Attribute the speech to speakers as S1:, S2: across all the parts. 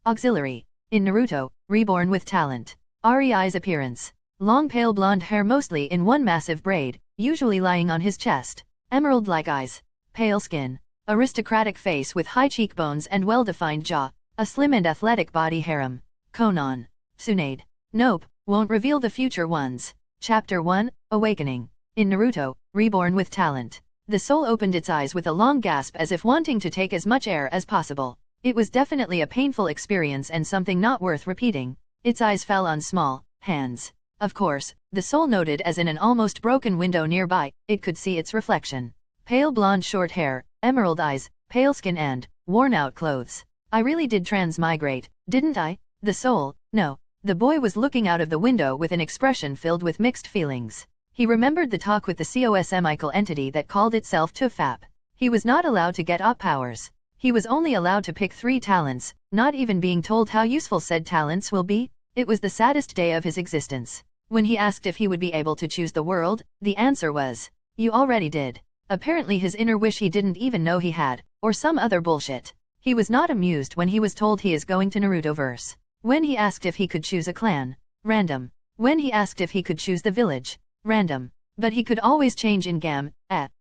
S1: Auxiliary. In Naruto, Reborn with talent. Rei's appearance. Long pale blonde hair mostly in one massive braid, usually lying on his chest. Emerald-like eyes. Pale skin. Aristocratic face with high cheekbones and well-defined jaw. A slim and athletic body harem. Conan. Sunade. Nope, won't reveal the future ones. Chapter 1, Awakening. In Naruto, Reborn with talent. The soul opened its eyes with a long gasp as if wanting to take as much air as possible. It was definitely a painful experience and something not worth repeating. Its eyes fell on small hands. Of course, the soul noted as in an almost broken window nearby, it could see its reflection. Pale blonde short hair, emerald eyes, pale skin and worn-out clothes. I really did transmigrate, didn't I? The soul, no. The boy was looking out of the window with an expression filled with mixed feelings. He remembered the talk with the cosmical entity that called itself Tufap. He was not allowed to get op powers. He was only allowed to pick 3 talents, not even being told how useful said talents will be. It was the saddest day of his existence. When he asked if he would be able to choose the world, the answer was, "You already did." Apparently his inner wish he didn't even know he had, or some other bullshit. He was not amused when he was told he is going to Narutoverse. When he asked if he could choose a clan, random. When he asked if he could choose the village, random. But he could always change in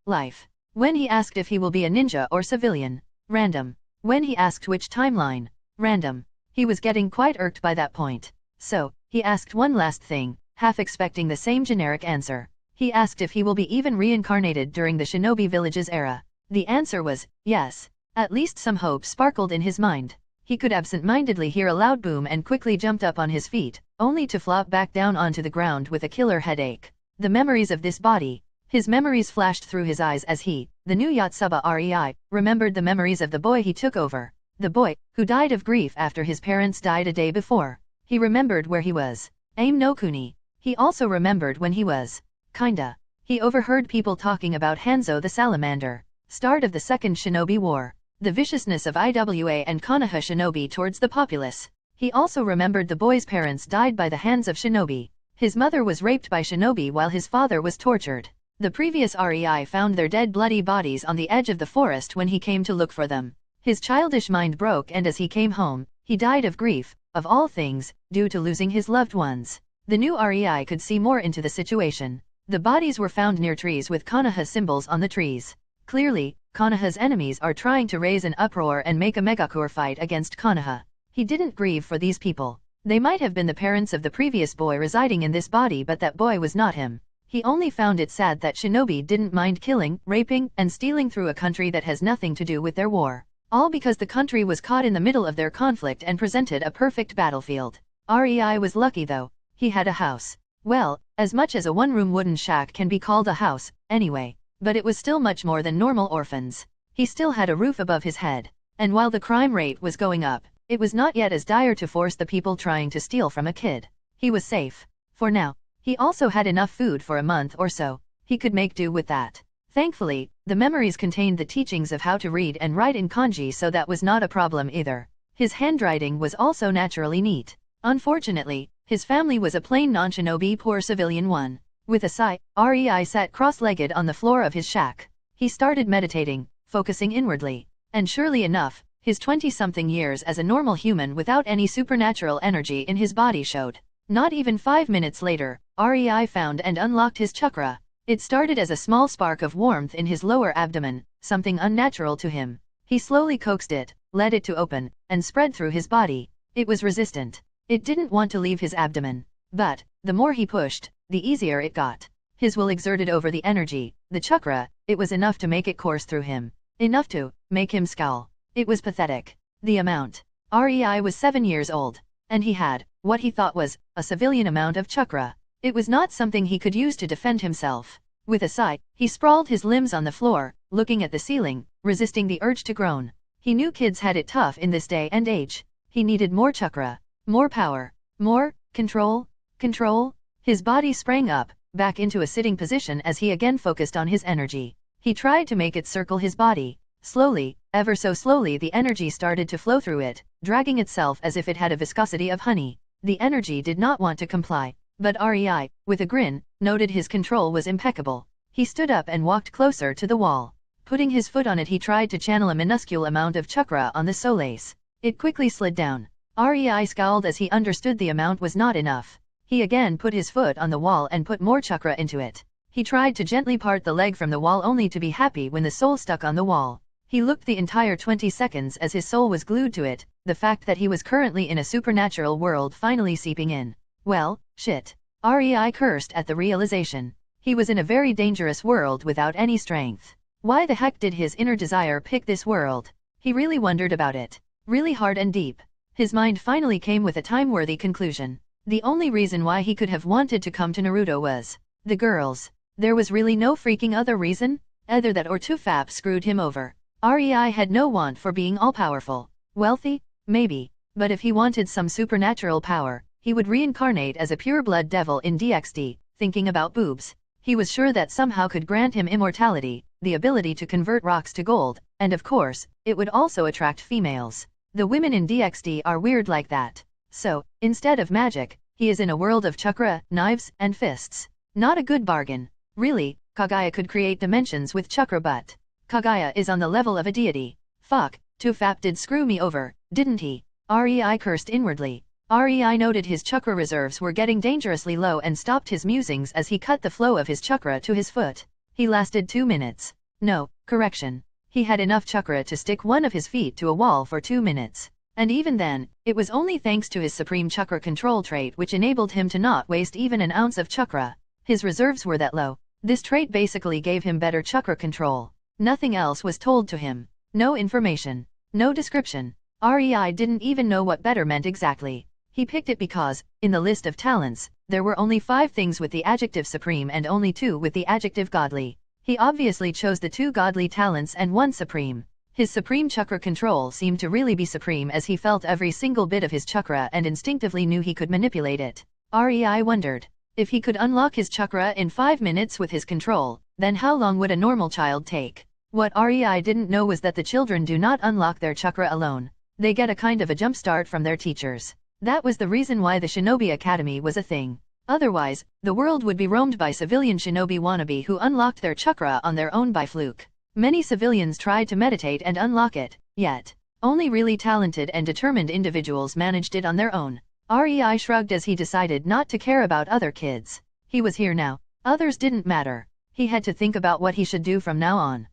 S1: life. When he asked if he will be a ninja or civilian, random. When he asked which timeline, random. He was getting quite irked by that point. So, he asked one last thing, half expecting the same generic answer. He asked if he will be even reincarnated during the shinobi village's era. The answer was, yes. At least some hope sparkled in his mind. He could absent-mindedly hear a loud boom and quickly jumped up on his feet, only to flop back down onto the ground with a killer headache. The memories of this body. His memories flashed through his eyes as he, the new Yotsuba Rei, remembered the memories of the boy he took over. The boy, who died of grief after his parents died a day before. He remembered where he was. Aim no Kuni. He also remembered when he was. Kinda. He overheard people talking about Hanzo the Salamander. Start of the Second Shinobi War. The viciousness of Iwa and Konoha shinobi towards the populace. He also remembered the boy's parents died by the hands of shinobi. His mother was raped by shinobi while his father was tortured. The previous Rei found their dead bloody bodies on the edge of the forest when he came to look for them. His childish mind broke and as he came home, he died of grief, of all things, due to losing his loved ones. The new Rei could see more into the situation. The bodies were found near trees with Konoha symbols on the trees. Clearly, Konoha's enemies are trying to raise an uproar and make a megacore fight against Konoha. He didn't grieve for these people. They might have been the parents of the previous boy residing in this body, but that boy was not him. He only found it sad that shinobi didn't mind killing, raping, and stealing through a country that has nothing to do with their war. All because the country was caught in the middle of their conflict and presented a perfect battlefield. Rei was lucky though. He had a house. Well, as much as a one-room wooden shack can be called a house, anyway. But it was still much more than normal orphans. He still had a roof above his head. And while the crime rate was going up, it was not yet as dire to force the people trying to steal from a kid. He was safe. For now. He also had enough food for a month or so. He could make do with that. Thankfully, the memories contained the teachings of how to read and write in kanji, so that was not a problem either. His handwriting was also naturally neat. Unfortunately, his family was a plain non-shinobi poor civilian one. With a sigh, Rei sat cross-legged on the floor of his shack. He started meditating, focusing inwardly. And surely enough, his 20-something years as a normal human without any supernatural energy in his body showed. Not even 5 minutes later, Rei found and unlocked his chakra. It started as a small spark of warmth in his lower abdomen, something unnatural to him. He slowly coaxed it, led it to open, and spread through his body. It was resistant. It didn't want to leave his abdomen. But, the more he pushed, the easier it got. His will exerted over the energy, the chakra, it was enough to make it course through him. Enough to make him scowl. It was pathetic. The amount. Rei was 7 years old. And he had, what he thought was, a civilian amount of chakra. It was not something he could use to defend himself. With a sigh, he sprawled his limbs on the floor, looking at the ceiling, resisting the urge to groan. He knew kids had it tough in this day and age. He needed more chakra. More power. More control. Control. His body sprang up, back into a sitting position as he again focused on his energy. He tried to make it circle his body. Slowly, ever so slowly, the energy started to flow through it, dragging itself as if it had a viscosity of honey. The energy did not want to comply. But Rei, with a grin, noted his control was impeccable. He stood up and walked closer to the wall. Putting his foot on it, he tried to channel a minuscule amount of chakra on the solace. It quickly slid down. REI scowled as he understood the amount was not enough. He again put his foot on the wall and put more chakra into it. He tried to gently part the leg from the wall only to be happy when the soul stuck on the wall. He looked the entire 20 seconds as his soul was glued to it, the fact that he was currently in a supernatural world finally seeping in. Well, shit. REI cursed at the realization. He was in a very dangerous world without any strength. Why the heck did his inner desire pick this world? He really wondered about it. Really hard and deep. His mind finally came with a time-worthy conclusion. The only reason why he could have wanted to come to Naruto was the girls. There was really no freaking other reason? Either that or Tufap screwed him over. REI had no want for being all-powerful. Wealthy? Maybe. But if he wanted some supernatural power, he would reincarnate as a pure-blood devil in DxD, thinking about boobs. He was sure that somehow could grant him immortality, the ability to convert rocks to gold, and of course, it would also attract females. The women in DxD are weird like that. So, instead of magic, he is in a world of chakra, knives, and fists. Not a good bargain. Really, Kaguya could create dimensions with chakra, but Kaguya is on the level of a deity. Fuck, Tufap did screw me over, didn't he? REI cursed inwardly. REI noted his chakra reserves were getting dangerously low and stopped his musings as he cut the flow of his chakra to his foot. He lasted 2 minutes. No, correction. He had enough chakra to stick one of his feet to a wall for 2 minutes. And even then, it was only thanks to his supreme chakra control trait which enabled him to not waste even an ounce of chakra. His reserves were that low. This trait basically gave him better chakra control. Nothing else was told to him. No information. No description. REI didn't even know what better meant exactly. He picked it because, in the list of talents, there were only 5 things with the adjective supreme and only 2 with the adjective godly. He obviously chose the 2 godly talents and 1 supreme. His supreme chakra control seemed to really be supreme as he felt every single bit of his chakra and instinctively knew he could manipulate it. REI wondered. If he could unlock his chakra in 5 minutes with his control, then how long would a normal child take? What REI didn't know was that the children do not unlock their chakra alone. They get a kind of a jump start from their teachers. That was the reason why the Shinobi Academy was a thing. Otherwise, the world would be roamed by civilian shinobi wannabe who unlocked their chakra on their own by fluke. Many civilians tried to meditate and unlock it, yet only really talented and determined individuals managed it on their own. REI shrugged as he decided not to care about other kids. He was here now. Others didn't matter. He had to think about what he should do from now on.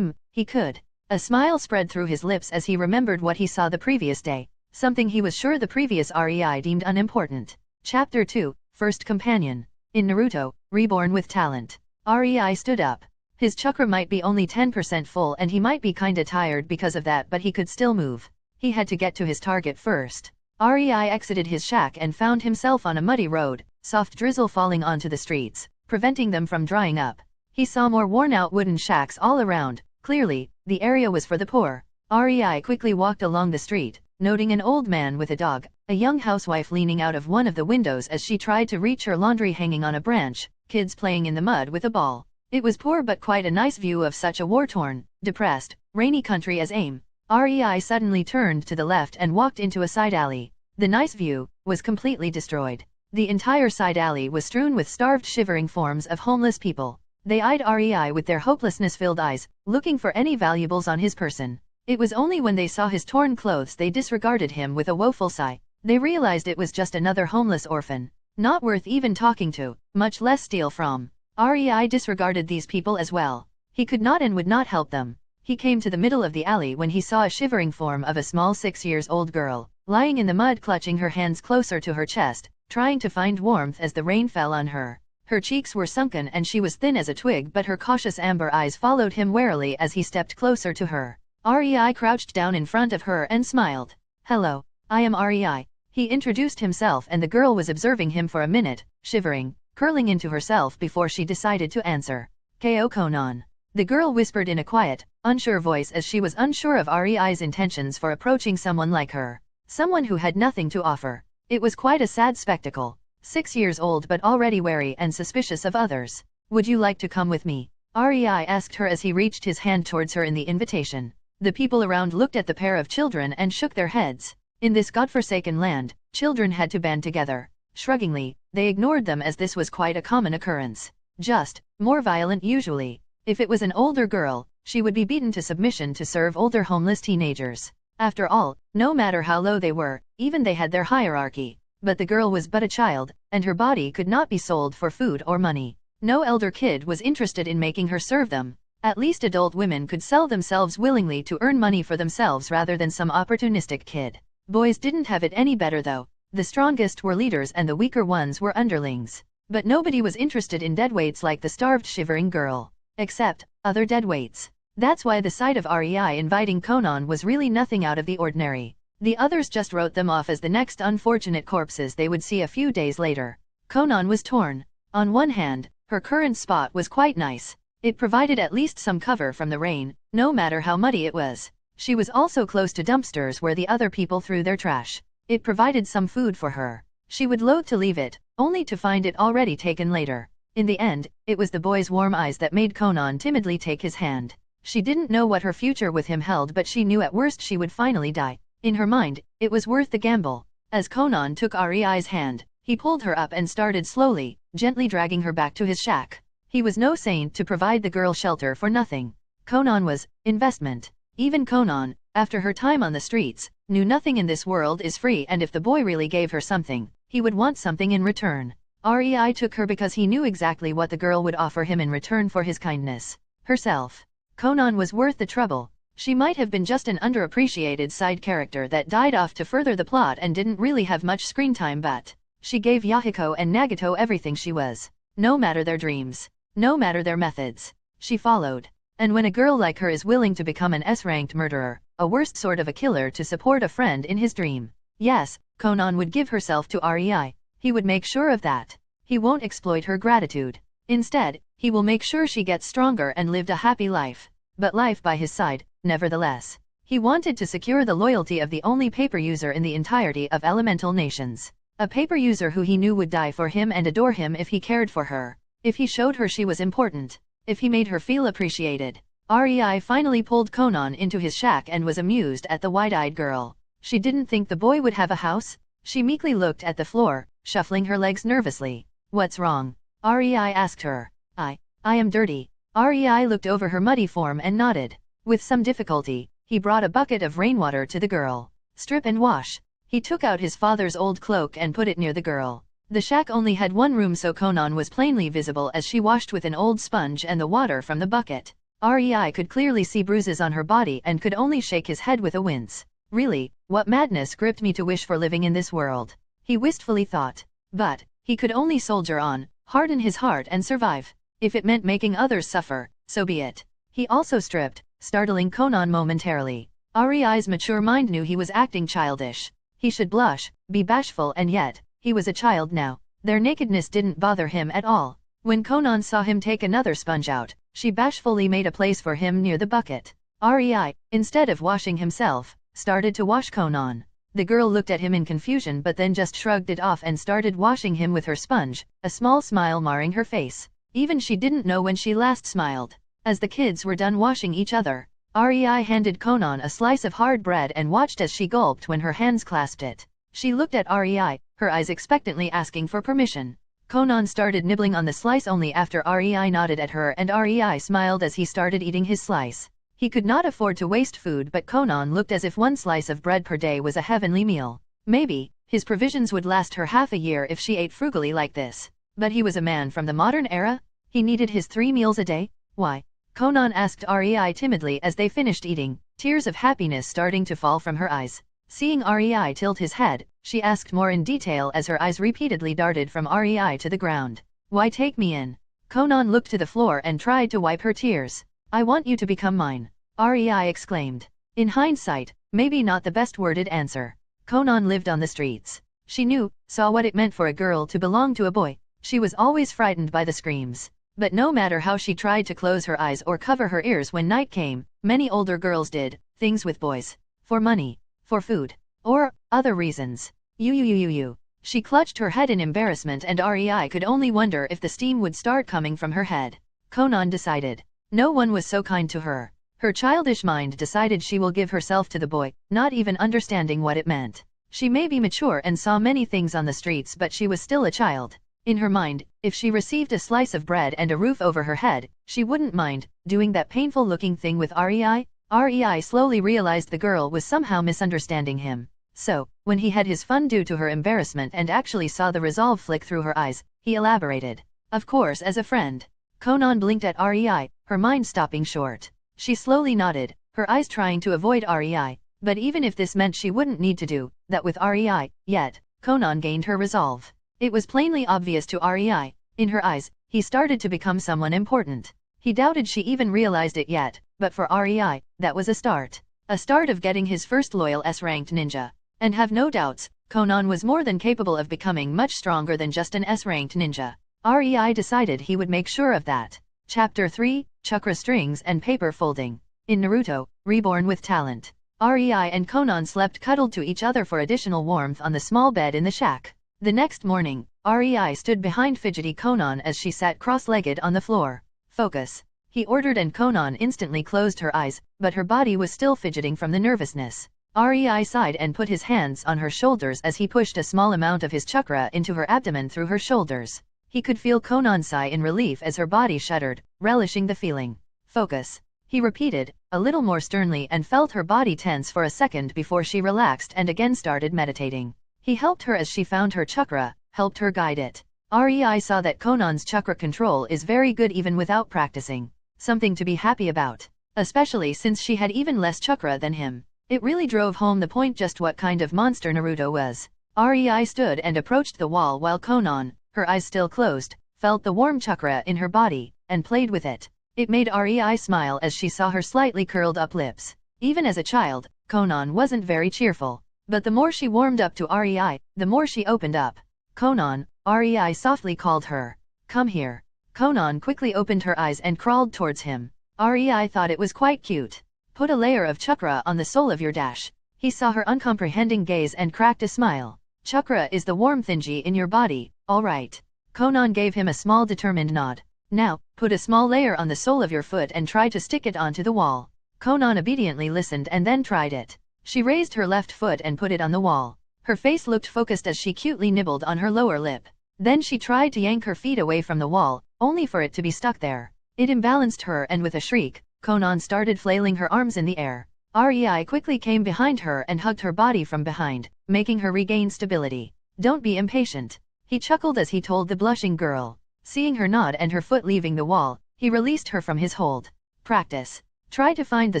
S1: He could. A smile spread through his lips as he remembered what he saw the previous day. Something he was sure the previous REI deemed unimportant. Chapter 2, First Companion. In Naruto, Reborn with Talent. REI stood up. His chakra might be only 10% full and he might be kinda tired because of that, but he could still move. He had to get to his target first. REI exited his shack and found himself on a muddy road, soft drizzle falling onto the streets, preventing them from drying up. He saw more worn-out wooden shacks all around. Clearly, the area was for the poor. REI quickly walked along the street, noting an old man with a dog, a young housewife leaning out of one of the windows as she tried to reach her laundry hanging on a branch, kids playing in the mud with a ball. It was poor but quite a nice view of such a war-torn, depressed, rainy country as AIM. REI suddenly turned to the left and walked into a side alley. The nice view was completely destroyed. The entire side alley was strewn with starved, shivering forms of homeless people. They eyed REI with their hopelessness-filled eyes, looking for any valuables on his person. It was only when they saw his torn clothes they disregarded him with a woeful sigh. They realized it was just another homeless orphan. Not worth even talking to, much less steal from. REI disregarded these people as well. He could not and would not help them. He came to the middle of the alley when he saw a shivering form of a small 6-year-old girl, lying in the mud clutching her hands closer to her chest, trying to find warmth as the rain fell on her. Her cheeks were sunken and she was thin as a twig, but her cautious amber eyes followed him warily as he stepped closer to her. REI crouched down in front of her and smiled. "Hello, I am REI." He introduced himself and the girl was observing him for a minute, shivering, curling into herself before she decided to answer. "Ko Conan." The girl whispered in a quiet, unsure voice as she was unsure of REI's intentions for approaching someone like her. Someone who had nothing to offer. It was quite a sad spectacle. 6 years old but already wary and suspicious of others. "Would you like to come with me?" REI asked her as he reached his hand towards her in the invitation. The people around looked at the pair of children and shook their heads. In this godforsaken land, children had to band together. Shruggingly, they ignored them as this was quite a common occurrence. Just more violent usually. If it was an older girl, she would be beaten to submission to serve older homeless teenagers. After all, no matter how low they were, even they had their hierarchy. But the girl was but a child, and her body could not be sold for food or money. No elder kid was interested in making her serve them. At least adult women could sell themselves willingly to earn money for themselves rather than some opportunistic kid. Boys didn't have it any better though. The strongest were leaders and the weaker ones were underlings. But nobody was interested in deadweights like the starved shivering girl. Except other deadweights. That's why the sight of REI inviting Conan was really nothing out of the ordinary. The others just wrote them off as the next unfortunate corpses they would see a few days later. Conan was torn. On one hand, her current spot was quite nice. It provided at least some cover from the rain, no matter how muddy it was. She was also close to dumpsters where the other people threw their trash. It provided some food for her. She would loathe to leave it, only to find it already taken later. In the end, it was the boy's warm eyes that made Conan timidly take his hand. She didn't know what her future with him held, but she knew at worst she would finally die. In her mind, it was worth the gamble. As Conan took REI's hand, he pulled her up and started slowly, gently dragging her back to his shack. He was no saint to provide the girl shelter for nothing. Conan was investment. Even Conan, after her time on the streets, knew nothing in this world is free, and if the boy really gave her something, he would want something in return. REI took her because he knew exactly what the girl would offer him in return for his kindness. Herself. Conan was worth the trouble. She might have been just an underappreciated side character that died off to further the plot and didn't really have much screen time, but she gave Yahiko and Nagito everything she was. No matter their dreams. No matter their methods. She followed. And when a girl like her is willing to become an S-ranked murderer, a worst sort of a killer to support a friend in his dream. Yes, Conan would give herself to REI. He would make sure of that. He won't exploit her gratitude. Instead, he will make sure she gets stronger and lived a happy life. But life by his side, nevertheless. He wanted to secure the loyalty of the only paper user in the entirety of elemental nations. A paper user who he knew would die for him and adore him if he cared for her. If he showed her she was important. If he made her feel appreciated. REI finally pulled Conan into his shack and was amused at the wide-eyed girl. She didn't think the boy would have a house. She meekly looked at the floor, shuffling her legs nervously. What's wrong? REI asked her. I am dirty. REI looked over her muddy form and nodded. With some difficulty, he brought a bucket of rainwater to the girl. Strip and wash. He took out his father's old cloak and put it near the girl. The shack only had one room, so Conan was plainly visible as she washed with an old sponge and the water from the bucket. REI could clearly see bruises on her body and could only shake his head with a wince. Really, what madness gripped me to wish for living in this world? He wistfully thought. But he could only soldier on, harden his heart and survive. If it meant making others suffer, so be it. He also stripped, startling Conan momentarily. REI's mature mind knew he was acting childish. He should blush, be bashful, and yet, he was a child now. Their nakedness didn't bother him at all. When Conan saw him take another sponge out, she bashfully made a place for him near the bucket. REI, instead of washing himself, started to wash Conan. The girl looked at him in confusion but then just shrugged it off and started washing him with her sponge, a small smile marring her face. Even she didn't know when she last smiled. As the kids were done washing each other, REI handed Conan a slice of hard bread and watched as she gulped when her hands clasped it. She looked at REI, her eyes expectantly asking for permission. Conan started nibbling on the slice only after REI nodded at her, and REI smiled as he started eating his slice. He could not afford to waste food, but Conan looked as if one slice of bread per day was a heavenly meal. Maybe his provisions would last her half a year if she ate frugally like this. But he was a man from the modern era? He needed his 3 meals a day? Why? Conan asked REI timidly as they finished eating, tears of happiness starting to fall from her eyes. Seeing REI tilt his head, she asked more in detail as her eyes repeatedly darted from REI to the ground. Why take me in? Conan looked to the floor and tried to wipe her tears. I want you to become mine, REI exclaimed. In hindsight, maybe not the best worded answer. Conan lived on the streets. She knew, saw what it meant for a girl to belong to a boy. She was always frightened by the screams. But no matter how she tried to close her eyes or cover her ears when night came, many older girls did things with boys. For money. For food. Or other reasons. You. She clutched her head in embarrassment, and REI could only wonder if the steam would start coming from her head. Conan decided. No one was so kind to her. Her childish mind decided she will give herself to the boy, not even understanding what it meant. She may be mature and saw many things on the streets, but she was still a child. In her mind, if she received a slice of bread and a roof over her head, she wouldn't mind doing that painful-looking thing with REI. REI slowly realized the girl was somehow misunderstanding him. So, when he had his fun due to her embarrassment and actually saw the resolve flick through her eyes, he elaborated. Of course, as a friend. Conan blinked at REI, her mind stopping short. She slowly nodded, her eyes trying to avoid REI, but even if this meant she wouldn't need to do that with REI, yet, Conan gained her resolve. It was plainly obvious to REI. In her eyes, he started to become someone important. He doubted she even realized it yet, but for REI, that was a start. A start of getting his first loyal S-ranked ninja. And have no doubts, Conan was more than capable of becoming much stronger than just an S-ranked ninja. REI decided he would make sure of that. Chapter 3, Chakra Strings and Paper Folding. In Naruto, Reborn with Talent. REI and Conan slept cuddled to each other for additional warmth on the small bed in the shack. The next morning, REI stood behind fidgety Conan as she sat cross-legged on the floor. Focus. He ordered and Conan instantly closed her eyes, but her body was still fidgeting from the nervousness. REI sighed and put his hands on her shoulders as he pushed a small amount of his chakra into her abdomen through her shoulders. He could feel Conan sigh in relief as her body shuddered, relishing the feeling. Focus. He repeated, a little more sternly, and felt her body tense for a second before she relaxed and again started meditating. He helped her as she found her chakra, helped her guide it. REI saw that Conan's chakra control is very good even without practicing. Something to be happy about. Especially since she had even less chakra than him. It really drove home the point just what kind of monster Naruto was. REI stood and approached the wall while Conan, her eyes still closed, felt the warm chakra in her body, and played with it. It made REI smile as she saw her slightly curled up lips. Even as a child, Conan wasn't very cheerful. But the more she warmed up to REI, the more she opened up. Conan, REI softly called her. Come here. Conan quickly opened her eyes and crawled towards him. REI thought it was quite cute. Put a layer of chakra on the sole of your dash. He saw her uncomprehending gaze and cracked a smile. Chakra is the warm thingy in your body, all right. Conan gave him a small determined nod. Now, put a small layer on the sole of your foot and try to stick it onto the wall. Conan obediently listened and then tried it. She raised her left foot and put it on the wall. Her face looked focused as she cutely nibbled on her lower lip. Then she tried to yank her feet away from the wall, only for it to be stuck there. It imbalanced her and with a shriek, Conan started flailing her arms in the air. REI quickly came behind her and hugged her body from behind, making her regain stability. Don't be impatient. He chuckled as he told the blushing girl. Seeing her nod and her foot leaving the wall, he released her from his hold. Practice. Try to find the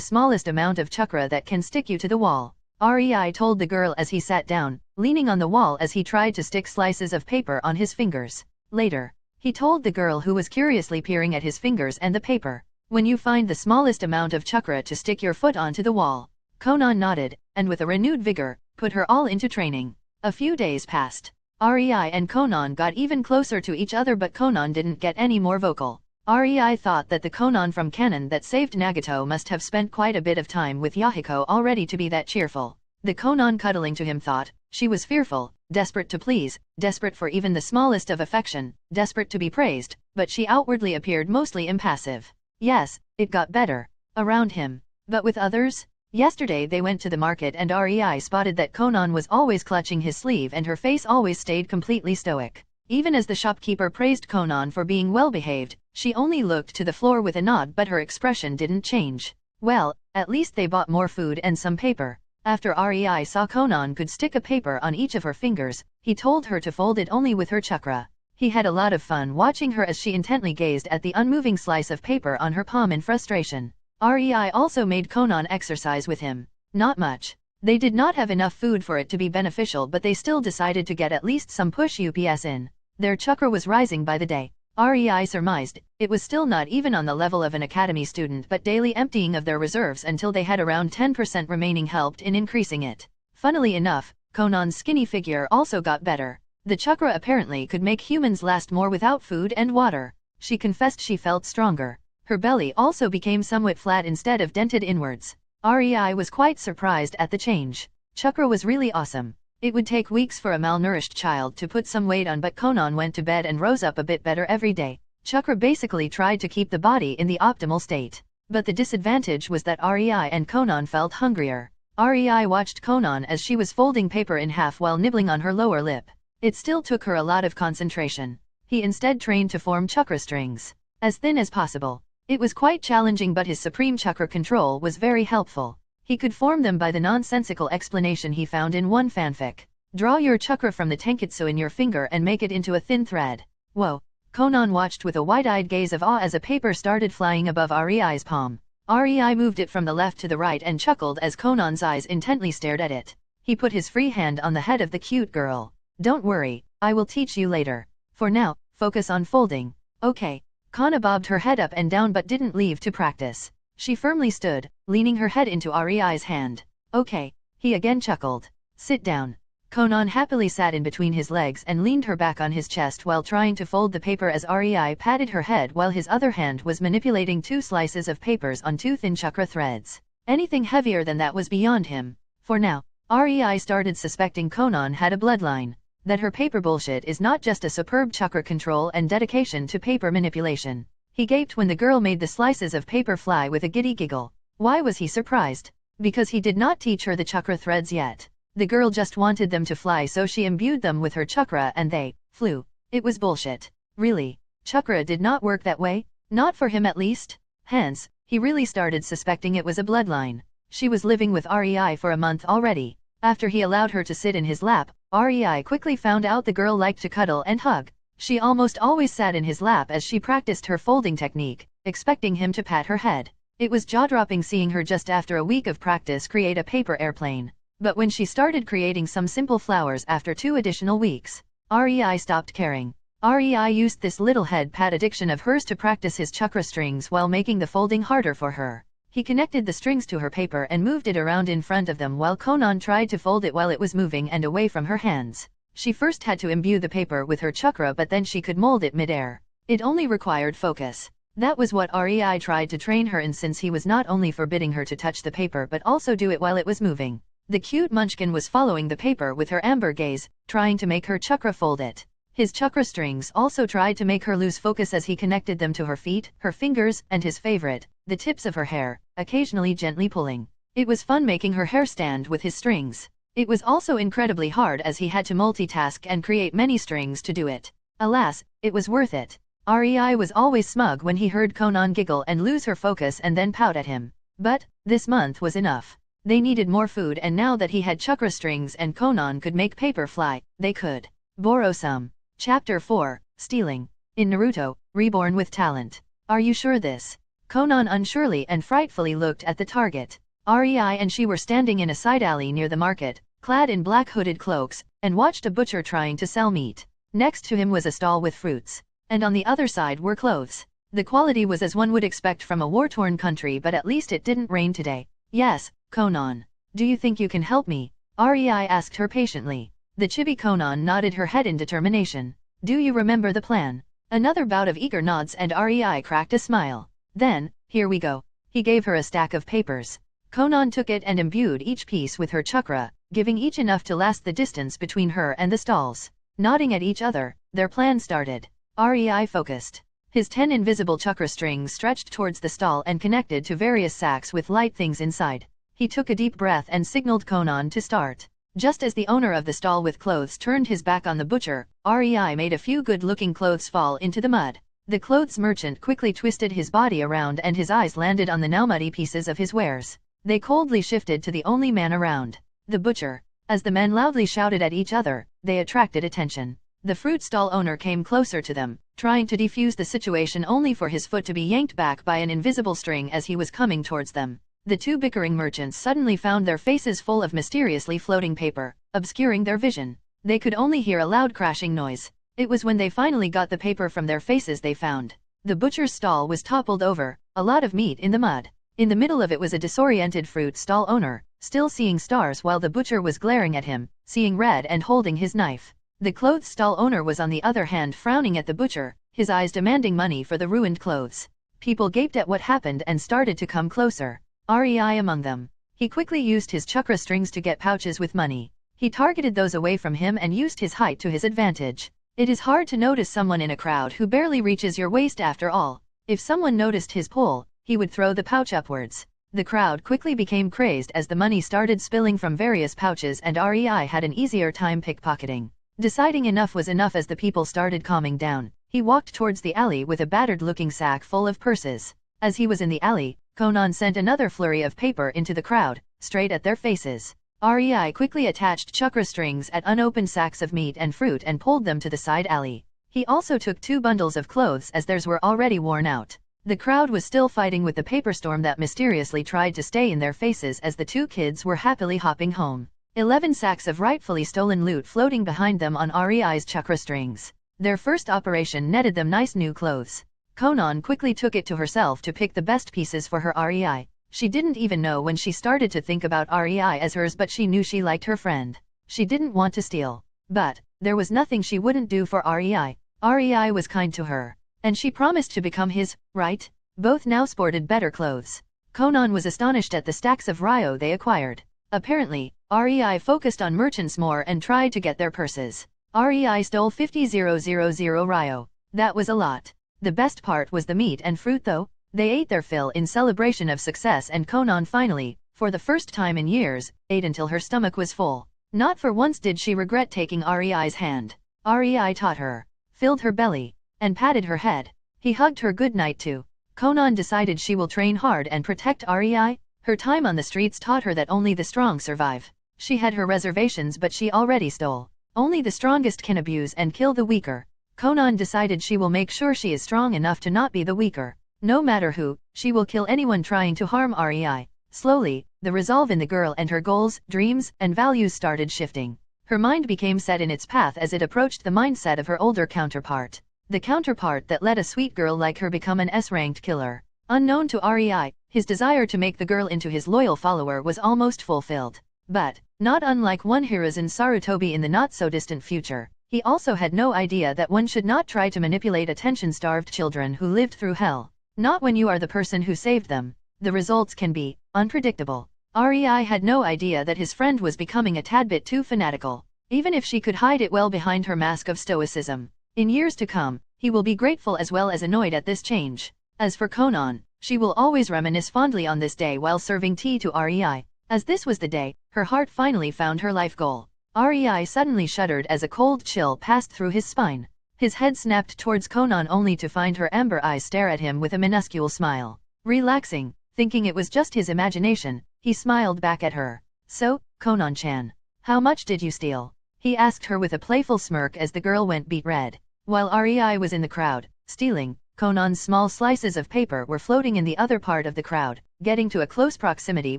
S1: smallest amount of chakra that can stick you to the wall. REI told the girl as he sat down, leaning on the wall as he tried to stick slices of paper on his fingers. Later, he told the girl who was curiously peering at his fingers and the paper. When you find the smallest amount of chakra to stick your foot onto the wall. Conan nodded, and with a renewed vigor, put her all into training. A few days passed. REI and Conan got even closer to each other, but Conan didn't get any more vocal. REI thought that the Conan from Conan that saved Nagato must have spent quite a bit of time with Yahiko already to be that cheerful. The Conan cuddling to him thought, she was fearful, desperate to please, desperate for even the smallest of affection, desperate to be praised, but she outwardly appeared mostly impassive. Yes, it got better. Around him. But with others? Yesterday they went to the market and REI spotted that Conan was always clutching his sleeve and her face always stayed completely stoic. Even as the shopkeeper praised Conan for being well behaved, she only looked to the floor with a nod, but her expression didn't change. Well, at least they bought more food and some paper. After REI saw Conan could stick a paper on each of her fingers, he told her to fold it only with her chakra. He had a lot of fun watching her as she intently gazed at the unmoving slice of paper on her palm in frustration. REI also made Conan exercise with him. Not much. They did not have enough food for it to be beneficial, but they still decided to get at least some push-ups in. Their chakra was rising by the day. REI surmised, it was still not even on the level of an academy student, but daily emptying of their reserves until they had around 10% remaining helped in increasing it. Funnily enough, Conan's skinny figure also got better. The chakra apparently could make humans last more without food and water. She confessed she felt stronger. Her belly also became somewhat flat instead of dented inwards. REI was quite surprised at the change. Chakra was really awesome. It would take weeks for a malnourished child to put some weight on, but Conan went to bed and rose up a bit better every day. Chakra basically tried to keep the body in the optimal state. But the disadvantage was that REI and Conan felt hungrier. REI watched Conan as she was folding paper in half while nibbling on her lower lip. It still took her a lot of concentration. He instead trained to form chakra strings. As thin as possible. It was quite challenging, but his supreme chakra control was very helpful. He could form them by the nonsensical explanation he found in one fanfic. Draw your chakra from the tenketsu in your finger and make it into a thin thread. Whoa! Conan watched with a wide-eyed gaze of awe as a paper started flying above Rei's palm. Rei moved it from the left to the right and chuckled as Conan's eyes intently stared at it. He put his free hand on the head of the cute girl. Don't worry, I will teach you later. For now, focus on folding. Okay. Kana bobbed her head up and down but didn't leave to practice. She firmly stood, leaning her head into Rei's hand. Okay. He again chuckled. Sit down. Conan happily sat in between his legs and leaned her back on his chest while trying to fold the paper as Rei patted her head while his other hand was manipulating 2 slices of papers on 2 thin chakra threads. Anything heavier than that was beyond him. For now, Rei started suspecting Conan had a bloodline. That her paper bullshit is not just a superb chakra control and dedication to paper manipulation. He gaped when the girl made the slices of paper fly with a giddy giggle. Why was he surprised? Because he did not teach her the chakra threads yet. The girl just wanted them to fly, so she imbued them with her chakra and they flew. It was bullshit. Really? Chakra did not work that way? Not for him at least? Hence, he really started suspecting it was a bloodline. She was living with Rei for a month already. After he allowed her to sit in his lap, Rei quickly found out the girl liked to cuddle and hug. She almost always sat in his lap as she practiced her folding technique, expecting him to pat her head. It was jaw-dropping seeing her just after a week of practice create a paper airplane. But when she started creating some simple flowers after 2 additional weeks, Rei stopped caring. Rei used this little head pat addiction of hers to practice his chakra strings while making the folding harder for her. He connected the strings to her paper and moved it around in front of them while Conan tried to fold it while it was moving and away from her hands. She first had to imbue the paper with her chakra, but then she could mold it mid-air. It only required focus. That was what Rei tried to train her in, since he was not only forbidding her to touch the paper but also do it while it was moving. The cute munchkin was following the paper with her amber gaze, trying to make her chakra fold it. His chakra strings also tried to make her lose focus as he connected them to her feet, her fingers, and his favorite, the tips of her hair, occasionally gently pulling. It was fun making her hair stand with his strings. It was also incredibly hard as he had to multitask and create many strings to do it. Alas, it was worth it. Rei was always smug when he heard Conan giggle and lose her focus and then pout at him. But this month was enough. They needed more food, and now that he had chakra strings and Conan could make paper fly, they could borrow some. Chapter 4, Stealing. In Naruto, Reborn with Talent. Are you sure this? Conan unsurely and frightfully looked at the target. Rei and she were standing in a side alley near the market, clad in black hooded cloaks, and watched a butcher trying to sell meat. Next to him was a stall with fruits, and on the other side were clothes. The quality was as one would expect from a war-torn country, but at least it didn't rain today. Yes, Conan. Do you think you can help me? Rei asked her patiently. The chibi Conan nodded her head in determination. Do you remember the plan? Another bout of eager nods and Rei cracked a smile. Then, here we go. He gave her a stack of papers. Conan took it and imbued each piece with her chakra, giving each enough to last the distance between her and the stalls. Nodding at each other, their plan started. Rei focused. His 10 invisible chakra strings stretched towards the stall and connected to various sacks with light things inside. He took a deep breath and signaled Conan to start. Just as the owner of the stall with clothes turned his back on the butcher, Rei made a few good-looking clothes fall into the mud. The clothes merchant quickly twisted his body around and his eyes landed on the now muddy pieces of his wares. They coldly shifted to the only man around, the butcher. As the men loudly shouted at each other, they attracted attention. The fruit stall owner came closer to them, trying to defuse the situation, only for his foot to be yanked back by an invisible string as he was coming towards them. The 2 bickering merchants suddenly found their faces full of mysteriously floating paper, obscuring their vision. They could only hear a loud crashing noise. It was when they finally got the paper from their faces they found the butcher's stall was toppled over, a lot of meat in the mud. In the middle of it was a disoriented fruit stall owner, still seeing stars while the butcher was glaring at him, seeing red and holding his knife. The clothes stall owner was on the other hand frowning at the butcher, his eyes demanding money for the ruined clothes. People gaped at what happened and started to come closer. Rei among them. He quickly used his chakra strings to get pouches with money. He targeted those away from him and used his height to his advantage. It is hard to notice someone in a crowd who barely reaches your waist after all. If someone noticed his pull, he would throw the pouch upwards. The crowd quickly became crazed as the money started spilling from various pouches and Rei had an easier time pickpocketing. Deciding enough was enough as the people started calming down, he walked towards the alley with a battered-looking sack full of purses. As he was in the alley, Conan sent another flurry of paper into the crowd, straight at their faces. Rei quickly attached chakra strings at unopened sacks of meat and fruit and pulled them to the side alley. He also took 2 bundles of clothes as theirs were already worn out. The crowd was still fighting with the paper storm that mysteriously tried to stay in their faces as the 2 kids were happily hopping home. 11 sacks of rightfully stolen loot floating behind them on Rei's chakra strings. Their first operation netted them nice new clothes. Conan quickly took it to herself to pick the best pieces for her Rei. She didn't even know when she started to think about Rei as hers, but she knew she liked her friend. She didn't want to steal. But there was nothing she wouldn't do for Rei. Rei was kind to her. And she promised to become his, right? Both now sported better clothes. Conan was astonished at the stacks of ryo they acquired. Apparently, Rei focused on merchants more and tried to get their purses. Rei stole 50,000 ryo. That was a lot. The best part was the meat and fruit though. They ate their fill in celebration of success, and Conan finally, for the first time in years, ate until her stomach was full. Not for once did she regret taking Rei's hand. Rei taught her, filled her belly, and patted her head. He hugged her good night too. Conan decided she will train hard and protect Rei. Her time on the streets taught her that only the strong survive. She had her reservations, but she already stole. Only the strongest can abuse and kill the weaker. Conan decided she will make sure she is strong enough to not be the weaker. No matter who, she will kill anyone trying to harm Rei. Slowly, the resolve in the girl and her goals, dreams, and values started shifting. Her mind became set in its path as it approached the mindset of her older counterpart. The counterpart that let a sweet girl like her become an S-ranked killer. Unknown to Rei, his desire to make the girl into his loyal follower was almost fulfilled. But, not unlike one Hiruzen Sarutobi in the not-so-distant future, he also had no idea that one should not try to manipulate attention-starved children who lived through hell. Not when you are the person who saved them. The results can be unpredictable. Rei had no idea that his friend was becoming a tad bit too fanatical, even if she could hide it well behind her mask of stoicism. In years to come, he will be grateful as well as annoyed at this change. As for Conan, she will always reminisce fondly on this day while serving tea to Rei. As this was the day, her heart finally found her life goal. Rei suddenly shuddered as a cold chill passed through his spine. His head snapped towards Conan only to find her amber eyes stare at him with a minuscule smile. Relaxing, thinking it was just his imagination, he smiled back at her. So, Conan-chan, how much did you steal? He asked her with a playful smirk as the girl went beet red. While Rei was in the crowd, stealing, Conan's small slices of paper were floating in the other part of the crowd, getting to a close proximity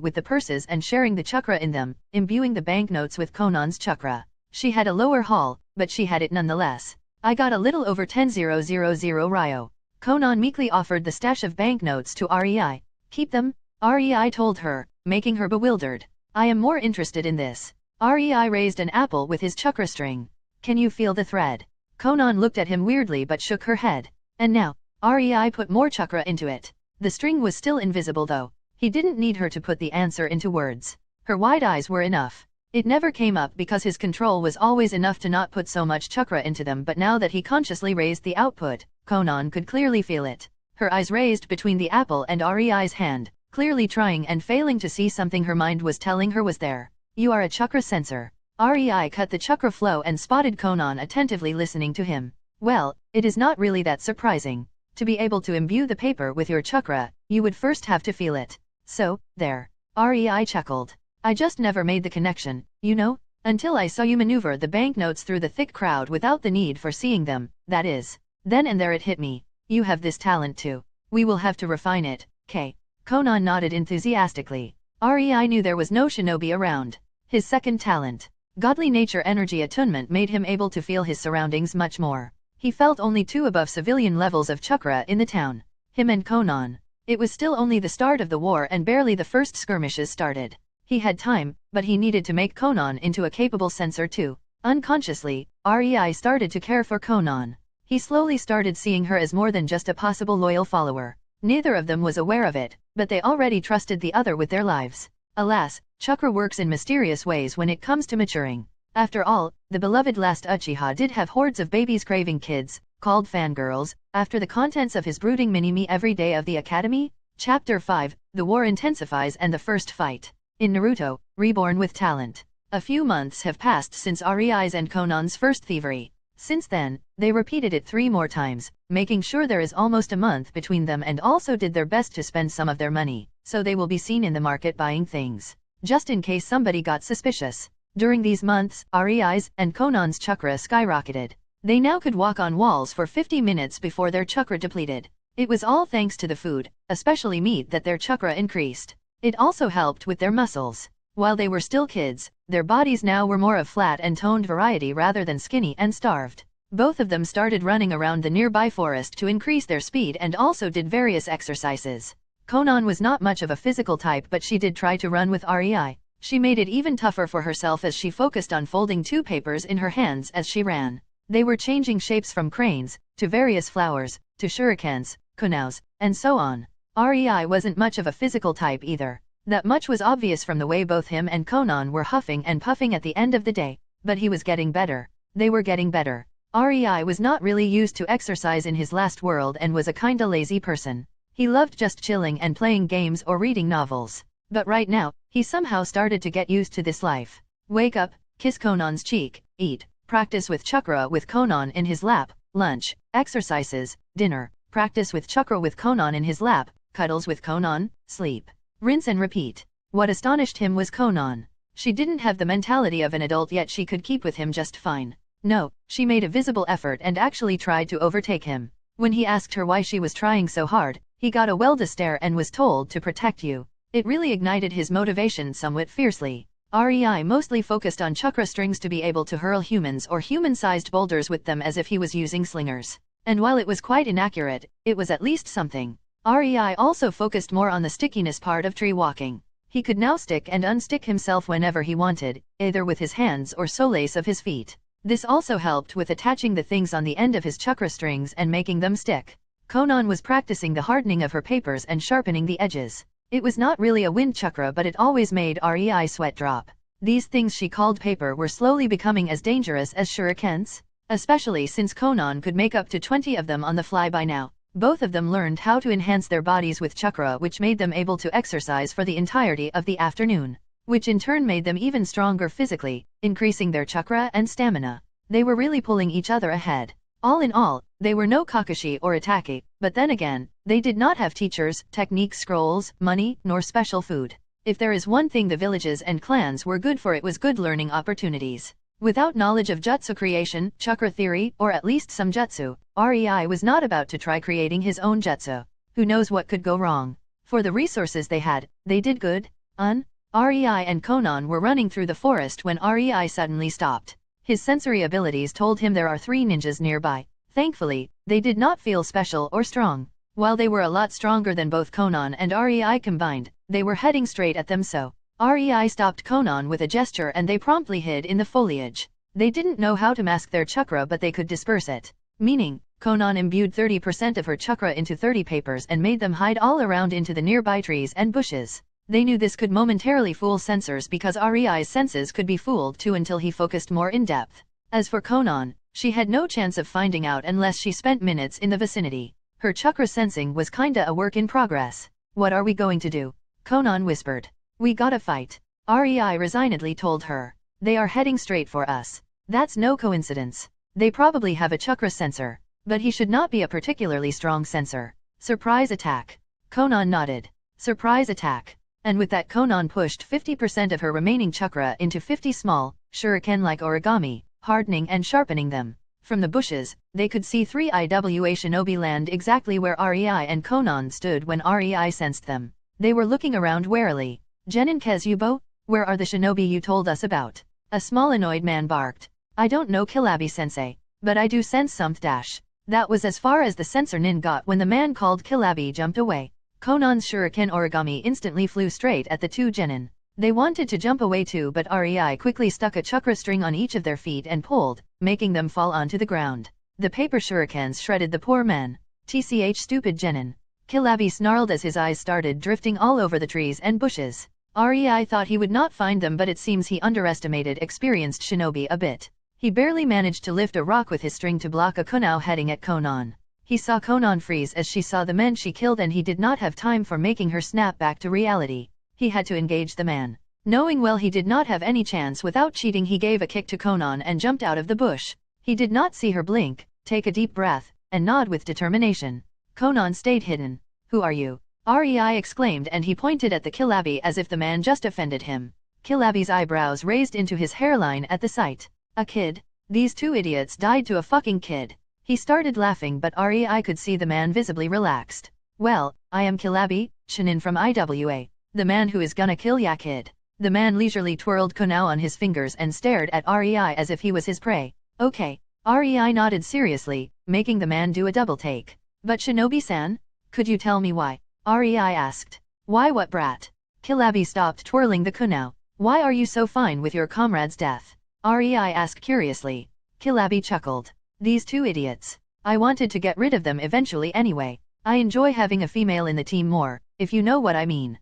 S1: with the purses and sharing the chakra in them, imbuing the banknotes with Conan's chakra. She had a lower haul, but she had it nonetheless. I got a little over 10,000 ryo. Conan meekly offered the stash of banknotes to Rei. Keep them, Rei told her, making her bewildered. I am more interested in this. Rei raised an apple with his chakra string. Can you feel the thread? Conan looked at him weirdly but shook her head. And now, Rei put more chakra into it. The string was still invisible though. He didn't need her to put the answer into words. Her wide eyes were enough. It never came up because his control was always enough to not put so much chakra into them, but now that he consciously raised the output, Conan could clearly feel it. Her eyes raised between the apple and Rei's hand, clearly trying and failing to see something her mind was telling her was there. You are a chakra sensor. Rei cut the chakra flow and spotted Conan attentively listening to him. Well, it is not really that surprising. To be able to imbue the paper with your chakra, you would first have to feel it. So, there. Rei chuckled. I just never made the connection, you know, until I saw you maneuver the banknotes through the thick crowd without the need for seeing them, that is. Then and there it hit me. You have this talent too. We will have to refine it, K. Conan nodded enthusiastically. Rei knew there was no shinobi around. His second talent, godly nature energy attunement, made him able to feel his surroundings much more. He felt only 2 above civilian levels of chakra in the town. Him and Conan. It was still only the start of the war and barely the first skirmishes started. He had time, but he needed to make Conan into a capable sensor too. Unconsciously, Rei started to care for Conan. He slowly started seeing her as more than just a possible loyal follower. Neither of them was aware of it, but they already trusted the other with their lives. Alas, chakra works in mysterious ways when it comes to maturing. After all, the beloved last Uchiha did have hordes of babies craving kids, called fangirls, after the contents of his brooding mini-me every day of the academy. Chapter 5, The War Intensifies and the First Fight. In Naruto, Reborn with Talent. A few months have passed since Rei's and Conan's first thievery. Since then, they repeated it 3 more times, making sure there is almost a month between them, and also did their best to spend some of their money, so they will be seen in the market buying things, just in case somebody got suspicious. During these months, REI's and Conan's chakra skyrocketed. They now could walk on walls for 50 minutes before their chakra depleted. It was all thanks to the food, especially meat, that their chakra increased. It also helped with their muscles. While they were still kids, their bodies now were more of flat and toned variety rather than skinny and starved. Both of them started running around the nearby forest to increase their speed and also did various exercises. Conan was not much of a physical type, but she did try to run with REI. She made it even tougher for herself as she focused on folding 2 papers in her hands as she ran. They were changing shapes from cranes, to various flowers, to shurikens, kunaus, and so on. REI wasn't much of a physical type either. That much was obvious from the way both him and Conan were huffing and puffing at the end of the day, but he was getting better. They were getting better. REI was not really used to exercise in his last world and was a kinda lazy person. He loved just chilling and playing games or reading novels. But right now, he somehow started to get used to this life. Wake up, kiss Conan's cheek, eat, practice with Chakra with Conan in his lap, lunch, exercises, dinner, practice with Chakra with Conan in his lap, cuddles with Conan, sleep. Rinse and repeat. What astonished him was Conan. She didn't have the mentality of an adult, yet she could keep with him just fine. No, she made a visible effort and actually tried to overtake him. When he asked her why she was trying so hard, he got a well-deserved stare and was told to protect you. It really ignited his motivation somewhat fiercely. REI mostly focused on chakra strings to be able to hurl humans or human-sized boulders with them as if he was using slingers. And while it was quite inaccurate, it was at least something. REI also focused more on the stickiness part of tree walking. He could now stick and unstick himself whenever he wanted, either with his hands or soles of his feet. This also helped with attaching the things on the end of his chakra strings and making them stick. Conan was practicing the hardening of her papers and sharpening the edges. It was not really a wind chakra, but it always made REI sweat drop. These things she called paper were slowly becoming as dangerous as shurikens, especially since Conan could make up to 20 of them on the fly by now. Both of them learned how to enhance their bodies with chakra, which made them able to exercise for the entirety of the afternoon, which in turn made them even stronger physically, increasing their chakra and stamina. They were really pulling each other ahead. All in all, they were no Kakashi or Itachi, but then again, they did not have teachers, technique scrolls, money, nor special food. If there is one thing the villages and clans were good for, it was good learning opportunities. Without knowledge of jutsu creation, chakra theory, or at least some jutsu, REI was not about to try creating his own jutsu. Who knows what could go wrong? For the resources they had, they did good. REI and Conan were running through the forest when REI suddenly stopped. His sensory abilities told him there are 3 ninjas nearby. Thankfully, they did not feel special or strong. While they were a lot stronger than both Conan and REI combined, they were heading straight at them, so REI stopped Conan with a gesture and they promptly hid in the foliage. They didn't know how to mask their chakra, but they could disperse it. Meaning, Conan imbued 30% of her chakra into 30 papers and made them hide all around into the nearby trees and bushes. They knew this could momentarily fool sensors because REI's senses could be fooled too until he focused more in depth. As for Conan, she had no chance of finding out unless she spent minutes in the vicinity. Her chakra sensing was kinda a work in progress. What are we going to do? Conan whispered. We gotta fight. REI resignedly told her. They are heading straight for us. That's no coincidence. They probably have a chakra sensor, but he should not be a particularly strong sensor. Surprise attack. Conan nodded. Surprise attack. And with that, Conan pushed 50% of her remaining chakra into 50 small, shuriken-like origami, hardening and sharpening them. From the bushes, they could see 3 IWA shinobi land exactly where REI and Conan stood when REI sensed them. They were looking around warily. Genin Kezubo, where are the shinobi you told us about? A small annoyed man barked. I don't know Kilabi-sensei, but I do sense something. That was as far as the sensor nin got when the man called Kilabi jumped away. Conan's shuriken origami instantly flew straight at the 2 genin. They wanted to jump away too, but REI quickly stuck a chakra string on each of their feet and pulled, making them fall onto the ground. The paper shurikens shredded the poor man. Tch stupid genin. Kilabi snarled as his eyes started drifting all over the trees and bushes. REI thought he would not find them, but it seems he underestimated experienced shinobi a bit. He barely managed to lift a rock with his string to block a kunao heading at Conan. He saw Conan freeze as she saw the men she killed, and he did not have time for making her snap back to reality. He had to engage the man. Knowing well he did not have any chance without cheating, he gave a kick to Conan and jumped out of the bush. He did not see her blink, take a deep breath, and nod with determination. Conan stayed hidden. Who are you? Rei exclaimed, and he pointed at the Kilabi as if the man just offended him. Kilabi's eyebrows raised into his hairline at the sight. A kid? These two idiots died to a fucking kid. He started laughing, but Rei could see the man visibly relaxed. Well, I am Kilabi, Chunin from IWA. The man who is gonna kill ya kid. The man leisurely twirled kunao on his fingers and stared at Rei as if he was his prey. Okay. Rei nodded seriously, making the man do a double take. But Shinobi-san? Could you tell me why? Rei asked. Why what brat? Kilabi stopped twirling the kunao. Why are you so fine with your comrade's death? Rei asked curiously. Kilabi chuckled. These two idiots. I wanted to get rid of them eventually anyway. I enjoy having a female in the team more, if you know what I mean.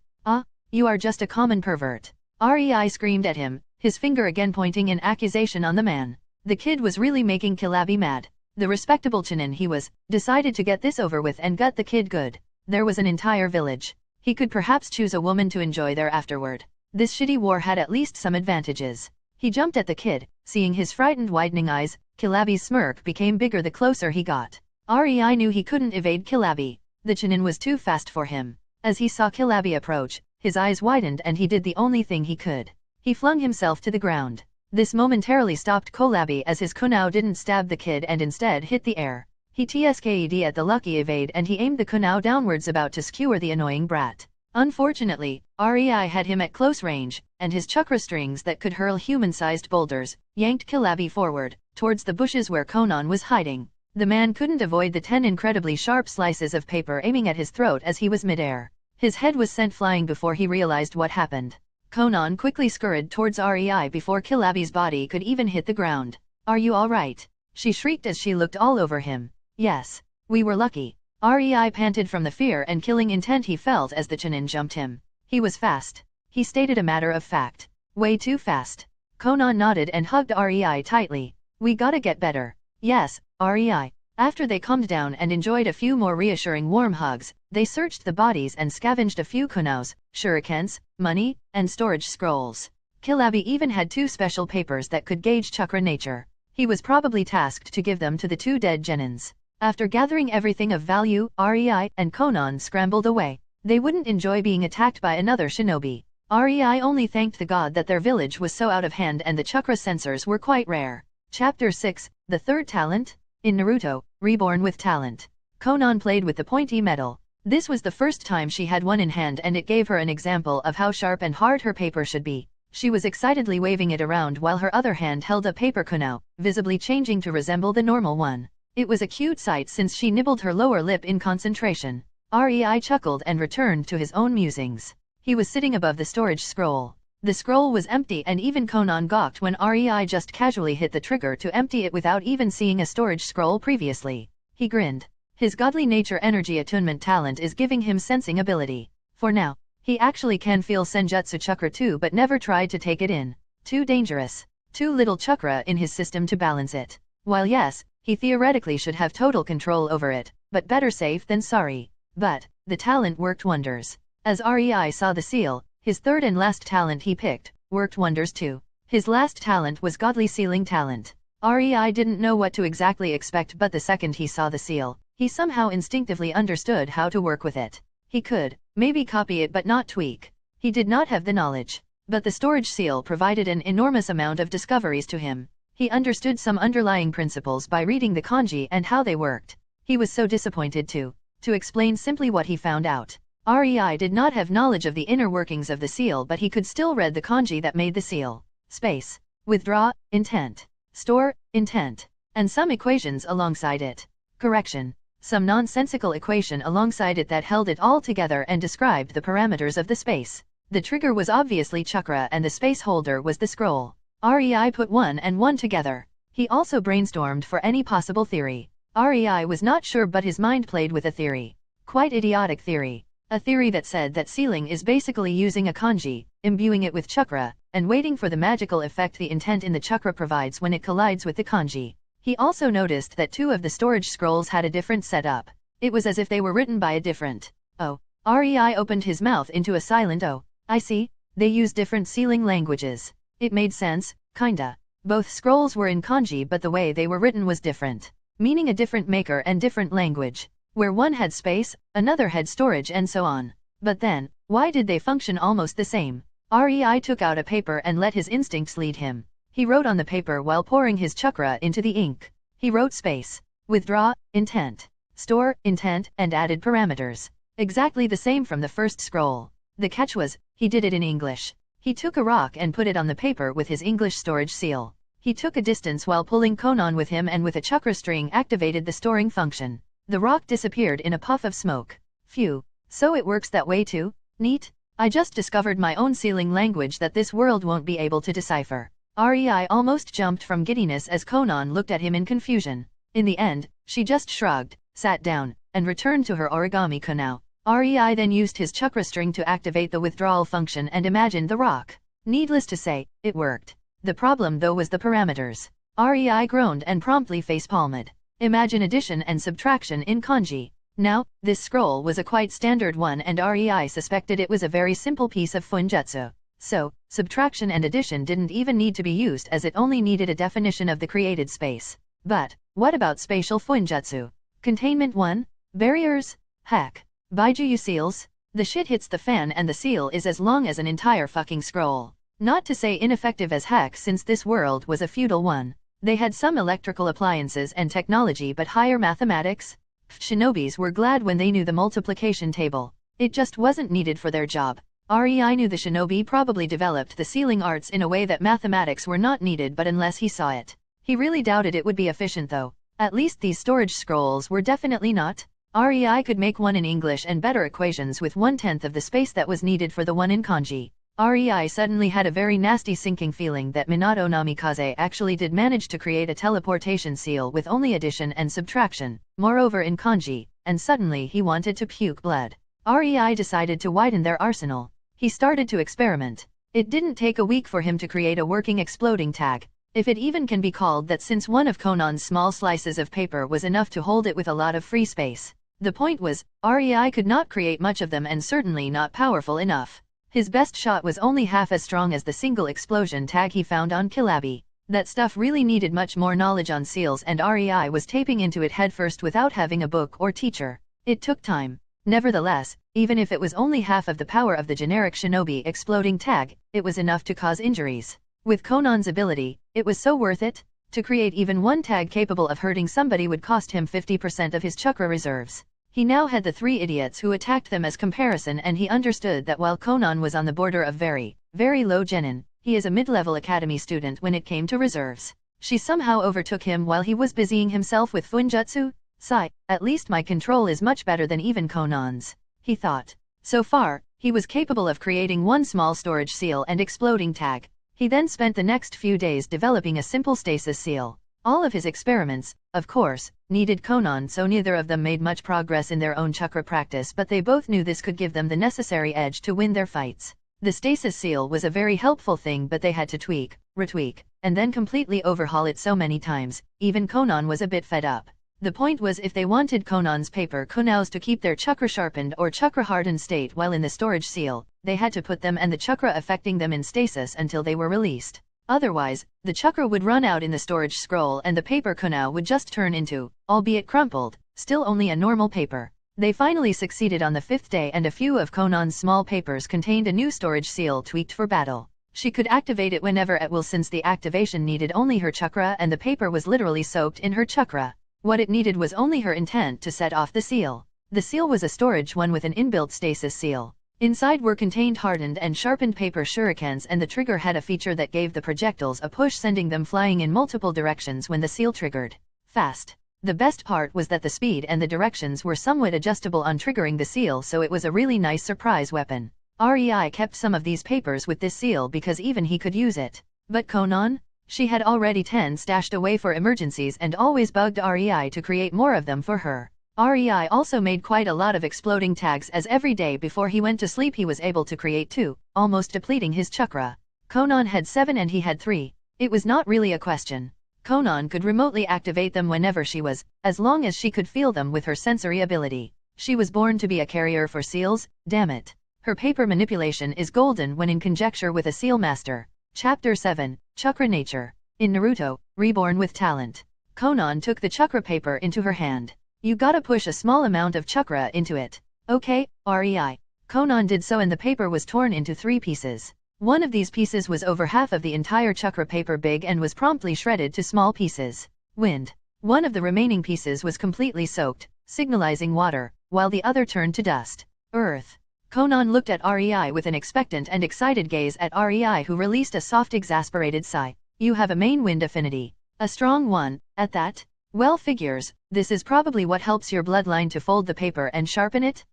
S1: You are just a common pervert. Rei screamed at him, his finger again pointing in accusation on the man. The kid was really making Kilabi mad. The respectable Chunin he was, decided to get this over with and gut the kid good. There was an entire village. He could perhaps choose a woman to enjoy there afterward. This shitty war had at least some advantages. He jumped at the kid, seeing his frightened widening eyes. Kilabi's smirk became bigger the closer he got. Rei knew he couldn't evade Kilabi. The Chunin was too fast for him. As he saw Kilabi approach, his eyes widened and he did the only thing he could. He flung himself to the ground. This momentarily stopped Kilabi as his kunao didn't stab the kid and instead hit the air. He tsked at the lucky evade and he aimed the kunao downwards, about to skewer the annoying brat. Unfortunately, Rei had him at close range, and his chakra strings that could hurl human-sized boulders yanked Kilabi forward, towards the bushes where Conan was hiding. The man couldn't avoid the 10 incredibly sharp slices of paper aiming at his throat as he was midair. His head was sent flying before he realized what happened. Conan quickly scurried towards Rei before Kilabi's body could even hit the ground. Are you alright? She shrieked as she looked all over him. Yes. We were lucky. Rei panted from the fear and killing intent he felt as the Chunin jumped him. He was fast. He stated a matter of fact. Way too fast. Conan nodded and hugged Rei tightly. We gotta get better. Yes, Rei. After they calmed down and enjoyed a few more reassuring warm hugs, they searched the bodies and scavenged a few kunaos, shurikens, money, and storage scrolls. Kilabi even had 2 special papers that could gauge chakra nature. He was probably tasked to give them to the 2 dead genins. After gathering everything of value, Rei and Conan scrambled away. They wouldn't enjoy being attacked by another shinobi. Rei only thanked the god that their village was so out of hand and the chakra sensors were quite rare. Chapter 6, The Third Talent? In Naruto, Reborn with Talent. Conan played with the pointy metal. This was the first time she had one in hand and it gave her an example of how sharp and hard her paper should be. She was excitedly waving it around while her other hand held a paper kunao, visibly changing to resemble the normal one. It was a cute sight since she nibbled her lower lip in concentration. Rei chuckled and returned to his own musings. He was sitting above the storage scroll. The scroll was empty and even Conan gawked when Rei just casually hit the trigger to empty it without even seeing a storage scroll previously. He grinned. His godly nature energy attunement talent is giving him sensing ability. For now, he actually can feel senjutsu chakra too, but never tried to take it in. Too dangerous. Too little chakra in his system to balance it. While yes, he theoretically should have total control over it, but better safe than sorry. But, the talent worked wonders. As Rei saw the seal, his third and last talent he picked, worked wonders too. His last talent was godly sealing talent. Rei didn't know what to exactly expect, but the second he saw the seal, he somehow instinctively understood how to work with it. He could, maybe copy it but not tweak. He did not have the knowledge. But the storage seal provided an enormous amount of discoveries to him. He understood some underlying principles by reading the kanji and how they worked. He was so disappointed to explain simply what he found out. Rei did not have knowledge of the inner workings of the seal, but he could still read the kanji that made the seal. Space. Withdraw, intent. Store, intent. And some equations alongside it. Correction. Some nonsensical equation alongside it that held it all together and described the parameters of the space. The trigger was obviously chakra and the space holder was the scroll. Rei put 1 and 1 together. He also brainstormed for any possible theory. Rei was not sure, but his mind played with a theory. Quite idiotic theory. A theory that said that sealing is basically using a kanji, imbuing it with chakra, and waiting for the magical effect the intent in the chakra provides when it collides with the kanji. He also noticed that 2 of the storage scrolls had a different setup. It was as if they were written by a different. Oh. Rei opened his mouth into a silent oh. I see. They use different sealing languages. It made sense, kinda. Both scrolls were in kanji, but the way they were written was different, meaning a different maker and different language. Where one had space, another had storage, and so on. But then, why did they function almost the same? Rei took out a paper and let his instincts lead him. He wrote on the paper while pouring his chakra into the ink. He wrote space, withdraw, intent, store, intent, and added parameters. Exactly the same from the first scroll. The catch was, he did it in English. He took a rock and put it on the paper with his English storage seal. He took a distance while pulling Conan with him and with a chakra string activated the storing function. The rock disappeared in a puff of smoke. Phew. So it works that way too? Neat. I just discovered my own sealing language that this world won't be able to decipher. Rei almost jumped from giddiness as Conan looked at him in confusion. In the end, she just shrugged, sat down, and returned to her origami kunao. Rei then used his chakra string to activate the withdrawal function and imagined the rock. Needless to say, it worked. The problem though was the parameters. Rei groaned and promptly face-palmed. Imagine addition and subtraction in kanji. Now, this scroll was a quite standard one and Rei suspected it was a very simple piece of funjutsu. So, subtraction and addition didn't even need to be used as it only needed a definition of the created space. But, what about spatial funjutsu? Containment 1? Barriers? Heck. Baijuyu seals? The shit hits the fan and the seal is as long as an entire fucking scroll. Not to say ineffective as heck since this world was a feudal one. They had some electrical appliances and technology but higher mathematics? Shinobis were glad when they knew the multiplication table. It just wasn't needed for their job. Rei knew the shinobi probably developed the sealing arts in a way that mathematics were not needed, but unless he saw it. He really doubted it would be efficient though. At least these storage scrolls were definitely not. Rei could make one in English and better equations with 1/10 of the space that was needed for the one in kanji. Rei suddenly had a very nasty sinking feeling that Minato Namikaze actually did manage to create a teleportation seal with only addition and subtraction, moreover in kanji, and suddenly he wanted to puke blood. Rei decided to widen their arsenal. He started to experiment. It didn't take a week for him to create a working exploding tag, if it even can be called that, since one of Conan's small slices of paper was enough to hold it with a lot of free space. The point was, Rei could not create much of them and certainly not powerful enough. His best shot was only half as strong as the single explosion tag he found on Kilabi. That stuff really needed much more knowledge on seals and Rei was taping into it headfirst without having a book or teacher. It took time. Nevertheless, even if it was only half of the power of the generic shinobi exploding tag, it was enough to cause injuries. With Conan's ability, it was so worth it. To create even one tag capable of hurting somebody would cost him 50% of his chakra reserves. He now had the 3 idiots who attacked them as comparison, and he understood that while Conan was on the border of very, very low genin, he is a mid-level academy student when it came to reserves. She somehow overtook him while he was busying himself with funjutsu. Sigh, at least my control is much better than even Conan's, he thought. So far, he was capable of creating one small storage seal and exploding tag. He then spent the next few days developing a simple stasis seal. All of his experiments, of course, needed Conan, so neither of them made much progress in their own chakra practice, but they both knew this could give them the necessary edge to win their fights. The stasis seal was a very helpful thing, but they had to tweak, retweak, and then completely overhaul it so many times, even Conan was a bit fed up. The point was, if they wanted Conan's paper kunaos to keep their chakra sharpened or chakra hardened state while in the storage seal, they had to put them and the chakra affecting them in stasis until they were released. Otherwise, the chakra would run out in the storage scroll and the paper kunao would just turn into, albeit crumpled, still only a normal paper. They finally succeeded on the 5th day, and a few of Conan's small papers contained a new storage seal tweaked for battle. She could activate it whenever at will, since the activation needed only her chakra and the paper was literally soaked in her chakra. What it needed was only her intent to set off the seal. The seal was a storage one with an inbuilt stasis seal. Inside were contained hardened and sharpened paper shurikens, and the trigger had a feature that gave the projectiles a push, sending them flying in multiple directions when the seal triggered. Fast. The best part was that the speed and the directions were somewhat adjustable on triggering the seal, so it was a really nice surprise weapon. Rei kept some of these papers with this seal because even he could use it. But Conan? She had already 10 stashed away for emergencies and always bugged Rei to create more of them for her. Rei also made quite a lot of exploding tags, as every day before he went to sleep he was able to create 2, almost depleting his chakra. Conan had 7 and he had 3. It was not really a question. Conan could remotely activate them whenever she was, as long as she could feel them with her sensory ability. She was born to be a carrier for seals, damn it. Her paper manipulation is golden when in conjecture with a seal master. Chapter 7, Chakra Nature. In Naruto, Reborn with talent. Conan took the chakra paper into her hand. You gotta push a small amount of chakra into it. Okay, REI. Conan did so and the paper was torn into 3 pieces. One of these pieces was over half of the entire chakra paper big and was promptly shredded to small pieces. Wind. One of the remaining pieces was completely soaked, signalizing water, while the other turned to dust. Earth. Conan looked at REI with an expectant and excited gaze at REI, who released a soft exasperated sigh. You have a main wind affinity. A strong one, at that? Well, figures, this is probably what helps your bloodline to fold the paper and sharpen it?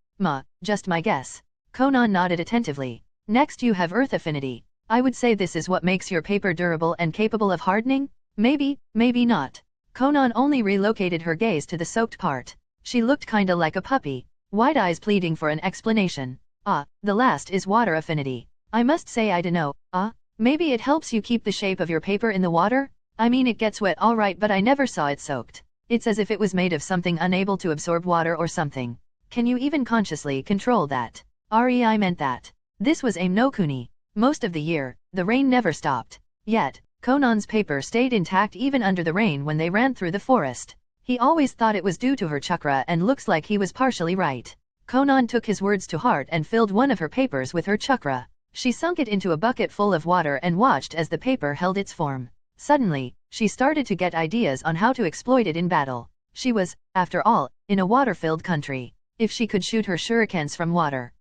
S1: Just my guess. Conan nodded attentively. Next you have earth affinity. I would say this is what makes your paper durable and capable of hardening? Maybe, maybe not. Conan only relocated her gaze to the soaked part. She looked kinda like a puppy, wide eyes pleading for an explanation. The last is water affinity. I must say I dunno, maybe it helps you keep the shape of your paper in the water? I mean it gets wet alright, but I never saw it soaked. It's as if it was made of something unable to absorb water or something. Can you even consciously control that? REI meant that. This was Aim no Kuni. Most of the year, the rain never stopped. Yet, Conan's paper stayed intact even under the rain when they ran through the forest. He always thought it was due to her chakra and looks like he was partially right. Conan took his words to heart and filled one of her papers with her chakra. She sunk it into a bucket full of water and watched as the paper held its form. Suddenly, she started to get ideas on how to exploit it in battle. She was, after all, in a water-filled country. If she could shoot her shurikens from water.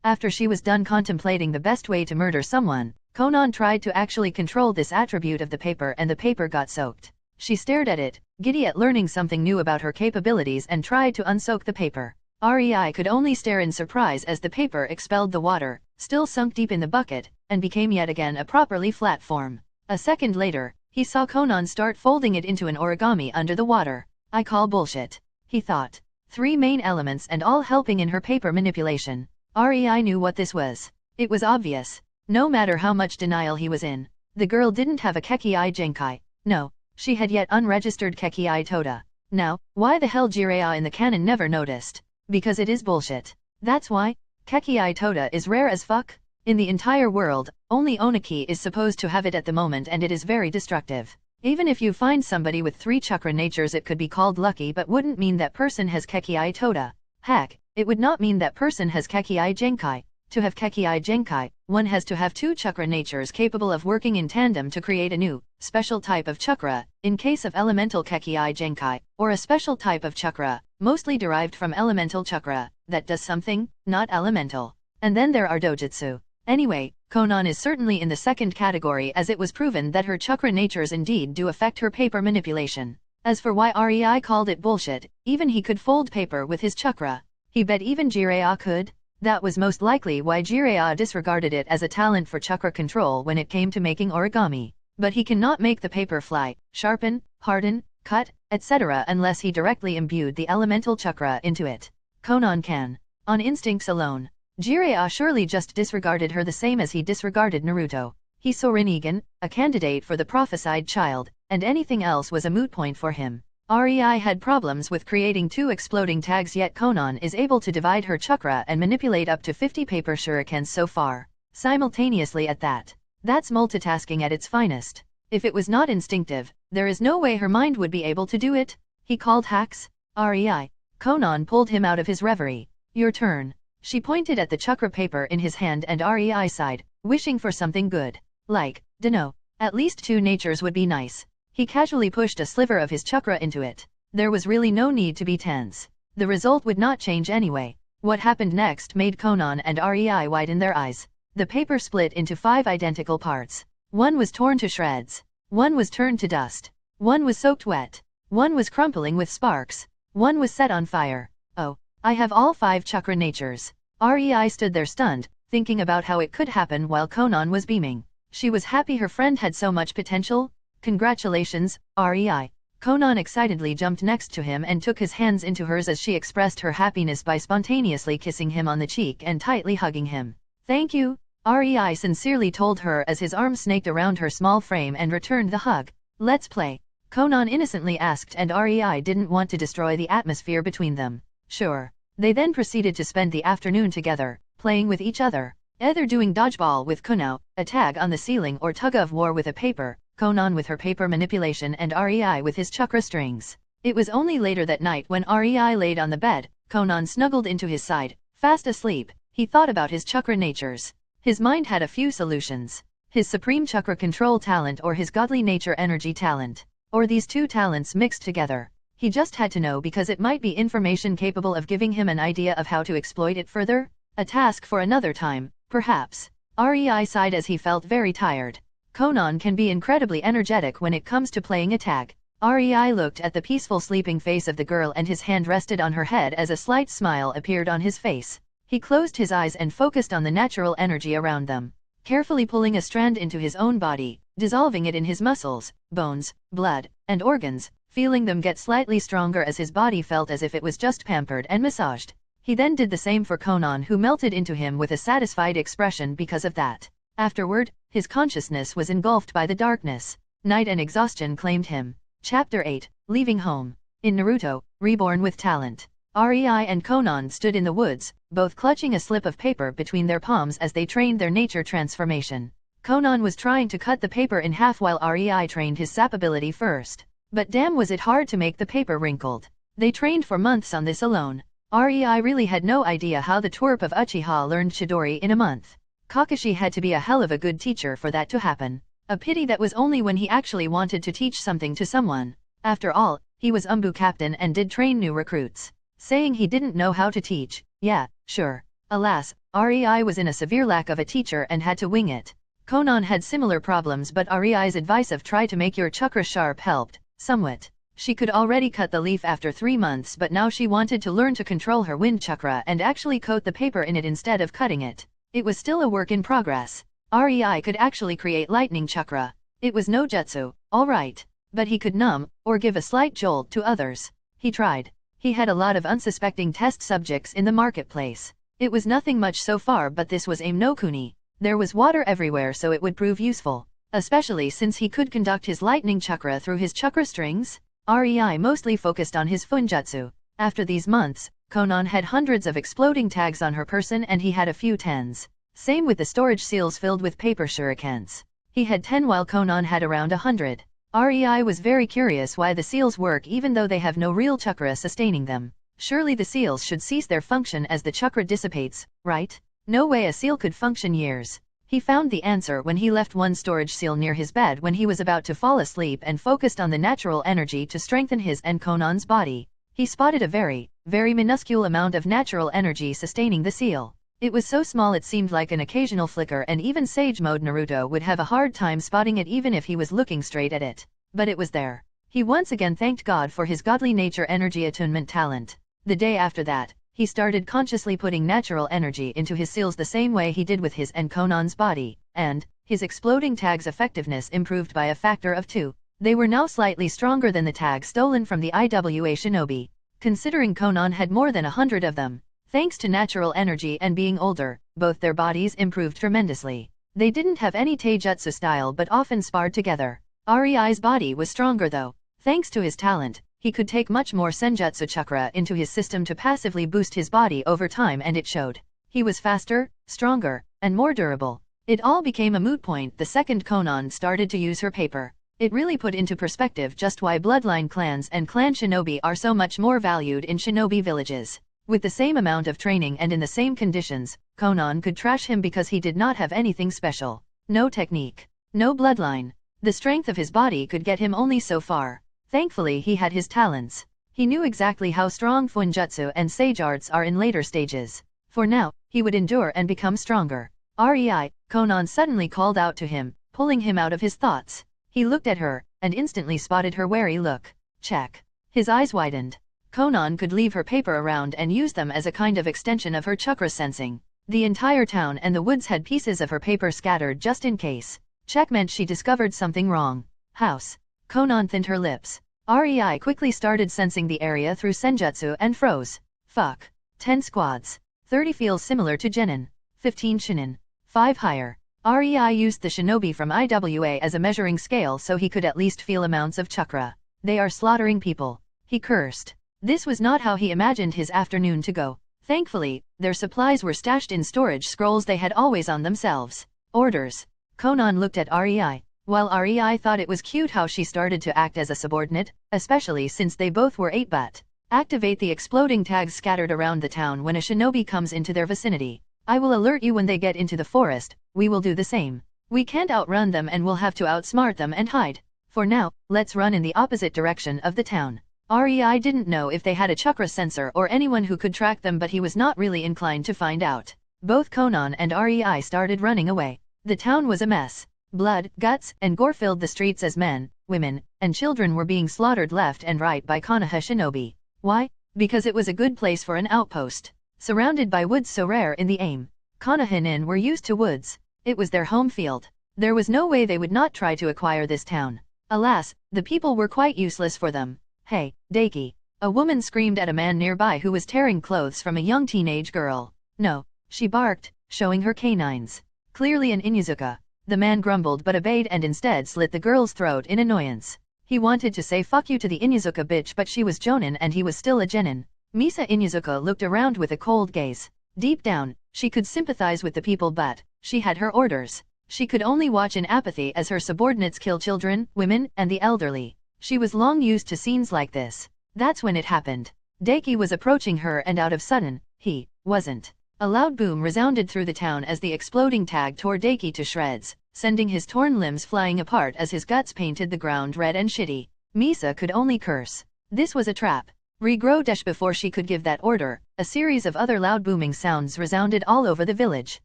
S1: After she was done contemplating the best way to murder someone, Conan tried to actually control this attribute of the paper and the paper got soaked. She stared at it, giddy at learning something new about her capabilities, and tried to unsoak the paper. REI could only stare in surprise as the paper expelled the water, still sunk deep in the bucket, and became yet again a properly flat form. A second later, he saw Conan start folding it into an origami under the water. I call bullshit, he thought. 3 main elements and all helping in her paper manipulation. REI knew what this was. It was obvious. No matter how much denial he was in, the girl didn't have a Kekii Genkai. No, she had yet unregistered Kekii Toda. Now, why the hell Jiraiya in the canon never noticed? Because it is bullshit. That's why. Kekii Toda is rare as fuck. In the entire world, only Oniki is supposed to have it at the moment, and it is very destructive. Even if you find somebody with 3 chakra natures, it could be called lucky, but wouldn't mean that person has Kekii Toda. Heck, it would not mean that person has Kekii Genkai. To have Kekii Genkai, one has to have 2 chakra natures capable of working in tandem to create a new, special type of chakra, in case of elemental Kekii Genkai, or a special type of chakra, mostly derived from elemental chakra, that does something, not elemental. And then there are dojutsu. Anyway, Conan is certainly in the second category, as it was proven that her chakra natures indeed do affect her paper manipulation. As for why REI called it bullshit, even he could fold paper with his chakra. He bet even Jiraiya could. That was most likely why Jiraiya disregarded it as a talent for chakra control when it came to making origami. But he cannot make the paper fly, sharpen, harden, cut, etc. unless he directly imbued the elemental chakra into it. Conan can. On instincts alone. Jiraiya surely just disregarded her the same as he disregarded Naruto. He saw Rinnegan, a candidate for the prophesied child, and anything else was a moot point for him. REI had problems with creating 2 exploding tags, yet Conan is able to divide her chakra and manipulate up to 50 paper shurikens so far. Simultaneously at that. That's multitasking at its finest. If it was not instinctive, there is no way her mind would be able to do it. He called hacks. REI. Conan pulled him out of his reverie. Your turn. She pointed at the chakra paper in his hand and REI sighed, wishing for something good. Like, dunno, at least 2 natures would be nice. He casually pushed a sliver of his chakra into it. There was really no need to be tense. The result would not change anyway. What happened next made Conan and REI widen their eyes. The paper split into 5 identical parts. One was torn to shreds. One was turned to dust. One was soaked wet. One was crumpling with sparks. One was set on fire. Oh, I have all 5 chakra natures. REI stood there stunned, thinking about how it could happen while Conan was beaming. She was happy her friend had so much potential. Congratulations, REI. Conan excitedly jumped next to him and took his hands into hers as she expressed her happiness by spontaneously kissing him on the cheek and tightly hugging him. Thank you, REI sincerely told her as his arm snaked around her small frame and returned the hug. Let's play, Conan innocently asked, and REI didn't want to destroy the atmosphere between them. Sure. They then proceeded to spend the afternoon together, playing with each other. Either doing dodgeball with Kunao, a tag on the ceiling, or tug of war with a paper. Conan with her paper manipulation and REI with his chakra strings. It was only later that night when REI laid on the bed, Conan snuggled into his side, fast asleep. He thought about his chakra natures. His mind had a few solutions. His supreme chakra control talent or his godly nature energy talent. Or these two talents mixed together. He just had to know because it might be information capable of giving him an idea of how to exploit it further. A task for another time, perhaps. REI sighed as he felt very tired. Conan can be incredibly energetic when it comes to playing a tag. REI looked at the peaceful sleeping face of the girl and his hand rested on her head as a slight smile appeared on his face. He closed his eyes and focused on the natural energy around them, carefully pulling a strand into his own body, dissolving it in his muscles, bones, blood, and organs, feeling them get slightly stronger as his body felt as if it was just pampered and massaged. He then did the same for Conan, who melted into him with a satisfied expression because of that. Afterward, his consciousness was engulfed by the darkness. Night and exhaustion claimed him. Chapter 8, Leaving Home. In Naruto, Reborn with Talent. REI and Conan stood in the woods, both clutching a slip of paper between their palms as they trained their nature transformation. Conan was trying to cut the paper in half while REI trained his sap ability first. But damn was it hard to make the paper wrinkled. They trained for months on this alone. REI really had no idea how the twerp of Uchiha learned Chidori in a month. Kakashi had to be a hell of a good teacher for that to happen. A pity that was only when he actually wanted to teach something to someone. After all, he was Umbu captain and did train new recruits. Saying he didn't know how to teach, yeah, sure. Alas, REI was in a severe lack of a teacher and had to wing it. Conan had similar problems, but REI's advice of try to make your chakra sharp helped, somewhat. She could already cut the leaf after 3 months, but now she wanted to learn to control her wind chakra and actually coat the paper in it instead of cutting it. It was still a work in progress. REI could actually create lightning chakra. It was no jutsu, alright. But he could numb, or give a slight jolt to others. He tried. He had a lot of unsuspecting test subjects in the marketplace. It was nothing much so far, but this was aim no kuni. There was water everywhere, so it would prove useful. Especially since he could conduct his lightning chakra through his chakra strings. REI mostly focused on his funjutsu. After these months, Conan had hundreds of exploding tags on her person and he had a few tens. Same with the storage seals filled with paper shurikens. He had 10 while Conan had around 100. REI was very curious why the seals work even though they have no real chakra sustaining them. Surely the seals should cease their function as the chakra dissipates, right? No way a seal could function years. He found the answer when he left one storage seal near his bed when he was about to fall asleep and focused on the natural energy to strengthen his and Conan's body. He spotted a very, very minuscule amount of natural energy sustaining the seal. It was so small it seemed like an occasional flicker, and even Sage Mode Naruto would have a hard time spotting it even if he was looking straight at it. But it was there. He once again thanked God for his godly nature energy attunement talent. The day after that, he started consciously putting natural energy into his seals the same way he did with his and Conan's body, and his exploding tags' effectiveness improved by a factor of 2. They were now slightly stronger than the tags stolen from the IWA shinobi. Considering Conan had more than 100 of them. Thanks to natural energy and being older, both their bodies improved tremendously. They didn't have any taijutsu style but often sparred together. REI's body was stronger though. Thanks to his talent, he could take much more senjutsu chakra into his system to passively boost his body over time, and it showed. He was faster, stronger, and more durable. It all became a moot point the second Conan started to use her paper. It really put into perspective just why bloodline clans and clan shinobi are so much more valued in shinobi villages. With the same amount of training and in the same conditions, Conan could trash him because he did not have anything special. No technique. No bloodline. The strength of his body could get him only so far. Thankfully he had his talents. He knew exactly how strong funjutsu and sage arts are in later stages. For now, he would endure and become stronger. REI, Conan suddenly called out to him, pulling him out of his thoughts. He looked at her, and instantly spotted her wary look. Check. His eyes widened. Conan could leave her paper around and use them as a kind of extension of her chakra sensing. The entire town and the woods had pieces of her paper scattered just in case. Check meant she discovered something wrong. House. Conan thinned her lips. REI quickly started sensing the area through senjutsu and froze. Fuck. 10 squads. 30 feels similar to genin. 15 shinin. 5 higher. REI used the shinobi from IWA as a measuring scale so he could at least feel amounts of chakra. They are slaughtering people. He cursed. This was not how he imagined his afternoon to go. Thankfully, their supplies were stashed in storage scrolls they had always on themselves. Orders. Conan looked at REI. while Rei thought it was cute how she started to act as a subordinate, especially since they both were 8-but. Activate the exploding tags scattered around the town when a shinobi comes into their vicinity. I will alert you when they get into the forest. We will do the same. We can't outrun them and we'll have to outsmart them and hide. For now, let's run in the opposite direction of the town. Rei didn't know if they had a chakra sensor or anyone who could track them, but he was not really inclined to find out. Both Conan and Rei started running away. The town was a mess. Blood, guts, and gore filled the streets as men, women, and children were being slaughtered left and right by Konoha shinobi. Why? Because it was a good place for an outpost. Surrounded by woods so rare in the aim. Konoha were used to woods. It was their home field. There was no way they would not try to acquire this town. Alas, the people were quite useless for them. Hey, Daiki! A woman screamed at a man nearby who was tearing clothes from a young teenage girl. No, she barked, showing her canines. Clearly an Inuzuka. The man grumbled but obeyed and instead slit the girl's throat in annoyance. He wanted to say fuck you to the Inuzuka bitch, but she was Jonin and he was still a genin. Misa Inuzuka looked around with a cold gaze. Deep down, she could sympathize with the people, but she had her orders. She could only watch in apathy as her subordinates kill children, women, and the elderly. She was long used to scenes like this. That's when it happened. Daiki was approaching her and out of sudden, he wasn't. A loud boom resounded through the town as the exploding tag tore Daiki to shreds, sending his torn limbs flying apart as his guts painted the ground red and shitty. Misa could only curse. This was a trap. Regro Desh. Before she could give that order, a series of other loud booming sounds resounded all over the village.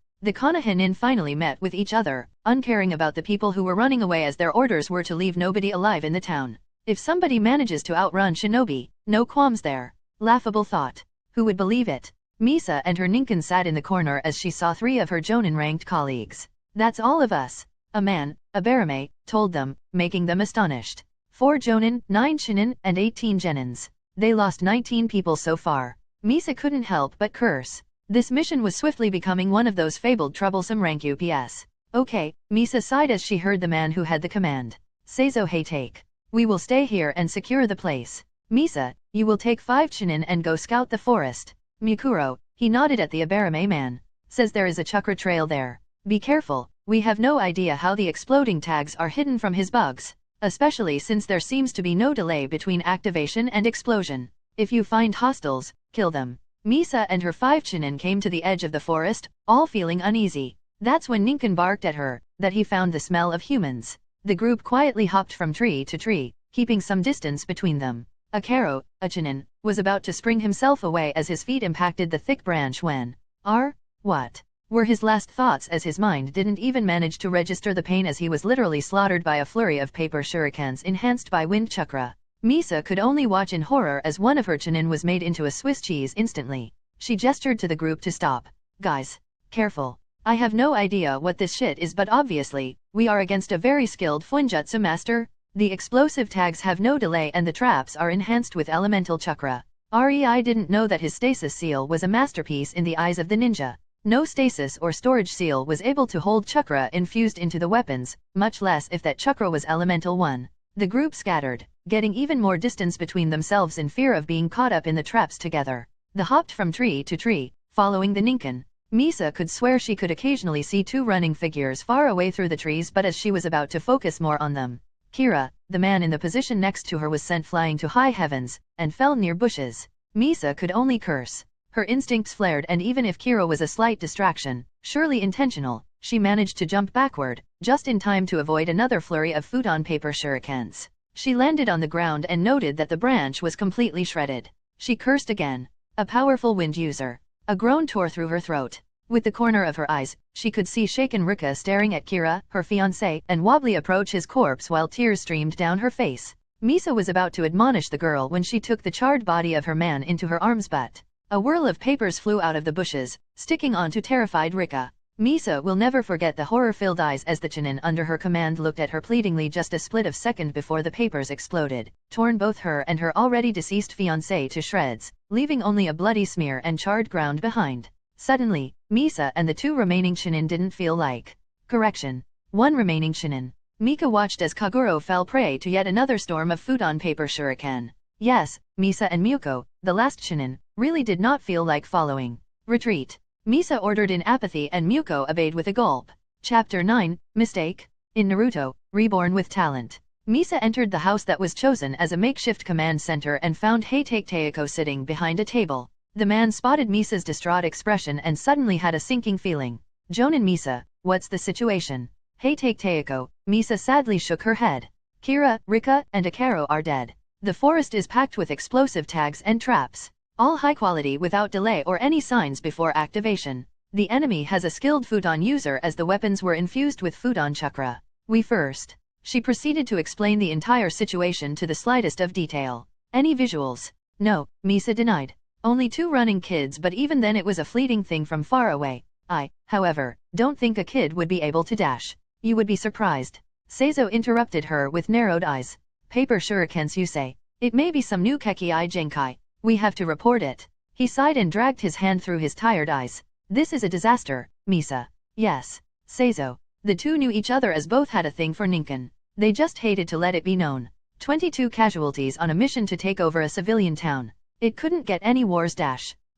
S1: The Konoha finally met with each other, uncaring about the people who were running away, as their orders were to leave nobody alive in the town. If somebody manages to outrun shinobi, no qualms there. Laughable thought. Who would believe it? Misa and her ninkin sat in the corner as she saw 3 of her Jonin-ranked colleagues. That's all of us. A man, a barame, told them, making them astonished. 4 Jonin, 9 shinin, and 18 genins. They lost 19 people so far. Misa couldn't help but curse. This mission was swiftly becoming one of those fabled troublesome rank UPS. Okay, Misa sighed as she heard the man who had the command. Seizo hey take. We will stay here and secure the place. Misa, you will take 5 shinin and go scout the forest. Mikuro, he nodded at the Abarame man. Says there is a chakra trail there. Be careful, we have no idea how the exploding tags are hidden from his bugs. Especially since there seems to be no delay between activation and explosion. If you find hostiles, kill them. Misa and her 5 shinin came to the edge of the forest, all feeling uneasy. That's when Ninkin barked at her, that he found the smell of humans. The group quietly hopped from tree to tree, keeping some distance between them. Akaro, a shinin, was about to spring himself away as his feet impacted the thick branch when, what? Were his last thoughts, as his mind didn't even manage to register the pain as he was literally slaughtered by a flurry of paper shurikens enhanced by wind chakra. Misa could only watch in horror as one of her chinin was made into a Swiss cheese instantly. She gestured to the group to stop. Guys, careful. I have no idea what this shit is, but obviously, we are against a very skilled Funjutsu master. The explosive tags have no delay and the traps are enhanced with elemental chakra. Rei didn't know that his stasis seal was a masterpiece in the eyes of the ninja. No stasis or storage seal was able to hold chakra infused into the weapons, much less if that chakra was elemental one. The group scattered, getting even more distance between themselves in fear of being caught up in the traps together. They hopped from tree to tree, following the Ninkin. Misa could swear she could occasionally see 2 running figures far away through the trees, but as she was about to focus more on them, Kira, the man in the position next to her, was sent flying to high heavens, and fell near bushes. Misa could only curse. Her instincts flared, and even if Kira was a slight distraction, surely intentional, she managed to jump backward, just in time to avoid another flurry of futon paper shurikens. She landed on the ground and noted that the branch was completely shredded. She cursed again. A powerful wind user. A groan tore through her throat. With the corner of her eyes, she could see shaken Rika staring at Kira, her fiancé, and Wobbly approach his corpse while tears streamed down her face. Misa was about to admonish the girl when she took the charred body of her man into her arms, but a whirl of papers flew out of the bushes, sticking onto terrified Rika. Misa will never forget the horror-filled eyes as the chinin under her command looked at her pleadingly just a split of second before the papers exploded, torn both her and her already deceased fiancé to shreds, leaving only a bloody smear and charred ground behind. Suddenly, Misa and the 2 remaining shinin didn't feel like correction. 1 remaining shinin. Mika watched as Kaguro fell prey to yet another storm of futon paper shuriken. Yes, Misa and Muko, the last shinin, really did not feel like following. Retreat. Misa ordered in apathy and Muko obeyed with a gulp. Chapter 9, Mistake. In Naruto, Reborn with talent. Misa entered the house that was chosen as a makeshift command center and found Heitei sitting behind a table. The man spotted Misa's distraught expression and suddenly had a sinking feeling. Jonin Misa, what's the situation? Heitei, Misa sadly shook her head. Kira, Rika, and Akaro are dead. The forest is packed with explosive tags and traps. All high quality without delay or any signs before activation. The enemy has a skilled futon user as the weapons were infused with futon chakra. We first. She proceeded to explain the entire situation to the slightest of detail. Any visuals? No, Misa denied. Only 2 running kids, but even then it was a fleeting thing from far away. I, however, don't think a kid would be able to dash. You would be surprised. Seizo interrupted her with narrowed eyes. Paper shurikens, you say? It may be some new Kekii Genkai. We have to report it. He sighed and dragged his hand through his tired eyes. This is a disaster, Misa. Yes. Seizo. The two knew each other as both had a thing for Ninken. They just hated to let it be known. 22 casualties on a mission to take over a civilian town. It couldn't get any worse.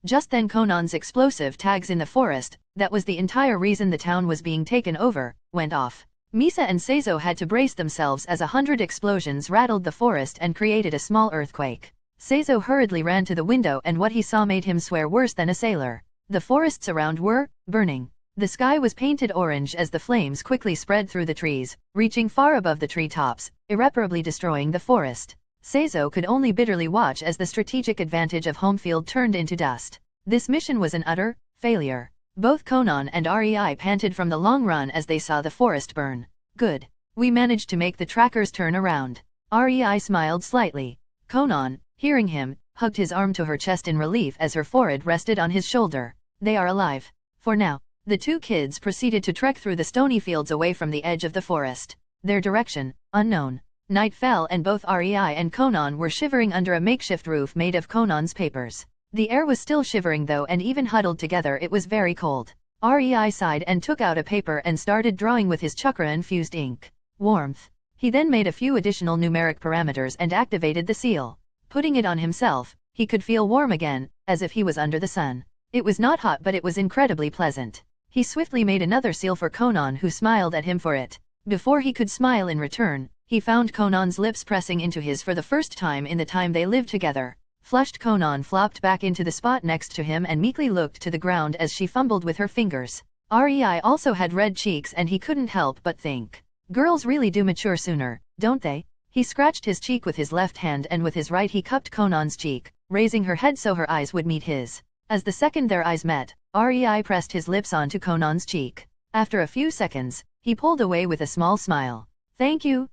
S1: Just then Conan's explosive tags in the forest, that was the entire reason the town was being taken over, went off. Misa and Seizo had to brace themselves as 100 explosions rattled the forest and created a small earthquake. Seizo hurriedly ran to the window and what he saw made him swear worse than a sailor. The forests around were burning. The sky was painted orange as the flames quickly spread through the trees, reaching far above the treetops, irreparably destroying the forest. Seizo could only bitterly watch as the strategic advantage of home field turned into dust. This mission was an utter failure. Both Conan and Rei panted from the long run as they saw the forest burn. Good. We managed to make the trackers turn around. Rei smiled slightly. Conan, hearing him, hugged his arm to her chest in relief as her forehead rested on his shoulder. They are alive. For now. The 2 kids proceeded to trek through the stony fields away from the edge of the forest. Their direction, unknown. Night fell and both Rei and Conan were shivering under a makeshift roof made of Conan's papers. The air was still shivering though, and even huddled together it was very cold. Rei sighed and took out a paper and started drawing with his chakra-infused ink. Warmth. He then made a few additional numeric parameters and activated the seal. Putting it on himself, he could feel warm again, as if he was under the sun. It was not hot, but it was incredibly pleasant. He swiftly made another seal for Conan, who smiled at him for it. Before he could smile in return, he found Conan's lips pressing into his for the first time in the time they lived together. Flushed, Conan flopped back into the spot next to him and meekly looked to the ground as she fumbled with her fingers. Rei also had red cheeks and he couldn't help but think. Girls really do mature sooner, don't they? He scratched his cheek with his left hand and with his right he cupped Conan's cheek, raising her head so her eyes would meet his. As the second their eyes met, Rei pressed his lips onto Conan's cheek. After a few seconds, he pulled away with a small smile. Thank you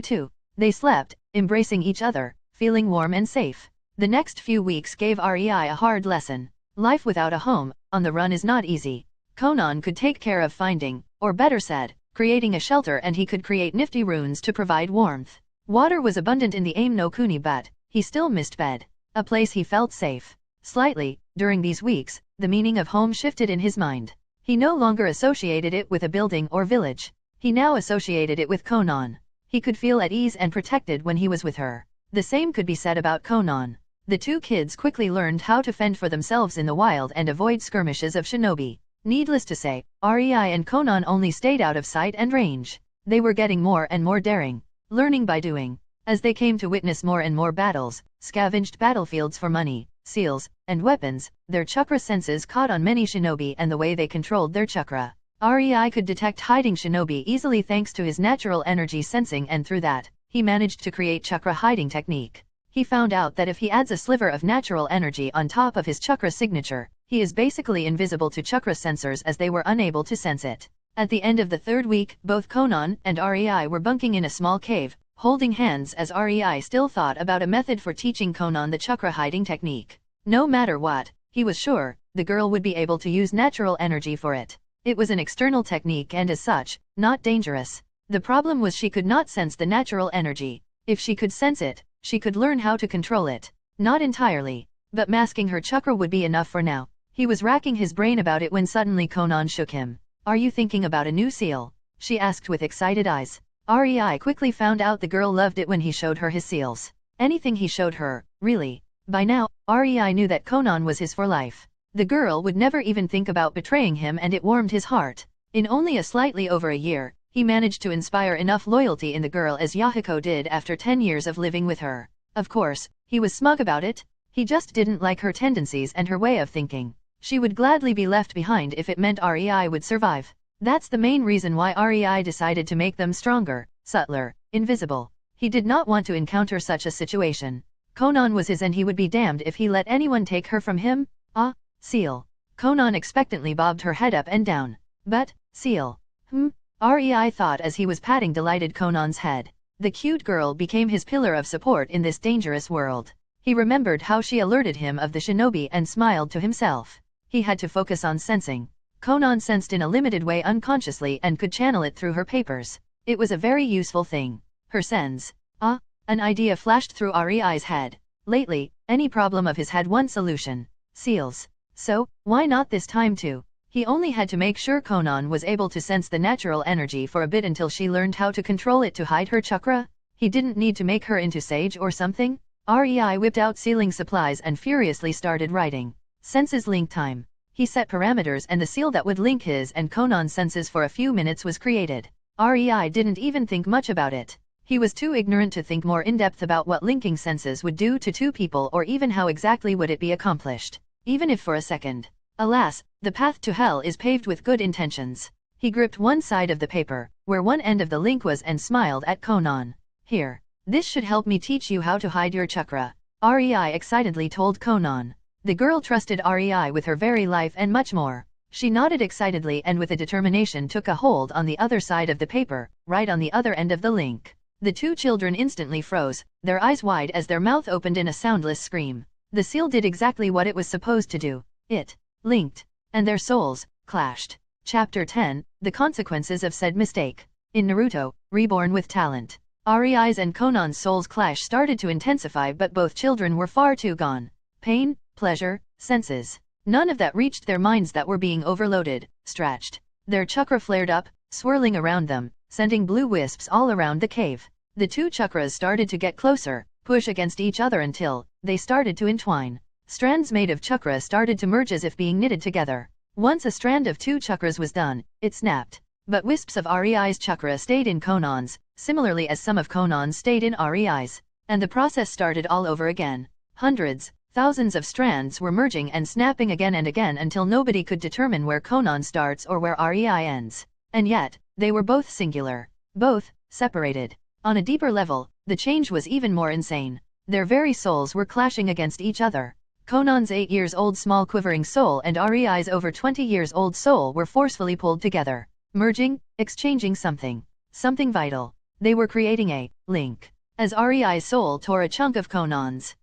S1: too. They slept, embracing each other, feeling warm and safe. The next few weeks gave Rei a hard lesson. Life without a home, on the run is not easy. Conan could take care of finding, or better said, creating a shelter, and he could create nifty runes to provide warmth. Water was abundant in the Aim no Kuni, but he still missed bed. A place he felt safe. Slightly, during these weeks, the meaning of home shifted in his mind. He no longer associated it with a building or village. He now associated it with Conan. He could feel at ease and protected when he was with her. The same could be said about Conan. The 2 kids quickly learned how to fend for themselves in the wild and avoid skirmishes of shinobi. Needless to say, Rei and Conan only stayed out of sight and range. They were getting more and more daring, learning by doing. As they came to witness more and more battles, scavenged battlefields for money, seals, and weapons, their chakra senses caught on many shinobi and the way they controlled their chakra. Rei could detect hiding shinobi easily thanks to his natural energy sensing, and through that, he managed to create chakra hiding technique. He found out that if he adds a sliver of natural energy on top of his chakra signature, he is basically invisible to chakra sensors as they were unable to sense it. At the end of the 3rd week, both Conan and Rei were bunking in a small cave, holding hands as Rei still thought about a method for teaching Conan the chakra hiding technique. No matter what, he was sure, the girl would be able to use natural energy for it. It was an external technique and as such, not dangerous. The problem was she could not sense the natural energy. If she could sense it, she could learn how to control it. Not entirely, but masking her chakra would be enough for now. He was racking his brain about it when suddenly Conan shook him. Are you thinking about a new seal? She asked with excited eyes. Rei quickly found out the girl loved it when he showed her his seals. Anything he showed her, really. By now, Rei knew that Conan was his for life. The girl would never even think about betraying him, and it warmed his heart. In only a slightly over a year, he managed to inspire enough loyalty in the girl as Yahiko did after 10 years of living with her. Of course, he was smug about it. He just didn't like her tendencies and her way of thinking. She would gladly be left behind if it meant REI would survive. That's the main reason why REI decided to make them stronger, subtler, invisible. He did not want to encounter such a situation. Conan was his and he would be damned if he let anyone take her from him. Ah, Seal. Conan expectantly bobbed her head up and down. But, Seal. REI thought as he was patting delighted Conan's head. The cute girl became his pillar of support in this dangerous world. He remembered how she alerted him of the shinobi and smiled to himself. He had to focus on sensing. Conan sensed in a limited way unconsciously and could channel it through her papers. It was a very useful thing. Her sense. An idea flashed through REI's head. Lately, any problem of his had one solution. Seals. So, why not this time too? He only had to make sure Conan was able to sense the natural energy for a bit until she learned how to control it to hide her chakra. He didn't need to make her into sage or something. REI whipped out sealing supplies and furiously started writing. Senses link time. He set parameters and the seal that would link his and Conan's senses for a few minutes was created. REI didn't even think much about it. He was too ignorant to think more in-depth about what linking senses would do to two people or even how exactly would it be accomplished, even if for a second. Alas, the path to hell is paved with good intentions. He gripped one side of the paper, where one end of the link was and smiled at Conan. Here. This should help me teach you how to hide your chakra. REI excitedly told Conan. The girl trusted REI with her very life and much more. She nodded excitedly and with a determination took a hold on the other side of the paper, right on the other end of the link. The two children instantly froze, their eyes wide as their mouth opened in a soundless scream. The seal did exactly what it was supposed to do. It linked, and their souls clashed. Chapter 10, The Consequences of Said Mistake. In Naruto, Reborn with Talent. REI's and Conan's souls' clash started to intensify, but both children were far too gone. Pain, pleasure, senses. None of that reached their minds that were being overloaded, stretched. Their chakra flared up, swirling around them, sending blue wisps all around the cave. The two chakras started to get closer, push against each other until they started to entwine. Strands made of chakra started to merge as if being knitted together. Once a strand of two chakras was done, it snapped. But wisps of REI's chakra stayed in Conan's, similarly as some of Conan's stayed in REI's. And the process started all over again. Hundreds, thousands of strands were merging and snapping again and again until nobody could determine where Conan starts or where REI ends. And yet, they were both singular. Both, separated. On a deeper level, the change was even more insane. Their very souls were clashing against each other. Conan's 8 years old small quivering soul and REI's over 20 years old soul were forcefully pulled together, merging, exchanging something vital. They were creating a link. As REI's soul tore a chunk of Conan's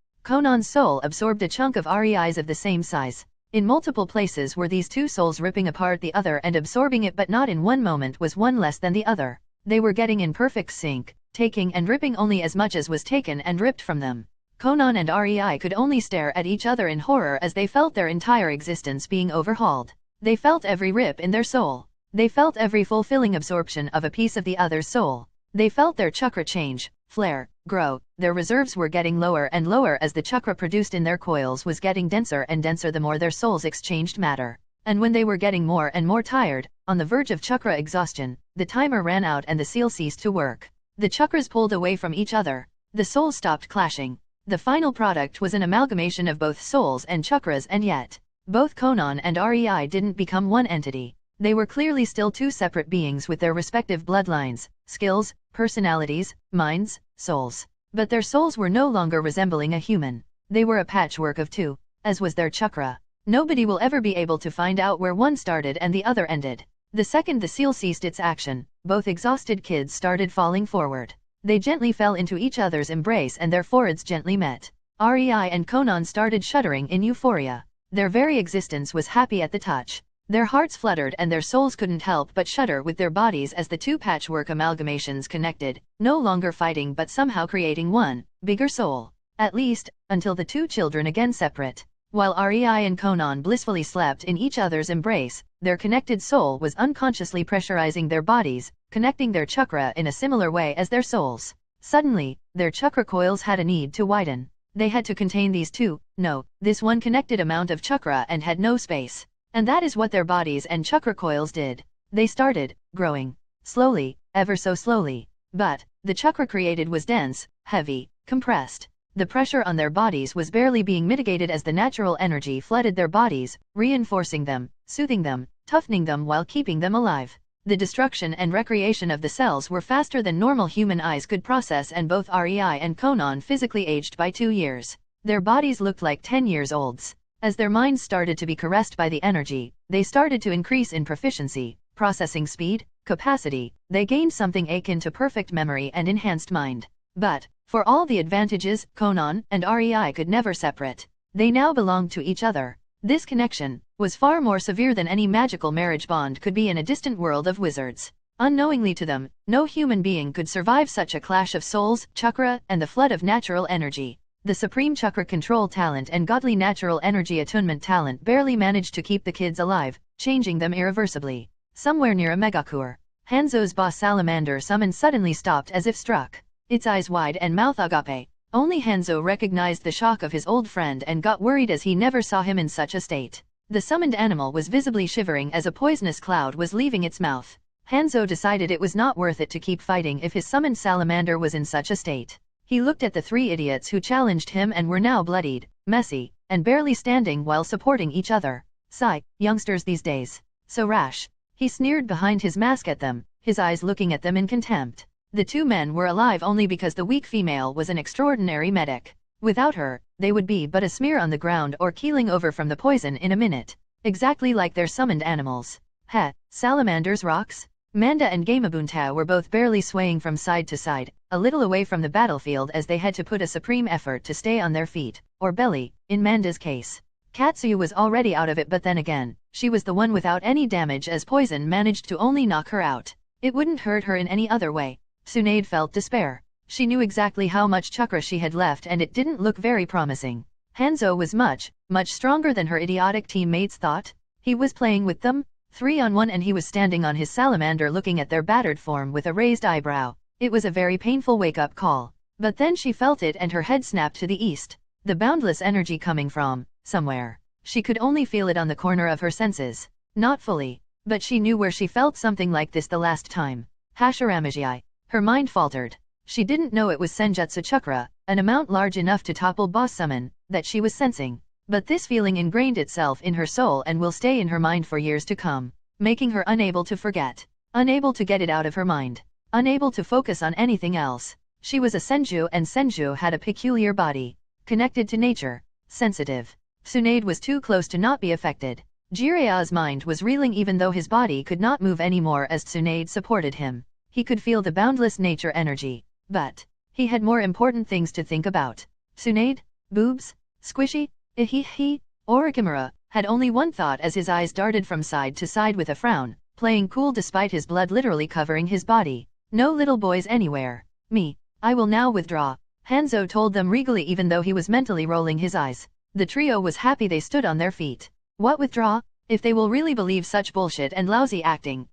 S1: soul absorbed a chunk of REI's of the same size. In multiple places were these two souls ripping apart the other and absorbing it, but not in one moment was one less than the other. They were getting in perfect sync, taking and ripping only as much as was taken and ripped from them. Conan and REI could only stare at each other in horror as they felt their entire existence being overhauled. They felt every rip in their soul. They felt every fulfilling absorption of a piece of the other's soul. They felt their chakra change, flare, grow. Their reserves were getting lower and lower as the chakra produced in their coils was getting denser and denser the more their souls exchanged matter. And when they were getting more and more tired, on the verge of chakra exhaustion, the timer ran out and the seal ceased to work. The chakras pulled away from each other. The souls stopped clashing. The final product was an amalgamation of both souls and chakras, and yet, both Conan and REI didn't become one entity. They were clearly still two separate beings with their respective bloodlines, skills, personalities, minds, souls. But their souls were no longer resembling a human. They were a patchwork of two, as was their chakra. Nobody will ever be able to find out where one started and the other ended. The second the seal ceased its action, both exhausted kids started falling forward. They gently fell into each other's embrace and their foreheads gently met. REI and Conan started shuddering in euphoria. Their very existence was happy at the touch. Their hearts fluttered and their souls couldn't help but shudder with their bodies as the two patchwork amalgamations connected, no longer fighting but somehow creating one bigger soul. At least, until the two children again separate. While REI and Conan blissfully slept in each other's embrace, their connected soul was unconsciously pressurizing their bodies, connecting their chakra in a similar way as their souls. Suddenly, their chakra coils had a need to widen. They had to contain this one connected amount of chakra and had no space. And that is what their bodies and chakra coils did. They started growing. Slowly, ever so slowly. But the chakra created was dense, heavy, compressed. The pressure on their bodies was barely being mitigated as the natural energy flooded their bodies, reinforcing them, soothing them, toughening them while keeping them alive. The destruction and recreation of the cells were faster than normal human eyes could process, and both Rei and Conan physically aged by 2 years. Their bodies looked like 10 years olds. As their minds started to be caressed by the energy, they started to increase in proficiency, processing speed, capacity. They gained something akin to perfect memory and enhanced mind. But, for all the advantages, Conan and Rei could never separate. They now belonged to each other. This connection was far more severe than any magical marriage bond could be in a distant world of wizards. Unknowingly to them, no human being could survive such a clash of souls, chakra, and the flood of natural energy. The supreme chakra control talent and godly natural energy attunement talent barely managed to keep the kids alive, changing them irreversibly. Somewhere near a megacore, Hanzo's boss salamander summoned suddenly stopped as if struck. Its eyes wide and mouth agape. Only Hanzo recognized the shock of his old friend and got worried as he never saw him in such a state. The summoned animal was visibly shivering as a poisonous cloud was leaving its mouth. Hanzo decided it was not worth it to keep fighting if his summoned salamander was in such a state. He looked at the 3 idiots who challenged him and were now bloodied, messy, and barely standing while supporting each other. Sigh, youngsters these days. So rash. He sneered behind his mask at them, his eyes looking at them in contempt. The 2 men were alive only because the weak female was an extraordinary medic. Without her, they would be but a smear on the ground or keeling over from the poison in a minute. Exactly like their summoned animals. Heh, salamanders rocks? Manda and Gamabunta were both barely swaying from side to side, a little away from the battlefield as they had to put a supreme effort to stay on their feet, or belly, in Manda's case. Katsuyu was already out of it, but then again, she was the one without any damage as poison managed to only knock her out. It wouldn't hurt her in any other way. Sunade felt despair. She knew exactly how much chakra she had left and it didn't look very promising. Hanzo was much stronger than her idiotic teammates thought. He was playing with them, 3-on-1, and he was standing on his salamander looking at their battered form with a raised eyebrow. It was a very painful wake-up call. But then she felt it and her head snapped to the east. The boundless energy coming from somewhere. She could only feel it on the corner of her senses. Not fully. But she knew where she felt something like this the last time. Hashiramaji. Her mind faltered. She didn't know it was Senjutsu Chakra, an amount large enough to topple boss summon, that she was sensing. But this feeling ingrained itself in her soul and will stay in her mind for years to come, making her unable to forget, unable to get it out of her mind, unable to focus on anything else. She was a Senju, and Senju had a peculiar body, connected to nature, sensitive. Sunade was too close to not be affected. Jiraiya's mind was reeling even though his body could not move anymore as Sunade supported him. He could feel the boundless nature energy, but he had more important things to think about. Sunade? Boobs? Squishy? Ihihi? Orochimaru had only one thought as his eyes darted from side to side with a frown, playing cool despite his blood literally covering his body. No little boys anywhere. Me. I will now withdraw. Hanzo told them regally even though he was mentally rolling his eyes. The trio was happy they stood on their feet. What withdraw? If they will really believe such bullshit and lousy acting,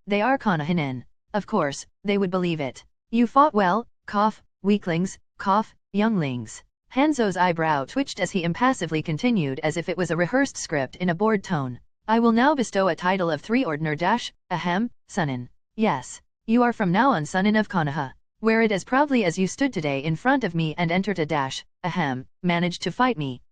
S1: they are Konohinen. Of course, they would believe it. You fought well, cough, weaklings, cough, younglings. Hanzo's eyebrow twitched as he impassively continued as if it was a rehearsed script in a bored tone. I will now bestow a title of 3 Ordner Ahem, Sunin. Yes. You are from now on Sunin of Konoha. Wear it as proudly as you stood today in front of me and entered a managed to fight me.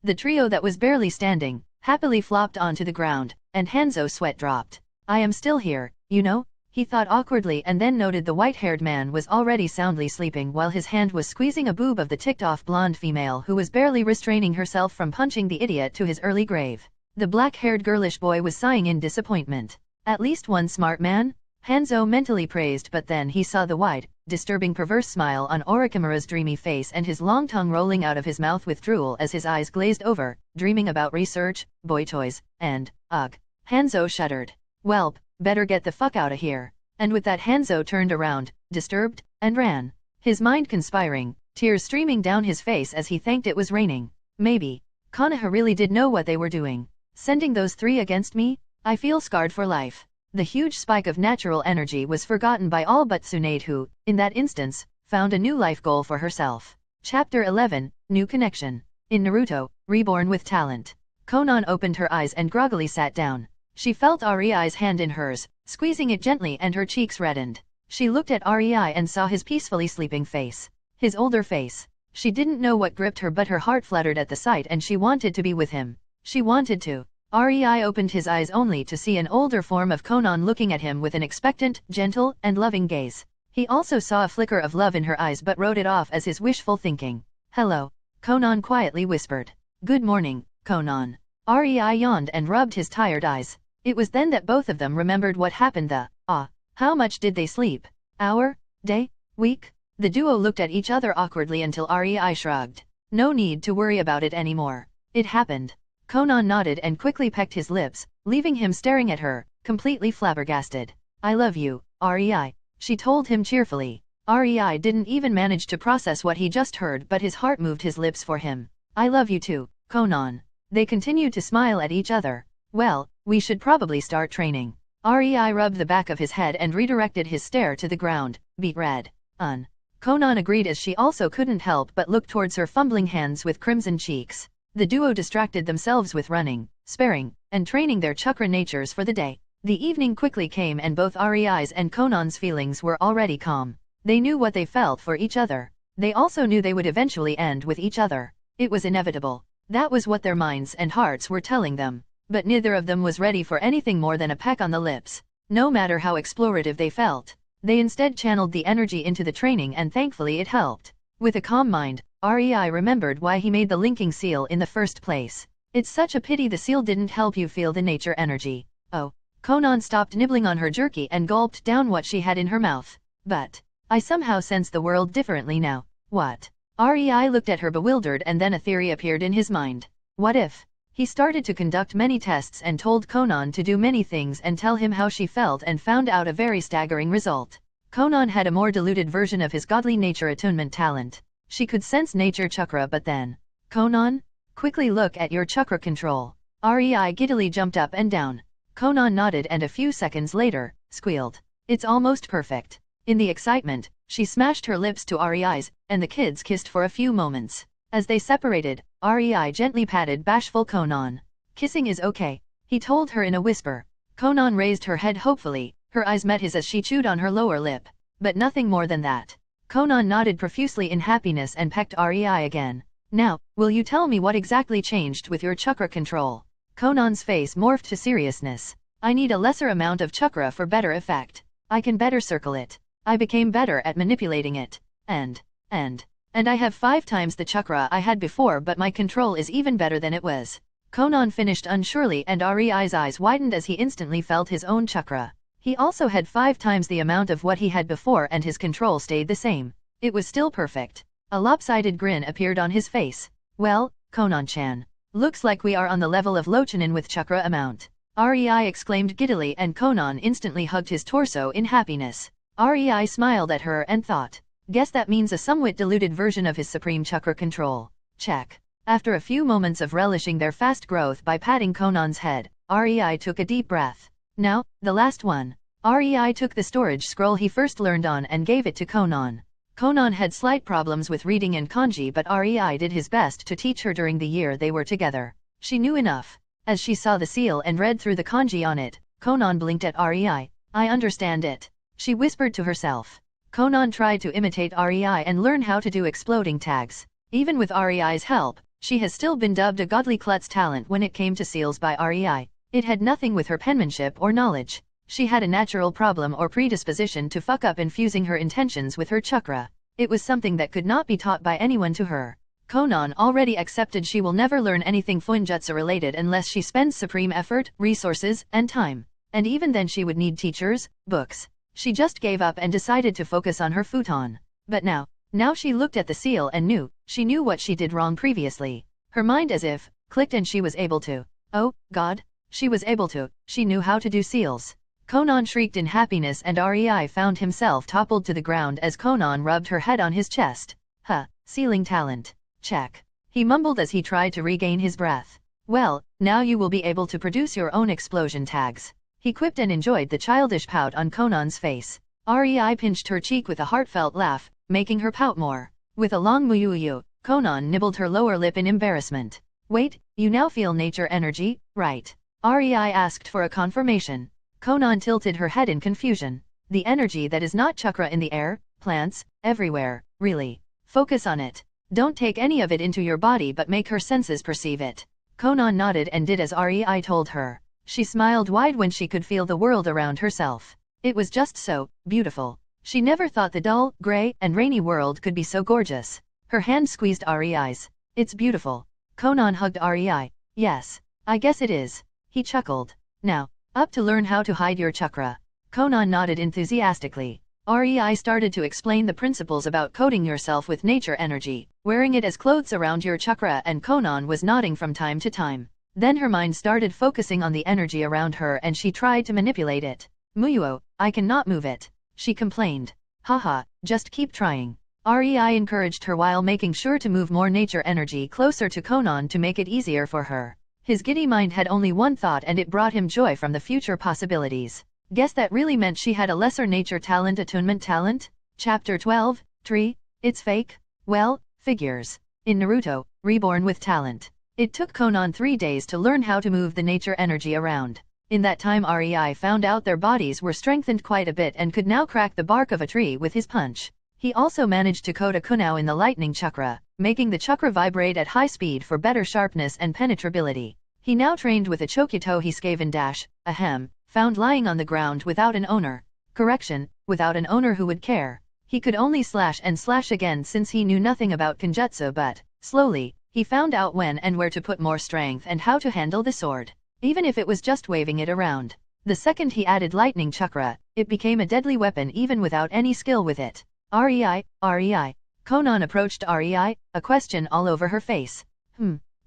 S1: The trio that was barely standing, happily flopped onto the ground, and Hanzo's sweat dropped. I am still here, you know? He thought awkwardly and then noted the white-haired man was already soundly sleeping while his hand was squeezing a boob of the ticked-off blonde female who was barely restraining herself from punching the idiot to his early grave. The black-haired girlish boy was sighing in disappointment. At least one smart man? Hanzo mentally praised, but then he saw the wide, disturbing perverse smile on Orochimaru's dreamy face and his long tongue rolling out of his mouth with drool as his eyes glazed over, dreaming about research, boy toys, and, ugh. Hanzo shuddered. Welp, better get the fuck outta here. And with that Hanzo turned around, disturbed, and ran. His mind conspiring, tears streaming down his face as he thanked it was raining. Maybe Konoha really did know what they were doing. Sending those 3 against me? I feel scarred for life. The huge spike of natural energy was forgotten by all but Sunade who, in that instance, found a new life goal for herself. Chapter 11, New Connection. In Naruto, Reborn with Talent. Conan opened her eyes and groggily sat down. She felt Rei's hand in hers, squeezing it gently, and her cheeks reddened. She looked at REI and saw his peacefully sleeping face. His older face. She didn't know what gripped her, but her heart fluttered at the sight and she wanted to be with him. She wanted to. REI opened his eyes only to see an older form of Conan looking at him with an expectant, gentle, and loving gaze. He also saw a flicker of love in her eyes but wrote it off as his wishful thinking. Hello, Conan quietly whispered. Good morning, Conan. REI yawned and rubbed his tired eyes. It was then that both of them remembered what happened. How much did they sleep? Hour? Day? Week? The duo looked at each other awkwardly until REI shrugged. No need to worry about it anymore. It happened. Conan nodded and quickly pecked his lips, leaving him staring at her, completely flabbergasted. I love you, REI, she told him cheerfully. REI didn't even manage to process what he just heard, but his heart moved his lips for him. I love you too, Conan. They continued to smile at each other. Well, we should probably start training. REI rubbed the back of his head and redirected his stare to the ground. Beet red. Conan agreed as she also couldn't help but look towards her fumbling hands with crimson cheeks. The duo distracted themselves with running, sparring, and training their chakra natures for the day. The evening quickly came and both REI's and Conan's feelings were already calm. They knew what they felt for each other. They also knew they would eventually end with each other. It was inevitable. That was what their minds and hearts were telling them. But neither of them was ready for anything more than a peck on the lips. No matter how explorative they felt, they instead channeled the energy into the training and thankfully it helped. With a calm mind, REI remembered why he made the linking seal in the first place. It's such a pity the seal didn't help you feel the nature energy. Oh. Conan stopped nibbling on her jerky and gulped down what she had in her mouth. But I somehow sense the world differently now. What? REI looked at her bewildered and then a theory appeared in his mind. What if? He started to conduct many tests and told Conan to do many things and tell him how she felt and found out a very staggering result. Conan had a more diluted version of his godly nature attunement talent. She could sense nature chakra, but then, Conan? Quickly look at your chakra control. REI giddily jumped up and down. Conan nodded and a few seconds later, squealed. It's almost perfect. In the excitement, she smashed her lips to REI's, and the kids kissed for a few moments. As they separated, REI gently patted bashful Conan. Kissing is okay, he told her in a whisper. Conan raised her head hopefully, her eyes met his as she chewed on her lower lip. But nothing more than that. Conan nodded profusely in happiness and pecked REI again. Now, will you tell me what exactly changed with your chakra control? Conan's face morphed to seriousness. I need a lesser amount of chakra for better effect. I can better circle it. I became better at manipulating it. And I have 5 times the chakra I had before, but my control is even better than it was. Conan finished unsurely and REI's eyes widened as he instantly felt his own chakra. He also had 5 times the amount of what he had before and his control stayed the same. It was still perfect. A lopsided grin appeared on his face. Well, Conan-chan. Looks like we are on the level of Lochanan with chakra amount. REI exclaimed giddily and Conan instantly hugged his torso in happiness. REI smiled at her and thought. Guess that means a somewhat diluted version of his supreme chakra control. Check. After a few moments of relishing their fast growth by patting Conan's head, REI took a deep breath. Now, the last one. REI took the storage scroll he first learned on and gave it to Conan. Conan had slight problems with reading and kanji, but REI did his best to teach her during the year they were together. She knew enough. As she saw the seal and read through the kanji on it, Conan blinked at REI. I understand it, she whispered to herself. Conan tried to imitate REI and learn how to do exploding tags. Even with REI's help, she has still been dubbed a godly klutz talent when it came to seals by REI. It had nothing with her penmanship or knowledge. She had a natural problem or predisposition to fuck up infusing her intentions with her chakra. It was something that could not be taught by anyone to her. Conan already accepted she will never learn anything Fuinjutsu related unless she spends supreme effort, resources, and time. And even then she would need teachers, books. She just gave up and decided to focus on her futon. But now she looked at the seal and she knew what she did wrong previously. Her mind as if clicked and she was able to. Oh, God. She was able to. She knew how to do seals. Conan shrieked in happiness and REI found himself toppled to the ground as Conan rubbed her head on his chest. Sealing talent. Check. He mumbled as he tried to regain his breath. Well, now you will be able to produce your own explosion tags. He quipped and enjoyed the childish pout on Conan's face. REI pinched her cheek with a heartfelt laugh, making her pout more. With a long muyu, Conan nibbled her lower lip in embarrassment. Wait, you now feel nature energy, right? REI asked for a confirmation. Conan tilted her head in confusion. The energy that is not chakra in the air, plants, everywhere, really. Focus on it. Don't take any of it into your body but make her senses perceive it. Conan nodded and did as Rei told her. She smiled wide when she could feel the world around herself. It was just so beautiful. She never thought the dull, grey, and rainy world could be so gorgeous. Her hand squeezed Rei's. It's beautiful. Conan hugged Rei. Yes, I guess it is. He chuckled. Now, up to learn how to hide your chakra. Conan nodded enthusiastically. Rei started to explain the principles about coating yourself with nature energy, wearing it as clothes around your chakra, and Conan was nodding from time to time. Then her mind started focusing on the energy around her and she tried to manipulate it. Muyuo, I cannot move it, she complained. Haha, just keep trying. Rei encouraged her while making sure to move more nature energy closer to Conan to make it easier for her. His giddy mind had only one thought and it brought him joy from the future possibilities. Guess that really meant she had a lesser nature talent, attunement talent? Chapter 12, Tree, it's fake? Well, figures. In Naruto, Reborn with talent. It took Conan 3 days to learn how to move the nature energy around. In that time Rei found out their bodies were strengthened quite a bit and could now crack the bark of a tree with his punch. He also managed to coat a kunao in the lightning chakra, making the chakra vibrate at high speed for better sharpness and penetrability. He now trained with a Chokyuto Hiskaven dash, a hem, found lying on the ground without an owner. Correction, without an owner who would care. He could only slash and slash again since he knew nothing about Kenjutsu, but, slowly, he found out when and where to put more strength and how to handle the sword. Even if it was just waving it around. The second he added lightning chakra, it became a deadly weapon even without any skill with it. Rei. Conan approached Rei, a question all over her face.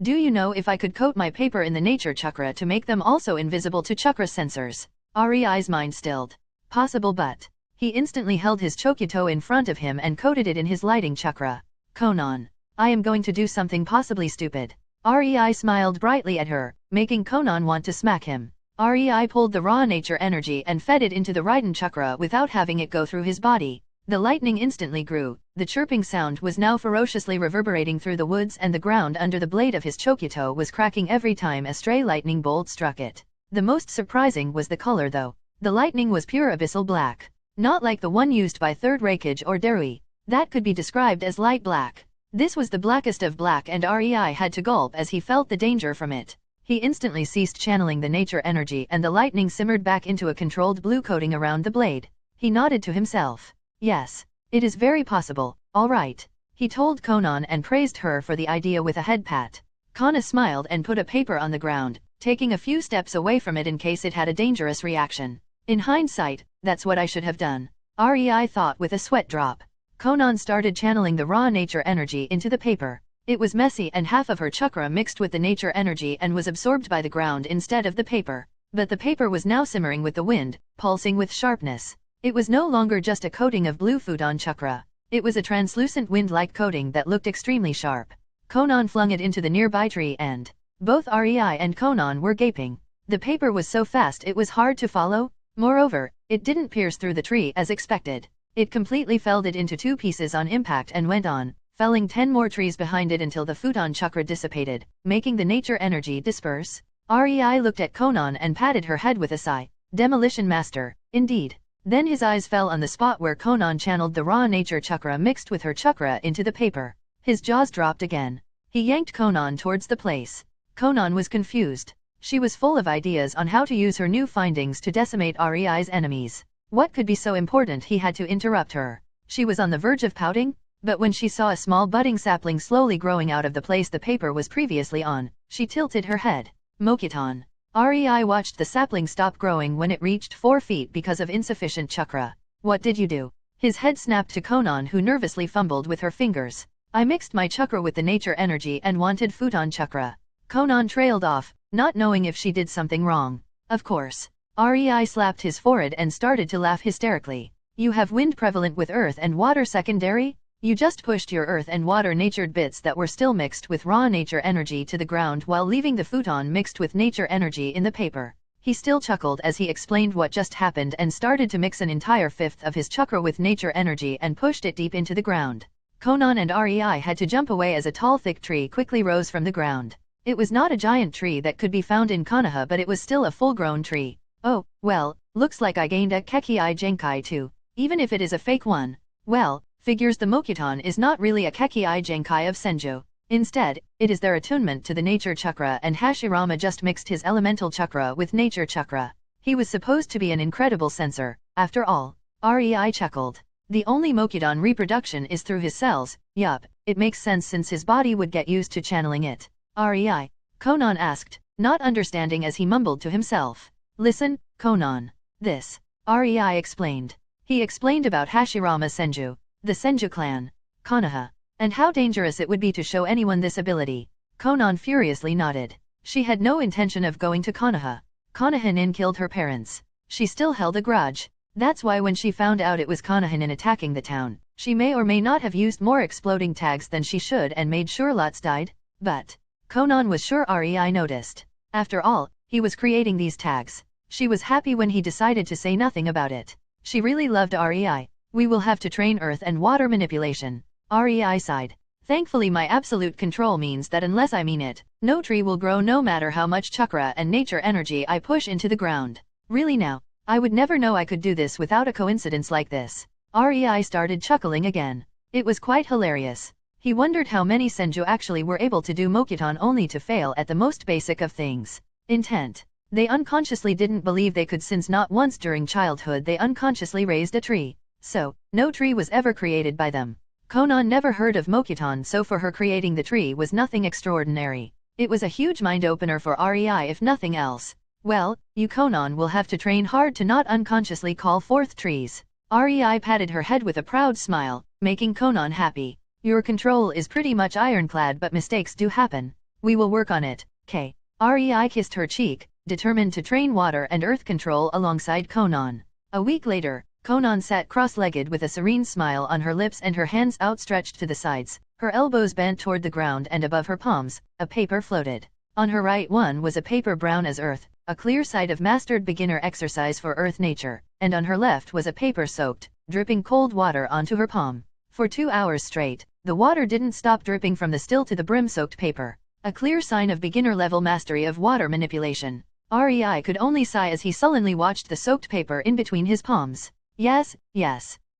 S1: Do you know if I could coat my paper in the nature chakra to make them also invisible to chakra sensors? Rei's mind stilled. Possible, but he instantly held his Chokyuto in front of him and coated it in his lighting chakra. Conan, I am going to do something possibly stupid. Rei smiled brightly at her, making Conan want to smack him. Rei pulled the raw nature energy and fed it into the Raiden chakra without having it go through his body. The lightning instantly grew. The chirping sound was now ferociously reverberating through the woods and the ground under the blade of his Chokyuto was cracking every time a stray lightning bolt struck it. The most surprising was the color though. The lightning was pure abyssal black. Not like the one used by Third Raikage or Derui. That could be described as light black. This was the blackest of black and Rei had to gulp as he felt the danger from it. He instantly ceased channeling the nature energy and the lightning simmered back into a controlled blue coating around the blade. He nodded to himself. Yes, it is very possible, all right. He told Conan and praised her for the idea with a head pat. Kana smiled and put a paper on the ground, taking a few steps away from it in case it had a dangerous reaction. In hindsight, that's what I should have done. Rei thought with a sweat drop. Conan started channeling the raw nature energy into the paper. It was messy and half of her chakra mixed with the nature energy and was absorbed by the ground instead of the paper. But the paper was now simmering with the wind, pulsing with sharpness. It was no longer just a coating of blue futon chakra. It was a translucent wind-like coating that looked extremely sharp. Conan flung it into the nearby tree and both Rei and Conan were gaping. The paper was so fast it was hard to follow. Moreover, it didn't pierce through the tree as expected. It completely felled it into 2 pieces on impact and went on, felling 10 more trees behind it until the futon chakra dissipated, making the nature energy disperse. Rei looked at Conan and patted her head with a sigh. Demolition master, indeed. Then his eyes fell on the spot where Conan channeled the raw nature chakra mixed with her chakra into the paper. His jaws dropped again. He yanked Conan towards the place. Conan was confused. She was full of ideas on how to use her new findings to decimate Rei's enemies. What could be so important he had to interrupt her? She was on the verge of pouting, but when she saw a small budding sapling slowly growing out of the place the paper was previously on, she tilted her head. Mokitan. Rei watched the sapling stop growing when it reached 4 feet because of insufficient chakra. What did you do? His head snapped to Conan who nervously fumbled with her fingers. I mixed my chakra with the nature energy and wanted futon chakra. Conan trailed off, not knowing if she did something wrong. Of course. Rei slapped his forehead and started to laugh hysterically. You have wind prevalent with earth and water secondary? You just pushed your earth and water natured bits that were still mixed with raw nature energy to the ground while leaving the futon mixed with nature energy in the paper. He still chuckled as he explained what just happened and started to mix an entire 1/5 of his chakra with nature energy and pushed it deep into the ground. Conan and Rei had to jump away as a tall thick tree quickly rose from the ground. It was not a giant tree that could be found in Konoha, but it was still a full-grown tree. Oh, well, looks like I gained a Kekii Genkai too, even if it is a fake one. Well, figures the Mokuton is not really a Kekii Genkai of Senju. Instead, it is their attunement to the nature chakra, and Hashirama just mixed his elemental chakra with nature chakra. He was supposed to be an incredible sensor, after all. Rei chuckled. The only Mokuton reproduction is through his cells. Yup, it makes sense since his body would get used to channeling it. Rei? Conan asked, not understanding as he mumbled to himself. Listen, Conan. This. Rei explained. He explained about Hashirama Senju, the Senju clan, Konoha, and how dangerous it would be to show anyone this ability. Conan furiously nodded. She had no intention of going to Konoha. Konohinin killed her parents. She still held a grudge. That's why when she found out it was Konohinin attacking the town, she may or may not have used more exploding tags than she should and made sure lots died. But Conan was sure Rei noticed. After all, he was creating these tags. She was happy when he decided to say nothing about it. She really loved Rei. We will have to train earth and water manipulation. Rei sighed. Thankfully my absolute control means that unless I mean it, no tree will grow no matter how much chakra and nature energy I push into the ground. Really now, I would never know I could do this without a coincidence like this. Rei started chuckling again. It was quite hilarious. He wondered how many Senju actually were able to do Mokuton only to fail at the most basic of things. Intent. They unconsciously didn't believe they could since not once during childhood they unconsciously raised a tree. So, no tree was ever created by them. Conan never heard of Mokuton, so for her creating the tree was nothing extraordinary. It was a huge mind-opener for Rei if nothing else. Well, you Conan will have to train hard to not unconsciously call forth trees. Rei patted her head with a proud smile, making Conan happy. Your control is pretty much ironclad, but mistakes do happen. We will work on it, K. Rei kissed her cheek, determined to train water and earth control alongside Conan. A week later, Conan sat cross-legged with a serene smile on her lips and her hands outstretched to the sides, her elbows bent toward the ground, and above her palms, a paper floated. On her right one was a paper brown as earth, a clear side of mastered beginner exercise for earth nature, and on her left was a paper soaked, dripping cold water onto her palm. For 2 hours straight, the water didn't stop dripping from the still to the brim soaked paper, a clear sign of beginner-level mastery of water manipulation. Rei could only sigh as he sullenly watched the soaked paper in between his palms. Yes.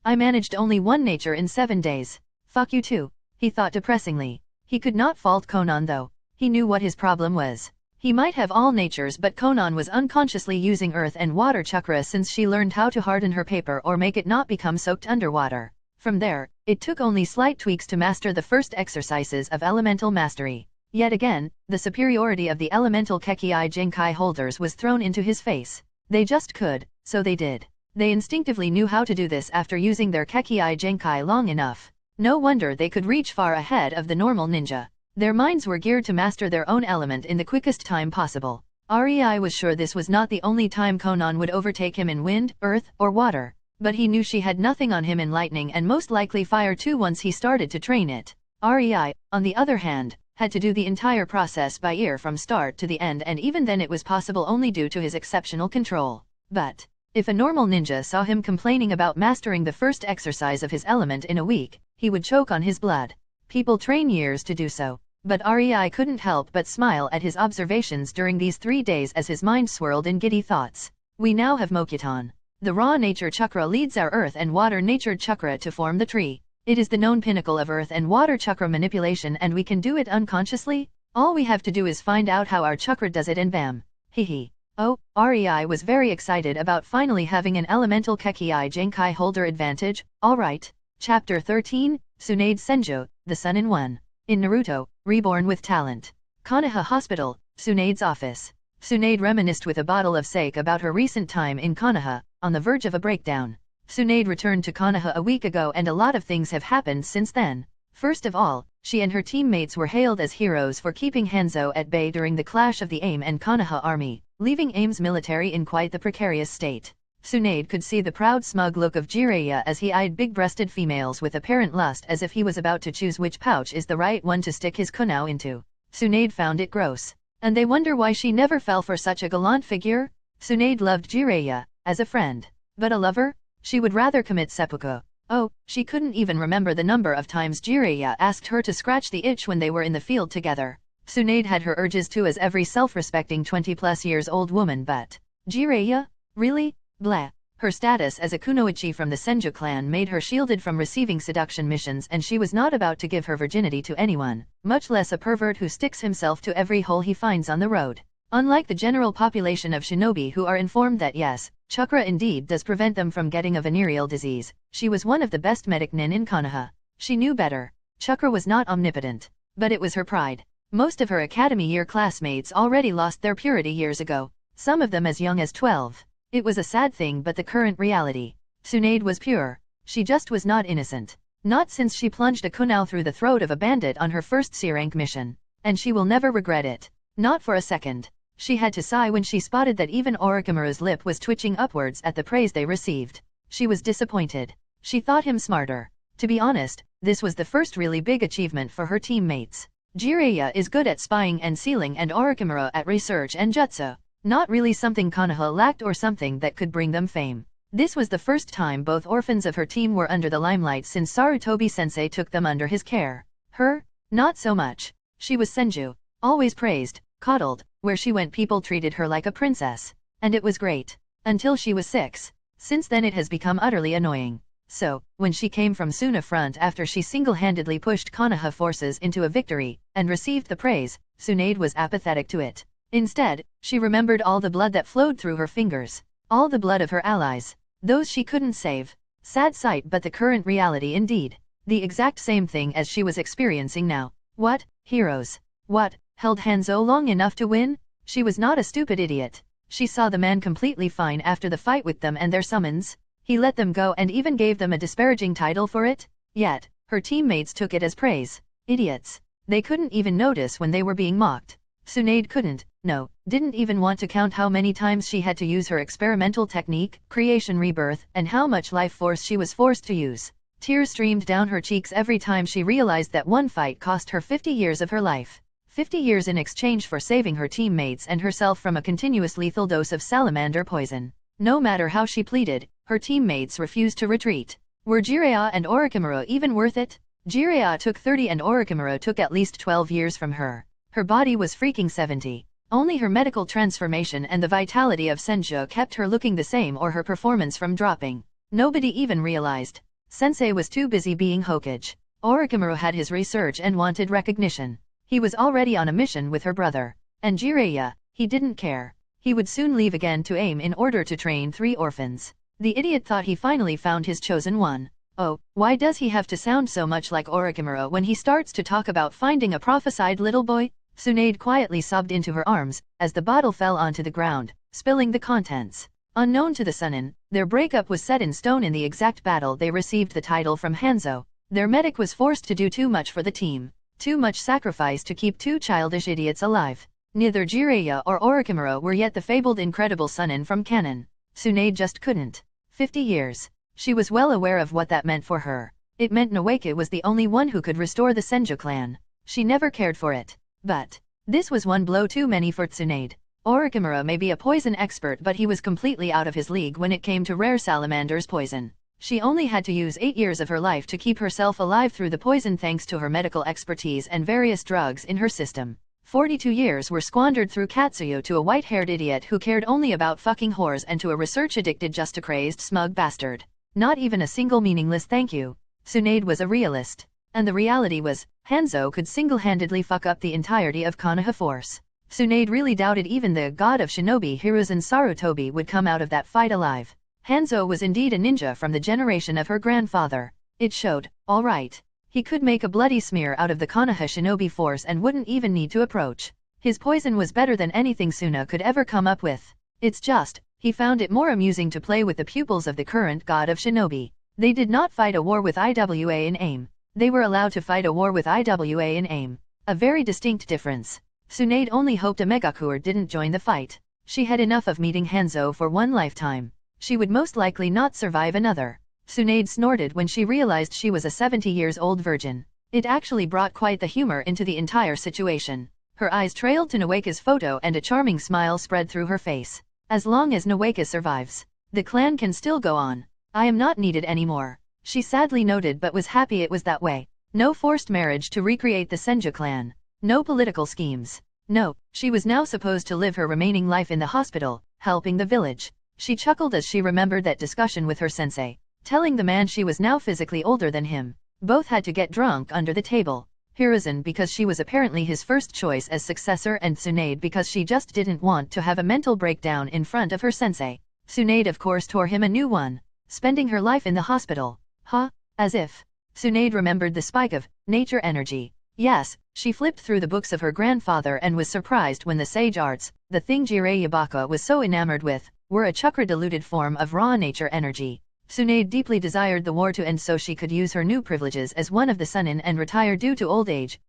S1: I managed only one nature in 7 days. Fuck you too, he thought depressingly. He could not fault Conan though. He knew what his problem was. He might have all natures, but Conan was unconsciously using earth and water chakra since she learned how to harden her paper or make it not become soaked underwater. From there, it took only slight tweaks to master the first exercises of elemental mastery. Yet again, the superiority of the elemental Kekii Genkai holders was thrown into his face. They just could, so they did. They instinctively knew how to do this after using their Kekii Genkai long enough. No wonder they could reach far ahead of the normal ninja. Their minds were geared to master their own element in the quickest time possible. Rei was sure this was not the only time Conan would overtake him in wind, earth, or water, but he knew she had nothing on him in lightning and most likely fire too once he started to train it. Rei, on the other hand, had to do the entire process by ear from start to the end, and even then it was possible only due to his exceptional control. But if a normal ninja saw him complaining about mastering the first exercise of his element in a week, he would choke on his blood. People train years to do so, but Rei couldn't help but smile at his observations during these 3 days as his mind swirled in giddy thoughts. We now have Mokuton. The raw nature chakra leads our earth and water natured chakra to form the tree. It is the known pinnacle of earth and water chakra manipulation, and we can do it unconsciously? All we have to do is find out how our chakra does it and bam. Hehe. Oh, Rei was very excited about finally having an elemental Kekii Genkai holder advantage. Alright. Chapter 13, Sunade Senju, the Sun in One. In Naruto, Reborn with Talent. Konoha Hospital, Sunade's office. Sunade reminisced with a bottle of sake about her recent time in Konoha, on the verge of a breakdown. Sunade returned to Konoha a week ago and a lot of things have happened since then. First of all, she and her teammates were hailed as heroes for keeping Hanzo at bay during the clash of the AIM and Konoha army, leaving AIM's military in quite the precarious state. Sunade could see the proud smug look of Jiraiya as he eyed big-breasted females with apparent lust as if he was about to choose which pouch is the right one to stick his kunao into. Sunade found it gross. And they wonder why she never fell for such a gallant figure? Sunade loved Jiraiya, as a friend. But a lover? She would rather commit seppuku. Oh, she couldn't even remember the number of times Jiraiya asked her to scratch the itch when they were in the field together. Sunade had her urges too as every self-respecting 20-plus years old woman, but Jiraiya? Really? Blah. Her status as a kunoichi from the Senju clan made her shielded from receiving seduction missions, and she was not about to give her virginity to anyone, much less a pervert who sticks himself to every hole he finds on the road. Unlike the general population of shinobi who are informed that yes, chakra indeed does prevent them from getting a venereal disease, she was one of the best medic nin in Konoha. She knew better. Chakra was not omnipotent, but it was her pride. Most of her academy year classmates already lost their purity years ago, some of them as young as 12. It was a sad thing, but the current reality. Sunade was pure. She just was not innocent. Not since she plunged a kunai through the throat of a bandit on her first C-rank mission. And she will never regret it. Not for a second. She had to sigh when she spotted that even Orochimaru's lip was twitching upwards at the praise they received. She was disappointed. She thought him smarter. To be honest, this was the first really big achievement for her teammates. Jiraiya is good at spying and sealing, and Orochimaru at research and jutsu. Not really something Konoha lacked or something that could bring them fame. This was the first time both orphans of her team were under the limelight since Sarutobi-sensei took them under his care. Her? Not so much. She was Senju. Always praised, coddled, where she went people treated her like a princess. And it was great. Until she was 6. Since then it has become utterly annoying. So, when she came from Suna front after she single-handedly pushed Konoha forces into a victory, and received the praise, Sunade was apathetic to it. Instead, she remembered all the blood that flowed through her fingers. All the blood of her allies. Those she couldn't save. Sad sight, but the current reality indeed. The exact same thing as she was experiencing now. What? Heroes. What? Held Hanzo long enough to win? She was not a stupid idiot. She saw the man completely fine after the fight with them and their summons. He let them go and even gave them a disparaging title for it. Yet, her teammates took it as praise. Idiots. They couldn't even notice when they were being mocked. Sunade couldn't, no, didn't even want to count how many times she had to use her experimental technique, creation rebirth, and how much life force she was forced to use. Tears streamed down her cheeks every time she realized that one fight cost her 50 years of her life. 50 years in exchange for saving her teammates and herself from a continuous lethal dose of salamander poison. No matter how she pleaded, her teammates refused to retreat. Were Jiraiya and Orochimaru even worth it? Jiraiya took 30 and Orochimaru took at least 12 years from her. Her body was freaking 70. Only her medical transformation and the vitality of Senju kept her looking the same or her performance from dropping. Nobody even realized. Sensei was too busy being Hokage. Orochimaru had his research and wanted recognition. He was already on a mission with her brother. And Jiraiya, he didn't care. He would soon leave again to aim in order to train 3 orphans. The idiot thought he finally found his chosen one. Oh, why does he have to sound so much like Orochimaru when he starts to talk about finding a prophesied little boy? Sunade quietly sobbed into her arms, as the bottle fell onto the ground, spilling the contents. Unknown to the Sunin, their breakup was set in stone in the exact battle they received the title from Hanzo. Their medic was forced to do too much for the team. Too much sacrifice to keep 2 childish idiots alive. Neither Jiraiya or Orochimaru were yet the fabled incredible Sunin from Conan. Sunade just couldn't. 50 years. She was well aware of what that meant for her. It meant Nawake was the only one who could restore the Senju clan. She never cared for it. But this was one blow too many for Sunade. Orochimaru may be a poison expert, but he was completely out of his league when it came to rare salamander's poison. She only had to use 8 years of her life to keep herself alive through the poison thanks to her medical expertise and various drugs in her system. 42 years were squandered through Katsuyu to a white-haired idiot who cared only about fucking whores, and to a research-addicted just a crazed smug bastard. Not even a single meaningless thank you. Sunade was a realist. And the reality was, Hanzo could single-handedly fuck up the entirety of Konoha force. Sunade really doubted even the god of shinobi Hiruzen Sarutobi would come out of that fight alive. Hanzo was indeed a ninja from the generation of her grandfather. It showed, all right. He could make a bloody smear out of the Konoha shinobi force and wouldn't even need to approach. His poison was better than anything Suna could ever come up with. It's just, he found it more amusing to play with the pupils of the current god of shinobi. They did not fight a war with IWA in aim. They were allowed to fight a war with IWA in aim. A very distinct difference. Sunade only hoped a Megakure didn't join the fight. She had enough of meeting Hanzo for one lifetime. She would most likely not survive another. Sunade snorted when she realized she was a 70-years-old virgin. It actually brought quite the humor into the entire situation. Her eyes trailed to Nawake's photo and a charming smile spread through her face. As long as Nawake survives, the clan can still go on. I am not needed anymore. She sadly noted, but was happy it was that way. No forced marriage to recreate the Senju clan. No political schemes. No, she was now supposed to live her remaining life in the hospital, helping the village. She chuckled as she remembered that discussion with her sensei, telling the man she was now physically older than him. Both had to get drunk under the table. Hiruzen because she was apparently his first choice as successor, and Sunade because she just didn't want to have a mental breakdown in front of her sensei. Sunade of course tore him a new one, spending her life in the hospital. Huh? As if. Sunade remembered the spike of nature energy. Yes, she flipped through the books of her grandfather and was surprised when the sage arts, the thing Jiraiya Baka was so enamored with, were a chakra-diluted form of raw nature energy. Sunade deeply desired the war to end so she could use her new privileges as one of the Sunin and retire due to old age,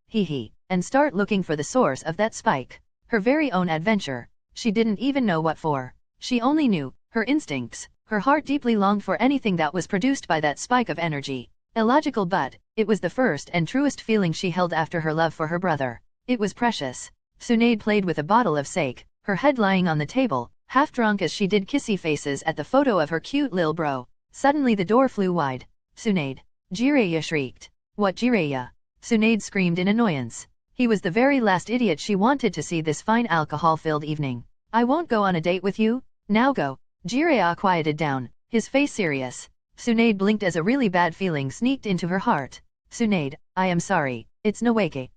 S1: and start looking for the source of that spike. Her very own adventure. She didn't even know what for. She only knew, her instincts, her heart deeply longed for anything that was produced by that spike of energy. Illogical, but it was the first and truest feeling she held after her love for her brother. It was precious. Sunade played with a bottle of sake, her head lying on the table, half drunk as she did kissy faces at the photo of her cute lil bro. Suddenly the door flew wide. Sunade. Jiraiya shrieked. What Jiraiya? Sunade screamed in annoyance. He was the very last idiot she wanted to see this fine alcohol-filled evening. I won't go on a date with you. Now go. Jiraiya quieted down, his face serious. Sunade blinked as a really bad feeling sneaked into her heart. Sunade, I am sorry, it's Nawake.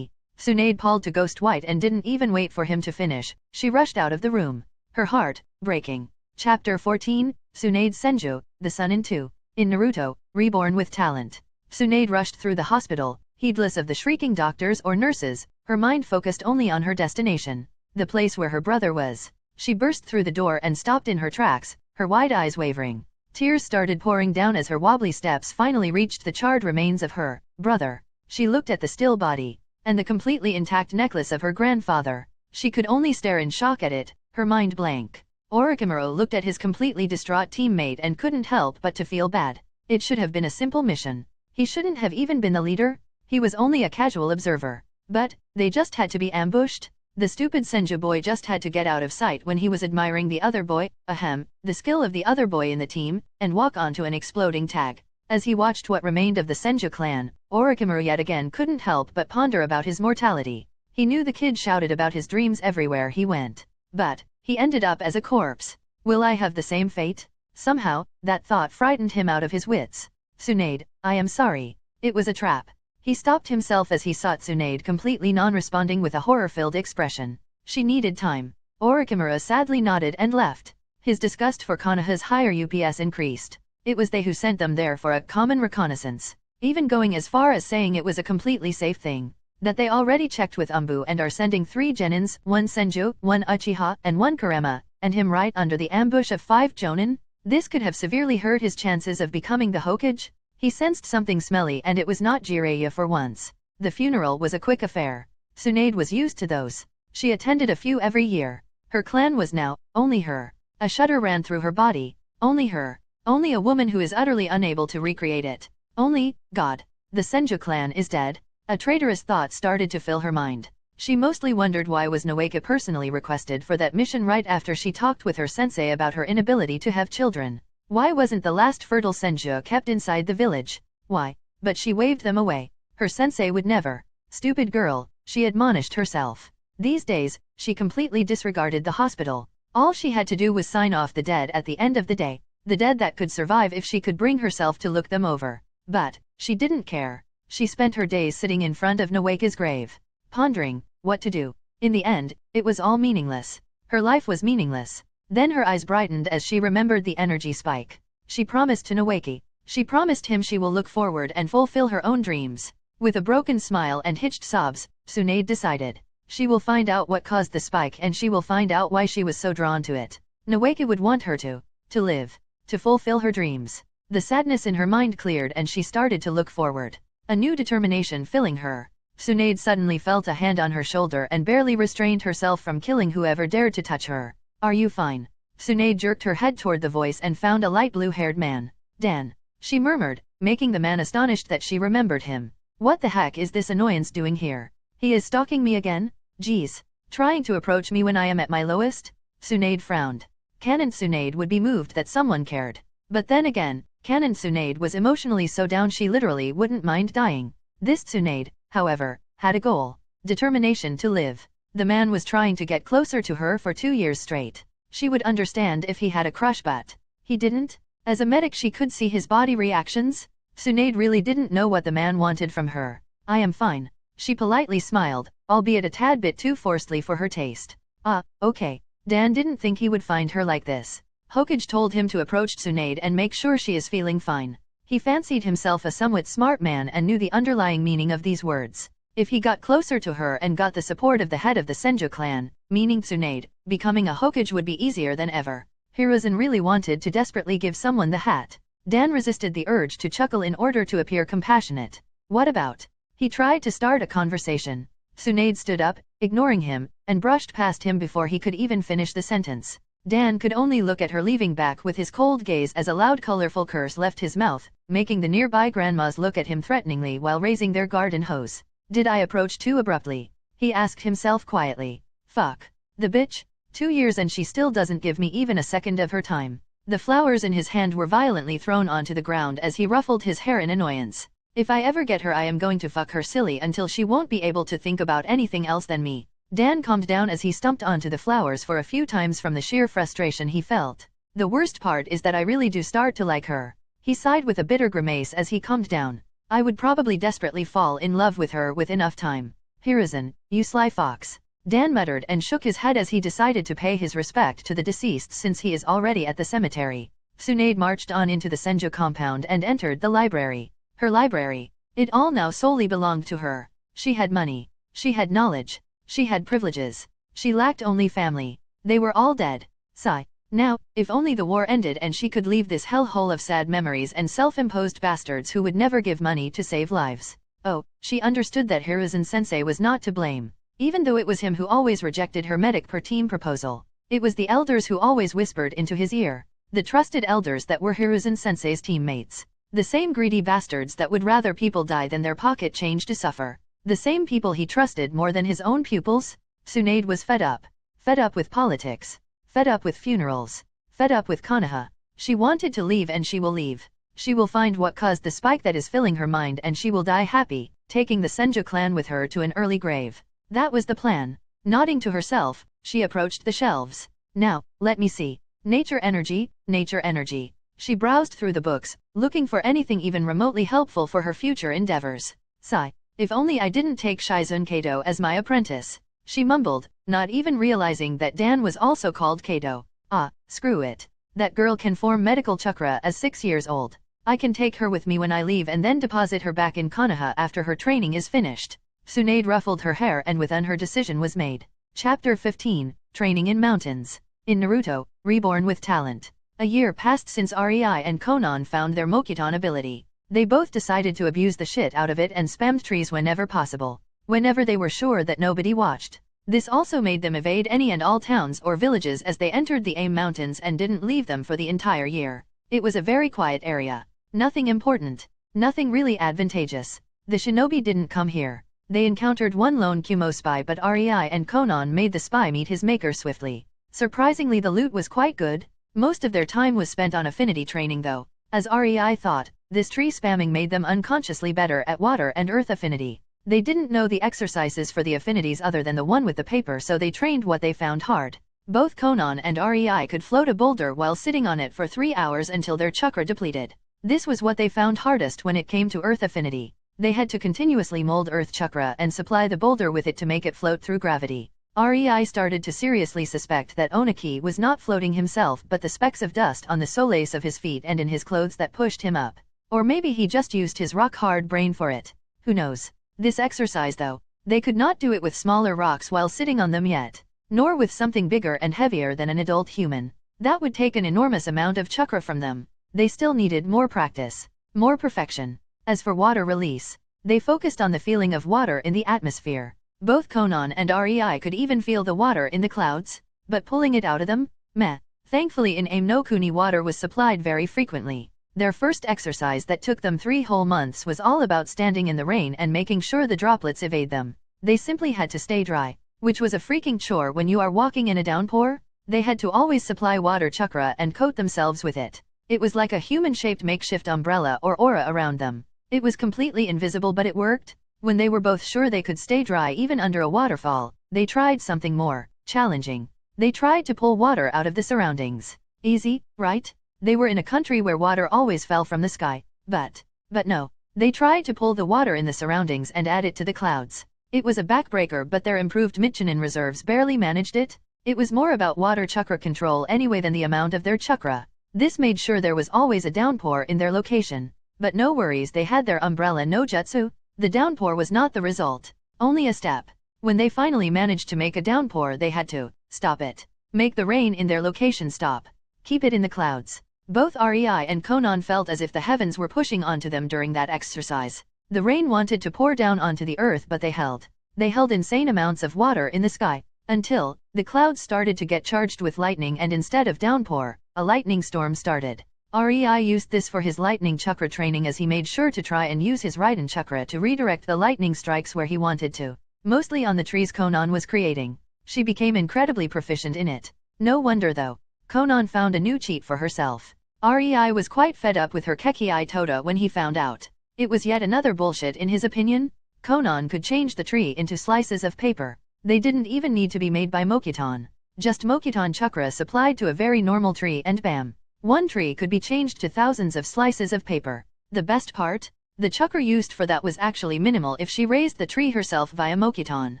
S1: Sunade palled to ghost white and didn't even wait for him to finish. She rushed out of the room. Her heart, breaking. Chapter 14, Sunade Senju, the Sunin 2. In Naruto, Reborn with Talent. Sunade rushed through the hospital, heedless of the shrieking doctors or nurses, her mind focused only on her destination, the place where her brother was. She burst through the door and stopped in her tracks, her wide eyes wavering. Tears started pouring down as her wobbly steps finally reached the charred remains of her brother. She looked at the still body, and the completely intact necklace of her grandfather. She could only stare in shock at it, her mind blank. Orochimaru looked at his completely distraught teammate and couldn't help but to feel bad. It should have been a simple mission. He shouldn't have even been the leader. He was only a casual observer. But, they just had to be ambushed? The stupid Senju boy just had to get out of sight when he was admiring the other boy, the skill of the other boy in the team, and walk onto an exploding tag. As he watched what remained of the Senju clan, Orochimaru yet again couldn't help but ponder about his mortality. He knew the kid shouted about his dreams everywhere he went. But, he ended up as a corpse. Will I have the same fate? Somehow, that thought frightened him out of his wits. Sunade, I am sorry. It was a trap. He stopped himself as he saw Sunade completely non-responding with a horror-filled expression. She needed time. Orochimaru sadly nodded and left. His disgust for Konoha's higher UPS increased. It was they who sent them there for a common reconnaissance, even going as far as saying it was a completely safe thing. That they already checked with Umbu and are sending 3 Genins, 1 Senju, 1 Uchiha, and 1 Kurama, and him right under the ambush of 5 Jonin? This could have severely hurt his chances of becoming the Hokage. He sensed something smelly, and it was not Jiraiya for once. The funeral was a quick affair. Sunade was used to those. She attended a few every year. Her clan was now only her. A shudder ran through her body. Only her. Only a woman who is utterly unable to recreate it. Only, God. The Senju clan is dead. A traitorous thought started to fill her mind. She mostly wondered why was Nawake personally requested for that mission right after she talked with her sensei about her inability to have children. Why wasn't the last fertile Senju kept inside the village? Why? But she waved them away. Her sensei would never. Stupid girl, she admonished herself. These days, she completely disregarded the hospital. All she had to do was sign off the dead at the end of the day. The dead that could survive if she could bring herself to look them over. But, she didn't care. She spent her days sitting in front of Nawake's grave, pondering what to do. In the end, it was all meaningless. Her life was meaningless. Then her eyes brightened as she remembered the energy spike. She promised to Nawake. She promised him she will look forward and fulfill her own dreams. With a broken smile and hitched sobs, Sunade decided. She will find out what caused the spike, and she will find out why she was so drawn to it. Nawake would want her to live, to fulfill her dreams. The sadness in her mind cleared and she started to look forward. A new determination filling her. Sunade suddenly felt a hand on her shoulder and barely restrained herself from killing whoever dared to touch her. Are you fine? Sunade jerked her head toward the voice and found a light blue-haired man. Dan. She murmured, making the man astonished that she remembered him. What the heck is this annoyance doing here? He is stalking me again? Geez. Trying to approach me when I am at my lowest? Sunade frowned. Canon Sunade would be moved that someone cared. But then again, Canon Sunade was emotionally so down she literally wouldn't mind dying. This Sunade, however, had a goal. Determination to live. The man was trying to get closer to her for 2 years straight. She would understand if he had a crush, but he didn't. As a medic she could see his body reactions. Sunade really didn't know what the man wanted from her. I am fine. She politely smiled, albeit a tad bit too forcedly for her taste. Ah, okay. Dan didn't think he would find her like this. Hokage told him to approach Sunade and make sure she is feeling fine. He fancied himself a somewhat smart man and knew the underlying meaning of these words. If he got closer to her and got the support of the head of the Senju clan, meaning Sunade, becoming a Hokage would be easier than ever. Hiruzen really wanted to desperately give someone the hat. Dan resisted the urge to chuckle in order to appear compassionate. What about? He tried to start a conversation. Sunade stood up, ignoring him, and brushed past him before he could even finish the sentence. Dan could only look at her leaving back with his cold gaze as a loud colorful curse left his mouth, making the nearby grandmas look at him threateningly while raising their garden hose. Did I approach too abruptly? He asked himself quietly. Fuck. The bitch. 2 years and she still doesn't give me even a second of her time. The flowers in his hand were violently thrown onto the ground as he ruffled his hair in annoyance. If I ever get her I am going to fuck her silly until she won't be able to think about anything else than me. Dan calmed down as he stumped onto the flowers for a few times from the sheer frustration he felt. The worst part is that I really do start to like her. He sighed with a bitter grimace as he calmed down. I would probably desperately fall in love with her with enough time. Hiruzen, you sly fox. Dan muttered and shook his head as he decided to pay his respect to the deceased since he is already at the cemetery. Sunade marched on into the Senju compound and entered the library. Her library. It all now solely belonged to her. She had money. She had knowledge. She had privileges. She lacked only family. They were all dead. Sigh. Now, if only the war ended and she could leave this hellhole of sad memories and self-imposed bastards who would never give money to save lives. Oh, she understood that Hiruzen-sensei was not to blame. Even though it was him who always rejected her medic per team proposal. It was the elders who always whispered into his ear. The trusted elders that were Hiruzen-sensei's teammates. The same greedy bastards that would rather people die than their pocket change to suffer. The same people he trusted more than his own pupils? Sunade was fed up. Fed up with politics. Fed up with funerals. Fed up with Konoha. She wanted to leave and she will leave. She will find what caused the spike that is filling her mind and she will die happy, taking the Senju clan with her to an early grave. That was the plan. Nodding to herself, she approached the shelves. Now, let me see. Nature energy, nature energy. She browsed through the books, looking for anything even remotely helpful for her future endeavors. Sigh. If only I didn't take Shizun Kato as my apprentice. She mumbled, not even realizing that Dan was also called Kato. Ah, screw it. That girl can form medical chakra as 6 years old. I can take her with me when I leave and then deposit her back in Konoha after her training is finished. Sunade ruffled her hair and within her decision was made. Chapter 15, Training in Mountains. In Naruto, Reborn with Talent. A year passed since Rei and Conan found their Mokuton ability. They both decided to abuse the shit out of it and spammed trees whenever possible. Whenever they were sure that nobody watched. This also made them evade any and all towns or villages as they entered the Aim Mountains and didn't leave them for the entire year. It was a very quiet area. Nothing important. Nothing really advantageous. The shinobi didn't come here. They encountered one lone Kumo spy but Rei and Conan made the spy meet his maker swiftly. Surprisingly the loot was quite good. Most of their time was spent on affinity training though. As Rei thought, this tree spamming made them unconsciously better at water and earth affinity. They didn't know the exercises for the affinities other than the one with the paper so they trained what they found hard. Both Conan and Rei could float a boulder while sitting on it for 3 hours until their chakra depleted. This was what they found hardest when it came to earth affinity. They had to continuously mold earth chakra and supply the boulder with it to make it float through gravity. Rei started to seriously suspect that Oniki was not floating himself but the specks of dust on the soles of his feet and in his clothes that pushed him up. Or maybe he just used his rock-hard brain for it. Who knows? This exercise though, they could not do it with smaller rocks while sitting on them yet. Nor with something bigger and heavier than an adult human. That would take an enormous amount of chakra from them. They still needed more practice. More perfection. As for water release, they focused on the feeling of water in the atmosphere. Both Conan and Rei could even feel the water in the clouds. But pulling it out of them? Meh. Thankfully in Aim no Kuni water was supplied very frequently. Their first exercise that took them 3 whole months was all about standing in the rain and making sure the droplets evade them. They simply had to stay dry, which was a freaking chore when you are walking in a downpour. They had to always supply water chakra and coat themselves with it. It was like a human-shaped makeshift umbrella or aura around them. It was completely invisible but it worked. When they were both sure they could stay dry even under a waterfall, they tried something more challenging. They tried to pull water out of the surroundings. Easy, right? They were in a country where water always fell from the sky, but no. They tried to pull the water in the surroundings and add it to the clouds. It was a backbreaker, but their improved Michinin reserves barely managed it. It was more about water chakra control anyway than the amount of their chakra. This made sure there was always a downpour in their location. But no worries, they had their umbrella no jutsu. The downpour was not the result, only a step. When they finally managed to make a downpour, they had to stop it. Make the rain in their location stop. Keep it in the clouds. Both Rei and Conan felt as if the heavens were pushing onto them during that exercise. The rain wanted to pour down onto the earth, but they held insane amounts of water in the sky, until the clouds started to get charged with lightning, and instead of downpour, a lightning storm started. Rei used this for his lightning chakra training, as he made sure to try and use his Raiden chakra to redirect the lightning strikes where he wanted to, mostly on the trees Conan was creating. She became incredibly proficient in it. No wonder though. Conan found a new cheat for herself. Rei was quite fed up with her Kekii Toda when he found out. It was yet another bullshit in his opinion. Conan could change the tree into slices of paper. They didn't even need to be made by Mokuton. Just Mokuton chakra supplied to a very normal tree and bam. One tree could be changed to thousands of slices of paper. The best part? The chakra used for that was actually minimal if she raised the tree herself via Mokuton.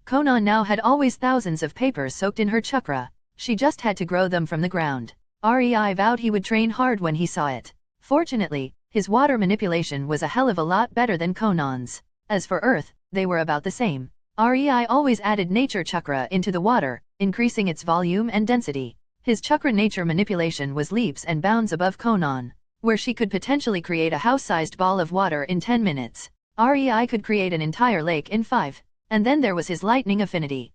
S1: Conan now had always thousands of papers soaked in her chakra. She just had to grow them from the ground. Rei vowed he would train hard when he saw it. Fortunately, his water manipulation was a hell of a lot better than Conan's. As for earth, they were about the same. Rei always added nature chakra into the water, increasing its volume and density. His chakra nature manipulation was leaps and bounds above Conan, where she could potentially create a house-sized ball of water in 10 minutes. Rei could create an entire lake in 5. And then there was his lightning affinity.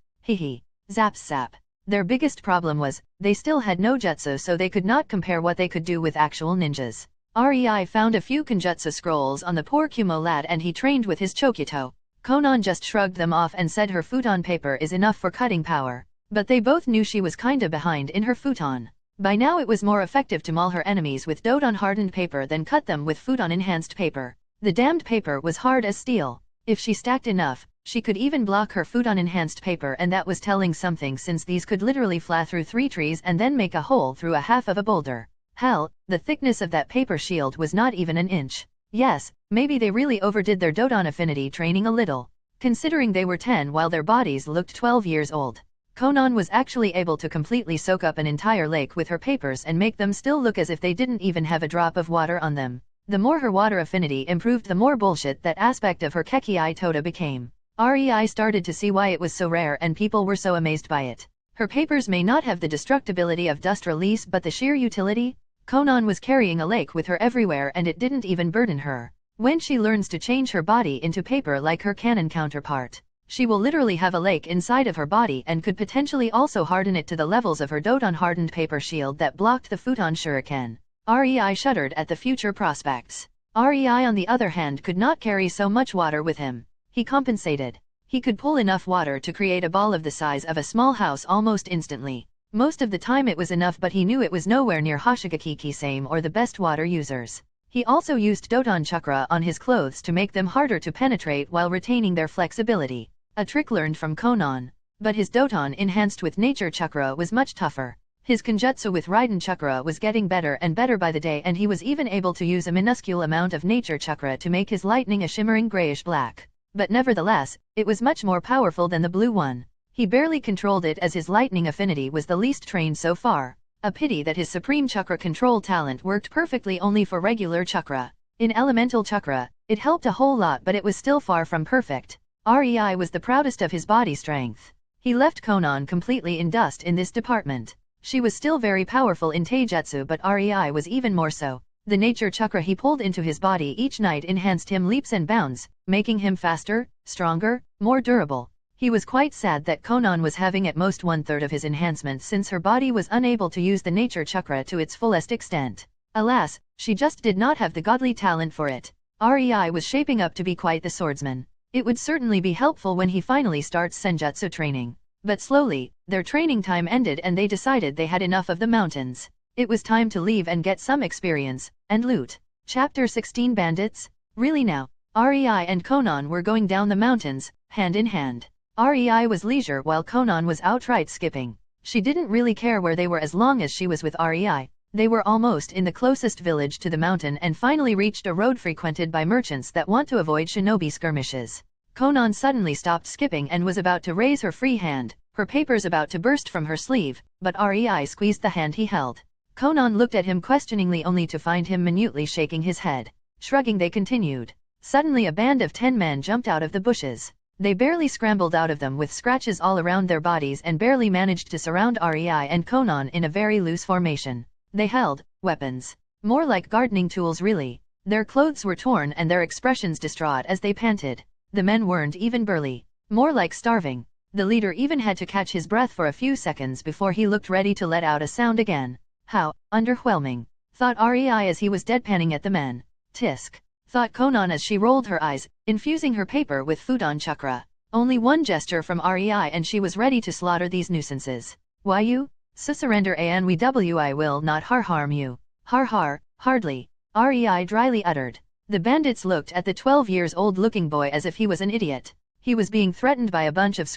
S1: Zap zap. Their biggest problem was, they still had no jutsu, so they could not compare what they could do with actual ninjas. Rei found a few Kenjutsu scrolls on the poor Kumo lad and he trained with his Chokyuto. Conan just shrugged them off and said her futon paper is enough for cutting power. But they both knew she was kinda behind in her futon. By now it was more effective to maul her enemies with Doton hardened paper than cut them with futon enhanced paper. The damned paper was hard as steel. If she stacked enough, she could even block her futon enhanced paper, and that was telling something since these could literally fly through 3 trees and then make a hole through a half of a boulder. Hell, the thickness of that paper shield was not even an inch. Yes, maybe they really overdid their Doton affinity training a little, considering they were 10 while their bodies looked 12 years old. Conan was actually able to completely soak up an entire lake with her papers and make them still look as if they didn't even have a drop of water on them. The more her water affinity improved, the more bullshit that aspect of her Kekii Toda became. Rei started to see why it was so rare and people were so amazed by it. Her papers may not have the destructibility of dust release, but the sheer utility? Conan was carrying a lake with her everywhere and it didn't even burden her. When she learns to change her body into paper like her Canon counterpart, she will literally have a lake inside of her body and could potentially also harden it to the levels of her Doton hardened paper shield that blocked the futon shuriken. Rei shuddered at the future prospects. Rei on the other hand could not carry so much water with him. He compensated. He could pull enough water to create a ball of the size of a small house almost instantly. Most of the time it was enough, but he knew it was nowhere near Hoshigaki Kisame or the best water users. He also used Doton chakra on his clothes to make them harder to penetrate while retaining their flexibility. A trick learned from Conan. But his Doton enhanced with nature chakra was much tougher. His Kenjutsu with Raiden chakra was getting better and better by the day, and he was even able to use a minuscule amount of nature chakra to make his lightning a shimmering grayish black. But nevertheless, it was much more powerful than the blue one. He barely controlled it as his lightning affinity was the least trained so far. A pity that his supreme chakra control talent worked perfectly only for regular chakra. In elemental chakra, it helped a whole lot, but it was still far from perfect. Rei was the proudest of his body strength. He left Conan completely in dust in this department. She was still very powerful in taijutsu, but Rei was even more so. The nature chakra he pulled into his body each night enhanced him leaps and bounds, making him faster, stronger, more durable. He was quite sad that Conan was having at most 1/3 of his enhancement, since her body was unable to use the nature chakra to its fullest extent. Alas, she just did not have the godly talent for it. Rei was shaping up to be quite the swordsman. It would certainly be helpful when he finally starts senjutsu training. But slowly, their training time ended and they decided they had enough of the mountains. It was time to leave and get some experience and loot. Chapter 16 Bandits? Really now? Rei and Conan were going down the mountains, hand in hand. Rei was leisure while Conan was outright skipping. She didn't really care where they were as long as she was with Rei. They were almost in the closest village to the mountain and finally reached a road frequented by merchants that want to avoid shinobi skirmishes. Conan suddenly stopped skipping and was about to raise her free hand, her papers about to burst from her sleeve, but Rei squeezed the hand he held. Conan looked at him questioningly only to find him minutely shaking his head. Shrugging, they continued. Suddenly a band of 10 men jumped out of the bushes. They barely scrambled out of them with scratches all around their bodies and barely managed to surround Rei and Conan in a very loose formation. They held weapons. More like gardening tools really. Their clothes were torn and their expressions distraught as they panted. The men weren't even burly. More like starving. The leader even had to catch his breath for a few seconds before he looked ready to let out a sound again. How underwhelming, thought Rei as he was deadpanning at the men. Tisk, thought Conan as she rolled her eyes, infusing her paper with Fudan Chakra. Only one gesture from Rei and she was ready to slaughter these nuisances. Why you? Surrender and I will not harm you. Har, hardly. Rei dryly uttered. The bandits looked at the 12-years-old looking boy as if he was an idiot. He was being threatened by a bunch of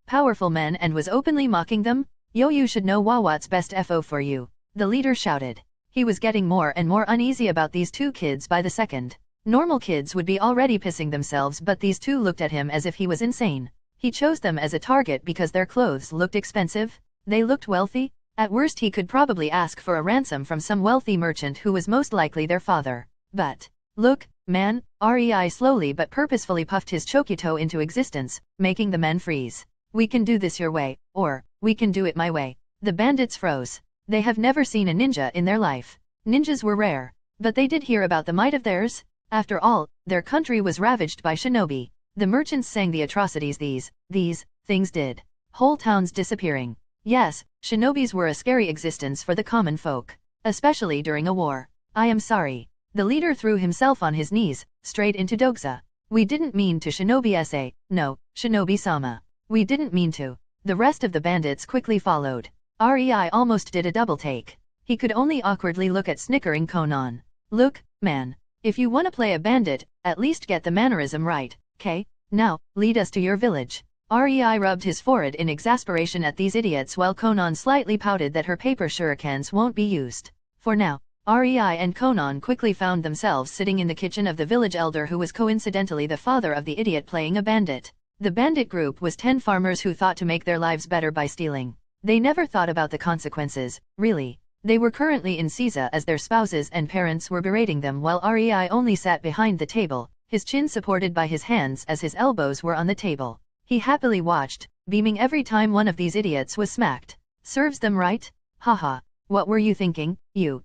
S1: powerful men and was openly mocking them? Yo, you should know what's best for you, the leader shouted. He was getting more and more uneasy about these two kids by the second. Normal kids would be already pissing themselves, but these two looked at him as if he was insane. He chose them as a target because their clothes looked expensive? They looked wealthy? At worst he could probably ask for a ransom from some wealthy merchant who was most likely their father. But, look, man, Rei slowly but purposefully puffed his chokuto into existence, making the men freeze. We can do this your way, or, we can do it my way. The bandits froze. They have never seen a ninja in their life. Ninjas were rare. But they did hear about the might of theirs. After all, their country was ravaged by shinobi. The merchants sang the atrocities these things did. Whole towns disappearing. Yes, shinobis were a scary existence for the common folk. Especially during a war. I am sorry. The leader threw himself on his knees, straight into Dogza. We didn't mean to shinobi-sa, no, shinobi-sama. We didn't mean to. The rest of the bandits quickly followed. Rei almost did a double take. He could only awkwardly look at snickering Conan. Look, man. If you wanna play a bandit, at least get the mannerism right, okay? Now, lead us to your village. Rei rubbed his forehead in exasperation at these idiots while Conan slightly pouted that her paper shurikens won't be used. For now, Rei and Conan quickly found themselves sitting in the kitchen of the village elder who was coincidentally the father of the idiot playing a bandit. The bandit group was 10 farmers who thought to make their lives better by stealing. They never thought about the consequences, really. They were currently in Caesar as their spouses and parents were berating them while Rei only sat behind the table, his chin supported by his hands as his elbows were on the table. He happily watched, beaming every time one of these idiots was smacked. Serves them right? Haha. What were you thinking? You.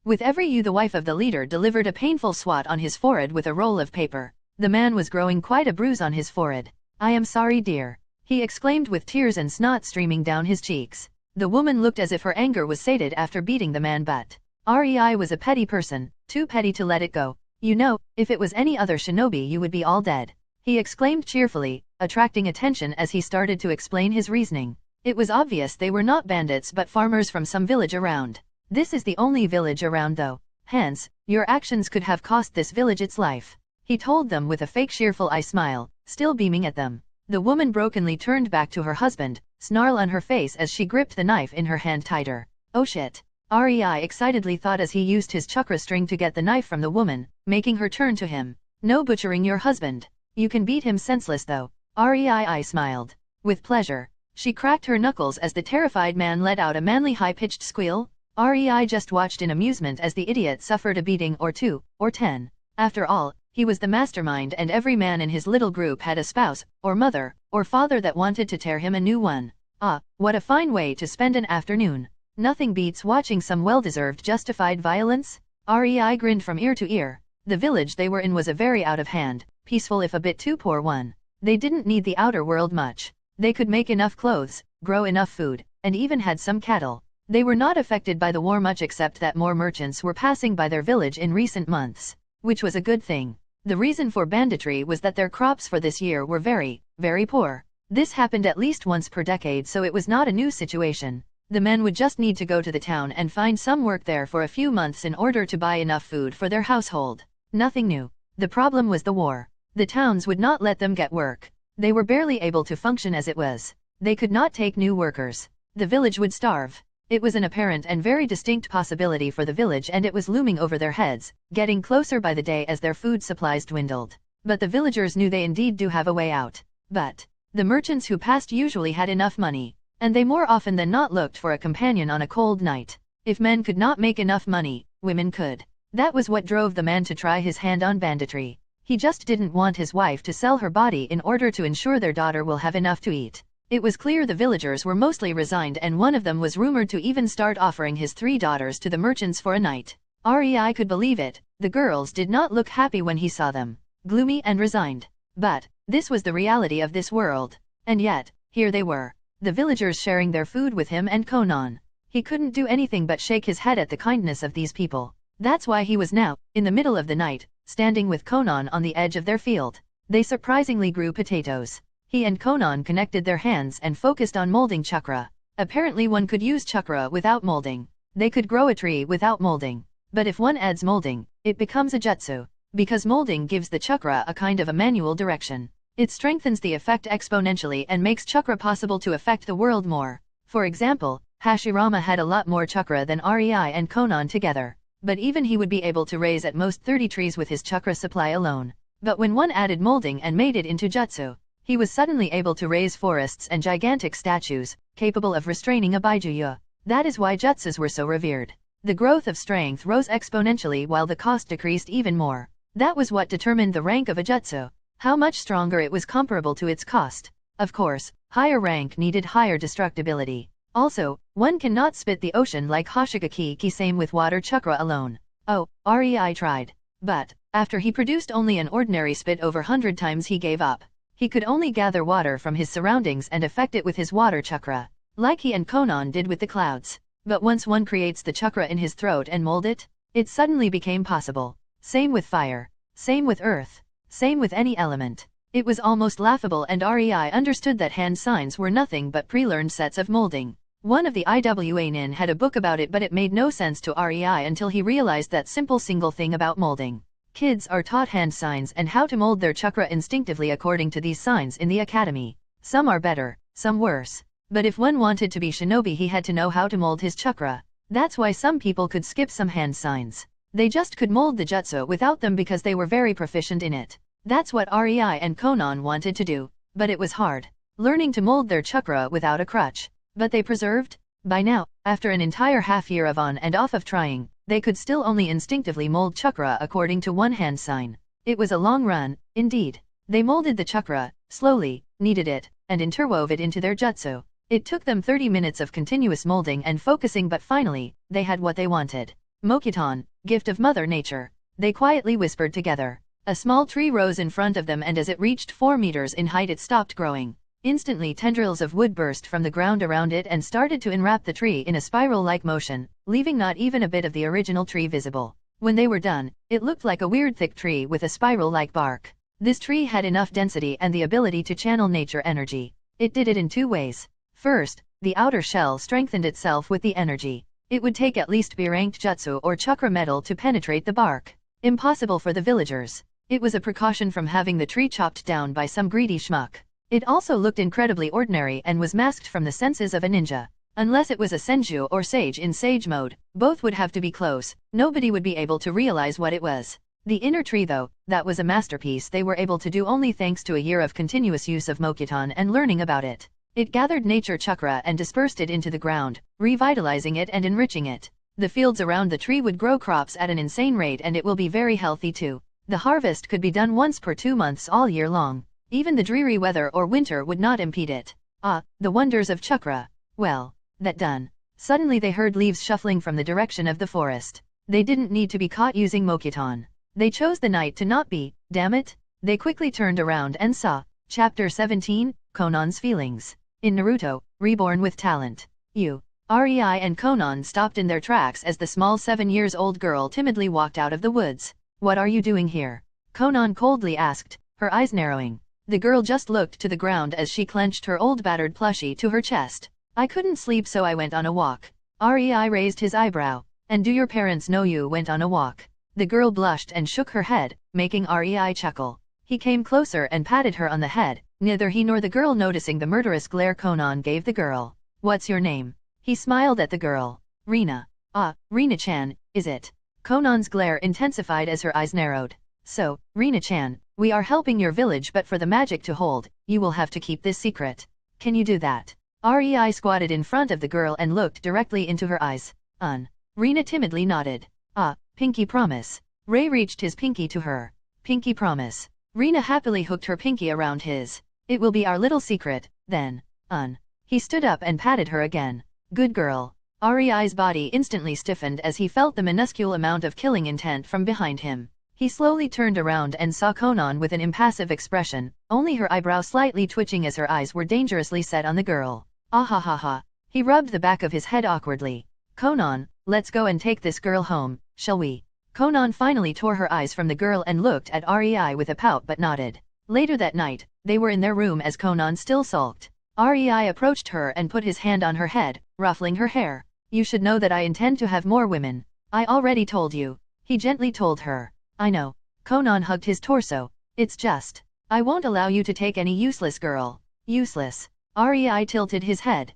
S1: With every you the wife of the leader delivered a painful swat on his forehead with a roll of paper. The man was growing quite a bruise on his forehead. I am sorry dear. He exclaimed with tears and snot streaming down his cheeks. The woman looked as if her anger was sated after beating the man, but Rei was a petty person, too petty to let it go. You know, if it was any other shinobi you would be all dead. He exclaimed cheerfully, attracting attention as he started to explain his reasoning. It was obvious they were not bandits but farmers from some village around. This is the only village around though. Hence, your actions could have cost this village its life. He told them with a fake cheerful eye smile, still beaming at them. The woman brokenly turned back to her husband, snarl on her face as she gripped the knife in her hand tighter. Oh shit. Rei excitedly thought as he used his chakra string to get the knife from the woman, making her turn to him. No butchering your husband. You can beat him senseless though. Rei smiled. With pleasure. She cracked her knuckles as the terrified man let out a manly high-pitched squeal. Rei just watched in amusement as the idiot suffered a beating or 2, or 10. After all, he was the mastermind and every man in his little group had a spouse, or mother, or father that wanted to tear him a new one. Ah, what a fine way to spend an afternoon. Nothing beats watching some well-deserved justified violence. Rei grinned from ear to ear. The village they were in was a very out-of-hand, peaceful if a bit too poor one. They didn't need the outer world much. They could make enough clothes, grow enough food, and even had some cattle. They were not affected by the war much except that more merchants were passing by their village in recent months, which was a good thing. The reason for banditry was that their crops for this year were very, very poor. This happened at least once per decade, so it was not a new situation. The men would just need to go to the town and find some work there for a few months in order to buy enough food for their household. Nothing new. The problem was the war. The towns would not let them get work. They were barely able to function as it was. They could not take new workers. The village would starve. It was an apparent and very distinct possibility for the village, and it was looming over their heads, getting closer by the day as their food supplies dwindled. But the villagers knew they indeed do have a way out. But the merchants who passed usually had enough money, and they more often than not looked for a companion on a cold night. If men could not make enough money, women could. That was what drove the man to try his hand on banditry. He just didn't want his wife to sell her body in order to ensure their daughter will have enough to eat. It was clear the villagers were mostly resigned, and one of them was rumored to even start offering his 3 daughters to the merchants for a night. Rei could believe it. The girls did not look happy when he saw them, gloomy and resigned. But this was the reality of this world. And yet, here they were, the villagers sharing their food with him and Conan. He couldn't do anything but shake his head at the kindness of these people. That's why he was now, in the middle of the night, standing with Conan on the edge of their field. They surprisingly grew potatoes. He and Conan connected their hands and focused on molding chakra. Apparently one could use chakra without molding. They could grow a tree without molding. But if one adds molding, it becomes a jutsu. Because molding gives the chakra a kind of a manual direction. It strengthens the effect exponentially and makes chakra possible to affect the world more. For example, Hashirama had a lot more chakra than Rei and Conan together. But even he would be able to raise at most 30 trees with his chakra supply alone. But when one added molding and made it into jutsu, he was suddenly able to raise forests and gigantic statues, capable of restraining a baijuya. That is why jutsus were so revered. The growth of strength rose exponentially while the cost decreased even more. That was what determined the rank of a jutsu. How much stronger it was comparable to its cost. Of course, higher rank needed higher destructibility. Also, one cannot spit the ocean like Hoshigaki same with water chakra alone. Oh, Rei tried. But after he produced only an ordinary spit over 100 times, he gave up. He could only gather water from his surroundings and affect it with his water chakra, like he and Conan did with the clouds. But once one creates the chakra in his throat and mold it, it suddenly became possible. Same with fire. Same with earth. Same with any element. It was almost laughable, and Rei understood that hand signs were nothing but pre-learned sets of molding. One of the IWA nin had a book about it, but it made no sense to Rei until he realized that simple single thing about molding. Kids are taught hand signs and how to mold their chakra instinctively according to these signs in the academy. Some are better, some worse. But if one wanted to be shinobi, he had to know how to mold his chakra. That's why some people could skip some hand signs. They just could mold the jutsu without them because they were very proficient in it. That's what Rei and Conan wanted to do. But it was hard, learning to mold their chakra without a crutch. But they persevered. By now, after an entire half-year of on and off of trying, they could still only instinctively mold chakra according to one hand sign. It was a long run, indeed. They molded the chakra, slowly, kneaded it, and interwove it into their jutsu. It took them 30 minutes of continuous molding and focusing, but finally, they had what they wanted. Mokuton, gift of Mother Nature. They quietly whispered together. A small tree rose in front of them, and as it reached 4 meters in height, it stopped growing. Instantly tendrils of wood burst from the ground around it and started to enwrap the tree in a spiral-like motion, leaving not even a bit of the original tree visible. When they were done, it looked like a weird thick tree with a spiral-like bark. This tree had enough density and the ability to channel nature energy. It did it in 2 ways. First, the outer shell strengthened itself with the energy. It would take at least B-ranked jutsu or chakra metal to penetrate the bark. Impossible for the villagers. It was a precaution from having the tree chopped down by some greedy schmuck. It also looked incredibly ordinary and was masked from the senses of a ninja. Unless it was a senju or sage in sage mode, both would have to be close. Nobody would be able to realize what it was. The inner tree, though, that was a masterpiece they were able to do only thanks to a year of continuous use of Mokuton and learning about it. It gathered nature chakra and dispersed it into the ground, revitalizing it and enriching it. The fields around the tree would grow crops at an insane rate, and it will be very healthy too. The harvest could be done once per 2 months all year long. Even the dreary weather or winter would not impede it. Ah, the wonders of chakra. Well, that done. Suddenly they heard leaves shuffling from the direction of the forest. They didn't need to be caught using Mokuton. They chose the night to not be, damn it. They quickly turned around and saw. Chapter 17, Conan's Feelings. In Naruto, Reborn with Talent. Rei and Conan stopped in their tracks as the small 7-year-old girl timidly walked out of the woods. What are you doing here? Conan coldly asked, her eyes narrowing. The girl just looked to the ground as she clenched her old battered plushie to her chest. I couldn't sleep, so I went on a walk. Rei raised his eyebrow. And do your parents know you went on a walk? The girl blushed and shook her head, making Rei chuckle. He came closer and patted her on the head, Neither he nor the girl noticing the murderous glare Conan gave the girl. What's your name? He smiled at the girl. Rina. Ah, Rina-chan, is it? Conan's glare intensified as her eyes narrowed. So, Rina-chan, we are helping your village, but for the magic to hold, you will have to keep this secret. Can you do that? Rei squatted in front of the girl and looked directly into her eyes. Rina timidly nodded. Ah, pinky promise. Ray reached his pinky to her. Pinky promise. Rina happily hooked her pinky around his. It will be our little secret, then. He stood up and patted her again. Good girl. Rei's body instantly stiffened as he felt the minuscule amount of killing intent from behind him. He slowly turned around and saw Conan with an impassive expression, only her eyebrows slightly twitching as her eyes were dangerously set on the girl. Ah. He rubbed the back of his head awkwardly. Conan, let's go and take this girl home, shall we? Conan finally tore her eyes from the girl and looked at Rei with a pout but nodded. Later that night, they were in their room as Conan still sulked. Rei approached her and put his hand on her head, ruffling her hair. You should know that I intend to have more women. I already told you. He gently told her. I know. Conan hugged his torso. It's just. I won't allow you to take any useless girl. Useless. Rei tilted his head.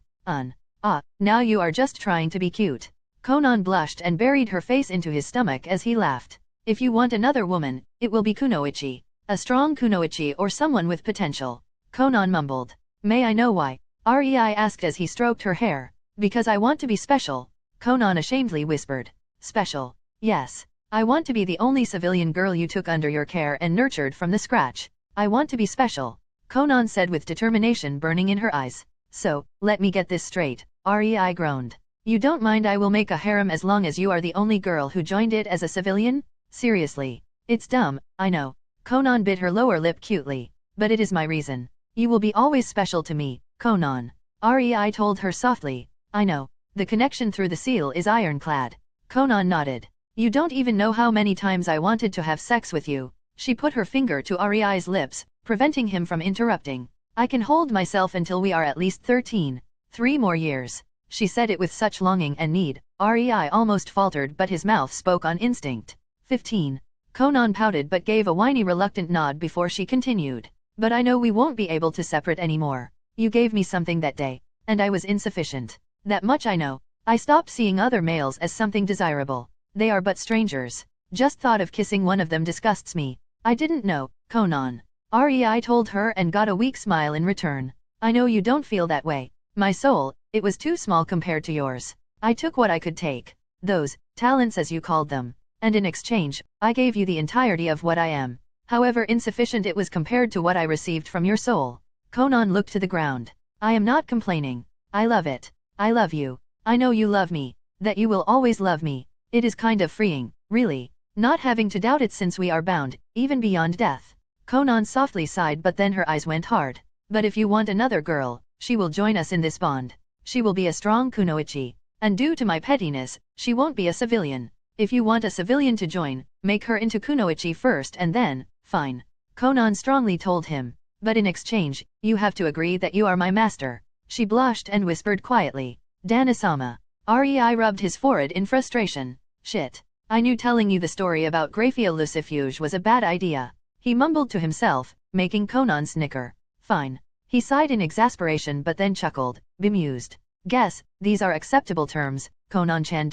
S1: Now you are just trying to be cute. Conan blushed and buried her face into his stomach as he laughed. If you want another woman, it will be kunoichi. A strong kunoichi or someone with potential. Conan mumbled. May I know why? Rei asked as he stroked her hair. Because I want to be special. Conan ashamedly whispered. Special. Yes. I want to be the only civilian girl you took under your care and nurtured from the scratch. I want to be special. Conan said with determination burning in her eyes. So, let me get this straight. Rei groaned. You don't mind I will make a harem as long as you are the only girl who joined it as a civilian? Seriously. It's dumb, I know. Conan bit her lower lip cutely. But it is my reason. You will be always special to me, Conan. Rei told her softly. I know. The connection through the seal is ironclad. Conan nodded. You don't even know how many times I wanted to have sex with you. She put her finger to Rei's lips, preventing him from interrupting. I can hold myself until we are at least 13. 3 more years. She said it with such longing and need. Rei almost faltered but his mouth spoke on instinct. 15. Conan pouted but gave a whiny reluctant nod before she continued. But I know we won't be able to separate anymore. You gave me something that day, and I was insufficient. That much I know. I stopped seeing other males as something desirable. They are but strangers. Just thought of kissing one of them disgusts me. I didn't know, Conan. Rei told her and got a weak smile in return. I know you don't feel that way. My soul, it was too small compared to yours. I took what I could take. Those, talents as you called them. And in exchange, I gave you the entirety of what I am. However insufficient it was compared to what I received from your soul. Conan looked to the ground. I am not complaining. I love it. I love you. I know you love me. That you will always love me. It is kind of freeing, really. Not having to doubt it since we are bound, even beyond death. Conan softly sighed but then her eyes went hard. But if you want another girl, she will join us in this bond. She will be a strong kunoichi. And due to my pettiness, she won't be a civilian. If you want a civilian to join, make her into kunoichi first and then, fine. Conan strongly told him. But in exchange, you have to agree that you are my master. She blushed and whispered quietly. Dan-sama. Rei rubbed his forehead in frustration. Shit. I knew telling you the story about Graphia Lucifuge was a bad idea. He mumbled to himself, making Conan snicker. Fine. He sighed in exasperation but then chuckled, bemused. Guess, these are acceptable terms, Conan-chan.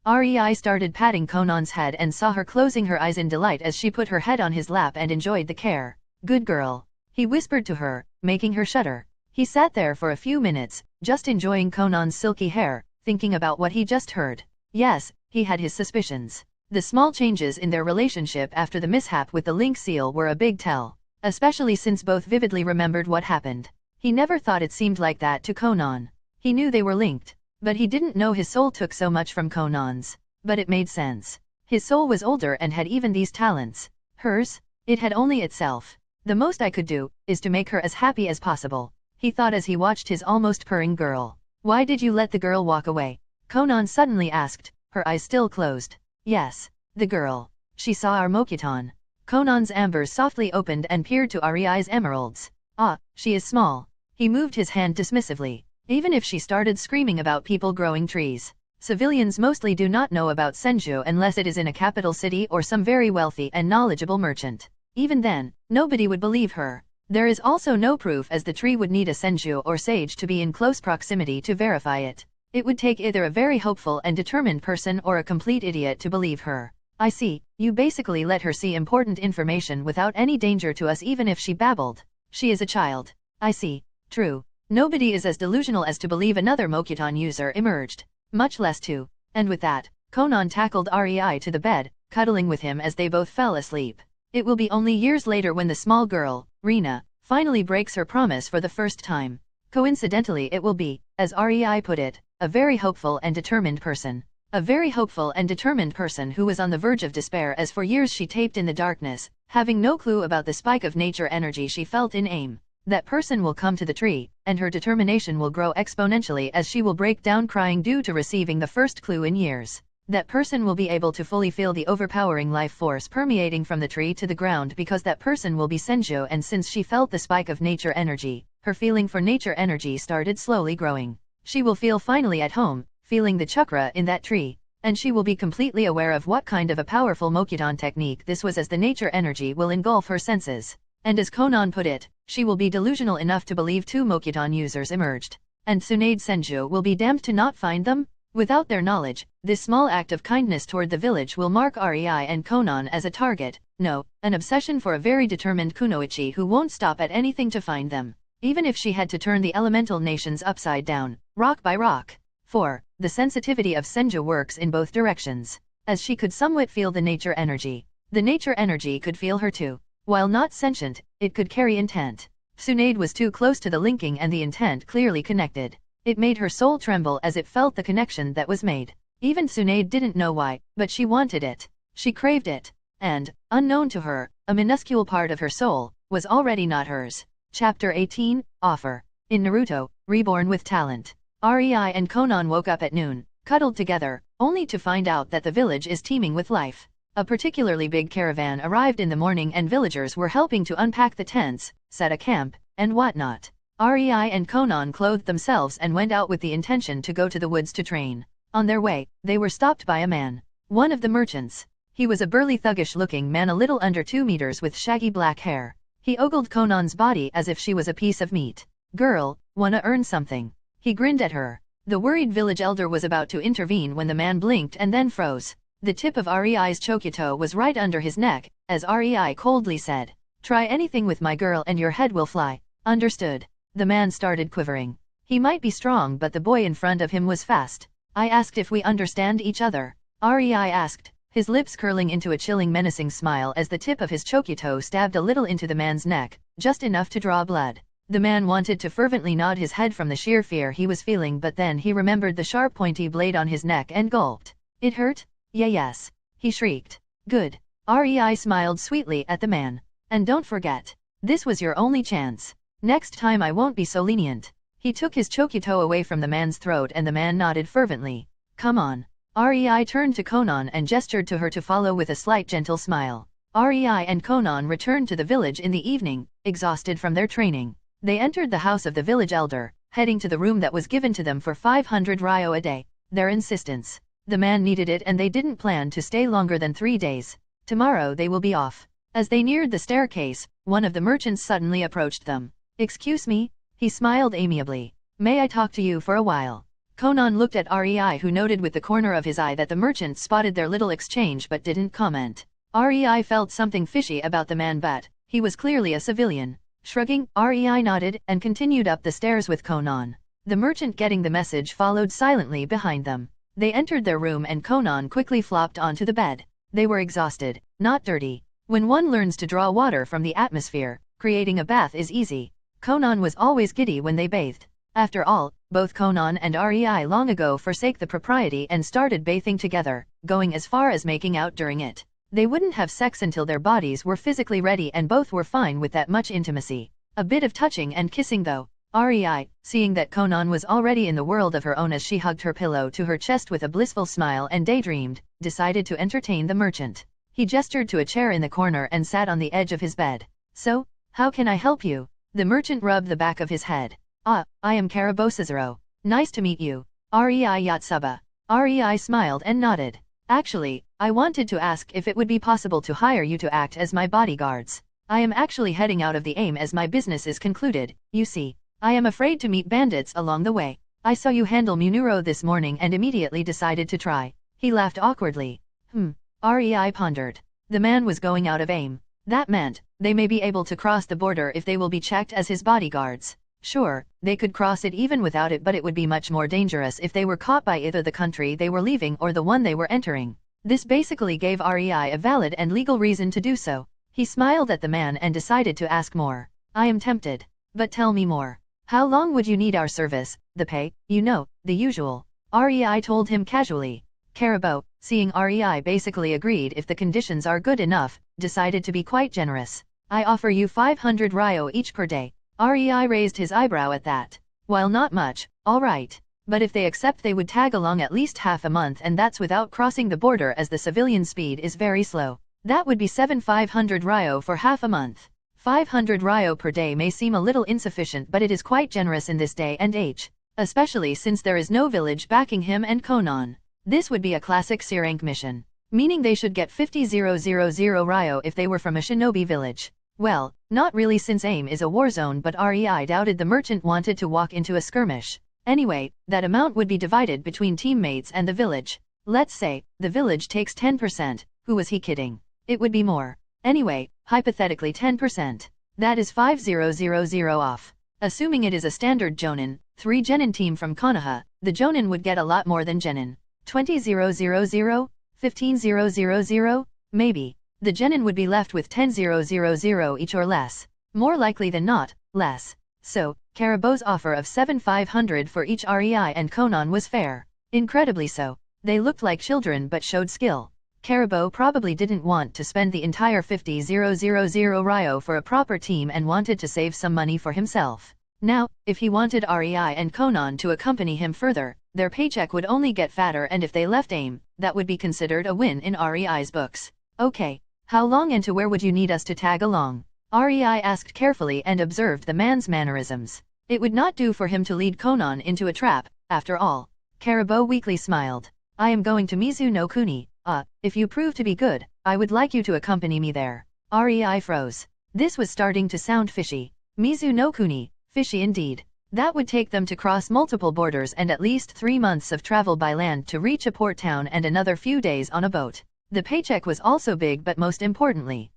S1: Rei started patting Conan's head and saw her closing her eyes in delight as she put her head on his lap and enjoyed the care. Good girl. He whispered to her, making her shudder. He sat there for a few minutes, just enjoying Conan's silky hair, thinking about what he just heard. Yes, he had his suspicions. The small changes in their relationship after the mishap with the link seal were a big tell, especially since both vividly remembered what happened. He never thought it seemed like that to Conan. He knew they were linked, but he didn't know his soul took so much from Conan's. But it made sense. His soul was older and had even these talents. Hers? It had only itself. The most I could do, is to make her as happy as possible, he thought as he watched his almost purring girl. Why did you let the girl walk away? Conan suddenly asked, her eyes still closed. Yes, the girl. She saw our Mokutan. Conan's ambers softly opened and peered to Rei's emeralds. Ah, she is small. He moved his hand dismissively. Even if she started screaming about people growing trees. Civilians mostly do not know about Senju unless it is in a capital city or some very wealthy and knowledgeable merchant. Even then, nobody would believe her. There is also no proof as the tree would need a senju or sage to be in close proximity to verify it. It would take either a very hopeful and determined person or a complete idiot to believe her. I see, you basically let her see important information without any danger to us even if she babbled. She is a child. I see. True. Nobody is as delusional as to believe another Mokuton user emerged. Much less two. And with that, Conan tackled Rei to the bed, cuddling with him as they both fell asleep. It will be only years later when the small girl, Rina, finally breaks her promise for the first time. Coincidentally it will be, as Rei put it, a very hopeful and determined person. A very hopeful and determined person who was on the verge of despair as for years she taped in the darkness, having no clue about the spike of nature energy she felt in AIM. That person will come to the tree, and her determination will grow exponentially as she will break down crying due to receiving the first clue in years. That person will be able to fully feel the overpowering life force permeating from the tree to the ground because that person will be Senju, and since she felt the spike of nature energy, her feeling for nature energy started slowly growing. She will feel finally at home, feeling the chakra in that tree, and she will be completely aware of what kind of a powerful Mokuton technique this was as the nature energy will engulf her senses. And as Conan put it, she will be delusional enough to believe two Mokuton users emerged. And Sunade Senju will be damned to not find them? Without their knowledge, this small act of kindness toward the village will mark Rei and Conan as a target, no, an obsession for a very determined kunoichi who won't stop at anything to find them, even if she had to turn the elemental nations upside down, rock by rock. 4. The sensitivity of Senju works in both directions. As she could somewhat feel the nature energy, the nature energy could feel her too. While not sentient, it could carry intent. Sunade was too close to the linking and the intent clearly connected. It made her soul tremble as it felt the connection that was made. Even Sunade didn't know why, but she wanted it. She craved it. And, unknown to her, a minuscule part of her soul was already not hers. Chapter 18, Offer. In Naruto, Reborn with Talent. Rei and Conan woke up at noon, cuddled together, only to find out that the village is teeming with life. A particularly big caravan arrived in the morning and villagers were helping to unpack the tents, set a camp, and whatnot. Rei and Conan clothed themselves and went out with the intention to go to the woods to train. On their way, they were stopped by a man. One of the merchants. He was a burly thuggish-looking man a little under 2 meters with shaggy black hair. He ogled Conan's body as if she was a piece of meat. Girl, wanna earn something? He grinned at her. The worried village elder was about to intervene when the man blinked and then froze. The tip of Rei's chokito was right under his neck, as Rei coldly said, "Try anything with my girl and your head will fly." Understood. The man started quivering. He might be strong but the boy in front of him was fast. I asked if we understand each other. Rei asked, his lips curling into a chilling menacing smile as the tip of his chokito stabbed a little into the man's neck, just enough to draw blood. The man wanted to fervently nod his head from the sheer fear he was feeling, but then he remembered the sharp pointy blade on his neck and gulped. It hurt? Yes. He shrieked. Good. Rei smiled sweetly at the man. And don't forget, this was your only chance. Next time I won't be so lenient. He took his chokito away from the man's throat and the man nodded fervently. Come on. Rei turned to Conan and gestured to her to follow with a slight gentle smile. Rei and Conan returned to the village in the evening, exhausted from their training. They entered the house of the village elder, heading to the room that was given to them for 500 ryo a day. Their insistence. The man needed it and they didn't plan to stay longer than 3 days. Tomorrow they will be off. As they neared the staircase, one of the merchants suddenly approached them. Excuse me? He smiled amiably. May I talk to you for a while? Conan looked at Rei, who noted with the corner of his eye that the merchant spotted their little exchange but didn't comment. Rei felt something fishy about the man, but he was clearly a civilian. Shrugging, Rei nodded and continued up the stairs with Conan. The merchant, getting the message, followed silently behind them. They entered their room and Conan quickly flopped onto the bed. They were exhausted, not dirty. When one learns to draw water from the atmosphere, creating a bath is easy. Conan was always giddy when they bathed. After all, both Conan and Rei long ago forsake the propriety and started bathing together, going as far as making out during it. They wouldn't have sex until their bodies were physically ready and both were fine with that much intimacy. A bit of touching and kissing though. Rei, seeing that Conan was already in the world of her own as she hugged her pillow to her chest with a blissful smile and daydreamed, decided to entertain the merchant. He gestured to a chair in the corner and sat on the edge of his bed. So, how can I help you? The merchant rubbed the back of his head. I am Karabosizero. Nice to meet you. Rei Yatsuba. Rei smiled and nodded. Actually, I wanted to ask if it would be possible to hire you to act as my bodyguards. I am actually heading out of the aim as my business is concluded, you see. I am afraid to meet bandits along the way. I saw you handle Munuro this morning and immediately decided to try. He laughed awkwardly. Rei pondered. The man was going out of aim. That meant, they may be able to cross the border if they will be checked as his bodyguards. Sure, they could cross it even without it, but it would be much more dangerous if they were caught by either the country they were leaving or the one they were entering. This basically gave Rei a valid and legal reason to do so. He smiled at the man and decided to ask more. I am tempted. But tell me more. How long would you need our service, the pay, you know, the usual. Rei told him casually. Caribou, seeing Rei basically agreed if the conditions are good enough, decided to be quite generous. I offer you 500 ryo each per day. Rei raised his eyebrow at that. While not much, all right. But if they accept, they would tag along at least half a month, and that's without crossing the border as the civilian speed is very slow. That would be 500 ryo for half a month. 500 ryo per day may seem a little insufficient, but it is quite generous in this day and age. Especially since there is no village backing him and Conan. This would be a classic C rank mission. Meaning they should get 50,000 ryo if they were from a shinobi village. Well, not really, since AIM is a war zone, but Rei doubted the merchant wanted to walk into a skirmish. Anyway, that amount would be divided between teammates and the village. Let's say, the village takes 10%, who was he kidding? It would be more. Anyway, hypothetically 10%. That is 5000 off. Assuming it is a standard Jonin, 3 Genin team from Konoha, the Jonin would get a lot more than Genin. 20,000? 15,000? Maybe. The Genin would be left with 10,000 each or less. More likely than not, less. So, Caribou's offer of 7,500 for each Rei and Conan was fair. Incredibly so. They looked like children but showed skill. Caribou probably didn't want to spend the entire 50,000 ryo for a proper team and wanted to save some money for himself. Now, if he wanted Rei and Conan to accompany him further, their paycheck would only get fatter, and if they left AIM, that would be considered a win in Rei's books. Okay. How long and to where would you need us to tag along? Rei asked carefully and observed the man's mannerisms. It would not do for him to lead Conan into a trap, after all. Caribou weakly smiled. I am going to Mizu no Kuni. If you prove to be good, I would like you to accompany me there. Rei froze. This was starting to sound fishy. Mizu no Kuni, fishy indeed. That would take them to cross multiple borders and at least 3 months of travel by land to reach a port town and another few days on a boat. The paycheck was also big, but most importantly,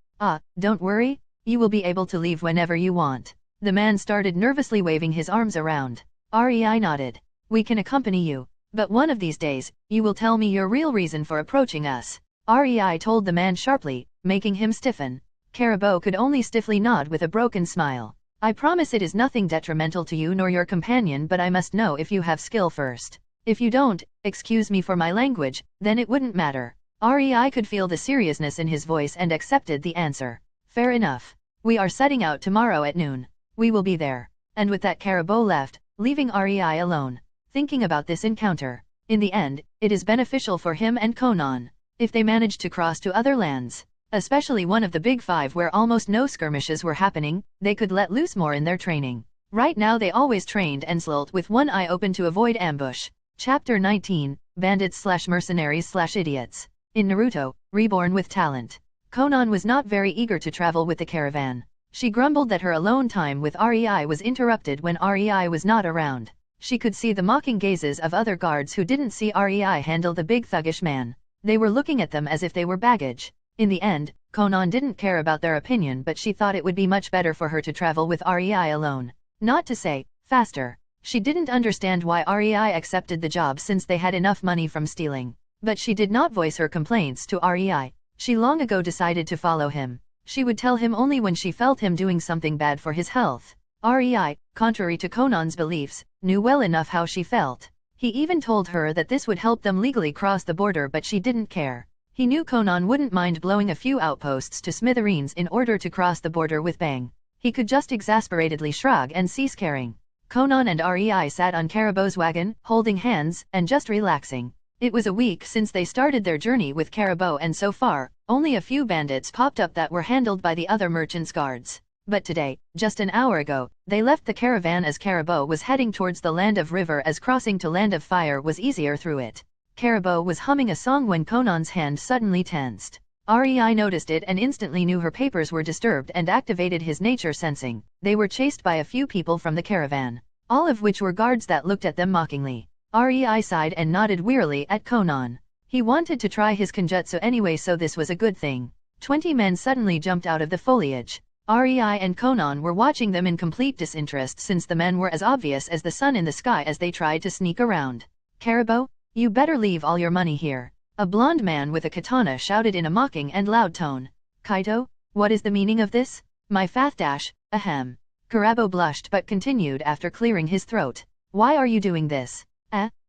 S1: don't worry, you will be able to leave whenever you want. The man started nervously waving his arms around. Rei nodded. We can accompany you, but one of these days, you will tell me your real reason for approaching us. Rei told the man sharply, making him stiffen. Caribou could only stiffly nod with a broken smile. I promise it is nothing detrimental to you nor your companion, but I must know if you have skill first. If you don't, excuse me for my language, then it wouldn't matter. Rei could feel the seriousness in his voice and accepted the answer. Fair enough. We are setting out tomorrow at noon. We will be there. And with that, Caribou left, leaving Rei alone, thinking about this encounter. In the end, it is beneficial for him and Conan. If they manage to cross to other lands, especially one of the big 5 where almost no skirmishes were happening, they could let loose more in their training. Right now they always trained and slowed with one eye open to avoid ambush. Chapter 19, Bandits/Mercenaries/Idiots. In Naruto, Reborn with Talent. Conan was not very eager to travel with the caravan. She grumbled that her alone time with Rei was interrupted when Rei was not around. She could see the mocking gazes of other guards who didn't see Rei handle the big thuggish man. They were looking at them as if they were baggage. In the end, Conan didn't care about their opinion, but she thought it would be much better for her to travel with Rei alone. Not to say, faster. She didn't understand why Rei accepted the job since they had enough money from stealing. But she did not voice her complaints to Rei. She long ago decided to follow him. She would tell him only when she felt him doing something bad for his health. Rei, contrary to Conan's beliefs, knew well enough how she felt. He even told her that this would help them legally cross the border, but she didn't care. He knew Conan wouldn't mind blowing a few outposts to smithereens in order to cross the border with bang. He could just exasperatedly shrug and cease caring. Conan and Rei sat on Caribou's wagon, holding hands, and just relaxing. It was a week since they started their journey with Caribou, and so far, only a few bandits popped up that were handled by the other merchants' guards. But today, just an hour ago, they left the caravan as Caribou was heading towards the Land of River, as crossing to Land of Fire was easier through it. Caribou was humming a song when Conan's hand suddenly tensed. REI noticed it and instantly knew her papers were disturbed and activated his nature sensing. They were chased by a few people from the caravan, all of which were guards that looked at them mockingly. REI sighed and nodded wearily at Conan. He wanted to try his kenjutsu anyway, so this was a good thing. 20 men suddenly jumped out of the foliage. REI and Conan were watching them in complete disinterest since the men were as obvious as the sun in the sky as they tried to sneak around. Caribou, you better leave all your money here. A blond man with a katana shouted in a mocking and loud tone. Kaito, what is the meaning of this? My fath dash, ahem. Caribou blushed but continued after clearing his throat. Why are you doing this?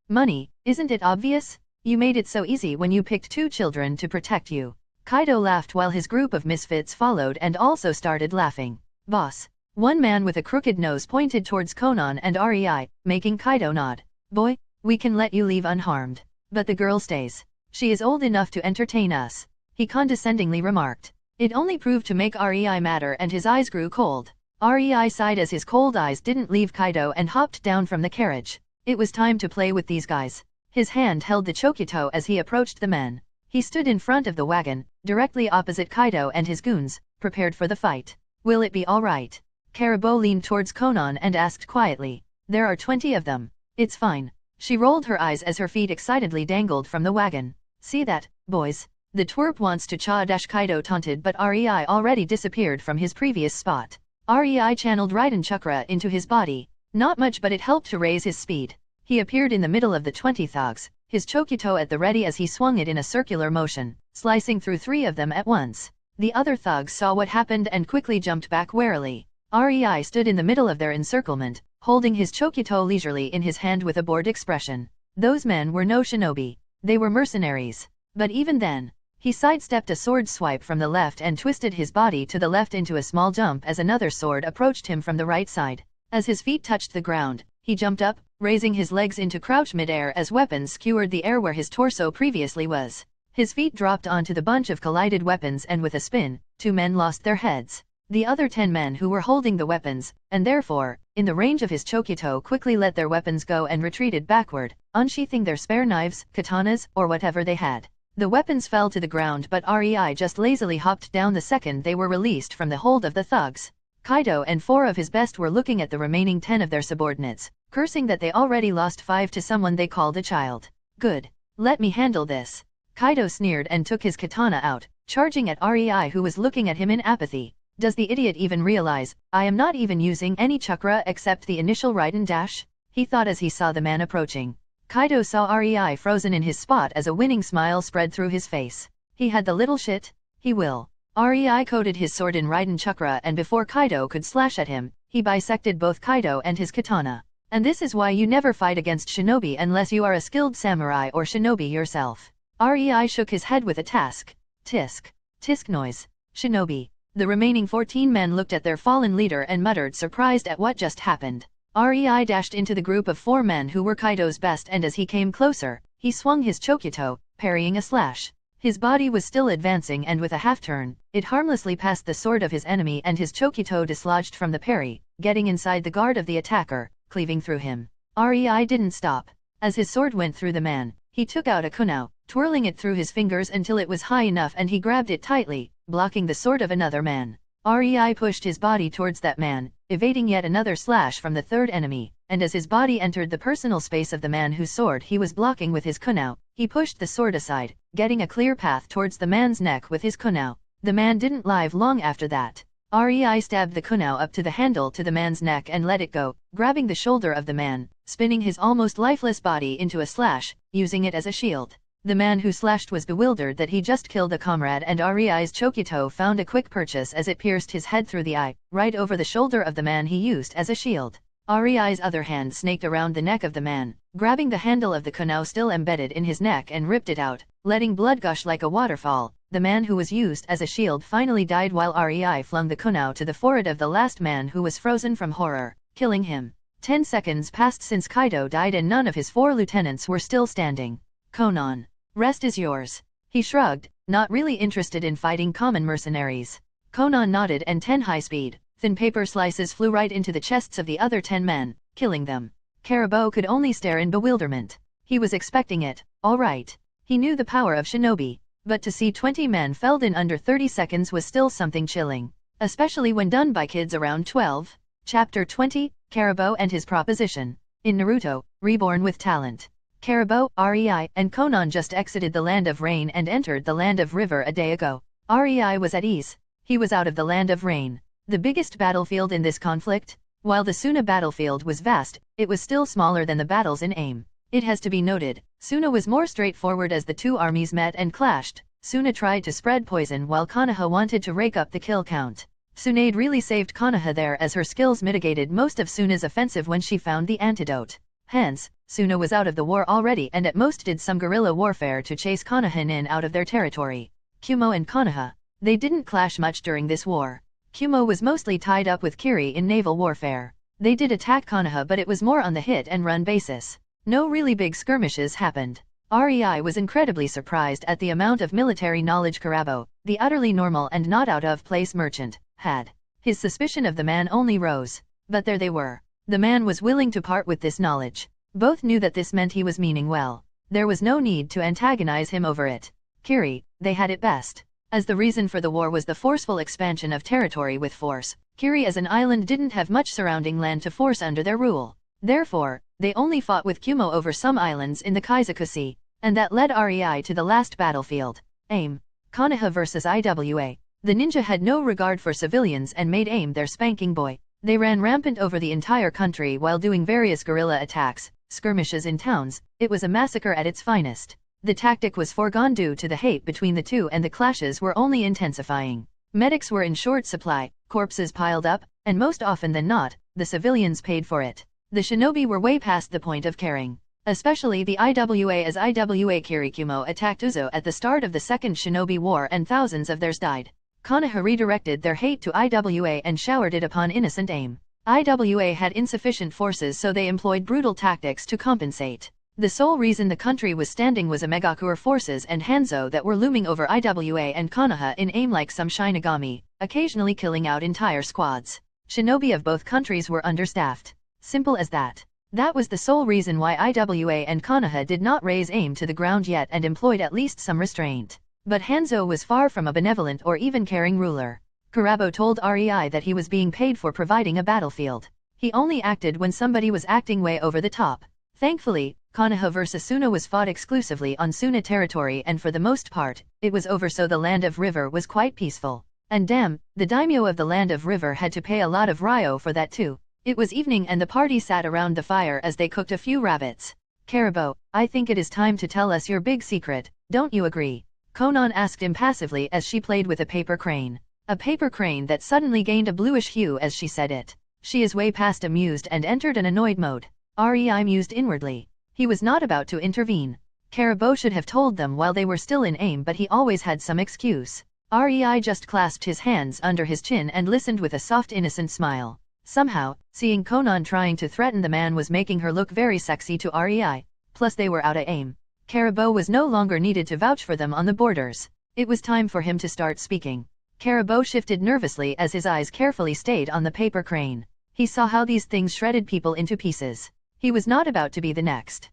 S1: Money, isn't it obvious? You made it so easy when you picked 2 children to protect you. Kaito laughed while his group of misfits followed and also started laughing. Boss. One man with a crooked nose pointed towards Conan and REI, making Kaito nod. Boy, we can let you leave unharmed. But the girl stays. She is old enough to entertain us, he condescendingly remarked. It only proved to make REI madder and his eyes grew cold. REI sighed as his cold eyes didn't leave Kaito and hopped down from the carriage. It was time to play with these guys. His hand held the chokito as he approached the men. He stood in front of the wagon, directly opposite Kaito and his goons, prepared for the fight. Will it be all right? Caribou leaned towards Conan and asked quietly. There are 20 of them. It's fine. She rolled her eyes as her feet excitedly dangled from the wagon. See that, boys? The twerp wants to cha-dash, Kaito taunted, but REI already disappeared from his previous spot. REI channeled Raiden Chakra into his body. Not much, but it helped to raise his speed. He appeared in the middle of the 20 thugs, his chokito at the ready as he swung it in a circular motion, slicing through 3 of them at once. The other thugs saw what happened and quickly jumped back warily. REI stood in the middle of their encirclement, holding his chokito leisurely in his hand with a bored expression. Those men were no shinobi. They were mercenaries. But even then, he sidestepped a sword swipe from the left and twisted his body to the left into a small jump as another sword approached him from the right side. As his feet touched the ground, he jumped up, raising his legs into crouch midair as weapons skewered the air where his torso previously was. His feet dropped onto the bunch of collided weapons and with a spin, 2 men lost their heads. The other 10 men who were holding the weapons, and therefore, in the range of his chokito, quickly let their weapons go and retreated backward, unsheathing their spare knives, katanas, or whatever they had. The weapons fell to the ground, but REI just lazily hopped down the second they were released from the hold of the thugs. Kaito and 4 of his best were looking at the remaining 10 of their subordinates, cursing that they already lost 5 to someone they called a child. Good. Let me handle this. Kaito sneered and took his katana out, charging at REI, who was looking at him in apathy. Does the idiot even realize, I am not even using any chakra except the initial Raiden dash? He thought as he saw the man approaching. Kaito saw REI frozen in his spot as a winning smile spread through his face. He had the little shit. He will. REI coated his sword in Raiden Chakra, and before Kaito could slash at him, he bisected both Kaito and his katana. And this is why you never fight against shinobi unless you are a skilled samurai or shinobi yourself. REI shook his head with a task. Tisk. Tisk noise. Shinobi. The remaining 14 men looked at their fallen leader and muttered, surprised at what just happened. REI dashed into the group of 4 men who were Kaito's best, and as he came closer, he swung his chokito, parrying a slash. His body was still advancing, and with a half-turn, it harmlessly passed the sword of his enemy and his chokito dislodged from the parry, getting inside the guard of the attacker, cleaving through him. REI didn't stop. As his sword went through the man, he took out a kunao, twirling it through his fingers until it was high enough and he grabbed it tightly, blocking the sword of another man. REI pushed his body towards that man, evading yet another slash from the third enemy, and as his body entered the personal space of the man whose sword he was blocking with his kunao, he pushed the sword aside, getting a clear path towards the man's neck with his kunao. The man didn't live long after that. REI stabbed the kunao up to the handle to the man's neck and let it go, grabbing the shoulder of the man, spinning his almost lifeless body into a slash, using it as a shield. The man who slashed was bewildered that he just killed a comrade, and REI's chokito found a quick purchase as it pierced his head through the eye, right over the shoulder of the man he used as a shield. REI's other hand snaked around the neck of the man, grabbing the handle of the kunao still embedded in his neck and ripped it out, letting blood gush like a waterfall. The man who was used as a shield finally died while REI flung the kunao to the forehead of the last man who was frozen from horror, killing him. 10 seconds passed since Kaito died and none of his 4 lieutenants were still standing. Conan. Rest is yours. He shrugged, not really interested in fighting common mercenaries. Conan nodded and 10 high-speed, thin paper slices flew right into the chests of the other 10 men, killing them. Caribou could only stare in bewilderment. He was expecting it, all right. He knew the power of shinobi. but to see 20 men felled in under 30 seconds was still something chilling, especially when done by kids around 12. Chapter 20, Karibo and his proposition. In Naruto, Reborn with talent. Karibo, Rei, and Conan just exited the land of rain and entered the land of river a day ago. Rei was at ease. He was out of the land of rain, the biggest battlefield in this conflict. While the Suna battlefield was vast, it was still smaller than the battles in Aim. It has to be noted, Suna was more straightforward as the two armies met and clashed. Suna tried to spread poison while Konoha wanted to rake up the kill count. Sunade really saved Konoha there as her skills mitigated most of Suna's offensive when she found the antidote. Hence, Suna was out of the war already and at most did some guerrilla warfare to chase Konoha in out of their territory. Kumo and Konoha. They didn't clash much during this war. Kumo was mostly tied up with Kiri in naval warfare. They did attack Konoha but it was more on the hit and run basis. No really big skirmishes happened. Rei was incredibly surprised at the amount of military knowledge Karibo, the utterly normal and not out-of-place merchant, had. His suspicion of the man only rose. But there they were. The man was willing to part with this knowledge. Both knew that this meant he was meaning well. There was no need to antagonize him over it. Kiri, they had it best. As the reason for the war was the forceful expansion of territory with force, Kiri as an island didn't have much surrounding land to force under their rule. Therefore, they only fought with Kumo over some islands in the Kaizoku Sea, and that led Rei to the last battlefield. Aim. Konoha vs Iwa. The ninja had no regard for civilians and made Aim their spanking boy. They ran rampant over the entire country while doing various guerrilla attacks, skirmishes in towns. It was a massacre at its finest. The tactic was foregone due to the hate between the two and the clashes were only intensifying. Medics were in short supply, corpses piled up, and most often than not, the civilians paid for it. The shinobi were way past the point of caring. Especially the Iwa as Iwa Kirikumo attacked Uzo at the start of the Second Shinobi War and thousands of theirs died. Konoha redirected their hate to Iwa and showered it upon innocent Aim. Iwa had insufficient forces so they employed brutal tactics to compensate. The sole reason the country was standing was Megakure forces and Hanzo that were looming over Iwa and Konoha in Aim like some Shinigami, occasionally killing out entire squads. Shinobi of both countries were understaffed. Simple as that. That was the sole reason why Iwa and Konoha did not raise Aim to the ground yet and employed at least some restraint. But Hanzo was far from a benevolent or even caring ruler. Karibo told Rei that he was being paid for providing a battlefield. He only acted when somebody was acting way over the top. Thankfully, Konoha vs Suna was fought exclusively on Suna territory and for the most part, it was over so the land of river was quite peaceful. And damn, the daimyo of the land of river had to pay a lot of ryo for that too. It was evening and the party sat around the fire as they cooked a few rabbits. Karibo, I think it is time to tell us your big secret, don't you agree? Conan asked impassively as she played with a paper crane. A paper crane that suddenly gained a bluish hue as she said it. She is way past amused and entered an annoyed mode. Rei mused inwardly. He was not about to intervene. Karibo should have told them while they were still in Aim but he always had some excuse. Rei just clasped his hands under his chin and listened with a soft innocent smile. Somehow, seeing Conan trying to threaten the man was making her look very sexy to Rei. Plus they were out of Aim. Karibo was no longer needed to vouch for them on the borders. It was time for him to start speaking. Karibo shifted nervously as his eyes carefully stayed on the paper crane. He saw how these things shredded people into pieces. He was not about to be the next.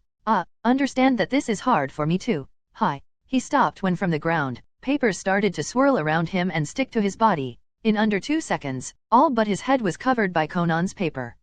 S1: Understand that this is hard for me too. Hi. He stopped when from the ground, papers started to swirl around him and stick to his body. In under 2 seconds, all but his head was covered by Conan's paper.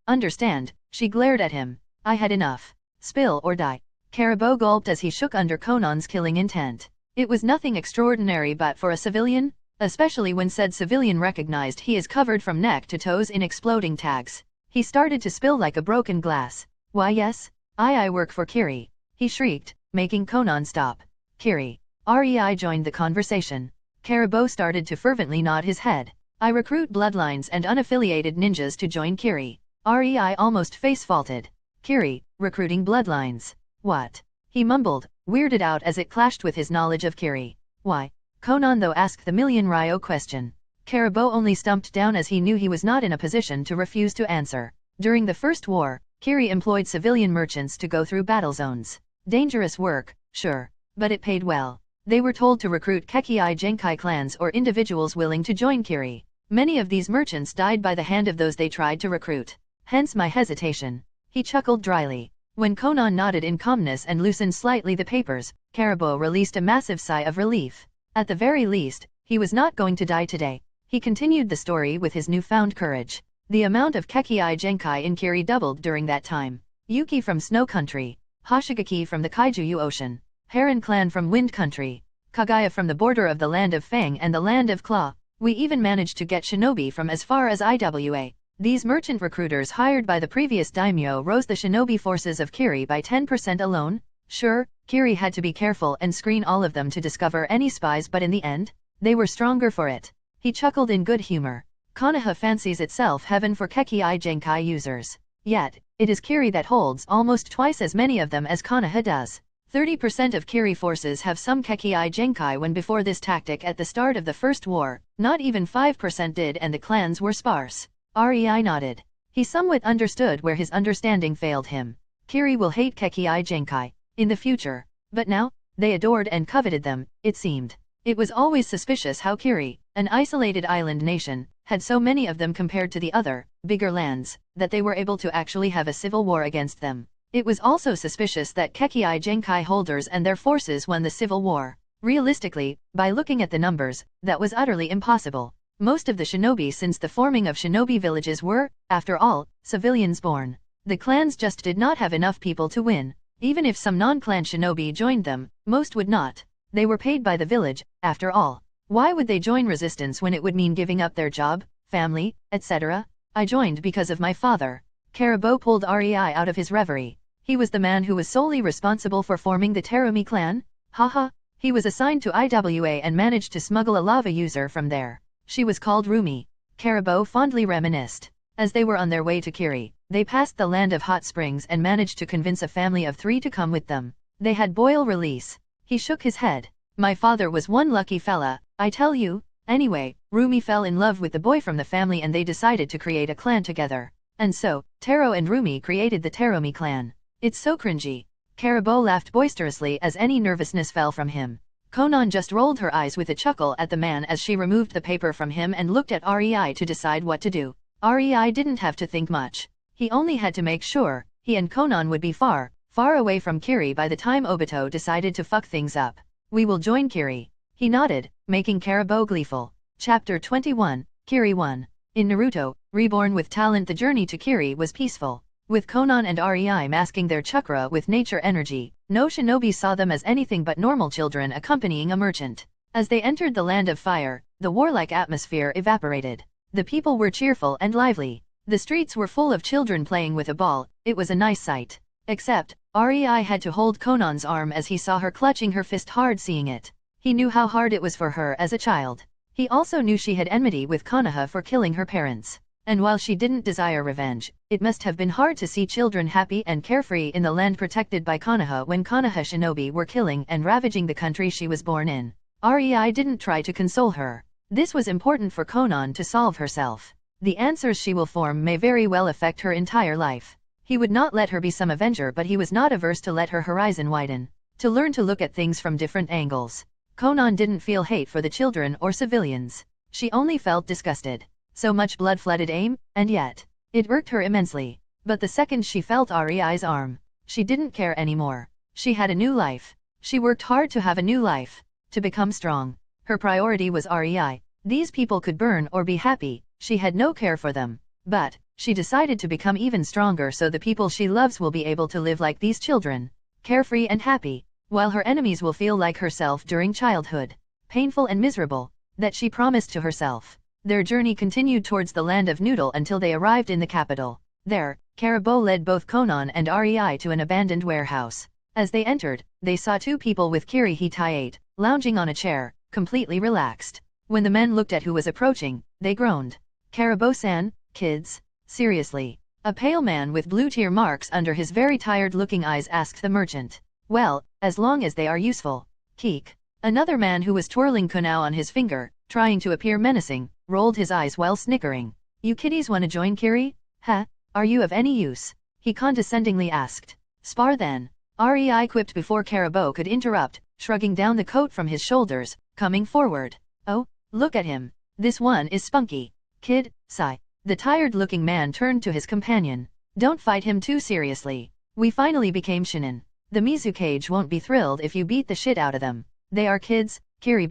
S1: Understand, she glared at him. I had enough. Spill or die. Karibo gulped as he shook under Conan's killing intent. It was nothing extraordinary but for a civilian, especially when said civilian recognized he is covered from neck to toes in exploding tags. He started to spill like a broken glass. Why yes, I work for Kiri. He shrieked, making Conan stop. Kiri. Rei joined the conversation. Karibo started to fervently nod his head. I recruit bloodlines and unaffiliated ninjas to join Kiri. Rei almost face-faulted. Kiri, recruiting bloodlines. What? He mumbled, weirded out as it clashed with his knowledge of Kiri. Why? Conan though asked the million ryo question. Karibo only stumped down as he knew he was not in a position to refuse to answer. During the First War, Kiri employed civilian merchants to go through battle zones. Dangerous work, sure, but it paid well. They were told to recruit Kekei Genkai clans or individuals willing to join Kiri. Many of these merchants died by the hand of those they tried to recruit. Hence my hesitation. He chuckled dryly. When Conan nodded in calmness and loosened slightly the papers, Karibo released a massive sigh of relief. At the very least, he was not going to die today. He continued the story with his newfound courage. The amount of Kekii Genkai in Kiri doubled during that time. Yuki from Snow Country, Hoshigaki from the Kaiju Ocean, Heron Clan from Wind Country, Kagaya from the border of the Land of Fang and the Land of Claw. We even managed to get shinobi from as far as Iwa. These merchant recruiters hired by the previous daimyo rose the shinobi forces of Kiri by 10% alone. Sure, Kiri had to be careful and screen all of them to discover any spies, but in the end, they were stronger for it. He chuckled in good humor. Konoha fancies itself heaven for Kekii Genkai users. Yet, it is Kiri that holds almost twice as many of them as Konoha does. 30% of Kiri forces have some Kekii Genkai when before this tactic at the start of the First War, not even 5% did, and the clans were sparse. Rei nodded. He somewhat understood where his understanding failed him. Kiri will hate Kekii Genkai in the future, but now, they adored and coveted them, it seemed. It was always suspicious how Kiri, an isolated island nation, had so many of them compared to the other, bigger lands, that they were able to actually have a civil war against them. It was also suspicious that Kekii Genkai holders and their forces won the civil war. Realistically, by looking at the numbers, that was utterly impossible. Most of the shinobi since the forming of shinobi villages were, after all, civilians born. The clans just did not have enough people to win. Even if some non-clan shinobi joined them, most would not. They were paid by the village, after all. Why would they join resistance when it would mean giving up their job, family, etc.? I joined because of my father. Karibo pulled Rei out of his reverie. He was the man who was solely responsible for forming the Terumi clan? Haha. He was assigned to Iwa and managed to smuggle a lava user from there. She was called Rumi. Karibo fondly reminisced. As they were on their way to Kiri, they passed the land of hot springs and managed to convince a family of 3 to come with them. They had boil release. He shook his head. My father was one lucky fella, I tell you. Anyway, Rumi fell in love with the boy from the family and they decided to create a clan together. And so, Taro and Rumi created the Terumi clan. It's so cringy. Karibo laughed boisterously as any nervousness fell from him. Conan just rolled her eyes with a chuckle at the man as she removed the paper from him and looked at Rei to decide what to do. Rei didn't have to think much. He only had to make sure he and Conan would be far, far away from Kiri by the time Obito decided to fuck things up. We will join Kiri. He nodded, making Karibo gleeful. Chapter 21, Kiri 1. In Naruto, Reborn with talent, the journey to Kiri was peaceful. With Conan and Rei masking their chakra with nature energy, no shinobi saw them as anything but normal children accompanying a merchant. As they entered the land of fire, the warlike atmosphere evaporated. The people were cheerful and lively. The streets were full of children playing with a ball. It was a nice sight. Except, Rei had to hold Conan's arm as he saw her clutching her fist hard, seeing it. He knew how hard it was for her as a child. He also knew she had enmity with Konoha for killing her parents. And while she didn't desire revenge, it must have been hard to see children happy and carefree in the land protected by Konoha when Konoha shinobi were killing and ravaging the country she was born in. Rei didn't try to console her. This was important for Conan to solve herself. The answers she will form may very well affect her entire life. He would not let her be some avenger, but he was not averse to let her horizon widen, to learn to look at things from different angles. Conan didn't feel hate for the children or civilians. She only felt disgusted. So much blood-flooded aim, and yet, it irked her immensely. But the second she felt Rei's arm, she didn't care anymore. She had a new life. She worked hard to have a new life, to become strong. Her priority was Rei. These people could burn or be happy, she had no care for them. But, she decided to become even stronger so the people she loves will be able to live like these children, carefree and happy, while her enemies will feel like herself during childhood, painful and miserable, that she promised to herself. Their journey continued towards the land of Noodle until they arrived in the capital. There, Karibo led both Conan and Rei to an abandoned warehouse. As they entered, they saw 2 people with Kiri Hitaiate, lounging on a chair, completely relaxed. When the men looked at who was approaching, they groaned. Karibo-san, kids? Seriously? A pale man with blue tear marks under his very tired-looking eyes asked the merchant. Well, as long as they are useful. Keek. Another man who was twirling kunao on his finger, trying to appear menacing, rolled his eyes while snickering. You kiddies wanna join Kiri? Huh? Are you of any use? He condescendingly asked. Spar then. Rei quipped before Karibo could interrupt, shrugging down the coat from his shoulders, coming forward. Oh, look at him. This one is spunky. Kid, sigh. The tired-looking man turned to his companion. Don't fight him too seriously. We finally became shinin. The Mizukage won't be thrilled if you beat the shit out of them. They are kids, Kiri.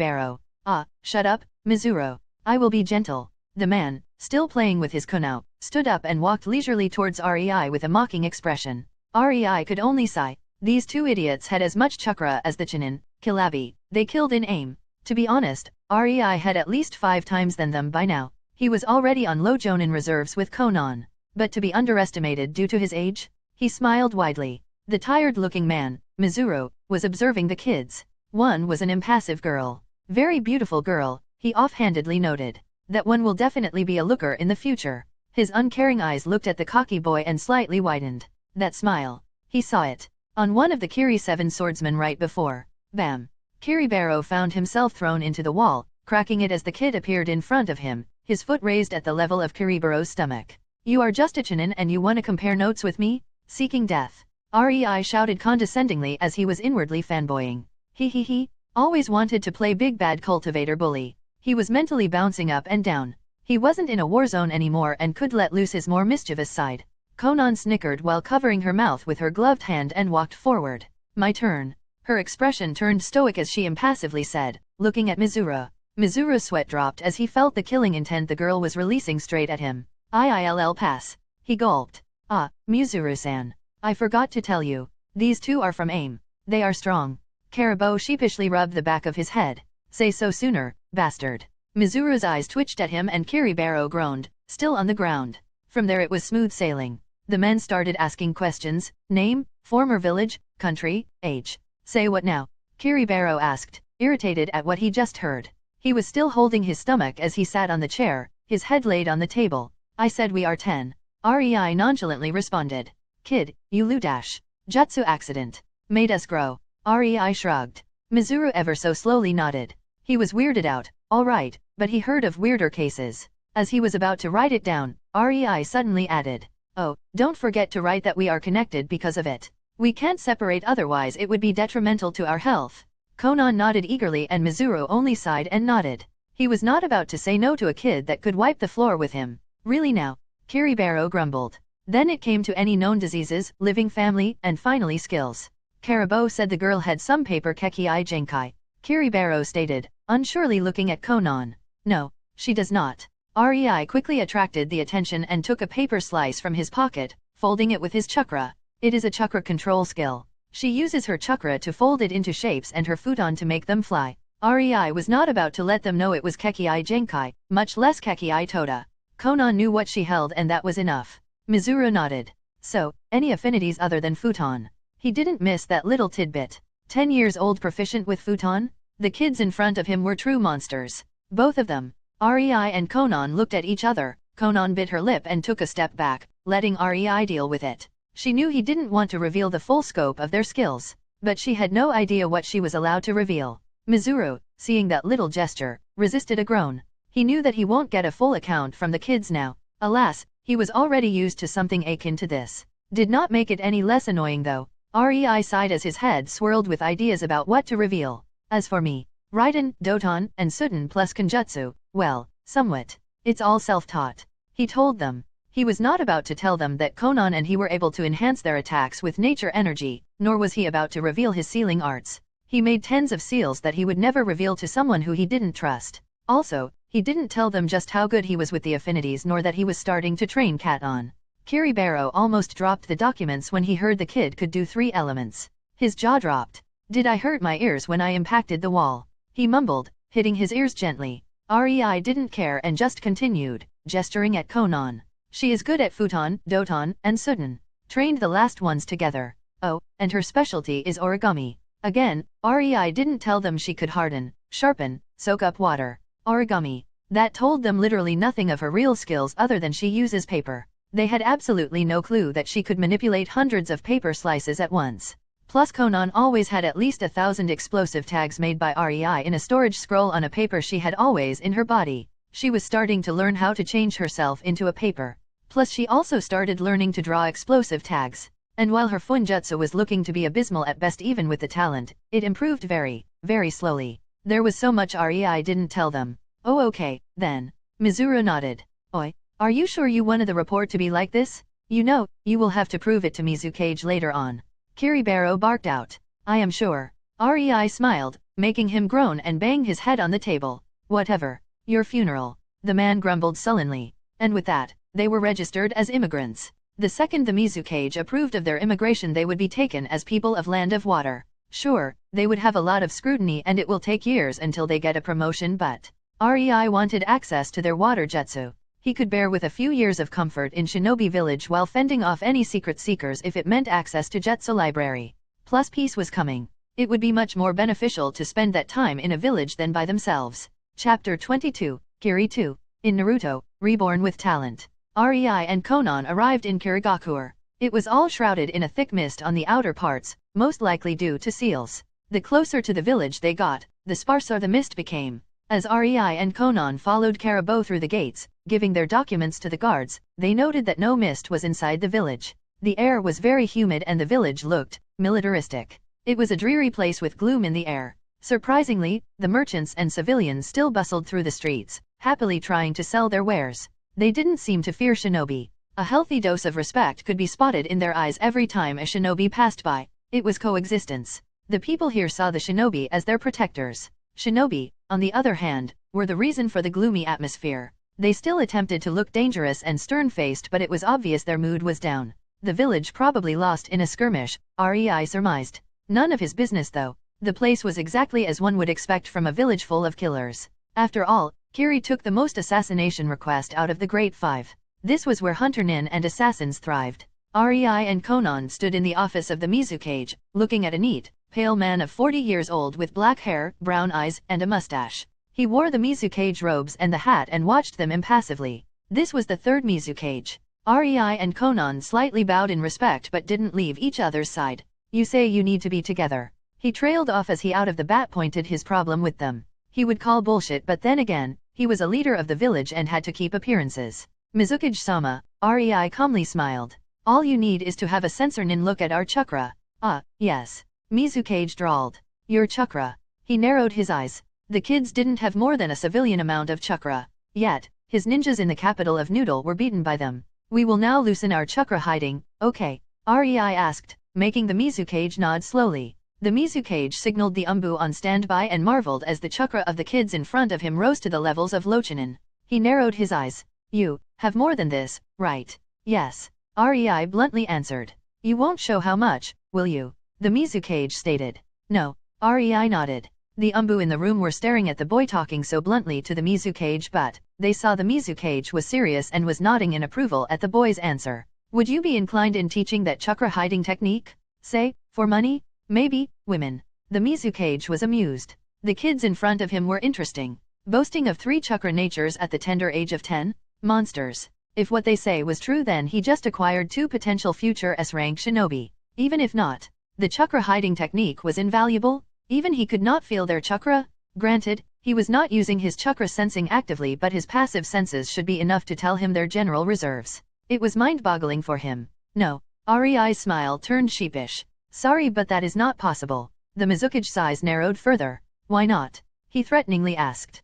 S1: Ah, shut up, Mizuru. I will be gentle. The man, still playing with his kunao, stood up and walked leisurely towards Rei with a mocking expression. Rei could only sigh. These two idiots had as much chakra as the chinin, Kilabi. They killed in aim. To be honest, Rei had at least 5 times than them by now. He was already on low jonin reserves with Conan. But to be underestimated due to his age? He smiled widely. The tired-looking man, Mizuru, was observing the kids. One was an impassive girl. Very beautiful girl, he offhandedly noted. That one will definitely be a looker in the future. His uncaring eyes looked at the cocky boy and slightly widened. That smile. He saw it. On one of the Kiri 7 swordsmen right before. Bam. Kiri found himself thrown into the wall, cracking it as the kid appeared in front of him, his foot raised at the level of Kiri's stomach. You are just a chinin and you wanna compare notes with me? Seeking death. Rei shouted condescendingly as he was inwardly fanboying. He. Always wanted to play big bad cultivator bully. He was mentally bouncing up and down. He wasn't in a war zone anymore and could let loose his more mischievous side. Conan snickered while covering her mouth with her gloved hand and walked forward. My turn. Her expression turned stoic as she impassively said, looking at Mizuru. Mizuru's sweat dropped as he felt the killing intent the girl was releasing straight at him. Ill pass. He gulped. Ah, Mizuru-san. I forgot to tell you. These two are from AIM. They are strong. Karibo sheepishly rubbed the back of his head. Say so sooner, bastard. Mizuru's eyes twitched at him and Kiri groaned, still on the ground. From there it was smooth sailing. The men started asking questions, name, former village, country, age. Say what now? Kiri asked, irritated at what he just heard. He was still holding his stomach as he sat on the chair, his head laid on the table. I said we are 10. Rei nonchalantly responded. Kid, you Ludash. Jutsu accident. Made us grow. Rei shrugged. Mizuru ever so slowly nodded. He was weirded out, alright, but he heard of weirder cases. As he was about to write it down, Rei suddenly added. Oh, don't forget to write that we are connected because of it. We can't separate otherwise it would be detrimental to our health. Conan nodded eagerly and Mizuru only sighed and nodded. He was not about to say no to a kid that could wipe the floor with him. Really now? Kiri grumbled. Then it came to any known diseases, living family, and finally skills. Karibo said the girl had some paper kekei genkai. Kiri stated, unsurely looking at Conan. No, she does not. Rei quickly attracted the attention and took a paper slice from his pocket, folding it with his chakra. It is a chakra control skill. She uses her chakra to fold it into shapes and her futon to make them fly. Rei was not about to let them know it was kekei genkai, much less kekei toda. Conan knew what she held and that was enough. Mizuru nodded. So, any affinities other than futon? He didn't miss that little tidbit. 10 years old proficient with futon? The kids in front of him were true monsters. Both of them. Rei and Conan looked at each other. Conan bit her lip and took a step back, letting Rei deal with it. She knew he didn't want to reveal the full scope of their skills, but she had no idea what she was allowed to reveal. Mizuru, seeing that little gesture, resisted a groan. He knew that he won't get a full account from the kids now. Alas, he was already used to something akin to this. Did not make it any less annoying though. Rei sighed as his head swirled with ideas about what to reveal. As for me, Raiden, Doton, and Suten plus Kenjutsu, well, somewhat. It's all self-taught. He told them. He was not about to tell them that Conan and he were able to enhance their attacks with nature energy, nor was he about to reveal his sealing arts. He made tens of seals that he would never reveal to someone who he didn't trust. Also, he didn't tell them just how good he was with the affinities nor that he was starting to train Cat on. Kiri almost dropped the documents when he heard the kid could do 3 elements. His jaw dropped. Did I hurt my ears when I impacted the wall? He mumbled, hitting his ears gently. Rei didn't care and just continued, gesturing at Conan. She is good at futon, doton, and suten. Trained the last ones together. Oh, and her specialty is origami. Again, Rei didn't tell them she could harden, sharpen, soak up water. Origami. That told them literally nothing of her real skills other than she uses paper. They had absolutely no clue that she could manipulate hundreds of paper slices at once. Plus Conan always had at least 1,000 explosive tags made by Rei in a storage scroll on a paper she had always in her body. She was starting to learn how to change herself into a paper. Plus she also started learning to draw explosive tags. And while her funjutsu was looking to be abysmal at best even with the talent, it improved very, very slowly. There was so much Rei didn't tell them. Oh okay, then. Mizuru nodded. Oi, are you sure you wanted the report to be like this? You know, you will have to prove it to Mizukage later on. Kiribaro barked out. I am sure. Rei smiled, making him groan and bang his head on the table. Whatever. Your funeral. The man grumbled sullenly. And with that, they were registered as immigrants. The second the Mizukage approved of their immigration, they would be taken as people of land of water. Sure, they would have a lot of scrutiny and it will take years until they get a promotion, but Rei wanted access to their water jutsu. He could bear with a few years of comfort in Shinobi Village while fending off any secret seekers if it meant access to jutsu library. Plus peace was coming. It would be much more beneficial to spend that time in a village than by themselves. Chapter 22, Kiri 2. In Naruto, Reborn with Talent. Rei and Conan arrived in Kirigakure. It was all shrouded in a thick mist on the outer parts, most likely due to seals. The closer to the village they got, the sparser the mist became. As Rei and Conan followed Karibo through the gates, giving their documents to the guards, they noted that no mist was inside the village. The air was very humid and the village looked militaristic. It was a dreary place with gloom in the air. Surprisingly, the merchants and civilians still bustled through the streets, happily trying to sell their wares. They didn't seem to fear shinobi. A healthy dose of respect could be spotted in their eyes every time a shinobi passed by. It was coexistence. The people here saw the shinobi as their protectors. Shinobi, on the other hand, were the reason for the gloomy atmosphere. They still attempted to look dangerous and stern-faced, but it was obvious their mood was down. The village probably lost in a skirmish, Rei surmised. None of his business though. The place was exactly as one would expect from a village full of killers. After all, Kiri took the most assassination request out of the Great Five. This was where hunter nin and assassins thrived. Rei and Conan stood in the office of the Mizukage, looking at a neat, pale man of 40 years old with black hair, brown eyes, and a mustache. He wore the Mizukage robes and the hat and watched them impassively. This was the third Mizukage. Rei and Conan slightly bowed in respect but didn't leave each other's side. You say you need to be together. He trailed off as he out of the bat pointed his problem with them. He would call bullshit, but then again, he was a leader of the village and had to keep appearances. Mizukage-sama, Rei calmly smiled. All you need is to have a sensor nin look at our chakra. Ah, yes. Mizukage drawled. Your chakra. He narrowed his eyes. The kids didn't have more than a civilian amount of chakra. Yet, his ninjas in the capital of Noodle were beaten by them. We will now loosen our chakra hiding, okay? Rei asked, making the Mizukage nod slowly. The Mizukage signaled the Umbu on standby and marveled as the chakra of the kids in front of him rose to the levels of Lochinin. He narrowed his eyes. You have more than this, right? Yes. Rei bluntly answered. You won't show how much, will you? The Mizukage stated. No. Rei nodded. The Umbu in the room were staring at the boy talking so bluntly to the Mizukage, but they saw the Mizukage was serious and was nodding in approval at the boy's answer. Would you be inclined in teaching that chakra hiding technique? Say, for money? Maybe, women. The Mizukage was amused. The kids in front of him were interesting. Boasting of 3 chakra natures at the tender age of 10? Monsters. If what they say was true, then he just acquired 2 potential future S-rank shinobi. Even if not, the chakra hiding technique was invaluable. Even he could not feel their chakra. Granted, he was not using his chakra sensing actively, but his passive senses should be enough to tell him their general reserves. It was mind-boggling for him. No. Rei's smile turned sheepish. Sorry, but that is not possible. The Mizukage's eyes narrowed further. Why not? He threateningly asked.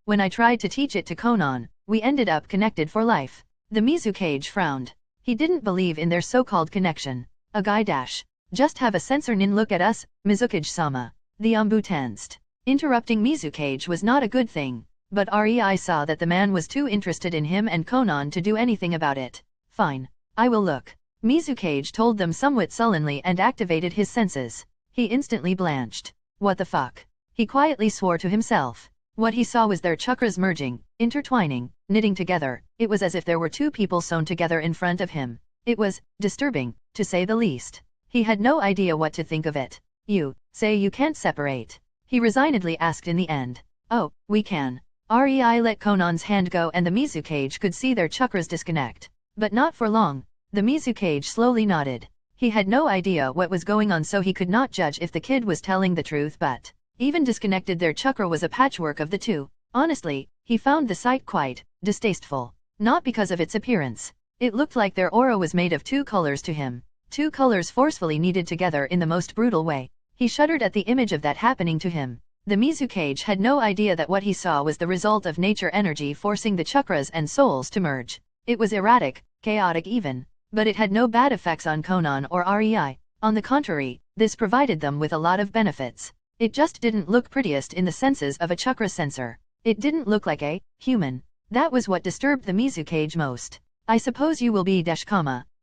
S1: When I tried to teach it to Conan, we ended up connected for life. The Mizukage frowned. He didn't believe in their so-called connection. A guy dash. Just have a sensor nin look at us, Mizukage-sama. The Umbu tensed. Interrupting Mizukage was not a good thing, but Rei saw that the man was too interested in him and Conan to do anything about it. Fine. I will look. Mizukage told them somewhat sullenly and activated his senses. He instantly blanched. What the fuck? He quietly swore to himself. What he saw was their chakras merging, intertwining, knitting together. It was as if there were 2 people sewn together in front of him. It was disturbing, to say the least. He had no idea what to think of it. You say you can't separate? He resignedly asked in the end. Oh, we can. Rei let Conan's hand go and the Mizukage could see their chakras disconnect. But not for long. The Mizukage slowly nodded. He had no idea what was going on, so he could not judge if the kid was telling the truth, but even disconnected their chakra was a patchwork of the 2. Honestly, he found the sight quite distasteful. Not because of its appearance. It looked like their aura was made of 2 colors to him. 2 colors forcefully kneaded together in the most brutal way. He shuddered at the image of that happening to him. The Mizukage had no idea that what he saw was the result of nature energy forcing the chakras and souls to merge. It was erratic, chaotic even. but it had no bad effects on Conan or REI. On the contrary, this provided them with a lot of benefits. It just didn't look prettiest in the senses of a chakra sensor. It didn't look like a human. That was what disturbed the Mizukage most. I suppose you will be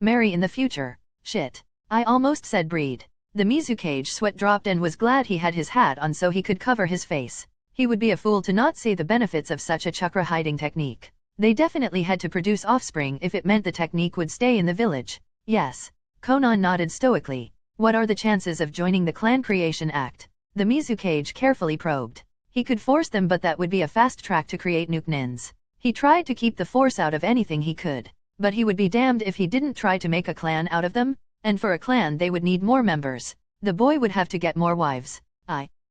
S1: marry in the future. Shit. I almost said breed. The Mizukage sweat dropped and was glad he had his hat on so he could cover his face. He would be a fool to not see the benefits of such a chakra hiding technique. They definitely had to produce offspring if it meant the technique would stay in the village. Yes. Conan nodded stoically. What are the chances of joining the clan creation act? The Mizukage carefully probed. He could force them, but that would be a fast track to create nuke nins. He tried to keep the force out of anything he could, but he would be damned if he didn't try to make a clan out of them, and for a clan they would need more members. The boy would have to get more wives.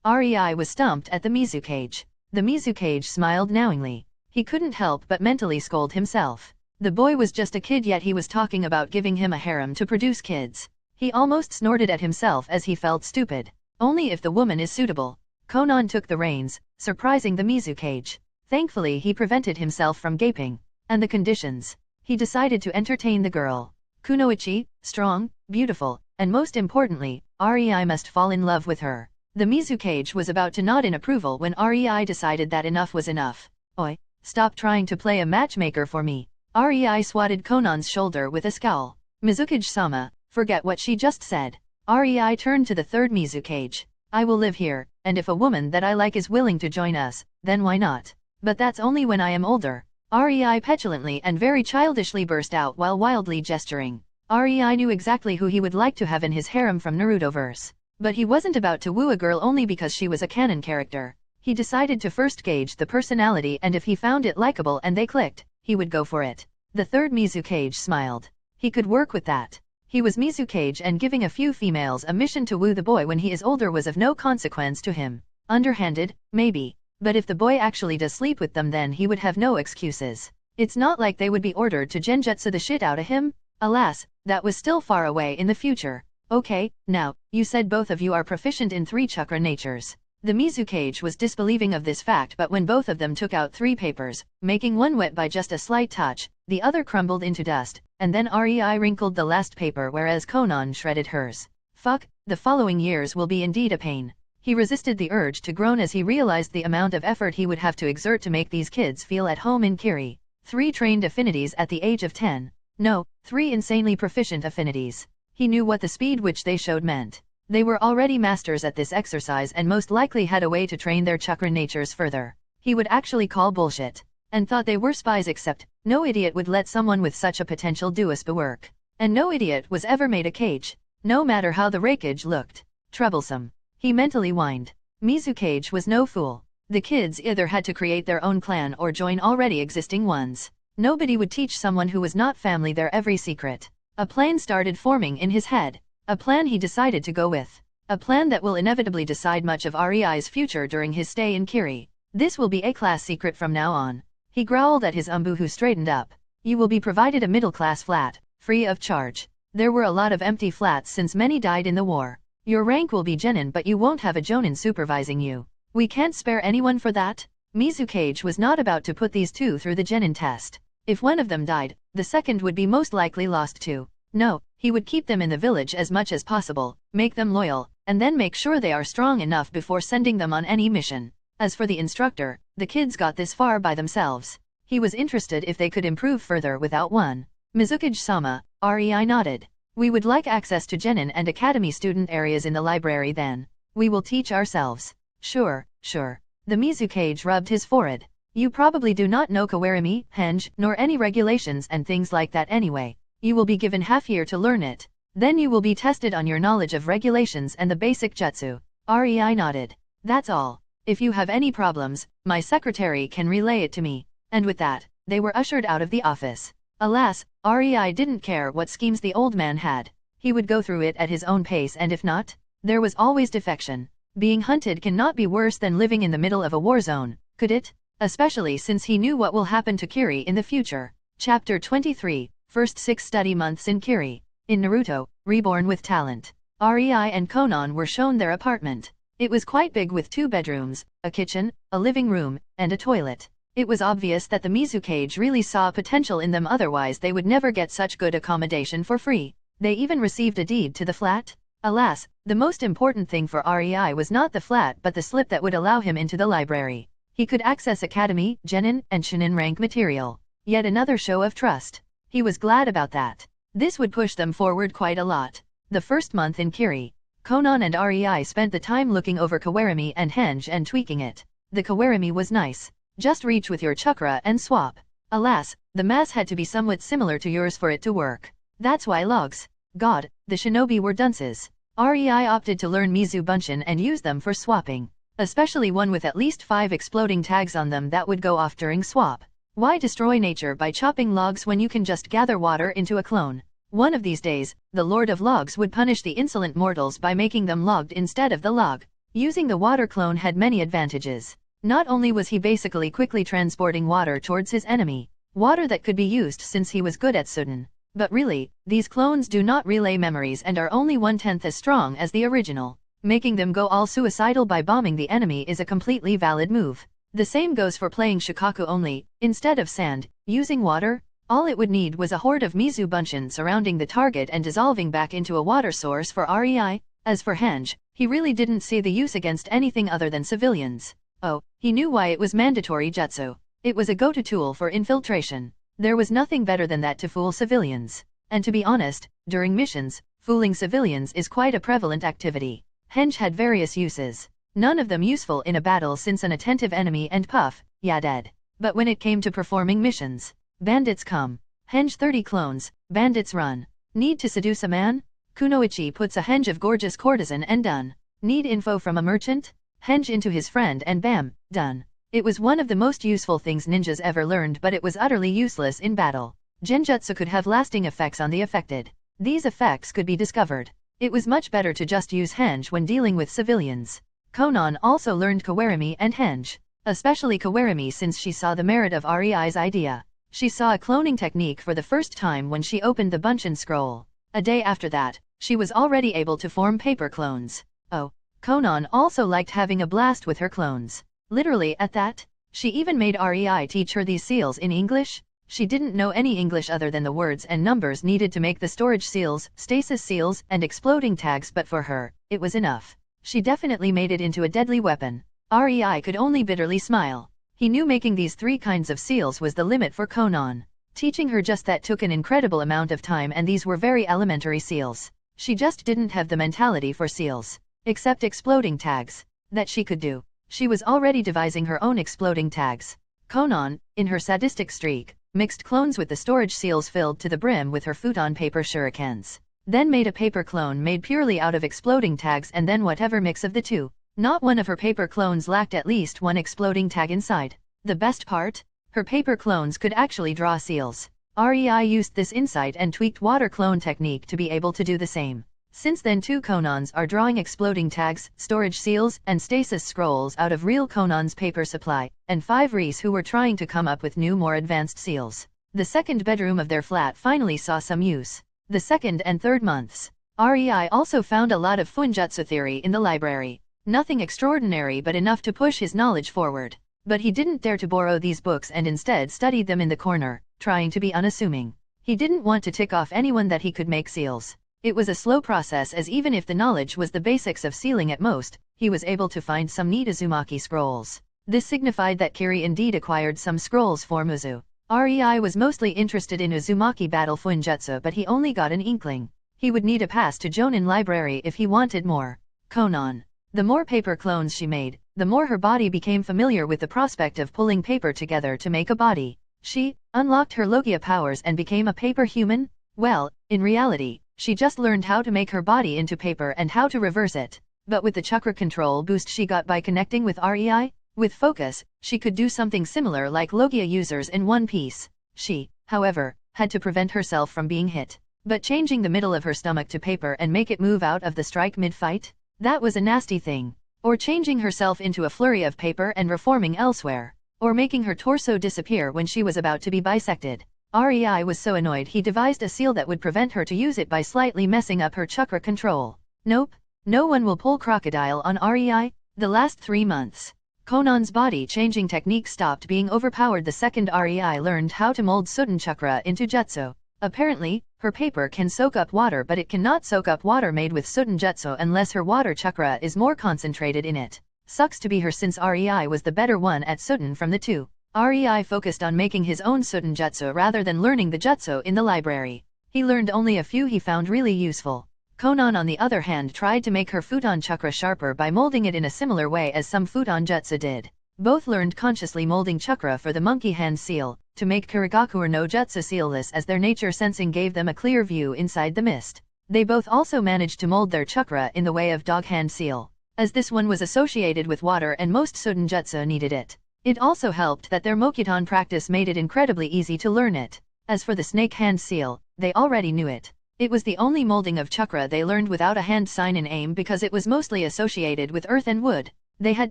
S1: REI was stumped at the Mizukage. The Mizukage smiled knowingly. He couldn't help but mentally scold himself. The boy was just a kid, yet he was talking about giving him a harem to produce kids. He almost snorted at himself as he felt stupid. Only if the woman is suitable. Conan took the reins, surprising the Mizukage. Thankfully he prevented himself from gaping. And the conditions. He decided to entertain the girl. Kunoichi, strong, beautiful, and most importantly, REI must fall in love with her. The Mizukage was about to nod in approval when REI decided that enough was enough. Oi, stop trying to play a matchmaker for me. REI swatted Conan's shoulder with a scowl. Mizukage-sama, forget what she just said. REI turned to the third Mizukage. I will live here, and if a woman that I like is willing to join us, then why not? But that's only when I am older. REI petulantly and very childishly burst out while wildly gesturing. REI knew exactly who he would like to have in his harem from Narutoverse. But he wasn't about to woo a girl only because she was a canon character. He decided to first gauge the personality, and if he found it likable and they clicked, he would go for it. The third Mizukage smiled. He could work with that. He was Mizukage, and giving a few females a mission to woo the boy when he is older was of no consequence to him. Underhanded, maybe. But if the boy actually does sleep with them, then he would have no excuses. It's not like they would be ordered to genjutsu the shit out of him. Alas, that was still far away in the future. Okay, now, you said both of you are proficient in 3 chakra natures. The Mizukage was disbelieving of this fact, but when both of them took out 3 papers, making one wet by just a slight touch, the other crumbled into dust, and then REI wrinkled the last paper whereas Conan shredded hers. Fuck, the following years will be indeed a pain. He resisted the urge to groan as he realized the amount of effort he would have to exert to make these kids feel at home in Kiri. 3 trained affinities at the age of 10. No, 3 insanely proficient affinities. He knew what the speed which they showed meant. They were already masters at this exercise and most likely had a way to train their chakra natures further. He would actually call bullshit. And thought they were spies, except, no idiot would let someone with such a potential do a spa work. And no idiot was ever made a cage. No matter how the rakage looked. Troublesome. He mentally whined. Mizukage was no fool. The kids either had to create their own clan or join already existing ones. Nobody would teach someone who was not family their every secret. A plan started forming in his head. A plan he decided to go with. A plan that will inevitably decide much of REI's future during his stay in Kiri. This will be a class secret from now on. He growled at his umbu, who straightened up. You will be provided a middle-class flat, free of charge. There were a lot of empty flats since many died in the war. Your rank will be genin, but you won't have a jonin supervising you. We can't spare anyone for that. Mizukage was not about to put these 2 through the genin test. If one of them died, the second would be most likely lost too. No, he would keep them in the village as much as possible, make them loyal, and then make sure they are strong enough before sending them on any mission. As for the instructor, the kids got this far by themselves. He was interested if they could improve further without one. Mizukage-sama, REI nodded. We would like access to genin and academy student areas in the library then. We will teach ourselves. Sure, sure. The Mizukage rubbed his forehead. You probably do not know Kawarimi, Henge, nor any regulations and things like that anyway. You will be given half year to learn it. Then you will be tested on your knowledge of regulations and the basic jutsu. REI nodded. That's all. If you have any problems, my secretary can relay it to me. And with that, they were ushered out of the office. Alas, REI didn't care what schemes the old man had. He would go through it at his own pace, and if not, there was always defection. Being hunted cannot be worse than living in the middle of a war zone, could it? Especially since he knew what will happen to Kiri in the future. Chapter 23, First 6 Study Months in Kiri. In Naruto, Reborn with Talent. REI and Conan were shown their apartment. It was quite big with 2 bedrooms, a kitchen, a living room, and a toilet. It was obvious that the Mizukage really saw potential in them, otherwise they would never get such good accommodation for free. They even received a deed to the flat. Alas, the most important thing for REI was not the flat but the slip that would allow him into the library. He could access academy, genin, and shinin rank material. Yet another show of trust. He was glad about that. This would push them forward quite a lot. The first month in Kiri, Conan and REI spent the time looking over Kawarimi and Henge and tweaking it. The Kawarimi was nice. Just reach with your chakra and swap. Alas, the mass had to be somewhat similar to yours for it to work. That's why logs. God, the shinobi were dunces. REI opted to learn Mizu Bunshin and use them for swapping. Especially one with at least 5 exploding tags on them that would go off during swap. Why destroy nature by chopping logs when you can just gather water into a clone? One of these days, the Lord of Logs would punish the insolent mortals by making them logged instead of the log. Using the water clone had many advantages. Not only was he basically quickly transporting water towards his enemy, water that could be used since he was good at Sudden. But really, these clones do not relay memories and are only 1/10 as strong as the original. Making them go all suicidal by bombing the enemy is a completely valid move. The same goes for playing Shikaku only, instead of sand, using water. All it would need was a horde of Mizu Bunshin surrounding the target and dissolving back into a water source for REI. As for Henge, he really didn't see the use against anything other than civilians. Oh, he knew why it was mandatory jutsu. It was a go-to tool for infiltration. There was nothing better than that to fool civilians. And to be honest, during missions, fooling civilians is quite a prevalent activity. Henge had various uses. None of them useful in a battle since an attentive enemy and puff, yeah dead. But when it came to performing missions, bandits come. Henge 30 clones, bandits run. Need to seduce a man? Kunoichi puts a henge of gorgeous courtesan and done. Need info from a merchant? Henge into his friend and bam, done. It was one of the most useful things ninjas ever learned, but it was utterly useless in battle. Genjutsu could have lasting effects on the affected. These effects could be discovered. It was much better to just use Henge when dealing with civilians. Conan also learned Kawarimi and Henge. Especially Kawarimi since she saw the merit of REI's idea. She saw a cloning technique for the first time when she opened the Bunshin scroll. A day after that, she was already able to form paper clones. Oh, Conan also liked having a blast with her clones. Literally at that, she even made REI teach her these seals in English. She didn't know any English other than the words and numbers needed to make the storage seals, stasis seals, and exploding tags, but for her, it was enough. She definitely made it into a deadly weapon. REI could only bitterly smile. He knew making these 3 kinds of seals was the limit for Conan. Teaching her just that took an incredible amount of time, and these were very elementary seals. She just didn't have the mentality for seals. Except exploding tags. That she could do. She was already devising her own exploding tags. Conan, in her sadistic streak, mixed clones with the storage seals filled to the brim with her futon paper shurikens. Then made a paper clone made purely out of exploding tags, and then whatever mix of the two. Not one of her paper clones lacked at least one exploding tag inside. The best part? Her paper clones could actually draw seals. REI used this insight and tweaked water clone technique to be able to do the same. Since then 2 Conans are drawing exploding tags, storage seals, and stasis scrolls out of real Conan's paper supply, and 5 Rees who were trying to come up with new more advanced seals. The second bedroom of their flat finally saw some use. The 2nd and 3rd months. REI also found a lot of funjutsu theory in the library. Nothing extraordinary but enough to push his knowledge forward. But he didn't dare to borrow these books and instead studied them in the corner, trying to be unassuming. He didn't want to tick off anyone that he could make seals. It was a slow process, as even if the knowledge was the basics of sealing at most, he was able to find some neat Uzumaki scrolls. This signified that Kiri indeed acquired some scrolls for Muzu. REI was mostly interested in Uzumaki battle funjutsu, but he only got an inkling. He would need a pass to Jonin Library if he wanted more. Conan. The more paper clones she made, the more her body became familiar with the prospect of pulling paper together to make a body. She unlocked her Logia powers and became a paper human? Well, in reality, she just learned how to make her body into paper and how to reverse it. But with the chakra control boost she got by connecting with REI, with focus, she could do something similar like Logia users in One Piece. She, however, had to prevent herself from being hit. But changing the middle of her stomach to paper and make it move out of the strike mid-fight? That was a nasty thing. Or changing herself into a flurry of paper and reforming elsewhere. Or making her torso disappear when she was about to be bisected. REI was so annoyed he devised a seal that would prevent her to use it by slightly messing up her chakra control. Nope. No one will pull crocodile on REI. The last 3 months. Conan's body-changing technique stopped being overpowered the second Rei learned how to mold Sudden Chakra into Jutsu. Apparently, her paper can soak up water, but it cannot soak up water made with Sudden Jutsu unless her water chakra is more concentrated in it. Sucks to be her since Rei was the better one at Sudden from the two. Rei focused on making his own Sudden Jutsu rather than learning the Jutsu in the library. He learned only a few he found really useful. Conan on the other hand tried to make her Futon Chakra sharper by molding it in a similar way as some Futon Jutsu did. Both learned consciously molding Chakra for the monkey hand seal, to make Kirigaku no Jutsu sealless as their nature sensing gave them a clear view inside the mist. They both also managed to mold their Chakra in the way of dog hand seal, as this one was associated with water and most Sudden Jutsu needed it. It also helped that their Mokuton practice made it incredibly easy to learn it. As for the snake hand seal, they already knew it. It was the only molding of Chakra they learned without a hand sign in aim because it was mostly associated with earth and wood. They had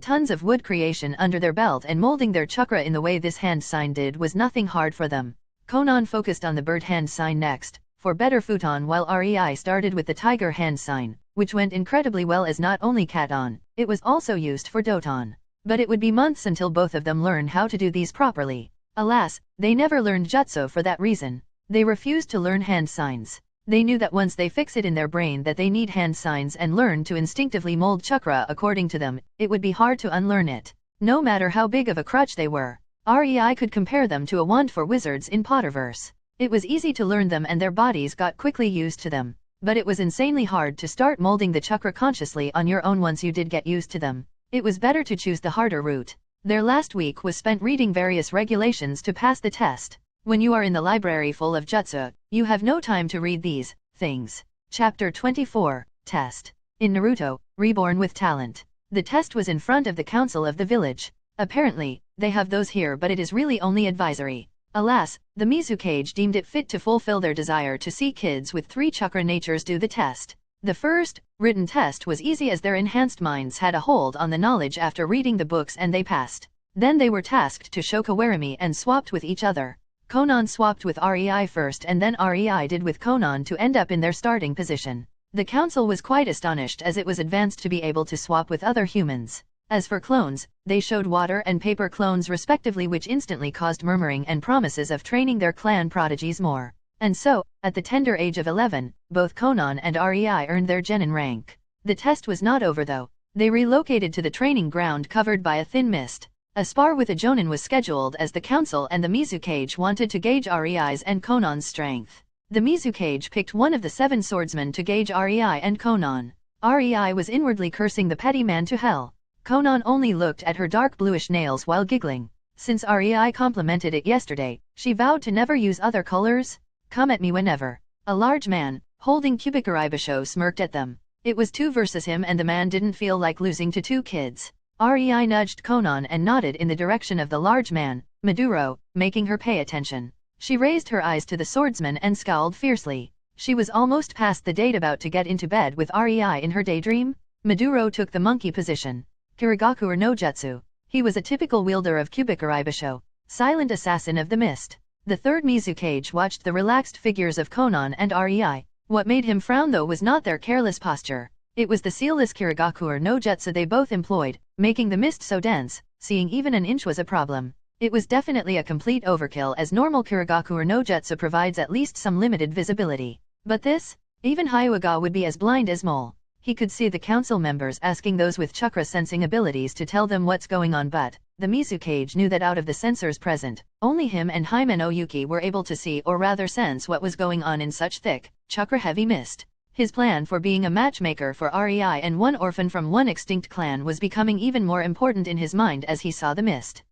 S1: tons of wood creation under their belt and molding their Chakra in the way this hand sign did was nothing hard for them. Conan focused on the bird hand sign next, for better futon, while Rei started with the tiger hand sign, which went incredibly well as not only Katon, it was also used for Doton. But it would be months until both of them learn how to do these properly. Alas, they never learned Jutsu for that reason. They refused to learn hand signs. They knew that once they fix it in their brain that they need hand signs and learn to instinctively mold Chakra according to them, it would be hard to unlearn it. No matter how big of a crutch they were, Rei could compare them to a wand for wizards in Potterverse. It was easy to learn them and their bodies got quickly used to them. But it was insanely hard to start molding the Chakra consciously on your own once you did get used to them. It was better to choose the harder route. Their last week was spent reading various regulations to pass the test. When you are in the library full of Jutsu, you have no time to read these things. Chapter 24, Test. In Naruto, Reborn with Talent. The test was in front of the council of the village. Apparently, they have those here but it is really only advisory. Alas, the Mizukage deemed it fit to fulfill their desire to see kids with 3 chakra natures do the test. The first, written test was easy as their enhanced minds had a hold on the knowledge after reading the books and they passed. Then they were tasked to show Kawarimi and swapped with each other. Conan swapped with Rei first and then Rei did with Conan to end up in their starting position. The council was quite astonished as it was advanced to be able to swap with other humans. As for clones, they showed water and paper clones respectively which instantly caused murmuring and promises of training their clan prodigies more. And so, at the tender age of 11, both Conan and Rei earned their genin rank. The test was not over though. They relocated to the training ground covered by a thin mist. A spar with a jonin was scheduled as the council and the Mizukage wanted to gauge Rei's and Conan's strength. The Mizukage picked one of the 7 swordsmen to gauge Rei and Conan. Rei was inwardly cursing the petty man to hell. Conan only looked at her dark bluish nails while giggling. Since Rei complimented it yesterday, she vowed to never use other colors. Come at me whenever. A large man, holding Kubikaribasho smirked at them. It was 2 versus him and the man didn't feel like losing to 2 kids. Rei nudged Conan and nodded in the direction of the large man, Maduro, making her pay attention. She raised her eyes to the swordsman and scowled fiercely. She was almost past the date about to get into bed with Rei in her daydream. Maduro took the monkey position. Kirigaku no Jutsu. He was a typical wielder of Kubikaribasho, silent assassin of the mist. The third Mizukage watched the relaxed figures of Conan and Rei. What made him frown though was not their careless posture. It was the sealless Kirigaku no Jutsu they both employed, making the mist so dense, seeing even an inch was a problem. It was definitely a complete overkill as normal Kirigaku no Jutsu provides at least some limited visibility. But this? Even Hyuga would be as blind as mole. He could see the council members asking those with chakra sensing abilities to tell them what's going on but, the Mizukage knew that out of the sensors present, only him and Hymen Oyuki were able to see or rather sense what was going on in such thick, chakra-heavy mist. His plan for being a matchmaker for Rei and one orphan from one extinct clan was becoming even more important in his mind as he saw the mist.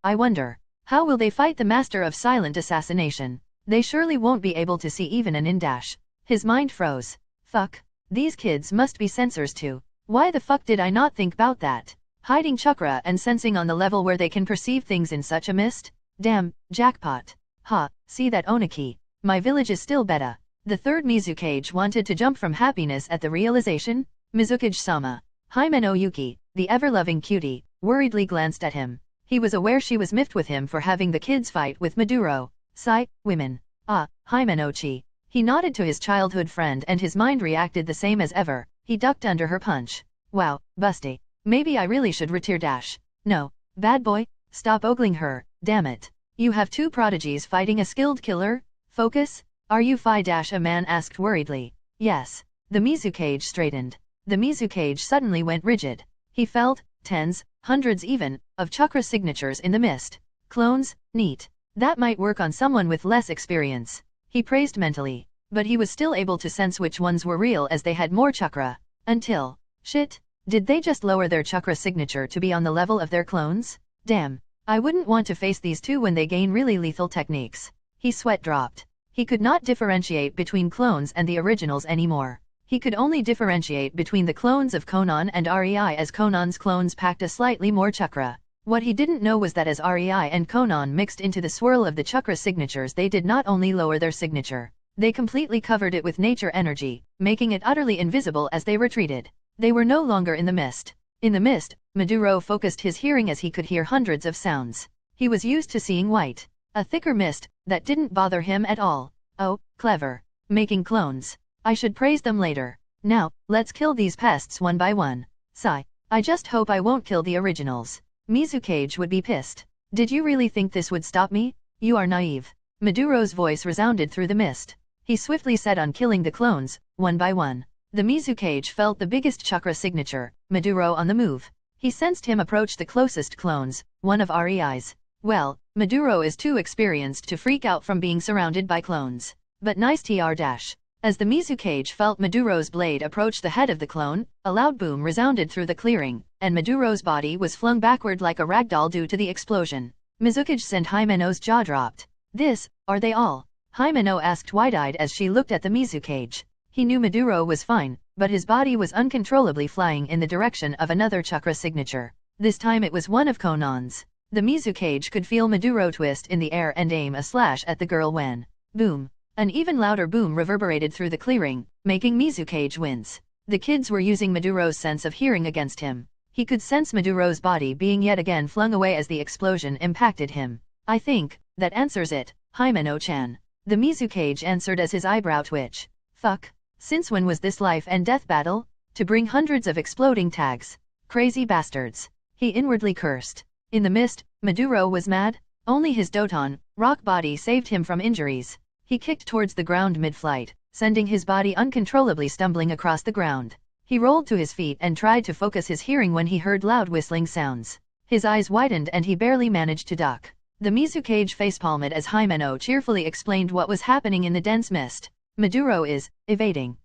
S1: I wonder, how will they fight the master of silent assassination? They surely won't be able to see even an in-dash. His mind froze. Fuck, these kids must be sensors too. Why the fuck did I not think about that? Hiding chakra and sensing on the level where they can perceive things in such a mist? Damn, jackpot. Ha, see that Oniki. My village is still better. The third Mizukage wanted to jump from happiness at the realization. Mizukage-sama. Hymen Oyuki, the ever-loving cutie, worriedly glanced at him. He was aware she was miffed with him for having the kids fight with Maduro. Sigh, women. Ah, Hymen Ochi. He nodded to his childhood friend and his mind reacted the same as ever. He ducked under her punch. Wow, busty. Maybe I really should retire dash. No, bad boy, stop ogling her, damn it. You have two prodigies fighting a skilled killer? Focus? Are you a man asked worriedly. Yes. The Mizukage straightened. The Mizukage suddenly went rigid. He felt, tens, hundreds even, of chakra signatures in the mist. Clones? Neat. That might work on someone with less experience. He praised mentally. But he was still able to sense which ones were real as they had more chakra. Until, shit, did they just lower their chakra signature to be on the level of their clones? Damn, I wouldn't want to face these two when they gain really lethal techniques. His sweat dropped. He could not differentiate between clones and the originals anymore. He could only differentiate between the clones of Conan and REI as Conan's clones packed a slightly more chakra. What he didn't know was that as REI and Conan mixed into the swirl of the chakra signatures, they did not only lower their signature, they completely covered it with nature energy, making it utterly invisible as they retreated. They were no longer in the mist. In the mist, Maduro focused his hearing as he could hear hundreds of sounds. He was used to seeing white. A thicker mist, that didn't bother him at all. Oh, clever. Making clones. I should praise them later. Now, let's kill these pests one by one. Sigh. I just hope I won't kill the originals. Mizukage would be pissed. Did you really think this would stop me? You are naive. Maduro's voice resounded through the mist. He swiftly set on killing the clones, one by one. The Mizukage felt the biggest chakra signature, Maduro on the move. He sensed him approach the closest clones, one of REI's. Well, Maduro is too experienced to freak out from being surrounded by clones. But nice tr dash. As the Mizukage felt Maduro's blade approach the head of the clone, a loud boom resounded through the clearing, and Maduro's body was flung backward like a ragdoll due to the explosion. Mizukage and Himeno's jaw dropped. This, are they all? Himeno asked wide-eyed as she looked at the Mizukage. He knew Maduro was fine, but his body was uncontrollably flying in the direction of another chakra signature. This time it was one of Conan's. The Mizukage could feel Maduro twist in the air and aim a slash at the girl when, boom, an even louder boom reverberated through the clearing, making Mizukage wince. The kids were using Maduro's sense of hearing against him. He could sense Maduro's body being yet again flung away as the explosion impacted him. I think, that answers it, Himeno-chan. The Mizukage answered as his eyebrow twitch. Fuck. Since when was this life and death battle? To bring hundreds of exploding tags. Crazy bastards. He inwardly cursed. In the mist, Maduro was mad. Only his Doton, rock body saved him from injuries. He kicked towards the ground mid-flight, sending his body uncontrollably stumbling across the ground. He rolled to his feet and tried to focus his hearing when he heard loud whistling sounds. His eyes widened and he barely managed to duck. The Mizukage facepalmed as Himeno cheerfully explained what was happening in the dense mist. Maduro is evading.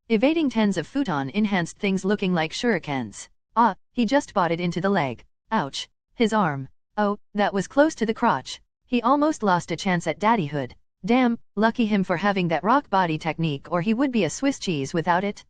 S1: Evading tens of futon-enhanced things looking like shurikens. He just botted into the leg. Ouch. His arm. Oh, that was close to the crotch. He almost lost a chance at daddyhood. Damn, lucky him for having that rock body technique, or he would be a Swiss cheese without it.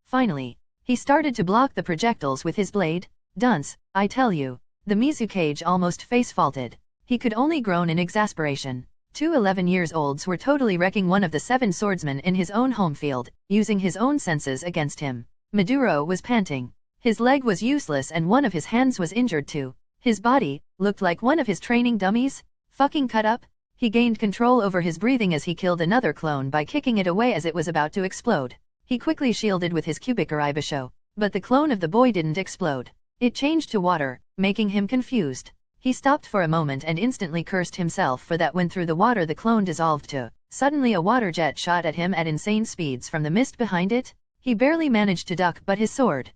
S1: Finally. He started to block the projectiles with his blade. Dunce, I tell you. The Mizukage almost face-faulted. He could only groan in exasperation. Two 11-year-olds were totally wrecking one of the 7 swordsmen in his own home field, using his own senses against him. Maduro was panting. His leg was useless and one of his hands was injured too. His body looked like one of his training dummies. Fucking cut up. He gained control over his breathing as he killed another clone by kicking it away as it was about to explode. He quickly shielded with his Kubikaraibasho, but the clone of the boy didn't explode. It changed to water, making him confused. He stopped for a moment and instantly cursed himself for that when through the water the clone dissolved to. Suddenly a water jet shot at him at insane speeds from the mist behind it. He barely managed to duck but his sword.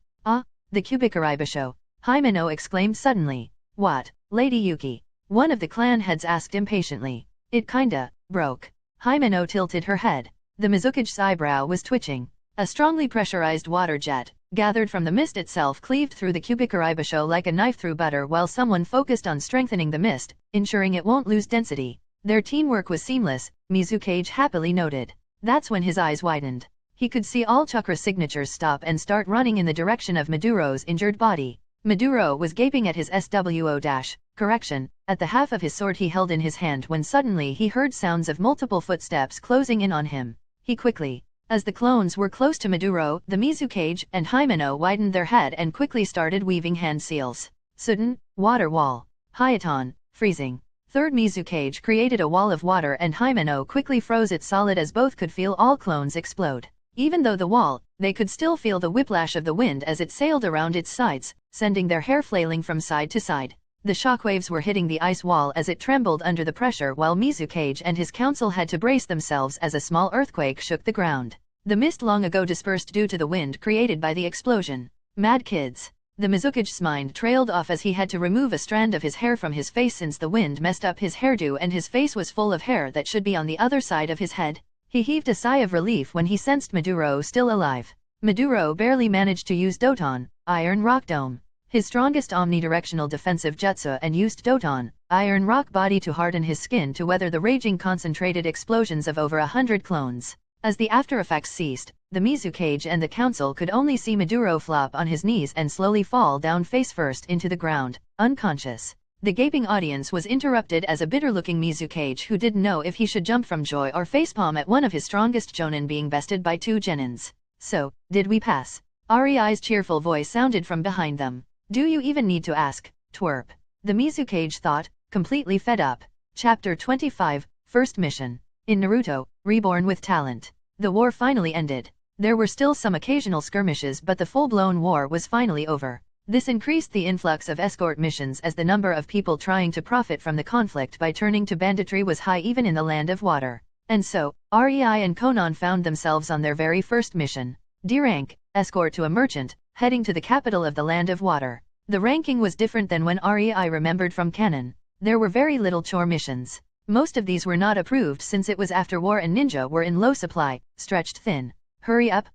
S1: The Kubikaraibasho. Himeno exclaimed suddenly. What, Lady Yuki? One of the clan heads asked impatiently. It kinda broke. Himeno tilted her head. The Mizukage's eyebrow was twitching. A strongly pressurized water jet, gathered from the mist itself, cleaved through the Kubikaraibasho like a knife through butter while someone focused on strengthening the mist, ensuring it won't lose density. Their teamwork was seamless, Mizukage happily noted. That's when his eyes widened. He could see all chakra signatures stop and start running in the direction of Maduro's injured body. Maduro was gaping at his SWO- correction, at the half of his sword he held in his hand when suddenly he heard sounds of multiple footsteps closing in on him. He quickly, as the clones were close to Maduro, the Mizukage and Himeno widened their head and quickly started weaving hand seals. Sudden, water wall. Hyaton, freezing. Third Mizukage created a wall of water and Himeno quickly froze it solid as both could feel all clones explode. Even though the wall, they could still feel the whiplash of the wind as it sailed around its sides, sending their hair flailing from side to side. The shockwaves were hitting the ice wall as it trembled under the pressure, while Mizukage and his council had to brace themselves as a small earthquake shook the ground. The mist long ago dispersed due to the wind created by the explosion. Mad kids. The Mizukage's mind trailed off as he had to remove a strand of his hair from his face since the wind messed up his hairdo and his face was full of hair that should be on the other side of his head. He heaved a sigh of relief when he sensed Maduro still alive. Maduro barely managed to use Doton, Iron Rock Dome, his strongest omnidirectional defensive jutsu, and used Doton, Iron Rock Body to harden his skin to weather the raging concentrated explosions of over 100 clones. As the aftereffects ceased, the Mizukage and the council could only see Maduro flop on his knees and slowly fall down face first into the ground, unconscious. The gaping audience was interrupted as a bitter-looking Mizukage who didn't know if he should jump from joy or facepalm at one of his strongest jonin being bested by 2 genins. So, did we pass? Ari's cheerful voice sounded from behind them. Do you even need to ask, twerp? The Mizukage thought, completely fed up. Chapter 25, First Mission. In Naruto, Reborn with Talent. The war finally ended. There were still some occasional skirmishes, but the full-blown war was finally over. This increased the influx of escort missions as the number of people trying to profit from the conflict by turning to banditry was high even in the land of water. And so, Rei and Conan found themselves on their very first mission. D rank, escort to a merchant, heading to the capital of the land of water. The ranking was different than when Rei remembered from canon. There were very little chore missions. Most of these were not approved since it was after war and ninja were in low supply, stretched thin. Hurry up,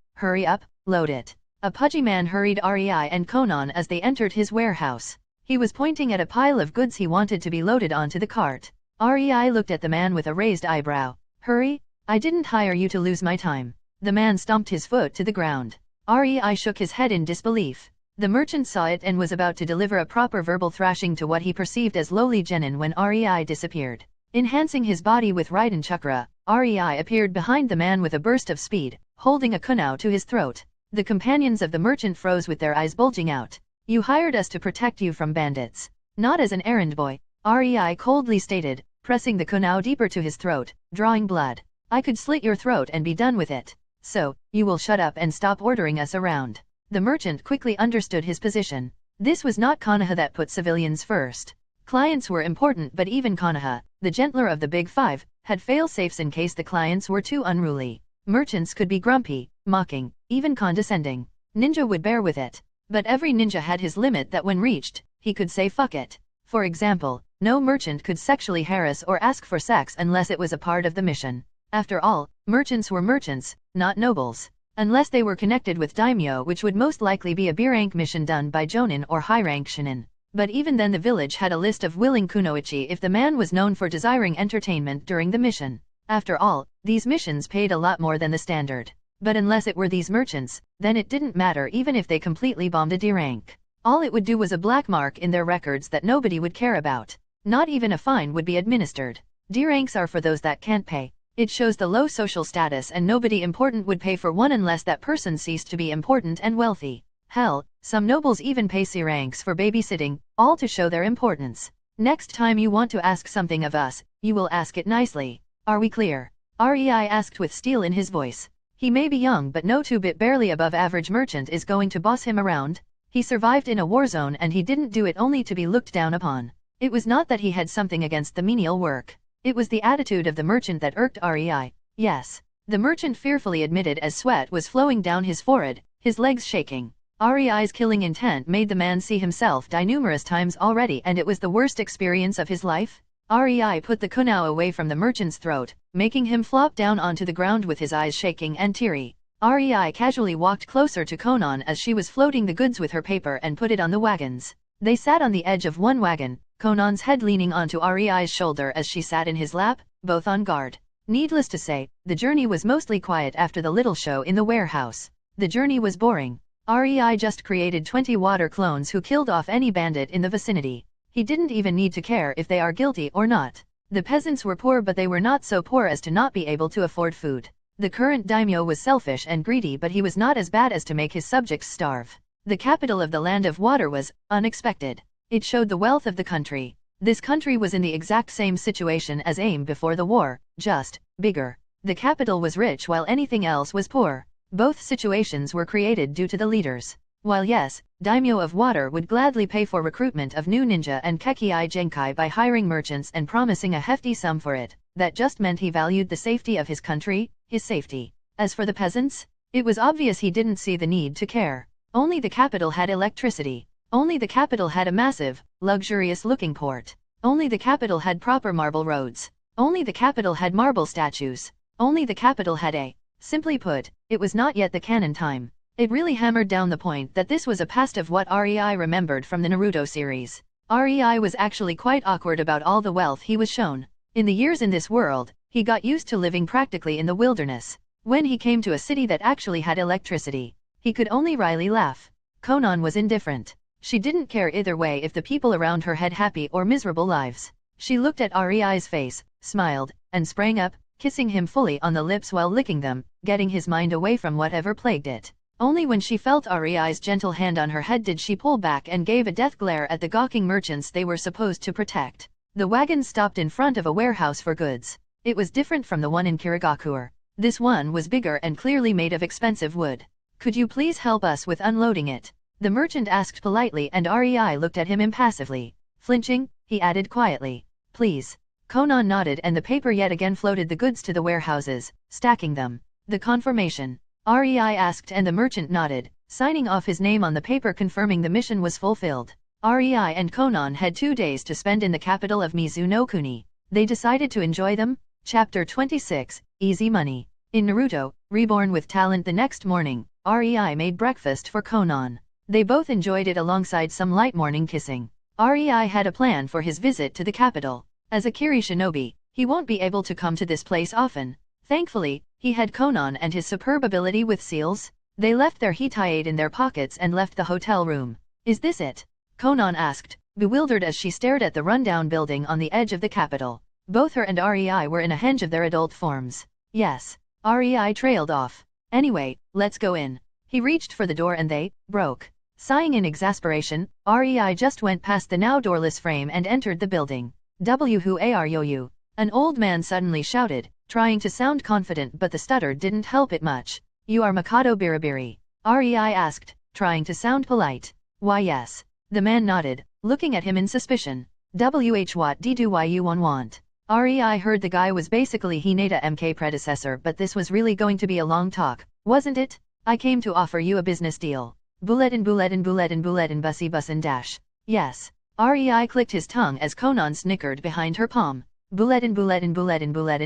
S1: load it. A pudgy man hurried Rei and Conan as they entered his warehouse. He was pointing at a pile of goods he wanted to be loaded onto the cart. Rei looked at the man with a raised eyebrow. Hurry? I didn't hire you to lose my time. The man stomped his foot to the ground. Rei shook his head in disbelief. The merchant saw it and was about to deliver a proper verbal thrashing to what he perceived as lowly genin when Rei disappeared. Enhancing his body with Raiden Chakra, Rei appeared behind the man with a burst of speed, holding a kunai to his throat. The companions of the merchant froze with their eyes bulging out. You hired us to protect you from bandits. Not as an errand boy, Rei coldly stated, pressing the kunai deeper to his throat, drawing blood. I could slit your throat and be done with it. So, you will shut up and stop ordering us around. The merchant quickly understood his position. This was not Konoha that put civilians first. Clients were important, but even Konoha, the gentler of the big five, had fail-safes in case the clients were too unruly. Merchants could be grumpy, mocking, even condescending. Ninja would bear with it. But every ninja had his limit that when reached, he could say fuck it. For example, no merchant could sexually harass or ask for sex unless it was a part of the mission. After all, merchants were merchants, not nobles. Unless they were connected with daimyo, which would most likely be a B-rank mission done by jonin or high-rank shinin. But even then the village had a list of willing kunoichi if the man was known for desiring entertainment during the mission. After all, these missions paid a lot more than the standard. But unless it were these merchants, then it didn't matter even if they completely bombed a D-rank. All it would do was a black mark in their records that nobody would care about. Not even a fine would be administered. D-ranks are for those that can't pay. It shows the low social status and nobody important would pay for one unless that person ceased to be important and wealthy. Hell, some nobles even pay C ranks for babysitting, all to show their importance. Next time you want to ask something of us, you will ask it nicely. Are we clear? Rei asked with steel in his voice. He may be young but no 2-bit barely above average merchant is going to boss him around. He survived in a war zone and he didn't do it only to be looked down upon. It was not that he had something against the menial work. It was the attitude of the merchant that irked Rei. Yes. The merchant fearfully admitted as sweat was flowing down his forehead, his legs shaking. Rei's killing intent made the man see himself die numerous times already, and it was the worst experience of his life. Rei put the kunai away from the merchant's throat, making him flop down onto the ground with his eyes shaking and teary. Rei casually walked closer to Conan as she was floating the goods with her paper and put it on the wagons. They sat on the edge of one wagon, Conan's head leaning onto Rei's shoulder as she sat in his lap, both on guard. Needless to say, the journey was mostly quiet after the little show in the warehouse. The journey was boring. Rei just created 20 water clones who killed off any bandit in the vicinity. He didn't even need to care if they are guilty or not. The peasants were poor, but they were not so poor as to not be able to afford food. The current daimyo was selfish and greedy, but he was not as bad as to make his subjects starve. The capital of the land of water was unexpected. It showed the wealth of the country. This country was in the exact same situation as AIM before the war, just bigger. The capital was rich while anything else was poor. Both situations were created due to the leaders. While yes, Daimyo of Water would gladly pay for recruitment of new ninja and Kekii Genkai by hiring merchants and promising a hefty sum for it, that just meant he valued the safety of his country, his safety. As for the peasants, it was obvious he didn't see the need to care. Only the capital had electricity. Only the capital had a massive, luxurious-looking port. Only the capital had proper marble roads. Only the capital had marble statues. Only the capital had a. Simply put, it was not yet the canon time. It really hammered down the point that this was a past of what Rei remembered from the Naruto series. Rei was actually quite awkward about all the wealth he was shown. In the years in this world, he got used to living practically in the wilderness. When he came to a city that actually had electricity, he could only wryly laugh. Conan was indifferent. She didn't care either way if the people around her had happy or miserable lives. She looked at Rei's face, smiled, and sprang up, kissing him fully on the lips while licking them, getting his mind away from whatever plagued it. Only when she felt Rei's gentle hand on her head did she pull back and gave a death glare at the gawking merchants they were supposed to protect. The wagon stopped in front of a warehouse for goods. It was different from the one in Kirigakure. This one was bigger and clearly made of expensive wood. Could you please help us with unloading it? The merchant asked politely and Rei looked at him impassively. Flinching, he added quietly, "Please." Conan nodded and the paper yet again floated the goods to the warehouses, stacking them. The confirmation. Rei asked and the merchant nodded, signing off his name on the paper confirming the mission was fulfilled. Rei and Conan had 2 days to spend in the capital of Mizunokuni. They decided to enjoy them. Chapter 26, Easy Money. In Naruto, Reborn with Talent the next morning, Rei made breakfast for Conan. They both enjoyed it alongside some light morning kissing. Rei had a plan for his visit to the capital. As a Kiri shinobi, he won't be able to come to this place often. Thankfully, he had Conan and his superb ability with seals. They left their hitaiade in their pockets and left the hotel room. "Is this it?" Conan asked, bewildered as she stared at the rundown building on the edge of the capital. Both her and Rei were in a henge of their adult forms. "Yes." Rei trailed off. "Anyway, let's go in." He reached for the door and they broke. Sighing in exasperation, Rei just went past the now doorless frame and entered the building. Who are you? An old man suddenly shouted, trying to sound confident but the stutter didn't help it much. "You are Mikado Biribiri?" Rei asked, trying to sound polite. "Why yes." The man nodded, looking at him in suspicion. What do you want? Rei heard the guy was basically Hinata MK predecessor but this was really going to be a long talk, wasn't it? "I came to offer you a business deal." Bulletin bussy bussin dash. "Yes." Rei clicked his tongue as Conan snickered behind her palm. Bulletin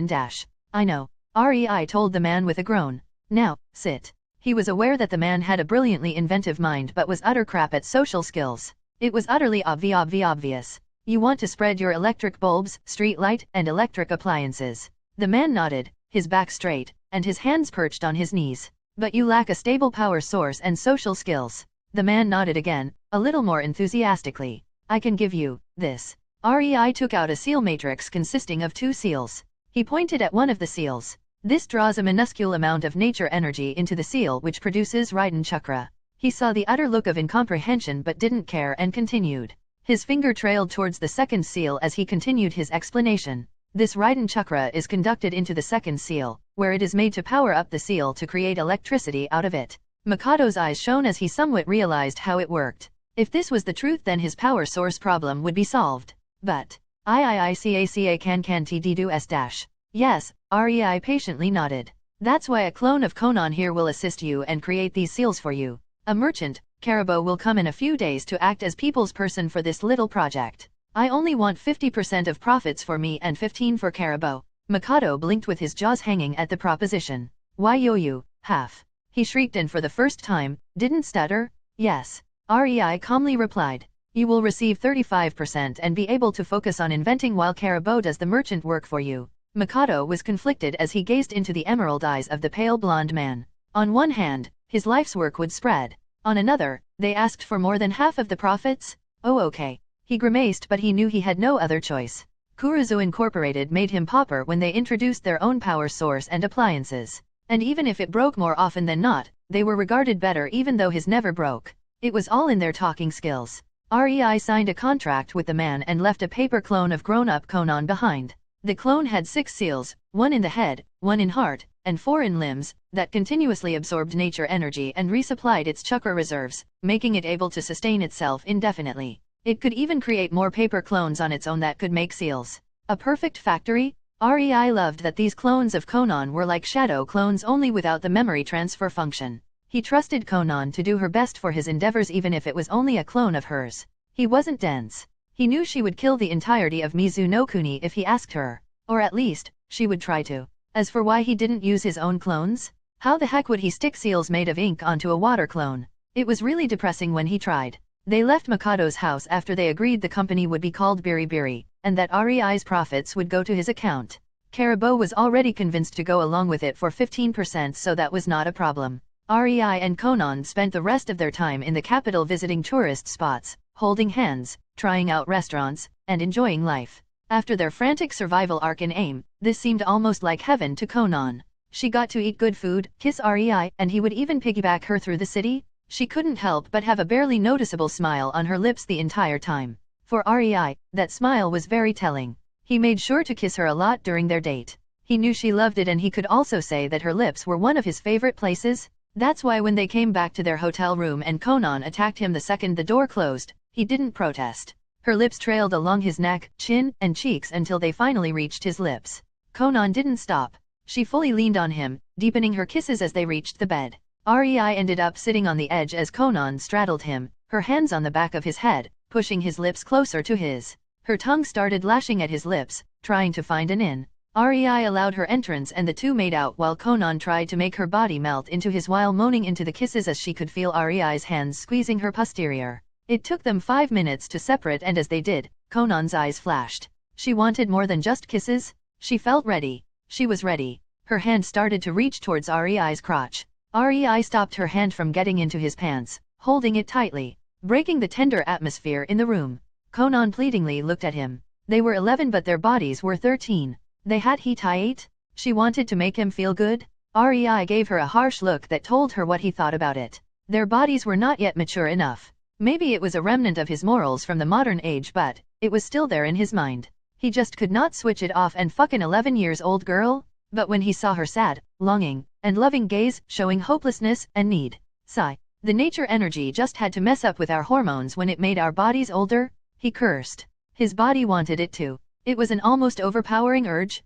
S1: dash. "I know." Rei told the man with a groan. "Now, sit." He was aware that the man had a brilliantly inventive mind but was utter crap at social skills. It was utterly obvious. "You want to spread your electric bulbs, street light, and electric appliances." The man nodded, his back straight, and his hands perched on his knees. "But you lack a stable power source and social skills." The man nodded again, a little more enthusiastically. "I can give you this." Rei took out a seal matrix consisting of 2 seals. He pointed at one of the seals. "This draws a minuscule amount of nature energy into the seal which produces Raiden Chakra." He saw the utter look of incomprehension but didn't care and continued. His finger trailed towards the second seal as he continued his explanation. "This Raiden Chakra is conducted into the second seal, where it is made to power up the seal to create electricity out of it." Mikado's eyes shone as he somewhat realized how it worked. If this was the truth then his power source problem would be solved. But, "Iiicaca can do s dash." "Yes," Rei patiently nodded. "That's why a clone of Conan here will assist you and create these seals for you. A merchant, Caribou will come in a few days to act as people's person for this little project. I only want 50% of profits for me and 15 for Caribou." Mikado blinked with his jaws hanging at the proposition. "Why you, half?" he shrieked and for the first time, didn't stutter. "Yes." Rei calmly replied. "You will receive 35% and be able to focus on inventing while Caribou does the merchant work for you." Mikado was conflicted as he gazed into the emerald eyes of the pale blonde man. On one hand, his life's work would spread. On another, they asked for more than half of the profits? "Oh okay." He grimaced but he knew he had no other choice. Kakuzu Incorporated made him pauper when they introduced their own power source and appliances. And even if it broke more often than not, they were regarded better even though his never broke. It was all in their talking skills. Rei signed a contract with the man and left a paper clone of grown-up Conan behind. The clone had 6 seals, 1 in the head, 1 in heart, and 4 in limbs, that continuously absorbed nature energy and resupplied its chakra reserves, making it able to sustain itself indefinitely. It could even create more paper clones on its own that could make seals. A perfect factory? Rei loved that these clones of Conan were like shadow clones only without the memory transfer function. He trusted Conan to do her best for his endeavors even if it was only a clone of hers. He wasn't dense. He knew she would kill the entirety of Mizu no Kuni if he asked her. Or at least, she would try to. As for why he didn't use his own clones? How the heck would he stick seals made of ink onto a water clone? It was really depressing when he tried. They left Mikado's house after they agreed the company would be called Biri, and that Rei's profits would go to his account. Caribou was already convinced to go along with it for 15%, so that was not a problem. Rei and Conan spent the rest of their time in the capital visiting tourist spots, holding hands, trying out restaurants, and enjoying life. After their frantic survival arc in AIM, this seemed almost like heaven to Conan. She got to eat good food, kiss Rei, and he would even piggyback her through the city. She couldn't help but have a barely noticeable smile on her lips the entire time. For Rei, that smile was very telling. He made sure to kiss her a lot during their date. He knew she loved it, and he could also say that her lips were one of his favorite places. That's why when they came back to their hotel room and Conan attacked him the second the door closed, he didn't protest. Her lips trailed along his neck, chin, and cheeks until they finally reached his lips. Conan didn't stop. She fully leaned on him, deepening her kisses as they reached the bed. Rei ended up sitting on the edge as Conan straddled him, her hands on the back of his head, pushing his lips closer to his. Her tongue started lashing at his lips, trying to find an in. Rei allowed her entrance and the two made out while Conan tried to make her body melt into his while moaning into the kisses as she could feel Rei's hands squeezing her posterior. It took them 5 minutes to separate, and as they did, Conan's eyes flashed. She wanted more than just kisses. She felt ready. She was ready. Her hand started to reach towards Rei's crotch. Rei stopped her hand from getting into his pants, holding it tightly, breaking the tender atmosphere in the room. Conan pleadingly looked at him. They were 11 but their bodies were 13. They had heat. She wanted to make him feel good. Rei gave her a harsh look that told her what he thought about it. Their bodies were not yet mature enough. Maybe it was a remnant of his morals from the modern age, but it was still there in his mind. He just could not switch it off and fuck an 11-year-old girl. But when he saw her sad, longing, and loving gaze, showing hopelessness and need, sigh, the nature energy just had to mess up with our hormones when it made our bodies older. He cursed. His body wanted it too. It was an almost overpowering urge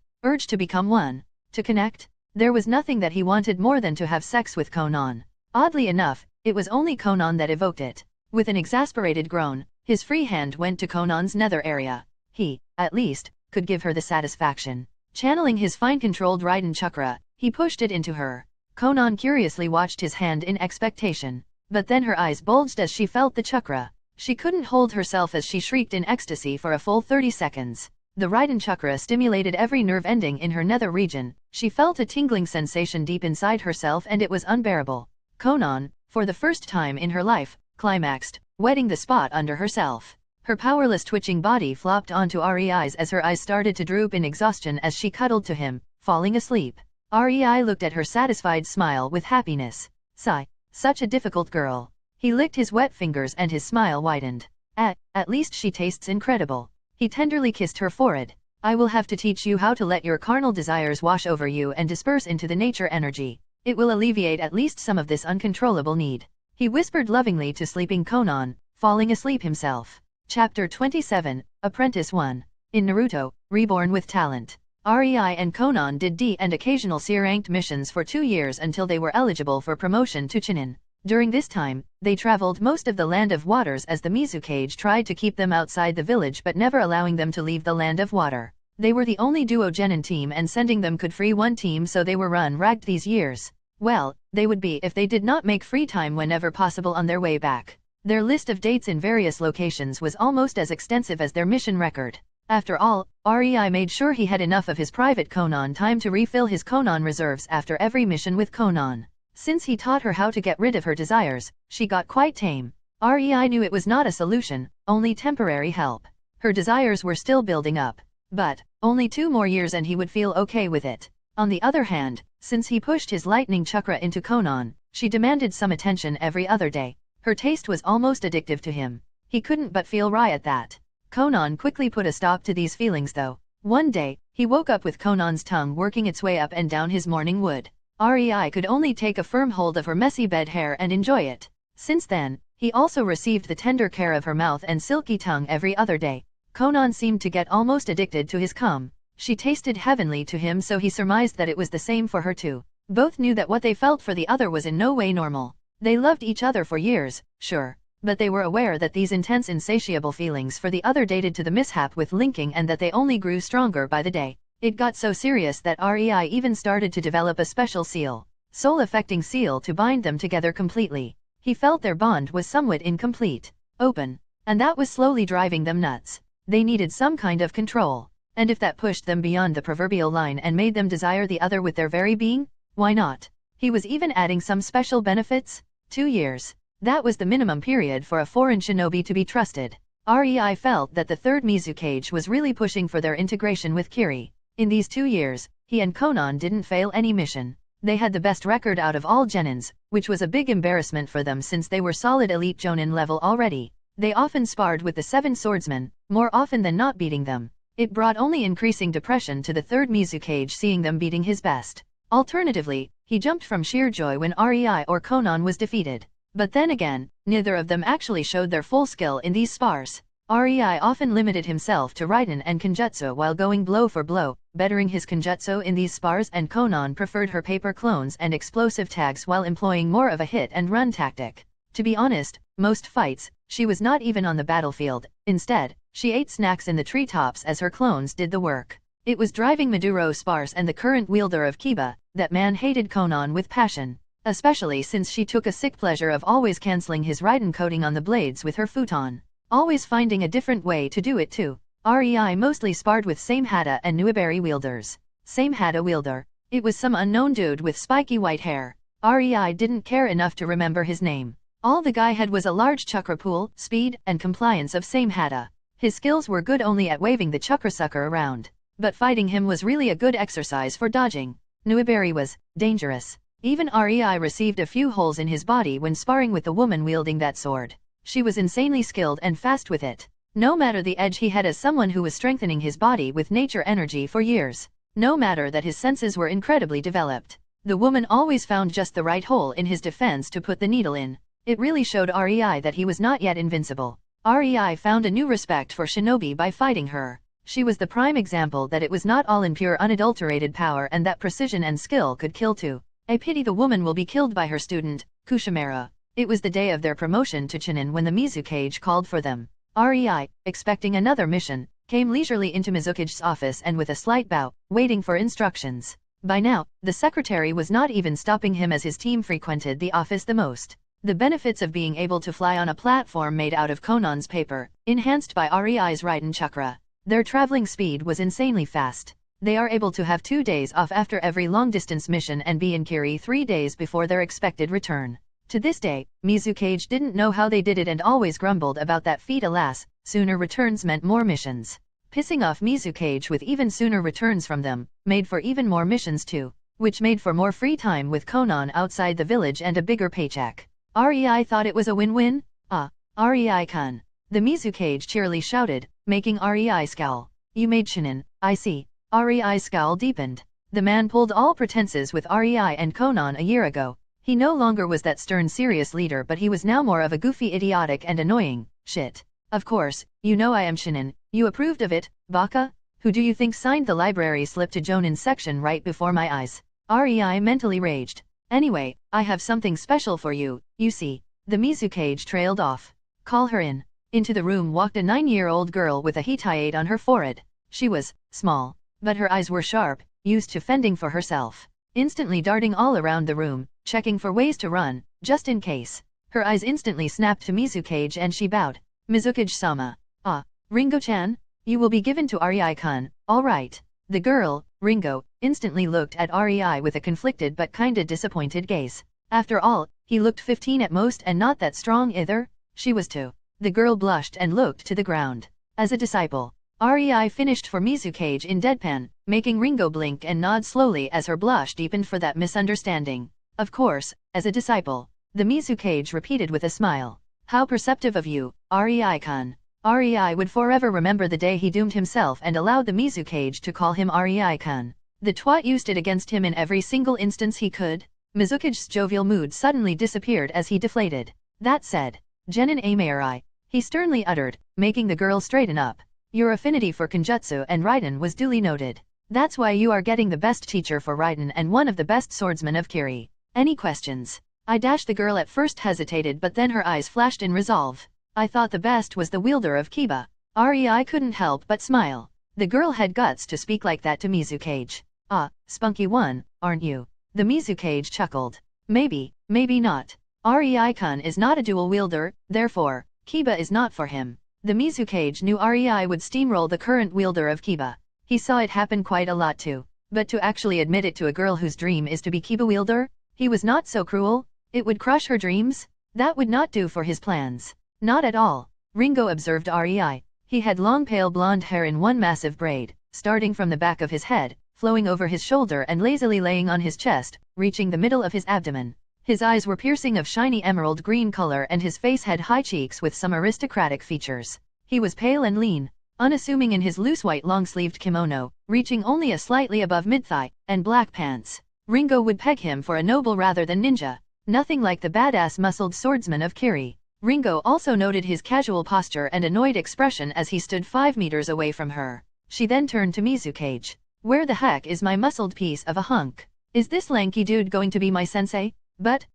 S1: to become one, to connect. There was nothing that he wanted more than to have sex with Conan. Oddly enough, it was only Conan that evoked it. With an exasperated groan, his free hand went to Conan's nether area. He, at least, could give her the satisfaction. Channeling his fine-controlled Raiden Chakra, he pushed it into her. Conan curiously watched his hand in expectation. But then her eyes bulged as she felt the chakra. She couldn't hold herself as she shrieked in ecstasy for a full 30 seconds. The Raiden Chakra stimulated every nerve ending in her nether region. She felt a tingling sensation deep inside herself and it was unbearable. Conan, for the first time in her life, climaxed, wetting the spot under herself. Her powerless twitching body flopped onto Rei's as her eyes started to droop in exhaustion as she cuddled to him, falling asleep. Rei looked at her satisfied smile with happiness. Sigh, such a difficult girl. He licked his wet fingers and his smile widened. At least she tastes incredible. He tenderly kissed her forehead. I will have to teach you how to let your carnal desires wash over you and disperse into the nature energy. It will alleviate at least some of this uncontrollable need. He whispered lovingly to sleeping Conan, falling asleep himself. Chapter 27, Apprentice 1. In Naruto, Reborn with Talent. Rei and Conan did D and occasional C-ranked missions for 2 years until they were eligible for promotion to Chunin. During this time, they traveled most of the Land of Waters as the Mizukage tried to keep them outside the village but never allowing them to leave the Land of Water. They were the only duo genin team and sending them could free one team, so they were run-ragged these years. Well, they would be if they did not make free time whenever possible on their way back. Their list of dates in various locations was almost as extensive as their mission record. After all, Rei made sure he had enough of his private Conan time to refill his Conan reserves after every mission with Conan. Since he taught her how to get rid of her desires, she got quite tame. Rei knew it was not a solution, only temporary help. Her desires were still building up. But, only 2 more years and he would feel okay with it. On the other hand, since he pushed his lightning chakra into Conan, she demanded some attention every other day. Her taste was almost addictive to him. He couldn't but feel wry at that. Conan quickly put a stop to these feelings though. One day, he woke up with Conan's tongue working its way up and down his morning wood. Rei could only take a firm hold of her messy bed hair and enjoy it. Since then, he also received the tender care of her mouth and silky tongue every other day. Conan seemed to get almost addicted to his cum. She tasted heavenly to him, so he surmised that it was the same for her too. Both knew that what they felt for the other was in no way normal. They loved each other for years, sure, but they were aware that these intense insatiable feelings for the other dated to the mishap with linking and that they only grew stronger by the day. It got so serious that Rei even started to develop a special seal, soul-affecting seal to bind them together completely. He felt their bond was somewhat incomplete, open, and that was slowly driving them nuts. They needed some kind of control, and if that pushed them beyond the proverbial line and made them desire the other with their very being, why not? He was even adding some special benefits. 2 years. That was the minimum period for a foreign shinobi to be trusted. Rei felt that the third Mizukage was really pushing for their integration with Kiri. In these 2 years, he and Conan didn't fail any mission. They had the best record out of all genins, which was a big embarrassment for them since they were solid elite jonin level already. They often sparred with the 7 swordsmen, more often than not beating them. It brought only increasing depression to the third Mizukage seeing them beating his best. Alternatively, he jumped from sheer joy when Rei or Conan was defeated. But then again, neither of them actually showed their full skill in these spars. Rei often limited himself to Raiden and Kenjutsu while going blow for blow, bettering his Kenjutsu in these spars, and Conan preferred her paper clones and explosive tags while employing more of a hit-and-run tactic. To be honest, most fights, she was not even on the battlefield. Instead, she ate snacks in the treetops as her clones did the work. It was driving Maduro Spars and the current wielder of Kiba, that man hated Conan with passion, especially since she took a sick pleasure of always cancelling his Raiden coating on the blades with her futon. Always finding a different way to do it too. Rei mostly sparred with same Hada and Nuiberi wielders. Same Hada wielder. It was some unknown dude with spiky white hair. Rei didn't care enough to remember his name. All the guy had was a large chakra pool, speed, and compliance of same Hada. His skills were good only at waving the chakra sucker around. But fighting him was really a good exercise for dodging. Nuiberi was dangerous. Even Rei received a few holes in his body when sparring with the woman wielding that sword. She was insanely skilled and fast with it. No matter the edge he had as someone who was strengthening his body with nature energy for years. No matter that his senses were incredibly developed. The woman always found just the right hole in his defense to put the needle in. It really showed Rei that he was not yet invincible. Rei found a new respect for shinobi by fighting her. She was the prime example that it was not all in pure unadulterated power and that precision and skill could kill too. A pity the woman will be killed by her student, Kushimera. It was the day of their promotion to Chunin when the Mizukage called for them. Rei, expecting another mission, came leisurely into Mizukage's office and with a slight bow, waiting for instructions. By now, the secretary was not even stopping him as his team frequented the office the most. The benefits of being able to fly on a platform made out of Conan's paper, enhanced by Rei's Raiden Chakra. Their traveling speed was insanely fast. They are able to have 2 days off after every long-distance mission and be in Kiri 3 days before their expected return. To this day, Mizukage didn't know how they did it and always grumbled about that feat. Alas, sooner returns meant more missions. Pissing off Mizukage with even sooner returns from them, made for even more missions too, which made for more free time with Conan outside the village and a bigger paycheck. Rei thought it was a win-win? Ah, Rei-kun. The Mizukage cheerily shouted, making Rei scowl. You made Chunin, I see. Rei's scowl deepened. The man pulled all pretenses with Rei and Conan a year ago. He no longer was that stern serious leader, but he was now more of a goofy idiotic and annoying shit. Of course, you know I am Chunin. You approved of it, Baka? Who do you think signed the library slip to Jonin section right before my eyes? Rei mentally raged. Anyway, I have something special for you, you see. The Mizukage trailed off. Call her in. Into the room walked a 9-year-old girl with a hitayate on her forehead. She was small, but her eyes were sharp, used to fending for herself. Instantly darting all around the room, checking for ways to run, just in case. Her eyes instantly snapped to Mizukage and she bowed. Mizukage-sama. Ah, Ringo-chan? You will be given to Rei-kun, all right. The girl, Ringo, instantly looked at Rei with a conflicted but kinda disappointed gaze. After all, he looked 15 at most and not that strong either. She was too. The girl blushed and looked to the ground. As a disciple, Rei finished for Mizukage in deadpan, making Ringo blink and nod slowly as her blush deepened for that misunderstanding. Of course, as a disciple. The Mizukage repeated with a smile. How perceptive of you, Rei-kun. REI would forever remember the day he doomed himself and allowed the Mizukage to call him REI-kun. The twat used it against him in every single instance he could. Mizukage's jovial mood suddenly disappeared as he deflated. That said, Genin Amarai, he sternly uttered, making the girl straighten up. Your affinity for Kenjutsu and Raiden was duly noted. That's why you are getting the best teacher for Raiden and one of the best swordsmen of Kiri. Any questions? The girl at first hesitated, but then her eyes flashed in resolve. I thought the best was the wielder of Kiba. REI couldn't help but smile. The girl had guts to speak like that to Mizukage. Ah, spunky one, aren't you? The Mizukage chuckled. Maybe, maybe not. REI-kun is not a dual wielder, therefore, Kiba is not for him. The Mizukage knew REI would steamroll the current wielder of Kiba. He saw it happen quite a lot too. But to actually admit it to a girl whose dream is to be Kiba wielder? He was not so cruel. It would crush her dreams? That would not do for his plans. Not at all. Ringo observed REI. He had long pale blonde hair in one massive braid, starting from the back of his head, flowing over his shoulder and lazily laying on his chest, reaching the middle of his abdomen. His eyes were piercing of shiny emerald green color and his face had high cheeks with some aristocratic features. He was pale and lean, unassuming in his loose white long-sleeved kimono, reaching only a slightly above mid-thigh, and black pants. Ringo would peg him for a noble rather than ninja. Nothing like the badass muscled swordsman of Kiri. Ringo also noted his casual posture and annoyed expression as he stood 5 meters away from her. She then turned to Mizukage. Where the heck is my muscled piece of a hunk? Is this lanky dude going to be my sensei? But,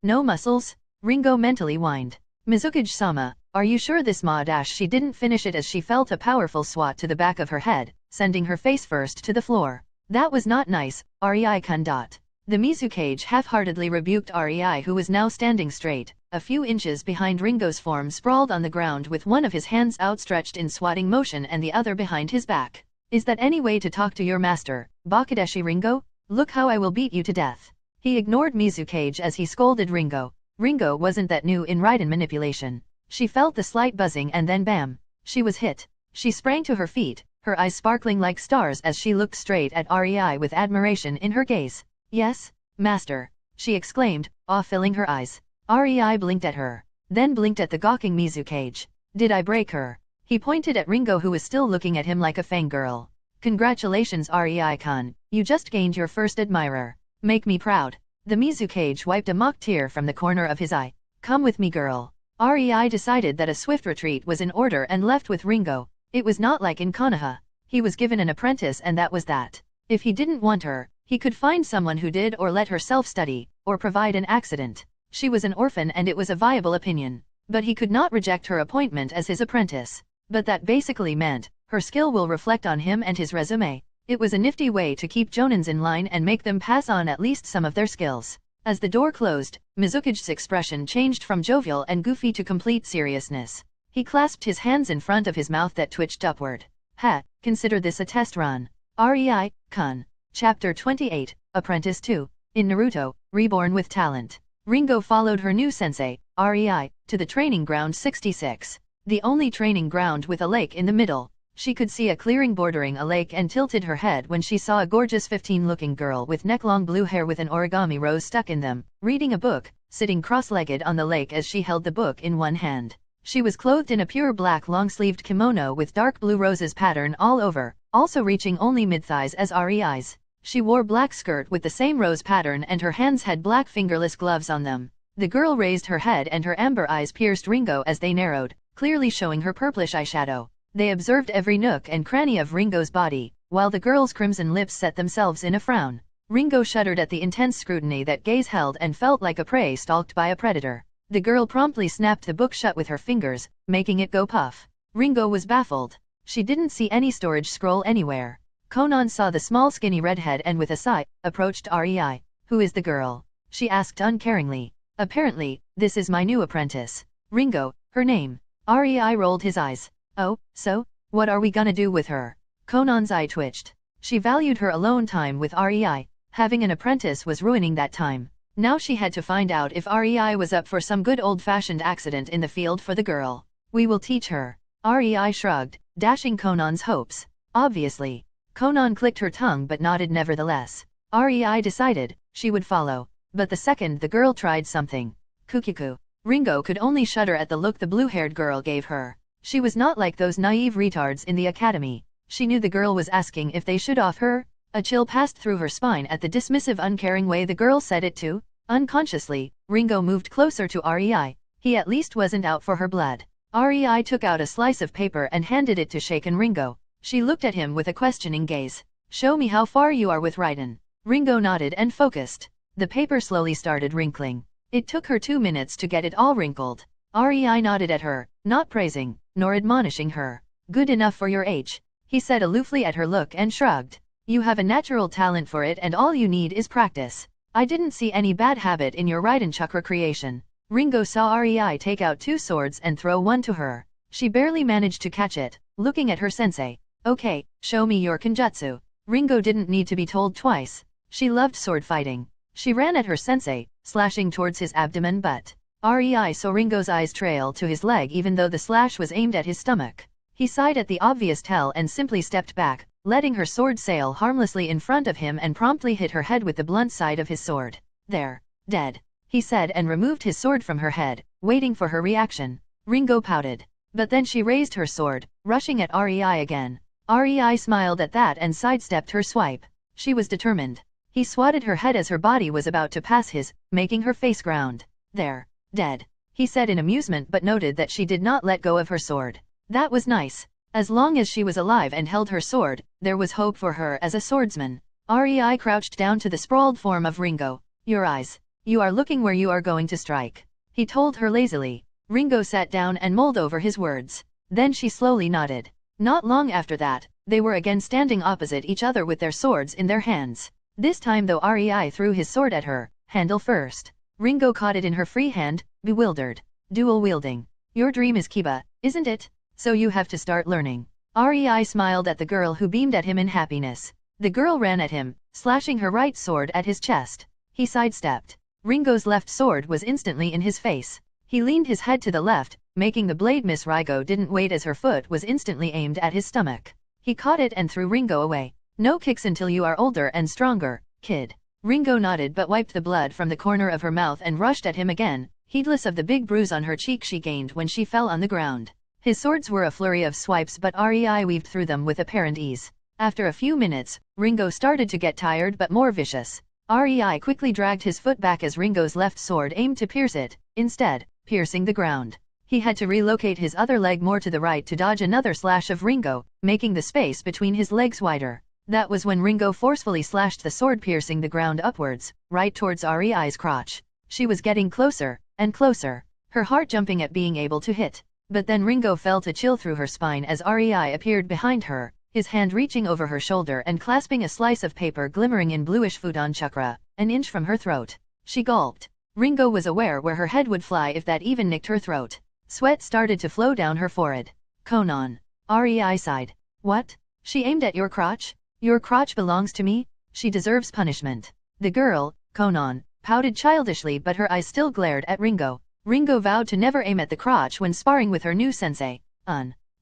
S1: no muscles? Ringo mentally whined. Mizukage-sama, are you sure this ma dash? She didn't finish it as she felt a powerful swat to the back of her head, sending her face first to the floor. That was not nice, REI-kun. The Mizukage half-heartedly rebuked REI, who was now standing straight, a few inches behind Ringo's form, sprawled on the ground with one of his hands outstretched in swatting motion and the other behind his back. Is that any way to talk to your master, Bakadeshi Ringo? Look how I will beat you to death. He ignored Mizukage as he scolded Ringo. Ringo wasn't that new in Raiden manipulation. She felt the slight buzzing and then bam! She was hit. She sprang to her feet, her eyes sparkling like stars as she looked straight at REI with admiration in her gaze. Yes, master, she exclaimed, awe filling her eyes. REI blinked at her, then blinked at the gawking Mizukage. Did I break her? He pointed at Ringo, who was still looking at him like a fangirl. Congratulations REI-kun, you just gained your first admirer. Make me proud. The Mizukage wiped a mock tear from the corner of his eye. Come with me, girl. REI decided that a swift retreat was in order and left with Ringo. It was not like in Konoha. He was given an apprentice and that was that. If he didn't want her, he could find someone who did, or let her self-study, or provide an accident. She was an orphan and it was a viable opinion. But he could not reject her appointment as his apprentice. But that basically meant, her skill will reflect on him and his resume. It was a nifty way to keep jonins in line and make them pass on at least some of their skills. As the door closed, Mizukage's expression changed from jovial and goofy to complete seriousness. He clasped his hands in front of his mouth that twitched upward. Ha, consider this a test run. REI-kun. Chapter 28, Apprentice 2. In Naruto, Reborn with Talent. Ringo followed her new sensei, REI, to the training ground 66. The only training ground with a lake in the middle. She could see a clearing bordering a lake and tilted her head when she saw a gorgeous 15-looking girl with neck-long blue hair with an origami rose stuck in them, reading a book, sitting cross-legged on the lake as she held the book in one hand. She was clothed in a pure black long-sleeved kimono with dark blue roses pattern all over, also reaching only mid-thighs as REI's. She wore black skirt with the same rose pattern and her hands had black fingerless gloves on them. The girl raised her head and her amber eyes pierced Ringo as they narrowed, clearly showing her purplish eyeshadow. They observed every nook and cranny of Ringo's body, while the girl's crimson lips set themselves in a frown. Ringo shuddered at the intense scrutiny that gaze held and felt like a prey stalked by a predator. The girl promptly snapped the book shut with her fingers, making it go puff. Ringo was baffled. She didn't see any storage scroll anywhere. Conan saw the small skinny redhead and with a sigh, approached REI. Who is the girl? She asked uncaringly. Apparently, this is my new apprentice. Ringo, her name. REI rolled his eyes. Oh, so? What are we gonna do with her? Conan's eye twitched. She valued her alone time with REI. Having an apprentice was ruining that time. Now she had to find out if REI was up for some good old-fashioned accident in the field for the girl. We will teach her. REI shrugged, dashing Conan's hopes. Obviously. Conan clicked her tongue but nodded nevertheless. REI decided she would follow. But the second the girl tried something. Kukiku. Ringo could only shudder at the look the blue-haired girl gave her. She was not like those naive retards in the academy. She knew the girl was asking if they should off her. A chill passed through her spine at the dismissive, uncaring way the girl said it too. Unconsciously, Ringo moved closer to Rei. He at least wasn't out for her blood. Rei took out a slice of paper and handed it to shaken Ringo. She looked at him with a questioning gaze. "Show me how far you are with Raiden." Ringo nodded and focused. The paper slowly started wrinkling. It took her 2 minutes to get it all wrinkled. Rei nodded at her, not praising, nor admonishing her. "Good enough for your age," he said aloofly at her look and shrugged. "You have a natural talent for it and all you need is practice. I didn't see any bad habit in your Raiden Chakra creation." Ringo saw Rei take out 2 swords and throw one to her. She barely managed to catch it, looking at her sensei. "Okay, show me your kenjutsu." Ringo didn't need to be told twice. She loved sword fighting. She ran at her sensei, slashing towards his abdomen, but Rei saw Ringo's eyes trail to his leg even though the slash was aimed at his stomach. He sighed at the obvious tell and simply stepped back, letting her sword sail harmlessly in front of him and promptly hit her head with the blunt side of his sword. "There. Dead," he said and removed his sword from her head, waiting for her reaction. Ringo pouted. But then she raised her sword, rushing at Rei again. Rei smiled at that and sidestepped her swipe. She was determined. He swatted her head as her body was about to pass his, making her face ground. "There. Dead," he said in amusement, but noted that she did not let go of her sword. That was nice. As long as she was alive and held her sword, there was hope for her as a swordsman. Rei crouched down to the sprawled form of Ringo. "Your eyes. You are looking where you are going to strike," he told her lazily. Ringo sat down and mulled over his words. Then she slowly nodded. Not long after that, they were again standing opposite each other with their swords in their hands. This time though Rei threw his sword at her, handle first. Ringo caught it in her free hand, bewildered. "Dual wielding. Your dream is Kiba, isn't it? So you have to start learning." Rei smiled at the girl who beamed at him in happiness. The girl ran at him, slashing her right sword at his chest. He sidestepped. Ringo's left sword was instantly in his face. He leaned his head to the left, making the blade miss. Ringo didn't wait as her foot was instantly aimed at his stomach. He caught it and threw Ringo away. "No kicks until you are older and stronger, kid." Ringo nodded but wiped the blood from the corner of her mouth and rushed at him again, heedless of the big bruise on her cheek she gained when she fell on the ground. His swords were a flurry of swipes but Rei weaved through them with apparent ease. After a few minutes, Ringo started to get tired but more vicious. Rei quickly dragged his foot back as Ringo's left sword aimed to pierce it, instead, piercing the ground. He had to relocate his other leg more to the right to dodge another slash of Ringo, making the space between his legs wider. That was when Ringo forcefully slashed the sword piercing the ground upwards, right towards Rei's crotch. She was getting closer, and closer, her heart jumping at being able to hit. But then Ringo felt a chill through her spine as Rei appeared behind her, his hand reaching over her shoulder and clasping a slice of paper glimmering in bluish futon chakra, an inch from her throat. She gulped. Ringo was aware where her head would fly if that even nicked her throat. Sweat started to flow down her forehead. "Conan." Rei sighed. "What? She aimed at your crotch? Your crotch belongs to me? She deserves punishment." The girl, Conan, pouted childishly but her eyes still glared at Ringo. Ringo vowed to never aim at the crotch when sparring with her new sensei.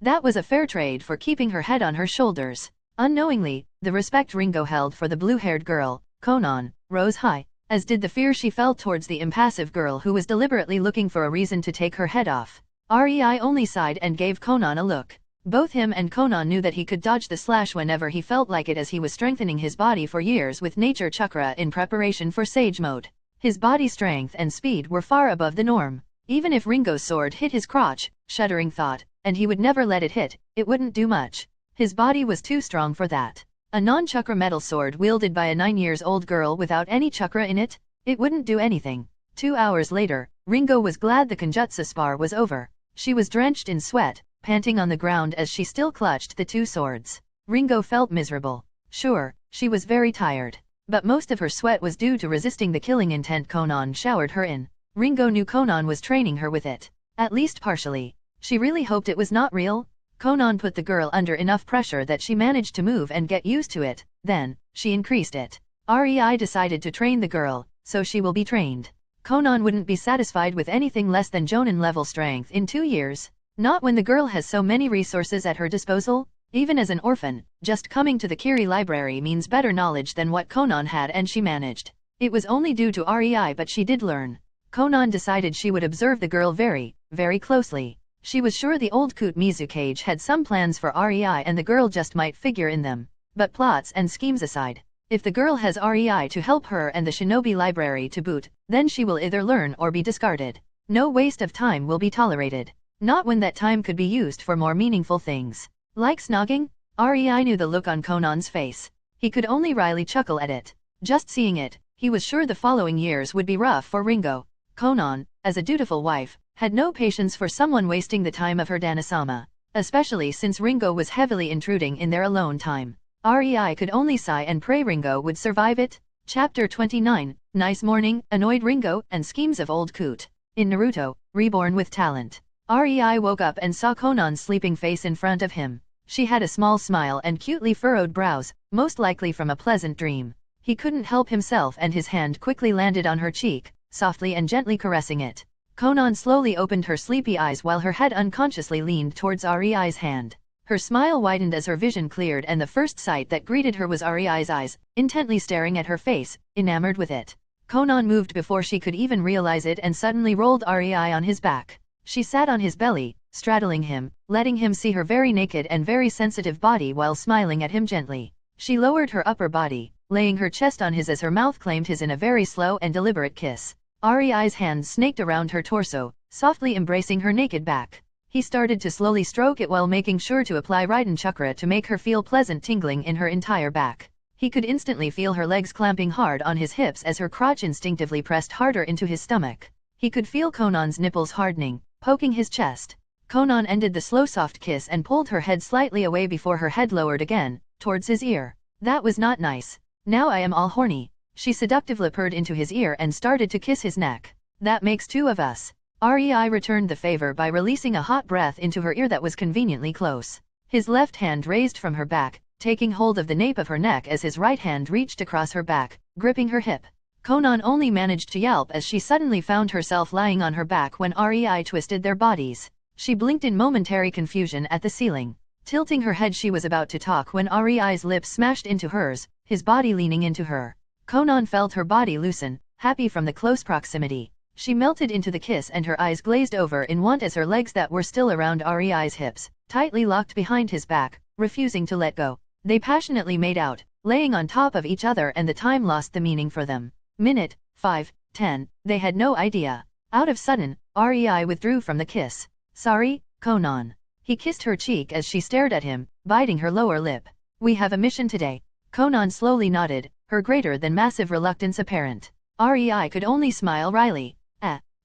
S1: That was a fair trade for keeping her head on her shoulders. Unknowingly, the respect Ringo held for the blue-haired girl, Conan, rose high, as did the fear she felt towards the impassive girl who was deliberately looking for a reason to take her head off. Rei only sighed and gave Conan a look. Both him and Conan knew that he could dodge the slash whenever he felt like it as he was strengthening his body for years with nature chakra in preparation for sage mode. His body strength and speed were far above the norm. Even if Ringo's sword hit his crotch, shuddering thought, and he would never let it hit, it wouldn't do much. His body was too strong for that. A non-chakra metal sword wielded by a 9-year-old girl without any chakra in it? It wouldn't do anything. 2 hours later, Ringo was glad the kenjutsu spar was over. She was drenched in sweat, panting on the ground as she still clutched the 2 swords. Ringo felt miserable. Sure, she was very tired. But most of her sweat was due to resisting the killing intent Conan showered her in. Ringo knew Conan was training her with it. At least partially. She really hoped it was not real. Conan put the girl under enough pressure that she managed to move and get used to it. Then, she increased it. Rei decided to train the girl, so she will be trained. Conan wouldn't be satisfied with anything less than Jonin level strength in 2 years. Not when the girl has so many resources at her disposal. Even as an orphan, just coming to the Kiri library means better knowledge than what Conan had and she managed. It was only due to Rei but she did learn. Conan decided she would observe the girl very, very closely. She was sure the old coot Mizukage had some plans for REI and the girl just might figure in them. But plots and schemes aside, if the girl has REI to help her and the shinobi library to boot, then she will either learn or be discarded. No waste of time will be tolerated. Not when that time could be used for more meaningful things. Like snogging? REI knew the look on Conan's face. He could only wryly chuckle at it. Just seeing it, he was sure the following years would be rough for Ringo. Conan, as a dutiful wife, had no patience for someone wasting the time of her Danasama, especially since Ringo was heavily intruding in their alone time. REI could only sigh and pray Ringo would survive it. Chapter 29, Nice Morning, Annoyed Ringo, and Schemes of Old Coot. In Naruto, Reborn with Talent. REI woke up and saw Conan's sleeping face in front of him. She had a small smile and cutely furrowed brows, most likely from a pleasant dream. He couldn't help himself and his hand quickly landed on her cheek, softly and gently caressing it. Conan slowly opened her sleepy eyes while her head unconsciously leaned towards REI's hand. Her smile widened as her vision cleared and the first sight that greeted her was REI's eyes, intently staring at her face, enamored with it. Conan moved before she could even realize it and suddenly rolled REI on his back. She sat on his belly, straddling him, letting him see her very naked and very sensitive body while smiling at him gently. She lowered her upper body, laying her chest on his as her mouth claimed his in a very slow and deliberate kiss. REI's hands snaked around her torso, softly embracing her naked back. He started to slowly stroke it while making sure to apply Raiden Chakra to make her feel pleasant tingling in her entire back. He could instantly feel her legs clamping hard on his hips as her crotch instinctively pressed harder into his stomach. He could feel Conan's nipples hardening, poking his chest. Conan ended the slow soft kiss and pulled her head slightly away before her head lowered again, towards his ear. That was not nice. Now I am all horny. She seductively purred into his ear and started to kiss his neck. That makes two of us. REI returned the favor by releasing a hot breath into her ear that was conveniently close. His left hand raised from her back, taking hold of the nape of her neck as his right hand reached across her back, gripping her hip. Conan only managed to yelp as she suddenly found herself lying on her back when REI twisted their bodies. She blinked in momentary confusion at the ceiling. Tilting her head she was about to talk when REI's lips smashed into hers, his body leaning into her. Conan felt her body loosen, happy from the close proximity. She melted into the kiss and her eyes glazed over in want as her legs that were still around REI's hips, tightly locked behind his back, refusing to let go. They passionately made out, laying on top of each other and the time lost the meaning for them. Minute, 5, 10, they had no idea. Out of sudden, REI withdrew from the kiss. Sorry, Conan. He kissed her cheek as she stared at him, biting her lower lip. We have a mission today. Conan slowly nodded, her greater than massive reluctance apparent. REI could only smile wryly.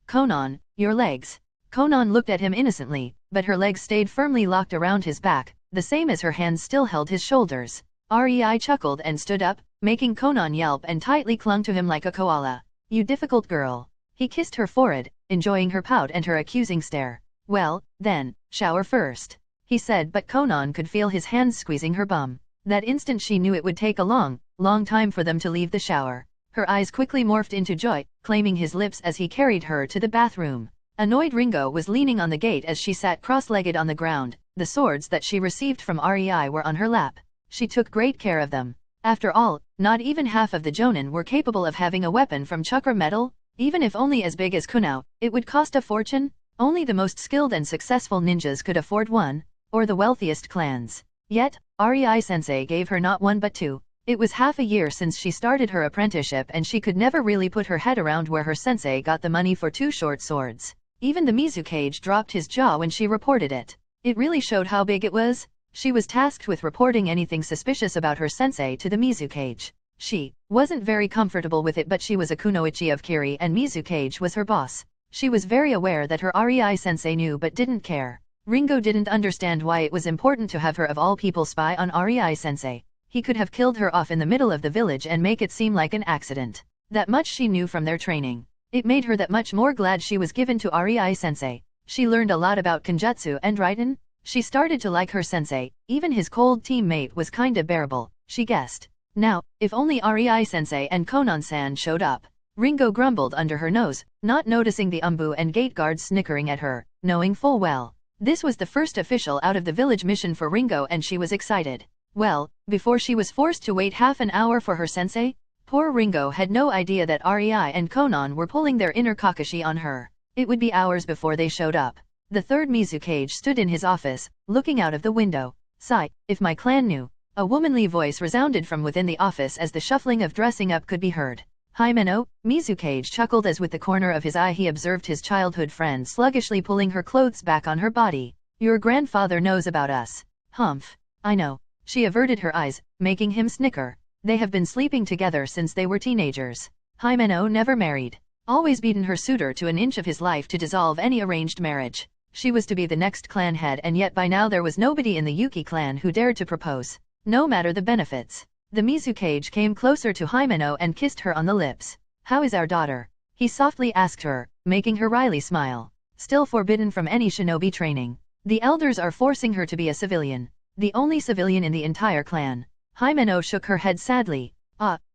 S1: Conan, your legs. Conan looked at him innocently, but her legs stayed firmly locked around his back, the same as her hands still held his shoulders. REI chuckled and stood up, making Conan yelp and tightly clung to him like a koala. You difficult girl. He kissed her forehead, enjoying her pout and her accusing stare. Well, then, shower first, he said, but Conan could feel his hands squeezing her bum. That instant she knew it would take a long time for them to leave the shower. Her eyes quickly morphed into joy, claiming his lips as he carried her to the bathroom. Annoyed Ringo was leaning on the gate as she sat cross-legged on the ground. The swords that she received from REI were on her lap. She took great care of them. After all, not even half of the Jonin were capable of having a weapon from Chakra metal. Even if only as big as Kunao, it would cost a fortune. Only the most skilled and successful ninjas could afford one, or the wealthiest clans. Yet, REI-sensei gave her not one but two. It was half a year since she started her apprenticeship and she could never really put her head around where her sensei got the money for two short swords. Even the Mizukage dropped his jaw when she reported it. It really showed how big it was. She was tasked with reporting anything suspicious about her sensei to the Mizukage. She wasn't very comfortable with it, but she was a kunoichi of Kiri and Mizukage was her boss. She was very aware that her REI-sensei knew but didn't care. Ringo didn't understand why it was important to have her of all people spy on REI-sensei. He could have killed her off in the middle of the village and make it seem like an accident. That much she knew from their training. It made her that much more glad she was given to REI-sensei. She learned a lot about Kenjutsu and Raiden. She started to like her sensei. Even his cold teammate was kinda bearable, she guessed. Now, if only REI-sensei and Conan-san showed up. Ringo grumbled under her nose, not noticing the Umbu and gate guards snickering at her, knowing full well. This was the first official out of the village mission for Ringo and she was excited. Well, before she was forced to wait half an hour for her sensei? Poor Ringo had no idea that REI and Conan were pulling their inner Kakashi on her. It would be hours before they showed up. The third Mizukage stood in his office, looking out of the window. Sigh, if my clan knew. A womanly voice resounded from within the office as the shuffling of dressing up could be heard. Himeno, Mizukage chuckled as with the corner of his eye he observed his childhood friend sluggishly pulling her clothes back on her body. Your grandfather knows about us. Humph. I know. She averted her eyes, making him snicker. They have been sleeping together since they were teenagers. Himeno never married. Always beaten her suitor to an inch of his life to dissolve any arranged marriage. She was to be the next clan head, and yet by now there was nobody in the Yuki clan who dared to propose. No matter the benefits. The Mizukage came closer to Himeno and kissed her on the lips. How is our daughter? He softly asked her, making her wryly smile. Still forbidden from any shinobi training. The elders are forcing her to be a civilian. The only civilian in the entire clan. Himeno shook her head sadly.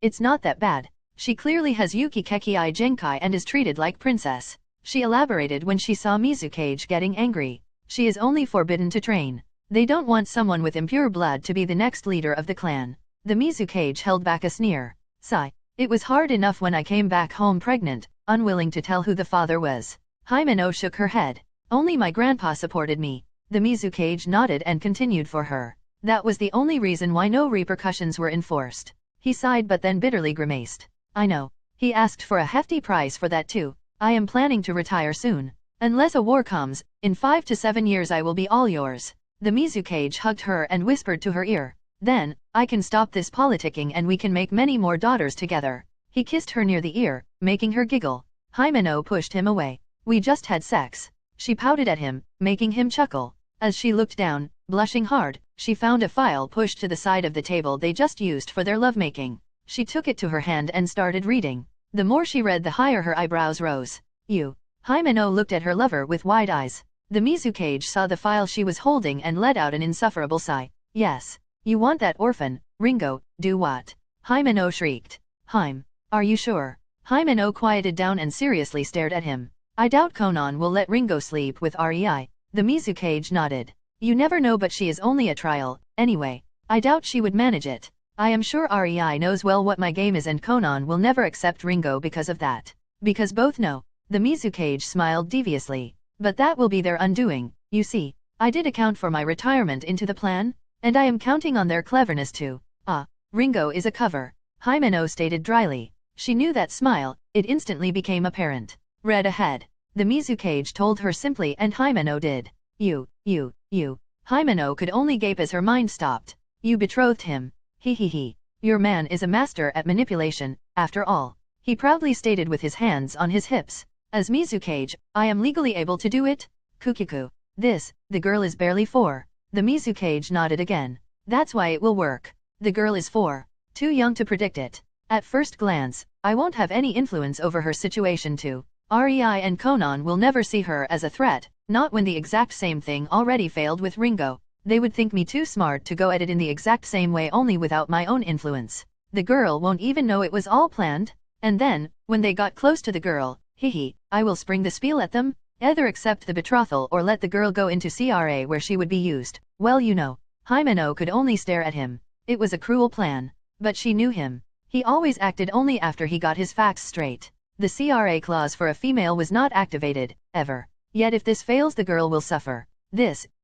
S1: It's not that bad. She clearly has Yuki Kekkei Genkai and is treated like princess. She elaborated when she saw Mizukage getting angry. She is only forbidden to train. They don't want someone with impure blood to be the next leader of the clan. The Mizukage held back a sneer. Sigh. It was hard enough when I came back home pregnant, unwilling to tell who the father was. Himeno shook her head. Only my grandpa supported me. The Mizukage nodded and continued for her. That was the only reason why no repercussions were enforced. He sighed but then bitterly grimaced. I know. He asked for a hefty price for that too. I am planning to retire soon. Unless a war comes, in 5 to 7 years I will be all yours. The Mizukage hugged her and whispered to her ear. Then, I can stop this politicking and we can make many more daughters together. He kissed her near the ear, making her giggle. Himeno pushed him away. We just had sex. She pouted at him, making him chuckle. As she looked down, blushing hard, she found a file pushed to the side of the table they just used for their lovemaking. She took it to her hand and started reading. The more she read the higher her eyebrows rose. You. Himeno looked at her lover with wide eyes. The Mizukage saw the file she was holding and let out an insufferable sigh. Yes. You want that orphan, Ringo, do what? Himeno shrieked. Are you sure? Himeno quieted down and seriously stared at him. I doubt Conan will let Ringo sleep with Rei. The Mizukage nodded. You never know, but she is only a trial, anyway. I doubt she would manage it. I am sure Rei knows well what my game is and Conan will never accept Ringo because of that. Because both know. The Mizukage smiled deviously. But that will be their undoing, you see. I did account for my retirement into the plan, and I am counting on their cleverness too. Ringo is a cover. Himeno stated dryly. She knew that smile, it instantly became apparent. Read ahead. The Mizukage told her simply and Himeno did. You. Himeno could only gape as her mind stopped. You betrothed him. He. Your man is a master at manipulation, after all. He proudly stated with his hands on his hips. As Mizukage, I am legally able to do it? Kukiku. The girl is barely 4. The Mizukage nodded again. That's why it will work. The girl is 4. Too young to predict it. At first glance, I won't have any influence over her situation too. Rei and Conan will never see her as a threat, not when the exact same thing already failed with Ringo. They would think me too smart to go at it in the exact same way only without my own influence. The girl won't even know it was all planned. And then, when they got close to the girl, I will spring the spiel at them, either accept the betrothal or let the girl go into Cra where she would be used. Well, you know. Himeno could only stare at him. It was a cruel plan. But she knew him. He always acted only after he got his facts straight. The Cra clause for a female was not activated, ever. Yet if this fails the girl will suffer.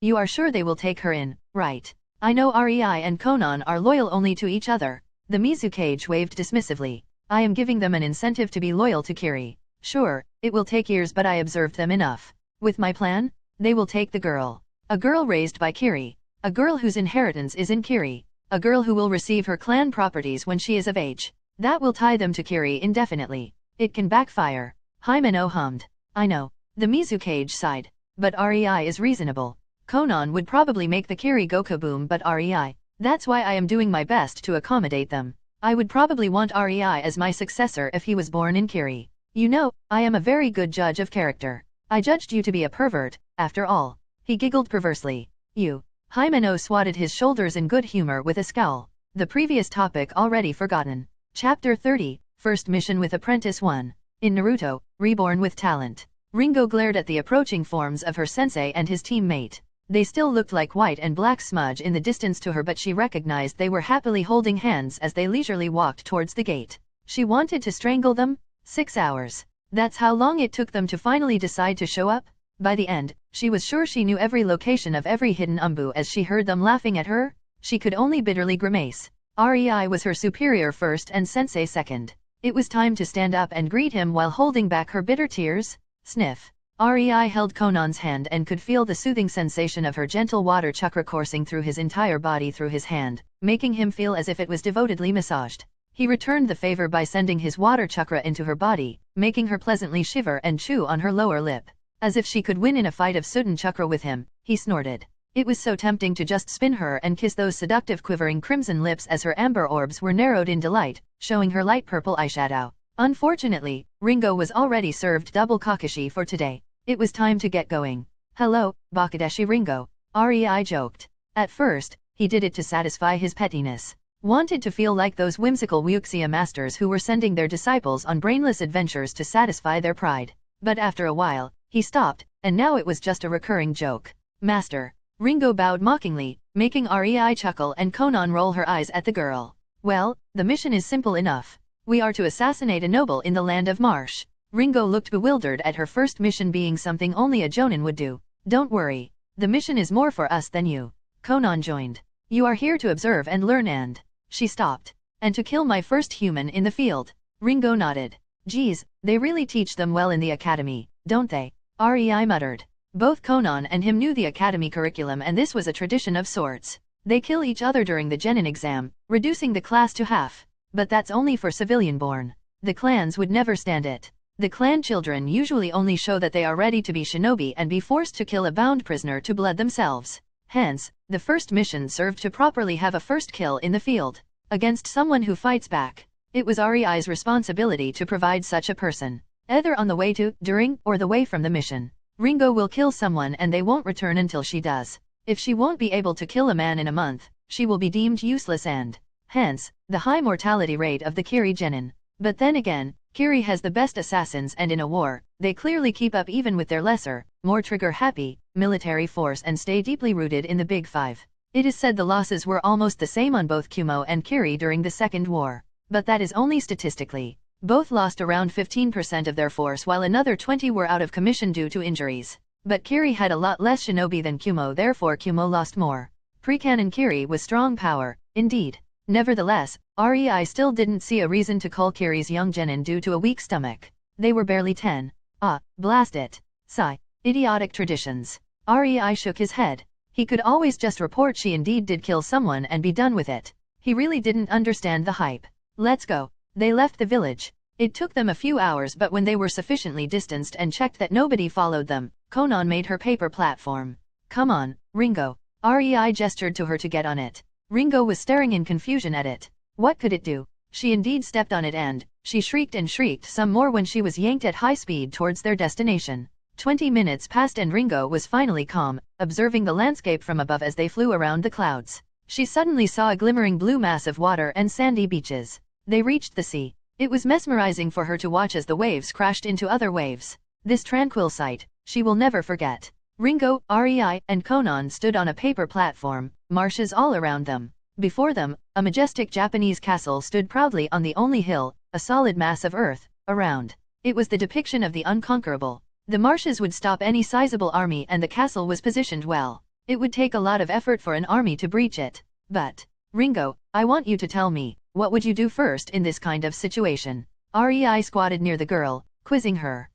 S1: You are sure they will take her in, right? I know Rei and Conan are loyal only to each other. The Mizukage waved dismissively. I am giving them an incentive to be loyal to Kiri. Sure, it will take years but I observed them enough. With my plan, they will take the girl. A girl raised by Kiri. A girl whose inheritance is in Kiri. A girl who will receive her clan properties when she is of age. That will tie them to Kiri indefinitely. It can backfire. Himeno hummed. I know. The Mizukage sighed. But Rei is reasonable. Conan would probably make the Kiri go kaboom but Rei. That's why I am doing my best to accommodate them. I would probably want Rei as my successor if he was born in Kiri. You know, I am a very good judge of character. I judged you to be a pervert, after all. He giggled perversely. You. Himeno swatted his shoulders in good humor with a scowl. The previous topic already forgotten. Chapter 30, First Mission with Apprentice 1. In Naruto, Reborn with Talent. Ringo glared at the approaching forms of her sensei and his teammate. They still looked like white and black smudge in the distance to her, but she recognized they were happily holding hands as they leisurely walked towards the gate. She wanted to strangle them? 6 hours. That's how long it took them to finally decide to show up? By the end, she was sure she knew every location of every hidden umbu as she heard them laughing at her. She could only bitterly grimace. Rei was her superior first and sensei second. It was time to stand up and greet him while holding back her bitter tears. Sniff. Rei held Conan's hand and could feel the soothing sensation of her gentle water chakra coursing through his entire body through his hand, making him feel as if it was devotedly massaged. He returned the favor by sending his water chakra into her body, making her pleasantly shiver and chew on her lower lip. As if she could win in a fight of Sudden chakra with him, he snorted. It was so tempting to just spin her and kiss those seductive quivering crimson lips as her amber orbs were narrowed in delight, showing her light purple eyeshadow. Unfortunately, Ringo was already served double kakashi for today. It was time to get going. Hello, Bakadeshi Ringo, Rei joked. At first, he did it to satisfy his pettiness. Wanted to feel like those whimsical wuxia masters who were sending their disciples on brainless adventures to satisfy their pride. But after a while, he stopped, and now it was just a recurring joke. Master. Ringo bowed mockingly, making Rei chuckle and Conan roll her eyes at the girl. Well, the mission is simple enough. We are to assassinate a noble in the land of Marsh. Ringo looked bewildered at her first mission being something only a jonin would do. Don't worry. The mission is more for us than you. Conan joined. You are here to observe and learn and... She stopped. And to kill my first human in the field. Ringo nodded. Geez, they really teach them well in the academy, don't they? Rei muttered. Both Conan and him knew the academy curriculum and this was a tradition of sorts. They kill each other during the genin exam, reducing the class to half. But that's only for civilian-born. The clans would never stand it. The clan children usually only show that they are ready to be shinobi and be forced to kill a bound prisoner to blood themselves. Hence, the first mission served to properly have a first kill in the field, against someone who fights back. It was Rei's responsibility to provide such a person, either on the way to, during, or the way from the mission. Ringo will kill someone and they won't return until she does. If she won't be able to kill a man in a month, she will be deemed useless and, hence, the high mortality rate of the Kiri genin. But then again, Kiri has the best assassins and in a war, they clearly keep up even with their lesser, more trigger-happy, military force and stay deeply rooted in the Big Five. It is said the losses were almost the same on both Kumo and Kiri during the Second War. But that is only statistically. Both lost around 15% of their force while another 20 were out of commission due to injuries. But Kiri had a lot less shinobi than Kumo, therefore Kumo lost more. Pre-canon Kiri was strong power, indeed. Nevertheless, Rei still didn't see a reason to call Kiri's young genin due to a weak stomach. They were barely 10. Ah, blast it. Sigh. Idiotic traditions. Rei shook his head. He could always just report she indeed did kill someone and be done with it. He really didn't understand the hype. Let's go. They left the village. It took them a few hours, but when they were sufficiently distanced and checked that nobody followed them, Conan made her paper platform. Come on, Ringo. Rei gestured to her to get on it. Ringo was staring in confusion at it. What could it do? She indeed stepped on it and, she shrieked and shrieked some more when she was yanked at high speed towards their destination. 20 minutes passed and Ringo was finally calm, observing the landscape from above as they flew around the clouds. She suddenly saw a glimmering blue mass of water and sandy beaches. They reached the sea. It was mesmerizing for her to watch as the waves crashed into other waves. This tranquil sight, she will never forget. Ringo, Rei, and Conan stood on a paper platform, marshes all around them. Before them, a majestic Japanese castle stood proudly on the only hill, a solid mass of earth, around. It was the depiction of the unconquerable. The marshes would stop any sizable army and the castle was positioned well. It would take a lot of effort for an army to breach it. But, Ringo, I want you to tell me, what would you do first in this kind of situation? Rei squatted near the girl, quizzing her.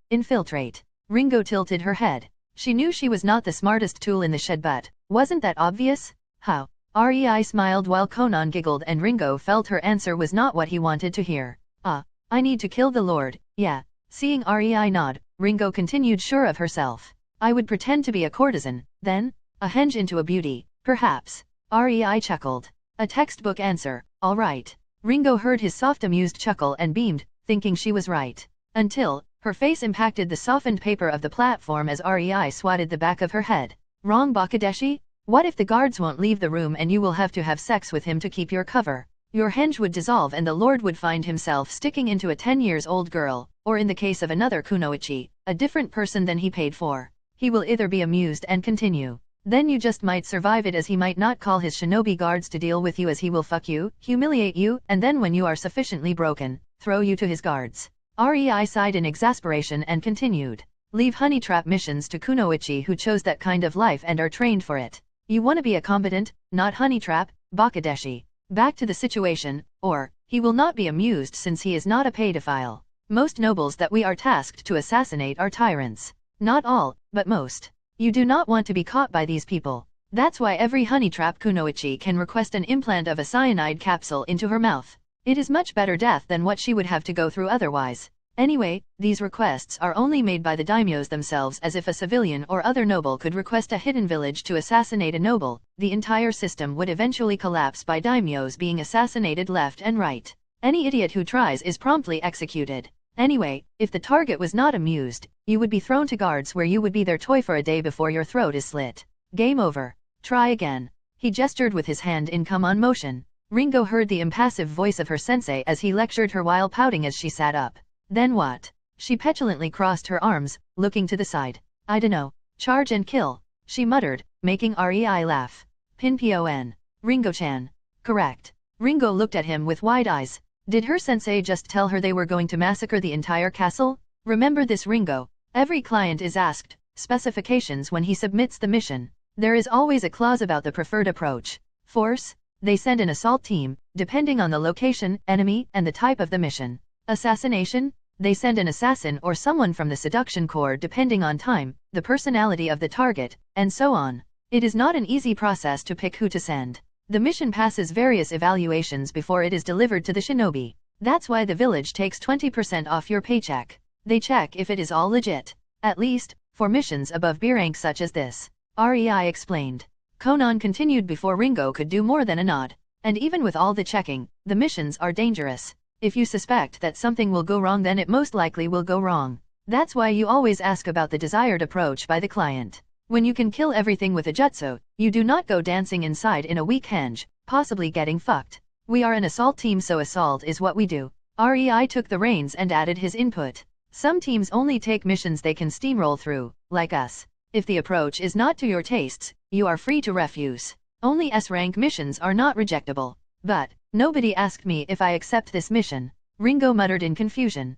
S1: Infiltrate. Ringo tilted her head. She knew she was not the smartest tool in the shed, but, wasn't that obvious? How? Rei smiled while Conan giggled and Ringo felt her answer was not what he wanted to hear. I need to kill the Lord, yeah. Seeing Rei nod, Ringo continued sure of herself. I would pretend to be a courtesan, then, a henge into a beauty, perhaps. Rei chuckled. A textbook answer, all right. Ringo heard his soft amused chuckle and beamed, thinking she was right. Until, her face impacted the softened paper of the platform as Rei swatted the back of her head. Wrong, Bakadeshi? What if the guards won't leave the room and you will have to have sex with him to keep your cover? Your henge would dissolve and the Lord would find himself sticking into a 10-year-old girl, or in the case of another kunoichi, a different person than he paid for. He will either be amused and continue. Then you just might survive it, as he might not call his shinobi guards to deal with you, as he will fuck you, humiliate you, and then when you are sufficiently broken, throw you to his guards. Rei sighed in exasperation and continued. Leave honey trap missions to kunoichi who chose that kind of life and are trained for it. You want to be a combatant, not honey trap, bakadeshi. Back to the situation, or, he will not be amused since he is not a pedophile. Most nobles that we are tasked to assassinate are tyrants. Not all, but most. You do not want to be caught by these people. That's why every honey trap kunoichi can request an implant of a cyanide capsule into her mouth. It is much better death than what she would have to go through otherwise. Anyway, these requests are only made by the daimyos themselves, as if a civilian or other noble could request a hidden village to assassinate a noble, the entire system would eventually collapse by daimyos being assassinated left and right. Any idiot who tries is promptly executed. Anyway, if the target was not amused, you would be thrown to guards where you would be their toy for a day before your throat is slit. Game over. Try again. He gestured with his hand in come-on motion. Ringo heard the impassive voice of her sensei as he lectured her while pouting as she sat up. Then what? She petulantly crossed her arms, looking to the side. I dunno. Charge and kill, she muttered, making Rei laugh. Pinpon. Ringo-chan. Correct. Ringo looked at him with wide eyes. Did her sensei just tell her they were going to massacre the entire castle? Remember this, Ringo. Every client is asked specifications when he submits the mission. There is always a clause about the preferred approach. Force? They send an assault team, depending on the location, enemy, and the type of the mission. Assassination? They send an assassin or someone from the seduction corps depending on time, the personality of the target, and so on. It is not an easy process to pick who to send. The mission passes various evaluations before it is delivered to the shinobi. That's why the village takes 20% off your paycheck. They check if it is all legit. At least, for missions above B rank such as this. Rei explained. Conan continued before Ringo could do more than a nod. And even with all the checking, the missions are dangerous. If you suspect that something will go wrong, then it most likely will go wrong. That's why you always ask about the desired approach by the client. When you can kill everything with a jutsu, you do not go dancing inside in a weak henge, possibly getting fucked. We are an assault team, so assault is what we do. Rei took the reins and added his input. Some teams only take missions they can steamroll through, like us. If the approach is not to your tastes, you are free to refuse. Only S-rank missions are not rejectable. But, nobody asked me if I accept this mission. Ringo muttered in confusion.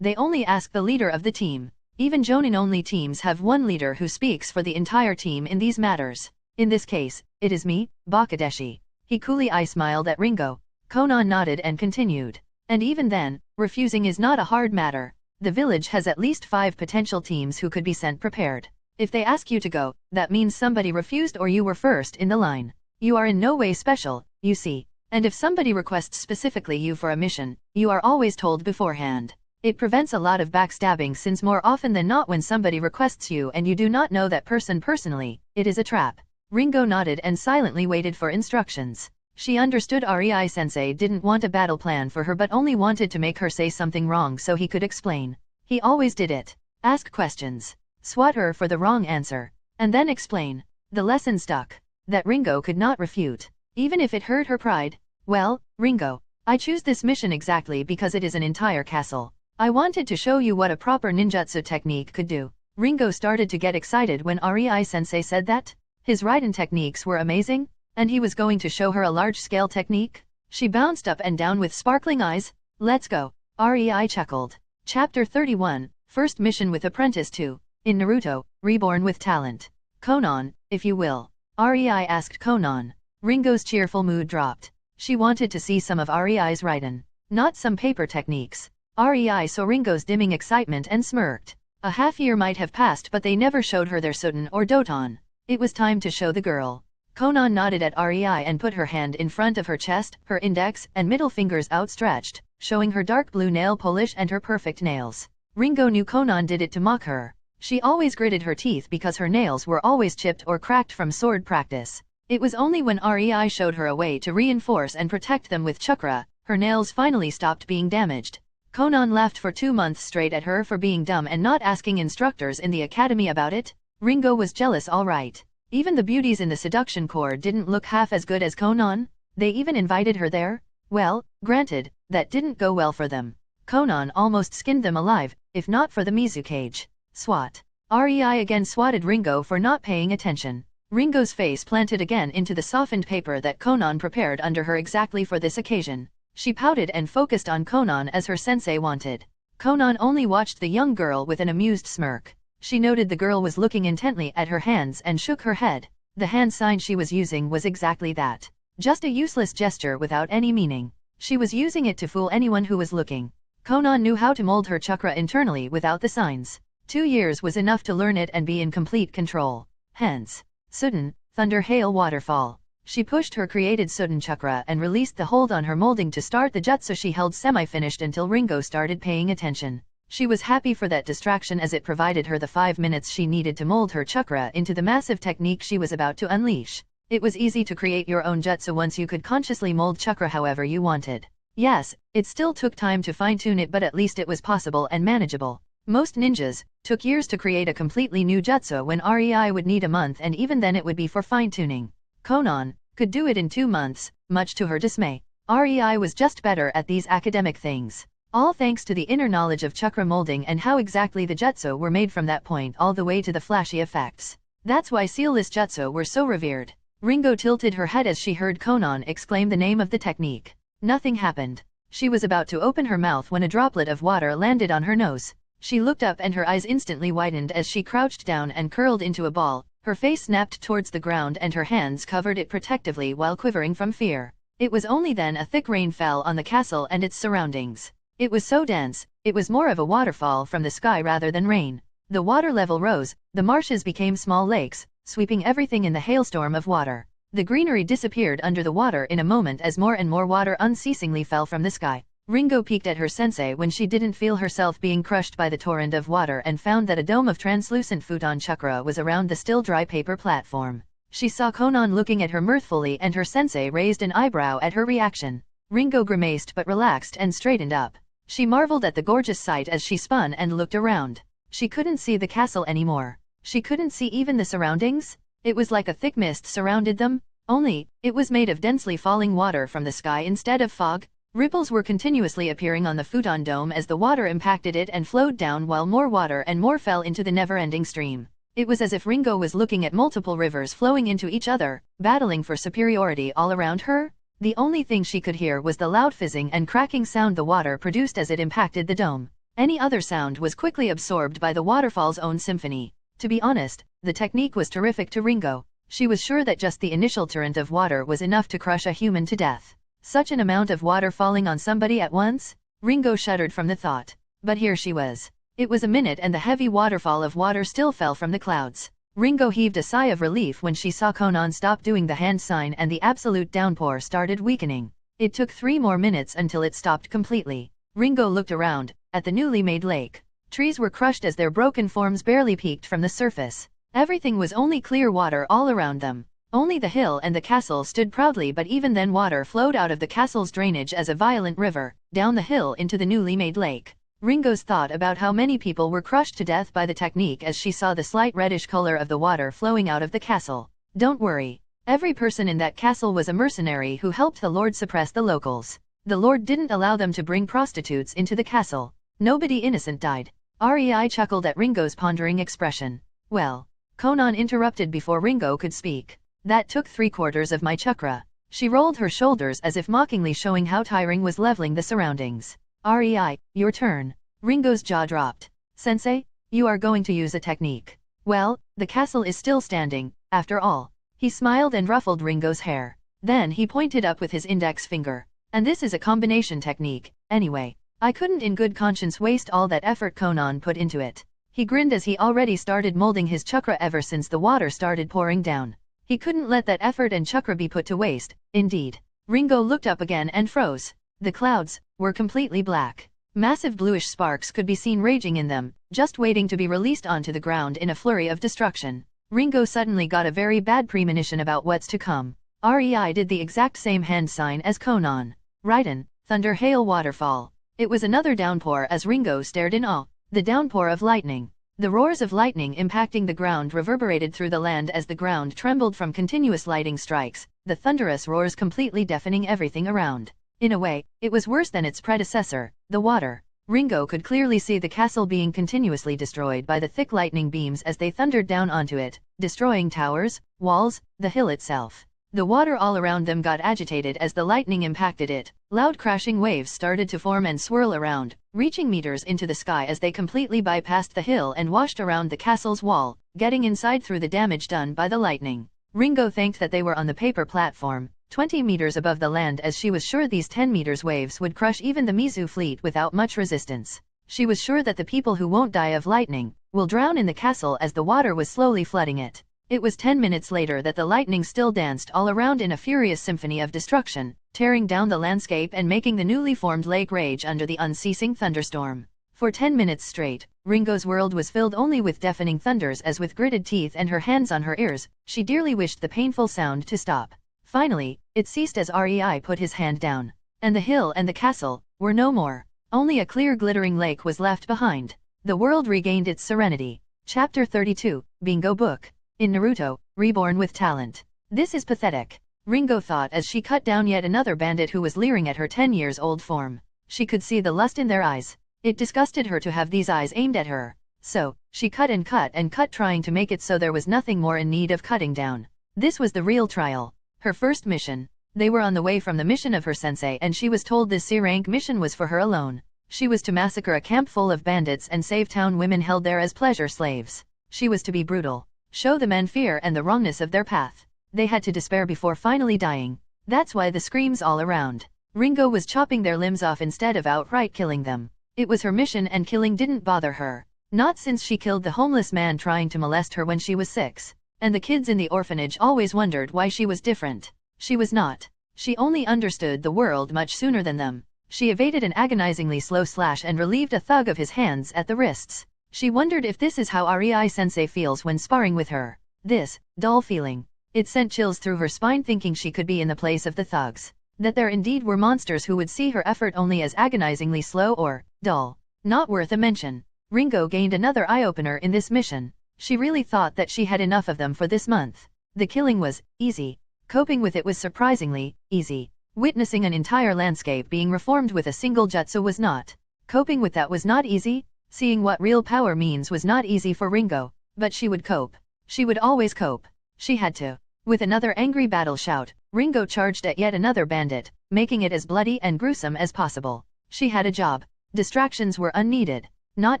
S1: They only ask the leader of the team. Even Jonin-only teams have one leader who speaks for the entire team in these matters. In this case, it is me, Bakadeshi. He coolly smiled at Ringo. Conan nodded and continued. And even then, refusing is not a hard matter. The village has at least 5 potential teams who could be sent prepared. If they ask you to go, that means somebody refused or you were first in the line. You are in no way special, you see. And if somebody requests specifically you for a mission, you are always told beforehand. It prevents a lot of backstabbing, since more often than not when somebody requests you and you do not know that person personally, it is a trap. Ringo nodded and silently waited for instructions. She understood Rei-sensei didn't want a battle plan for her but only wanted to make her say something wrong so he could explain. He always did it. Ask questions. Swat her for the wrong answer. And then explain. The lesson stuck. That Ringo could not refute. Even if it hurt her pride. Well, Ringo, I choose this mission exactly because it is an entire castle. I wanted to show you what a proper ninjutsu technique could do. Ringo started to get excited when Rei-sensei said that. His Raiden techniques were amazing, and he was going to show her a large-scale technique. She bounced up and down with sparkling eyes. Let's go. Rei chuckled. Chapter 31, First Mission with Apprentice 2. In Naruto, Reborn with Talent. Conan, if you will. Rei asked Conan. Ringo's cheerful mood dropped. She wanted to see some of Rei's Raiden, not some paper techniques. Rei saw Ringo's dimming excitement and smirked. A half year might have passed but they never showed her their Soten or Doton. It was time to show the girl. Conan nodded at Rei and put her hand in front of her chest, her index and middle fingers outstretched, showing her dark blue nail polish and her perfect nails. Ringo knew Conan did it to mock her. She always gritted her teeth because her nails were always chipped or cracked from sword practice. It was only when Rei showed her a way to reinforce and protect them with chakra, her nails finally stopped being damaged. Conan laughed for 2 months straight at her for being dumb and not asking instructors in the academy about it. Ringo was jealous, all right. Even the beauties in the seduction corps didn't look half as good as Conan. They even invited her there. Well, granted, that didn't go well for them. Conan almost skinned them alive, if not for the Mizukage. Swat. Rei again swatted Ringo for not paying attention. Ringo's face planted again into the softened paper that Conan prepared under her exactly for this occasion. She pouted and focused on Conan as her sensei wanted. Conan only watched the young girl with an amused smirk. She noted the girl was looking intently at her hands and shook her head. The hand sign she was using was exactly that. Just a useless gesture without any meaning. She was using it to fool anyone who was looking. Conan knew how to mold her chakra internally without the signs. 2 years was enough to learn it and be in complete control. Hence, Sudden, Thunder Hail Waterfall. She pushed her created Sudden chakra and released the hold on her molding to start the jutsu she held semi-finished until Ringo started paying attention. She was happy for that distraction as it provided her the 5 minutes she needed to mold her chakra into the massive technique she was about to unleash. It was easy to create your own jutsu once you could consciously mold chakra however you wanted. Yes, it still took time to fine-tune it, but at least it was possible and manageable. Most ninjas took years to create a completely new jutsu when REI would need a month, and even then it would be for fine-tuning. Conan could do it in 2 months, much to her dismay. REI was just better at these academic things. All thanks to the inner knowledge of chakra molding and how exactly the jutsu were made from that point all the way to the flashy effects. That's why sealless jutsu were so revered. Ringo tilted her head as she heard Conan exclaim the name of the technique. Nothing happened. She was about to open her mouth when a droplet of water landed on her nose. She looked up and her eyes instantly widened as she crouched down and curled into a ball. Her face snapped towards the ground and her hands covered it protectively while quivering from fear. It was only then a thick rain fell on the castle and its surroundings. It was so dense, it was more of a waterfall from the sky rather than rain. The water level rose, the marshes became small lakes, sweeping everything in the hailstorm of water. The greenery disappeared under the water in a moment as more and more water unceasingly fell from the sky. Ringo peeked at her sensei when she didn't feel herself being crushed by the torrent of water and found that a dome of translucent futon chakra was around the still dry paper platform. She saw Conan looking at her mirthfully and her sensei raised an eyebrow at her reaction. Ringo grimaced but relaxed and straightened up. She marveled at the gorgeous sight as she spun and looked around. She couldn't see the castle anymore. She couldn't see even the surroundings. It was like a thick mist surrounded them, only, it was made of densely falling water from the sky instead of fog. Ripples were continuously appearing on the futon dome as the water impacted it and flowed down while more water and more fell into the never-ending stream. It was as if Ringo was looking at multiple rivers flowing into each other, battling for superiority all around her. The only thing she could hear was the loud fizzing and cracking sound the water produced as it impacted the dome. Any other sound was quickly absorbed by the waterfall's own symphony. To be honest, the technique was terrific to Ringo. She was sure that just the initial torrent of water was enough to crush a human to death. Such an amount of water falling on somebody at once? Ringo shuddered from the thought. But here she was. It was a minute and the heavy waterfall of water still fell from the clouds. Ringo heaved a sigh of relief when she saw Conan stop doing the hand sign and the absolute downpour started weakening. It took 3 more minutes until it stopped completely. Ringo looked around, at the newly made lake. Trees were crushed as their broken forms barely peeked from the surface. Everything was only clear water all around them. Only the hill and the castle stood proudly, but even then water flowed out of the castle's drainage as a violent river, down the hill into the newly made lake. Ringo's thought about how many people were crushed to death by the technique as she saw the slight reddish color of the water flowing out of the castle. Don't worry. Every person in that castle was a mercenary who helped the Lord suppress the locals. The Lord didn't allow them to bring prostitutes into the castle. Nobody innocent died. REI chuckled at Ringo's pondering expression. Well, Conan interrupted before Ringo could speak. That took 3/4 of my chakra. She rolled her shoulders as if mockingly showing how tiring was leveling the surroundings. REI, your turn. Ringo's jaw dropped. Sensei, you are going to use a technique. Well, the castle is still standing, after all. He smiled and ruffled Ringo's hair. Then he pointed up with his index finger. And this is a combination technique, anyway. I couldn't in good conscience waste all that effort Conan put into it. He grinned as he already started molding his chakra ever since the water started pouring down. He couldn't let that effort and chakra be put to waste, indeed. Ringo looked up again and froze. The clouds were completely black. Massive bluish sparks could be seen raging in them, just waiting to be released onto the ground in a flurry of destruction. Ringo suddenly got a very bad premonition about what's to come. REI did the exact same hand sign as Conan. Raiden, Thunder Hail Waterfall. It was another downpour as Ringo stared in awe. The downpour of lightning. The roars of lightning impacting the ground reverberated through the land as the ground trembled from continuous lightning strikes, the thunderous roars completely deafening everything around. In a way, it was worse than its predecessor, the water. Ringo could clearly see the castle being continuously destroyed by the thick lightning beams as they thundered down onto it, destroying towers, walls, the hill itself. The water all around them got agitated as the lightning impacted it. Loud crashing waves started to form and swirl around, reaching meters into the sky as they completely bypassed the hill and washed around the castle's wall, getting inside through the damage done by the lightning. Ringo thanked that they were on the paper platform, 20 meters above the land, as she was sure these 10 meters waves would crush even the Mizu fleet without much resistance. She was sure that the people who won't die of lightning will drown in the castle as the water was slowly flooding it. It was 10 minutes later that the lightning still danced all around in a furious symphony of destruction, tearing down the landscape and making the newly formed lake rage under the unceasing thunderstorm. For 10 minutes straight, Ringo's world was filled only with deafening thunders, as with gritted teeth and her hands on her ears, she dearly wished the painful sound to stop. Finally, it ceased as Rei put his hand down, and the hill and the castle were no more. Only a clear glittering lake was left behind. The world regained its serenity. Chapter 32, Bingo Book. In Naruto, Reborn with Talent. This is pathetic, Ringo thought as she cut down yet another bandit who was leering at her 10-years-old form. She could see the lust in their eyes. It disgusted her to have these eyes aimed at her. So, she cut and cut and cut, trying to make it so there was nothing more in need of cutting down. This was the real trial. Her first mission. They were on the way from the mission of her sensei, and she was told this C-rank mission was for her alone. She was to massacre a camp full of bandits and save town women held there as pleasure slaves. She was to be brutal. Show the men fear and the wrongness of their path. They had to despair before finally dying. That's why the screams all around. Ringo was chopping their limbs off instead of outright killing them. It was her mission, and killing didn't bother her. Not since she killed the homeless man trying to molest her when she was 6. And the kids in the orphanage always wondered why she was different. She was not. She only understood the world much sooner than them. She evaded an agonizingly slow slash and relieved a thug of his hands at the wrists. She wondered if this is how Rei-sensei feels when sparring with her. This dull feeling. It sent chills through her spine, thinking she could be in the place of the thugs. That there indeed were monsters who would see her effort only as agonizingly slow or dull. Not worth a mention. Ringo gained another eye-opener in this mission. She really thought that she had enough of them for this month. The killing was easy. Coping with it was surprisingly easy. Witnessing an entire landscape being reformed with a single jutsu was not. Coping with that was not easy. Seeing what real power means was not easy for Ringo. But she would cope. She would always cope. She had to. With another angry battle shout, Ringo charged at yet another bandit, making it as bloody and gruesome as possible. She had a job. Distractions were unneeded. Not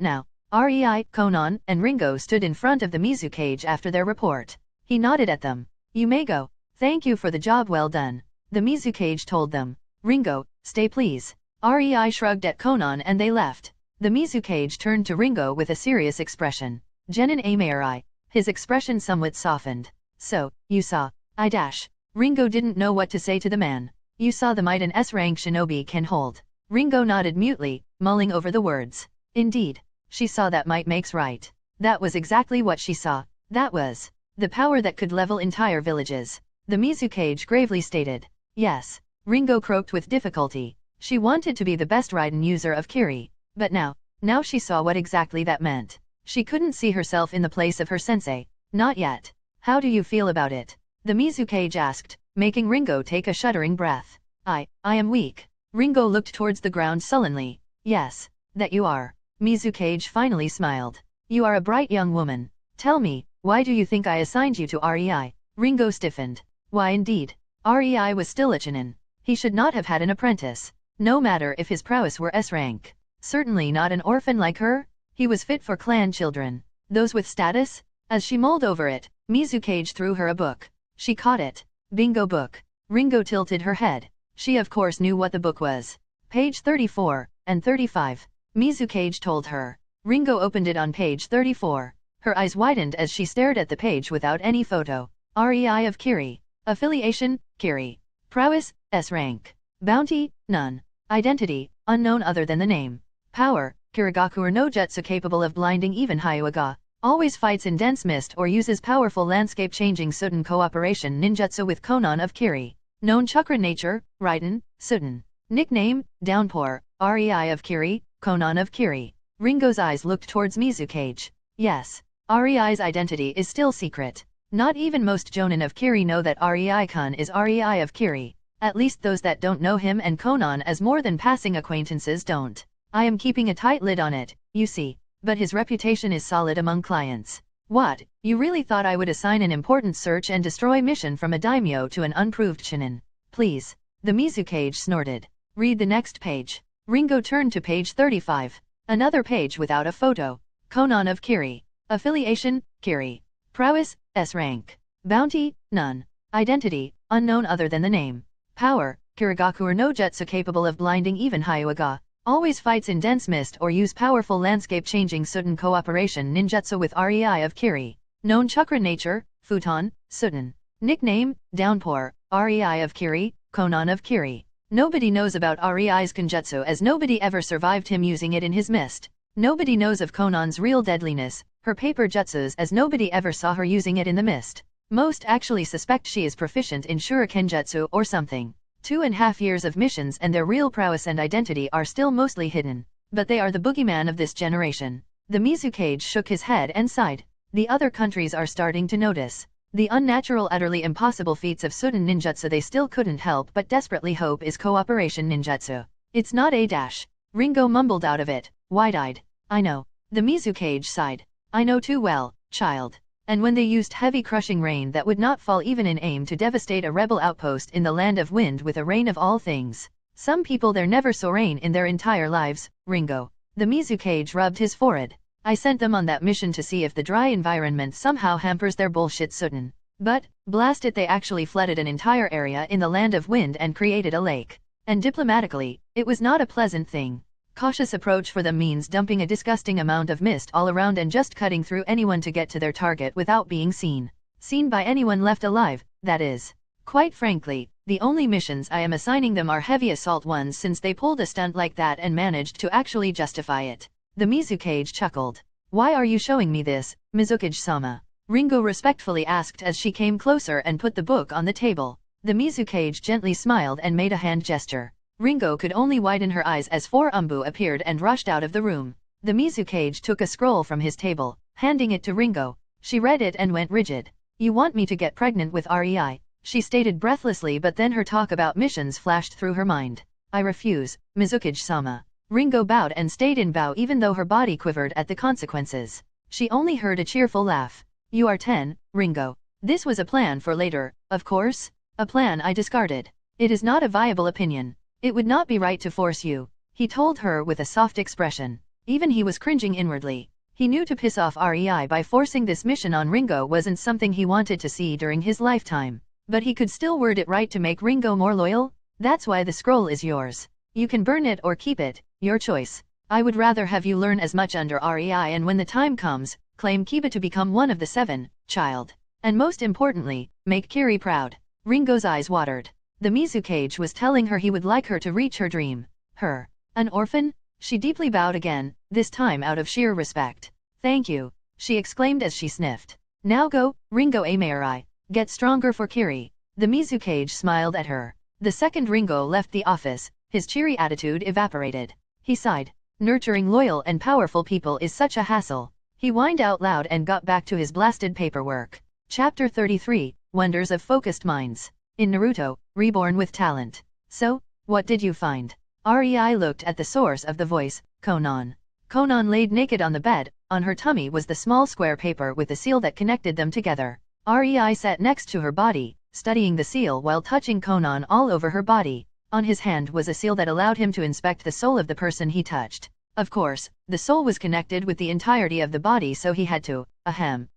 S1: now. Rei, Conan, and Ringo stood in front of the Mizukage after their report. He nodded at them. You may go. Thank you for the job well done. The Mizukage told them. Ringo, stay please. Rei shrugged at Conan and they left. The Mizukage turned to Ringo with a serious expression. Genin Amarai. His expression somewhat softened. So, you saw. I dash. Ringo didn't know what to say to the man. You saw the might an S-rank shinobi can hold. Ringo nodded mutely, mulling over the words. Indeed. She saw that might makes right. That was exactly what she saw. That was the power that could level entire villages. The Mizukage gravely stated. Yes. Ringo croaked with difficulty. She wanted to be the best Raiden user of Kiri. But now she saw what exactly that meant. She couldn't see herself in the place of her sensei. Not yet. How do you feel about it? The Mizukage asked, making Ringo take a shuddering breath. I am weak. Ringo looked towards the ground sullenly. Yes, that you are. Mizukage finally smiled. You are a bright young woman. Tell me, why do you think I assigned you to Rei? Ringo stiffened. Why indeed? Rei was still a Chunin. He should not have had an apprentice. No matter if his prowess were S-rank. Certainly not an orphan like her. He was fit for clan children. Those with status? As she mulled over it, Mizukage threw her a book. She caught it. Bingo book. Ringo tilted her head. She of course knew what the book was. Page 34 and 35. Mizukage told her. Ringo opened it on page 34. Her eyes widened as she stared at the page without any photo. Rei of Kiri. Affiliation, Kiri. Prowess, S-rank. Bounty, none. Identity, unknown other than the name. Power, Kirigaku no jutsu capable of blinding even Hyuga. Always fights in dense mist or uses powerful landscape-changing Suten cooperation ninjutsu with Conan of Kiri. Known Chakra nature, Raiden, Suten. Nickname, Downpour, Rei of Kiri, Conan of Kiri. Ringo's eyes looked towards Mizukage. Yes. Rei's identity is still secret. Not even most Jonin of Kiri know that Rei-kun is Rei of Kiri. At least those that don't know him and Conan as more than passing acquaintances don't. I am keeping a tight lid on it, you see. But his reputation is solid among clients. What, you really thought I would assign an important search and destroy mission from a daimyo to an unproved Chunin? Please. The Mizukage snorted. Read the next page. Ringo turned to page 35. Another page without a photo. Conan of Kiri. Affiliation, Kiri. Prowess, S rank. Bounty, none. Identity, unknown other than the name. Power, Kirigaku no jutsu capable of blinding even Hyuga. Always fights in dense mist or use powerful landscape-changing Sudden cooperation ninjutsu with Rei of Kiri. Known chakra nature, Futon, Sudden. Nickname, Downpour, Rei of Kiri, Conan of Kiri. Nobody knows about Rei's kenjutsu as nobody ever survived him using it in his mist. Nobody knows of Conan's real deadliness, her paper jutsus, as nobody ever saw her using it in the mist. Most actually suspect she is proficient in shurikenjutsu or something. 2.5 years of missions and their real prowess and identity are still mostly hidden. But they are the boogeyman of this generation. The Mizukage shook his head and sighed. The other countries are starting to notice the unnatural, utterly impossible feats of Sudden ninjutsu. They still couldn't help but desperately hope is cooperation ninjutsu. It's not a dash. Ringo mumbled out of it, wide-eyed. I know. The Mizukage sighed. I know too well, child. And when they used heavy crushing rain that would not fall even in aim to devastate a rebel outpost in the land of wind with a rain of all things. Some people there never saw rain in their entire lives, Ringo. The Mizukage rubbed his forehead. I sent them on that mission to see if the dry environment somehow hampers their bullshit Sudden. But, blast it, they actually flooded an entire area in the land of wind and created a lake. And diplomatically, it was not a pleasant thing. Cautious approach for them means dumping a disgusting amount of mist all around and just cutting through anyone to get to their target without being seen. Seen by anyone left alive, that is. Quite frankly, the only missions I am assigning them are heavy assault ones since they pulled a stunt like that and managed to actually justify it. The Mizukage chuckled. Why are you showing me this, Mizukage-sama? Ringo respectfully asked as she came closer and put the book on the table. The Mizukage gently smiled and made a hand gesture. Ringo could only widen her eyes as 4 Umbu appeared and rushed out of the room. The Mizukage took a scroll from his table, handing it to Ringo. She read it and went rigid. You want me to get pregnant with Rei? She stated breathlessly, but then her talk about missions flashed through her mind. I refuse, Mizukage-sama. Ringo bowed and stayed in bow even though her body quivered at the consequences. She only heard a cheerful laugh. You are 10, Ringo. This was a plan for later, of course. A plan I discarded. It is not a viable opinion. It would not be right to force you, he told her with a soft expression. Even he was cringing inwardly. He knew to piss off Rei by forcing this mission on Ringo wasn't something he wanted to see during his lifetime. But he could still word it right to make Ringo more loyal. That's why the scroll is yours. You can burn it or keep it, your choice. I would rather have you learn as much under Rei and when the time comes, claim Kiba to become one of the 7, child. And most importantly, make Kiri proud. Ringo's eyes watered. The Mizukage was telling her he would like her to reach her dream. Her. An orphan? She deeply bowed again, this time out of sheer respect. Thank you, she exclaimed as she sniffed. Now go, Ringo Amarai. Get stronger for Kiri. The Mizukage smiled at her. The second Ringo left the office, his cheery attitude evaporated. He sighed. Nurturing loyal and powerful people is such a hassle. He whined out loud and got back to his blasted paperwork. Chapter 33, Wonders of Focused Minds. In Naruto, Reborn with Talent. So, what did you find? Rei looked at the source of the voice, Conan. Conan laid naked on the bed. On her tummy was the small square paper with the seal that connected them together. Rei sat next to her body, studying the seal while touching Conan all over her body. On his hand was a seal that allowed him to inspect the soul of the person he touched. Of course, the soul was connected with the entirety of the body, so he had to,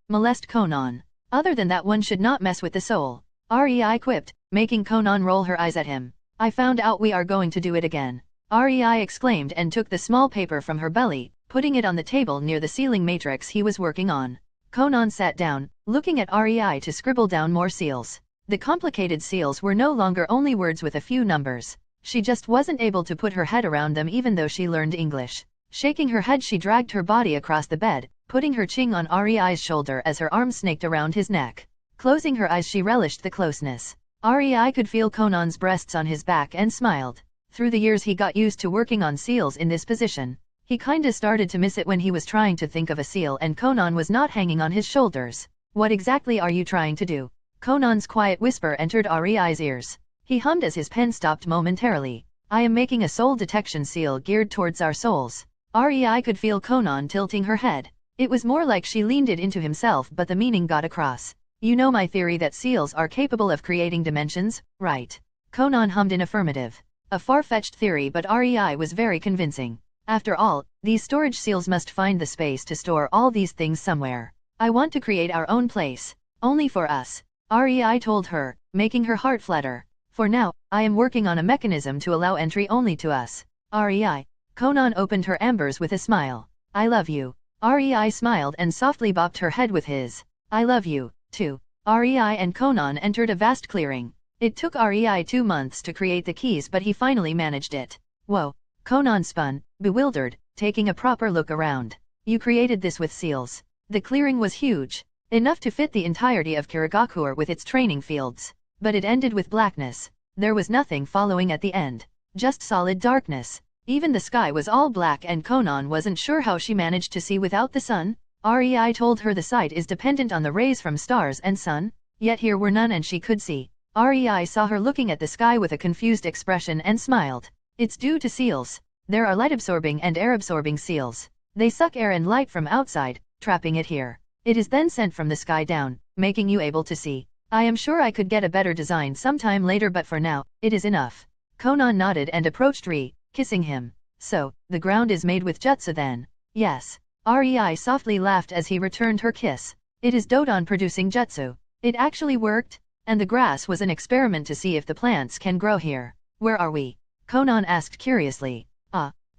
S1: molest Conan. Other than that, one should not mess with the soul. Rei quipped, making Conan roll her eyes at him. I found out we are going to do it again. Rei exclaimed and took the small paper from her belly, putting it on the table near the sealing matrix he was working on. Conan sat down, looking at Rei to scribble down more seals. The complicated seals were no longer only words with a few numbers. She just wasn't able to put her head around them even though she learned English. Shaking her head, she dragged her body across the bed, putting her chin on Rei's shoulder as her arm snaked around his neck. Closing her eyes, she relished the closeness. Rei could feel Conan's breasts on his back and smiled. Through the years he got used to working on seals in this position. He kinda started to miss it when he was trying to think of a seal and Conan was not hanging on his shoulders. What exactly are you trying to do? Conan's quiet whisper entered Rei's ears. He hummed as his pen stopped momentarily. I am making a soul detection seal geared towards our souls. Rei could feel Conan tilting her head. It was more like she leaned it into himself, but the meaning got across. You know my theory that seals are capable of creating dimensions, right? Conan hummed in affirmative. A far-fetched theory, but REI was very convincing. After all, these storage seals must find the space to store all these things somewhere. I want to create our own place. Only for us. REI told her, making her heart flutter. For now, I am working on a mechanism to allow entry only to us. REI. Conan opened her ambers with a smile. I love you. REI smiled and softly bopped her head with his. I love you, too. REI and Conan entered a vast clearing. It took REI 2 months to create the keys, but he finally managed it. Whoa. Conan spun, bewildered, taking a proper look around. You created this with seals. The clearing was huge. Enough to fit the entirety of Kirigakure with its training fields. But it ended with blackness. There was nothing following at the end. Just solid darkness. Even the sky was all black, and Conan wasn't sure how she managed to see without the sun. REI told her the sight is dependent on the rays from stars and sun. Yet here were none and she could see. REI saw her looking at the sky with a confused expression and smiled. It's due to seals. There are light-absorbing and air-absorbing seals. They suck air and light from outside, trapping it here. It is then sent from the sky down, making you able to see. I am sure I could get a better design sometime later, but for now, it is enough. Conan nodded and approached Ri, kissing him. So, the ground is made with jutsu then? Yes. REI softly laughed as he returned her kiss. It is Dodon producing jutsu. It actually worked? And the grass was an experiment to see if the plants can grow here. Where are we? Conan asked curiously.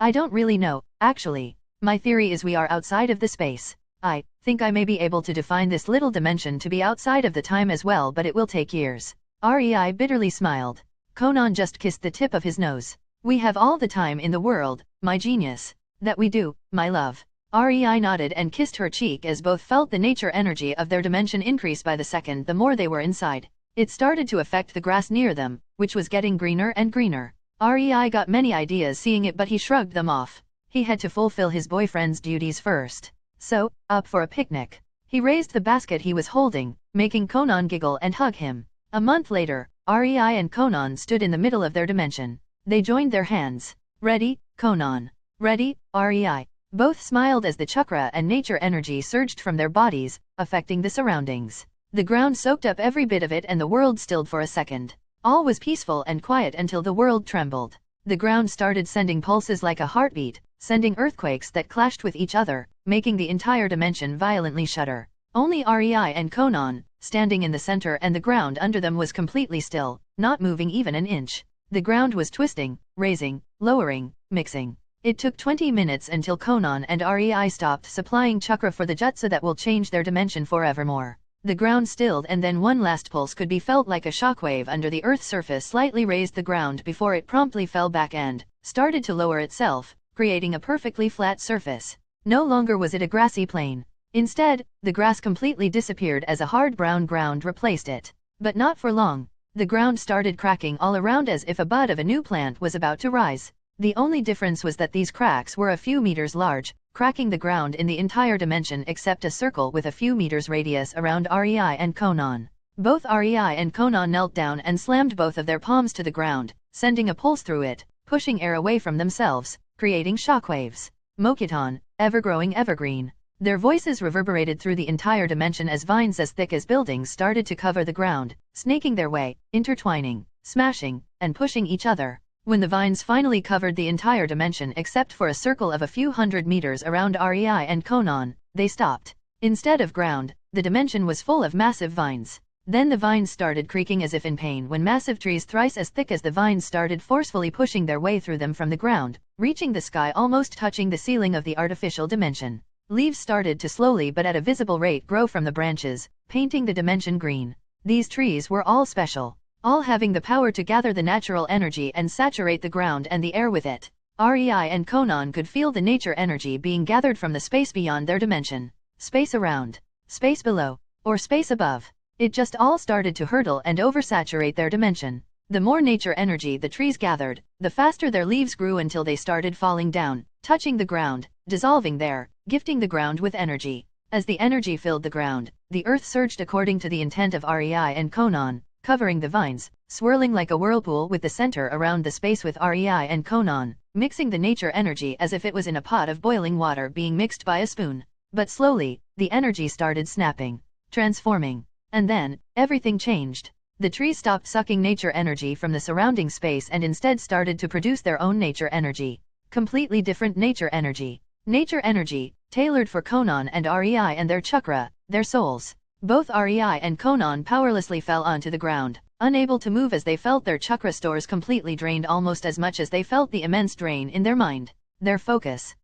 S1: I don't really know, actually. My theory is we are outside of the space. I think I may be able to define this little dimension to be outside of the time as well, but it will take years. REI bitterly smiled. Conan just kissed the tip of his nose. We have all the time in the world, my genius. That we do, my love. REI nodded and kissed her cheek as both felt the nature energy of their dimension increase by the second the more they were inside. It started to affect the grass near them, which was getting greener and greener. REI got many ideas seeing it, but he shrugged them off. He had to fulfill his boyfriend's duties first. So, up for a picnic. He raised the basket he was holding, making Conan giggle and hug him. A month later, REI and Conan stood in the middle of their dimension. They joined their hands. Ready, Conan? Ready, REI? Both smiled as the chakra and nature energy surged from their bodies, affecting the surroundings. The ground soaked up every bit of it and the world stilled for a second. All was peaceful and quiet until the world trembled. The ground started sending pulses like a heartbeat, sending earthquakes that clashed with each other, making the entire dimension violently shudder. Only REI and Conan, standing in the center, and the ground under them was completely still, not moving even an inch. The ground was twisting, raising, lowering, mixing. It took 20 minutes until Conan and REI stopped supplying chakra for the jutsu that will change their dimension forevermore. The ground stilled, and then one last pulse could be felt like a shockwave under the Earth's surface slightly raised the ground before it promptly fell back and started to lower itself, creating a perfectly flat surface. No longer was it a grassy plain. Instead, the grass completely disappeared as a hard brown ground replaced it. But not for long. The ground started cracking all around as if a bud of a new plant was about to rise. The only difference was that these cracks were a few meters large, cracking the ground in the entire dimension except a circle with a few meters radius around REI and Conan. Both REI and Conan knelt down and slammed both of their palms to the ground, sending a pulse through it, pushing air away from themselves, creating shockwaves. Mokiton, ever-growing evergreen. Their voices reverberated through the entire dimension as vines as thick as buildings started to cover the ground, snaking their way, intertwining, smashing, and pushing each other. When the vines finally covered the entire dimension except for a circle of a few hundred meters around REI and Conan, they stopped. Instead of ground, the dimension was full of massive vines. Then the vines started creaking as if in pain when massive trees thrice as thick as the vines started forcefully pushing their way through them from the ground, reaching the sky almost touching the ceiling of the artificial dimension. Leaves started to slowly but at a visible rate grow from the branches, painting the dimension green. These trees were all special, all having the power to gather the natural energy and saturate the ground and the air with it. REI and Conan could feel the nature energy being gathered from the space beyond their dimension. Space around, space below, or space above. It just all started to hurtle and oversaturate their dimension. The more nature energy the trees gathered, the faster their leaves grew until they started falling down, touching the ground, dissolving there, gifting the ground with energy. As the energy filled the ground, the earth surged according to the intent of REI and Conan, covering the vines, swirling like a whirlpool with the center around the space with REI and Conan, mixing the nature energy as if it was in a pot of boiling water being mixed by a spoon. But slowly, the energy started snapping, transforming. And then, everything changed. The trees stopped sucking nature energy from the surrounding space and instead started to produce their own nature energy. Completely different nature energy. Nature energy, tailored for Conan and Rei and their chakra, their souls. Both Rei and Conan powerlessly fell onto the ground, unable to move as they felt their chakra stores completely drained almost as much as they felt the immense drain in their mind. Their focus.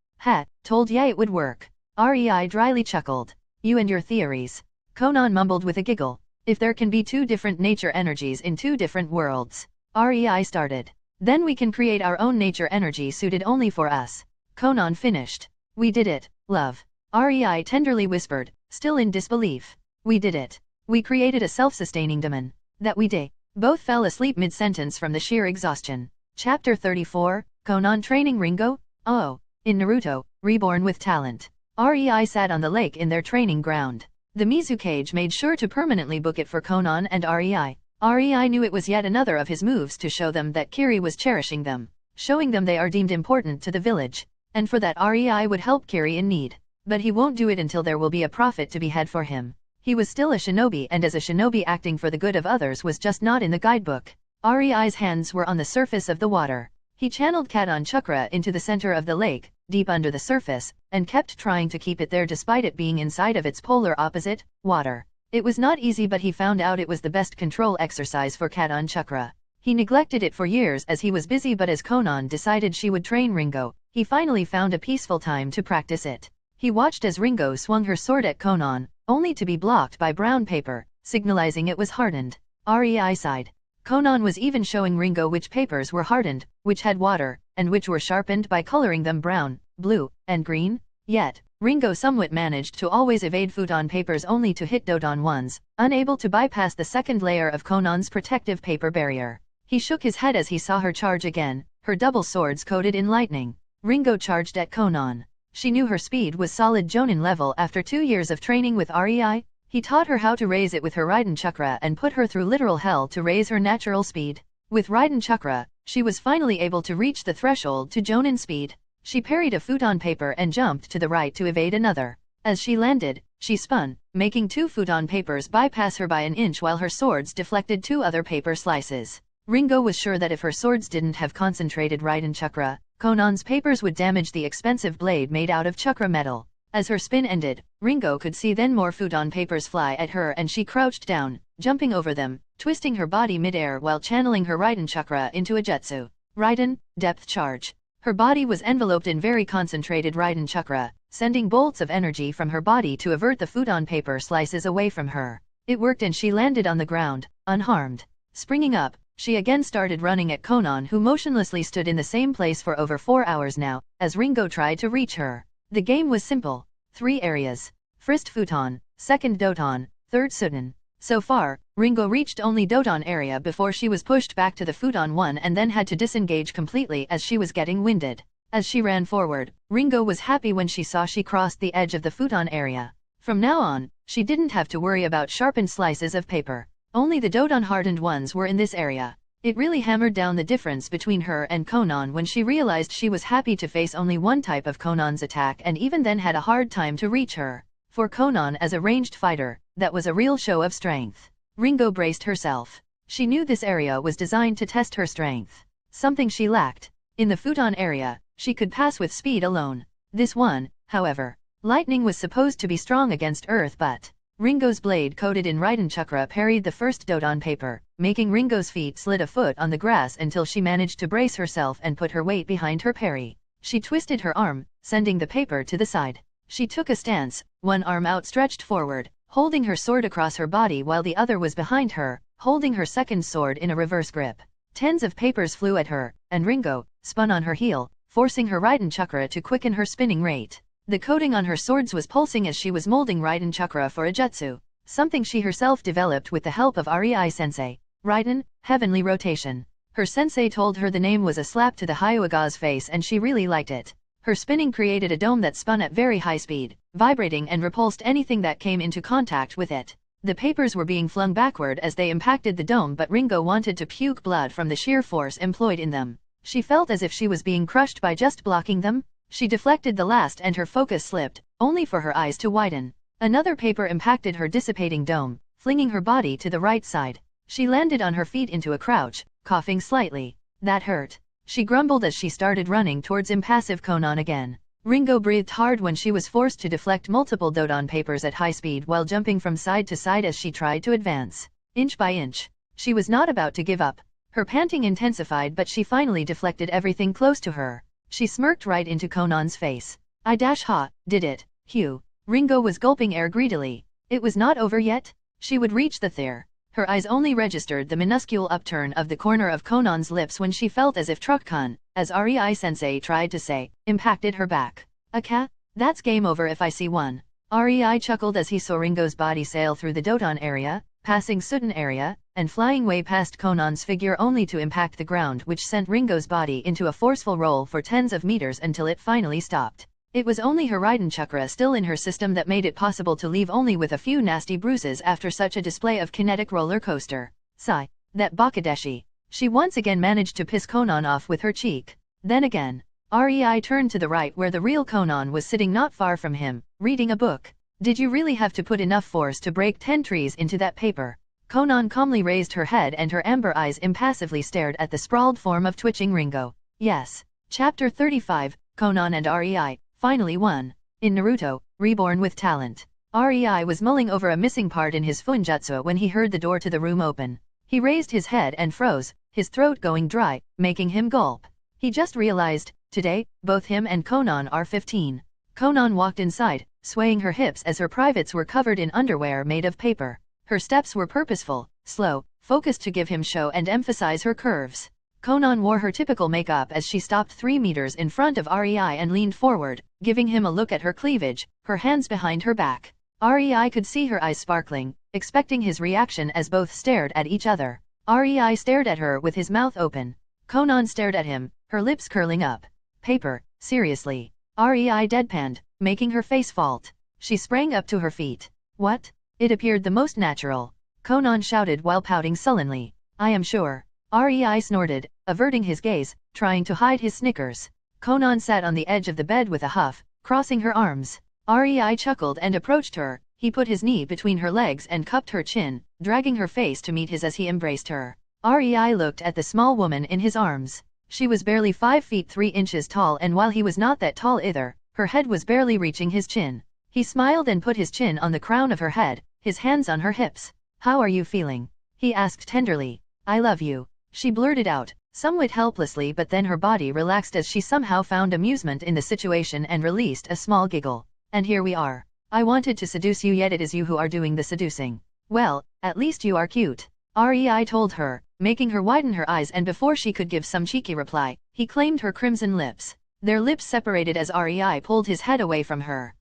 S1: Told ya it would work. Rei dryly chuckled. You and your theories. Conan mumbled with a giggle. If there can be two different nature energies in two different worlds. Rei started. Then we can create our own nature energy suited only for us. Conan finished. We did it, love. Rei tenderly whispered, still in disbelief. We did it. We created a self-sustaining demon. That we did. Both fell asleep mid-sentence from the sheer exhaustion. Chapter 34, Conan training Ringo? Oh. In Naruto, Reborn with talent. Rei sat on the lake in their training ground. The Mizukage made sure to permanently book it for Conan and Rei. Rei knew it was yet another of his moves to show them that Kiri was cherishing them, showing them they are deemed important to the village, and for that Rei would help Kiri in need. But he won't do it until there will be a profit to be had for him. He was still a shinobi, and as a shinobi acting for the good of others was just not in the guidebook. Rei's hands were on the surface of the water. He channeled Katon Chakra into the center of the lake, deep under the surface, and kept trying to keep it there despite it being inside of its polar opposite, water. It was not easy, but he found out it was the best control exercise for Katon Chakra. He neglected it for years as he was busy, but as Conan decided she would train Ringo, he finally found a peaceful time to practice it. He watched as Ringo swung her sword at Conan, only to be blocked by brown paper, signalizing it was hardened. Rei sighed. Conan was even showing Ringo which papers were hardened, which had water, and which were sharpened by coloring them brown, blue, and green. Yet, Ringo somewhat managed to always evade futon papers only to hit Dodon ones, unable to bypass the second layer of Conan's protective paper barrier. He shook his head as he saw her charge again, her double swords coated in lightning. Ringo charged at Conan. She knew her speed was solid Jonin level after 2 years of training with Rei. He taught her how to raise it with her Raiden Chakra and put her through literal hell to raise her natural speed. With Raiden Chakra, she was finally able to reach the threshold to Jonin speed. She parried a futon paper and jumped to the right to evade another. As she landed, she spun, making 2 futon papers bypass her by an inch while her swords deflected 2 other paper slices. Ringo was sure that if her swords didn't have concentrated Raiden Chakra, Conan's papers would damage the expensive blade made out of chakra metal. As her spin ended, Ringo could see then more futon papers fly at her and she crouched down, jumping over them, twisting her body mid-air while channeling her Raiden Chakra into a jutsu. Raiden, depth charge. Her body was enveloped in very concentrated Raiden Chakra, sending bolts of energy from her body to avert the futon paper slices away from her. It worked and she landed on the ground, unharmed. Springing up, she again started running at Conan, who motionlessly stood in the same place for over 4 hours now, as Ringo tried to reach her. The game was simple. 3 areas. First futon, second Doton, third Sudan. So far, Ringo reached only Doton area before she was pushed back to the futon one and then had to disengage completely as she was getting winded. As she ran forward, Ringo was happy when she saw she crossed the edge of the futon area. From now on, she didn't have to worry about sharpened slices of paper. Only the Doton hardened ones were in this area. It really hammered down the difference between her and Conan when she realized she was happy to face only one type of Conan's attack and even then had a hard time to reach her. For Conan as a ranged fighter, that was a real show of strength. Ringo braced herself. She knew this area was designed to test her strength. Something she lacked. In the futon area, she could pass with speed alone. This one, however, lightning was supposed to be strong against earth, but Ringo's blade coated in Raiden Chakra parried the first Doton paper, making Ringo's feet slid a foot on the grass until she managed to brace herself and put her weight behind her parry. She twisted her arm, sending the paper to the side. She took a stance, one arm outstretched forward, holding her sword across her body while the other was behind her, holding her second sword in a reverse grip. Tens of papers flew at her, and Ringo spun on her heel, forcing her Raiden Chakra to quicken her spinning rate. The coating on her swords was pulsing as she was molding Raiden Chakra for a jutsu, something she herself developed with the help of Rei sensei. Raiden, heavenly rotation. Her sensei told her the name was a slap to the Hyuaga's face and she really liked it. Her spinning created a dome that spun at very high speed, vibrating and repulsed anything that came into contact with it. The papers were being flung backward as they impacted the dome, but Ringo wanted to puke blood from the sheer force employed in them. She felt as if she was being crushed by just blocking them. She deflected the last and her focus slipped, only for her eyes to widen. Another paper impacted her dissipating dome, flinging her body to the right side. She landed on her feet into a crouch, coughing slightly. That hurt. She grumbled as she started running towards impassive Conan again. Ringo breathed hard when she was forced to deflect multiple dodon papers at high speed while jumping from side to side as she tried to advance. Inch by inch. She was not about to give up. Her panting intensified, but she finally deflected everything close to her. She smirked right into Conan's face. Ha, did it, Hugh. Ringo was gulping air greedily. It was not over yet? She would reach the thair. Her eyes only registered the minuscule upturn of the corner of Conan's lips when she felt as if Truck-kun, as Rei-sensei tried to say, impacted her back. Aka? That's game over if I see one. Rei chuckled as he saw Ringo's body sail through the Doton area, passing Sutton area, and flying way past Conan's figure only to impact the ground, which sent Ringo's body into a forceful roll for tens of meters until it finally stopped. It was only her Raiden Chakra still in her system that made it possible to leave only with a few nasty bruises after such a display of kinetic roller coaster. Sigh. That Bakadeshi. She once again managed to piss Conan off with her cheek. Then again. Rei turned to the right where the real Conan was sitting not far from him, reading a book. Did you really have to put enough force to break 10 trees into that paper? Conan calmly raised her head and her amber eyes impassively stared at the sprawled form of twitching Ringo. Yes. Chapter 35, Conan and Rei. Finally won. In Naruto, Reborn with Talent. Rei was mulling over a missing part in his funjutsu when he heard the door to the room open. He raised his head and froze, his throat going dry, making him gulp. He just realized, today, both him and Conan are 15. Conan walked inside, swaying her hips as her privates were covered in underwear made of paper. Her steps were purposeful, slow, focused to give him show and emphasize her curves. Conan wore her typical makeup as she stopped 3 meters in front of Rei and leaned forward, giving him a look at her cleavage, her hands behind her back. Rei could see her eyes sparkling, expecting his reaction as both stared at each other. Rei stared at her with his mouth open. Conan stared at him, her lips curling up. Paper, seriously. Rei deadpanned, making her face fault. She sprang up to her feet. What? It appeared the most natural. Conan shouted while pouting sullenly. I am sure. Rei snorted, averting his gaze, trying to hide his snickers. Conan sat on the edge of the bed with a huff, crossing her arms. Rei chuckled and approached her. He put his knee between her legs and cupped her chin, dragging her face to meet his as he embraced her. Rei looked at the small woman in his arms. She was barely 5 feet 3 inches tall, and while he was not that tall either, her head was barely reaching his chin. He smiled and put his chin on the crown of her head, his hands on her hips. How are you feeling? He asked tenderly. I love you. She blurted out, somewhat helplessly, but then her body relaxed as she somehow found amusement in the situation and released a small giggle. And here we are. I wanted to seduce you, yet it is you who are doing the seducing. Well, at least you are cute. Rei told her, making her widen her eyes, and before she could give some cheeky reply, he claimed her crimson lips. Their lips separated as Rei pulled his head away from her.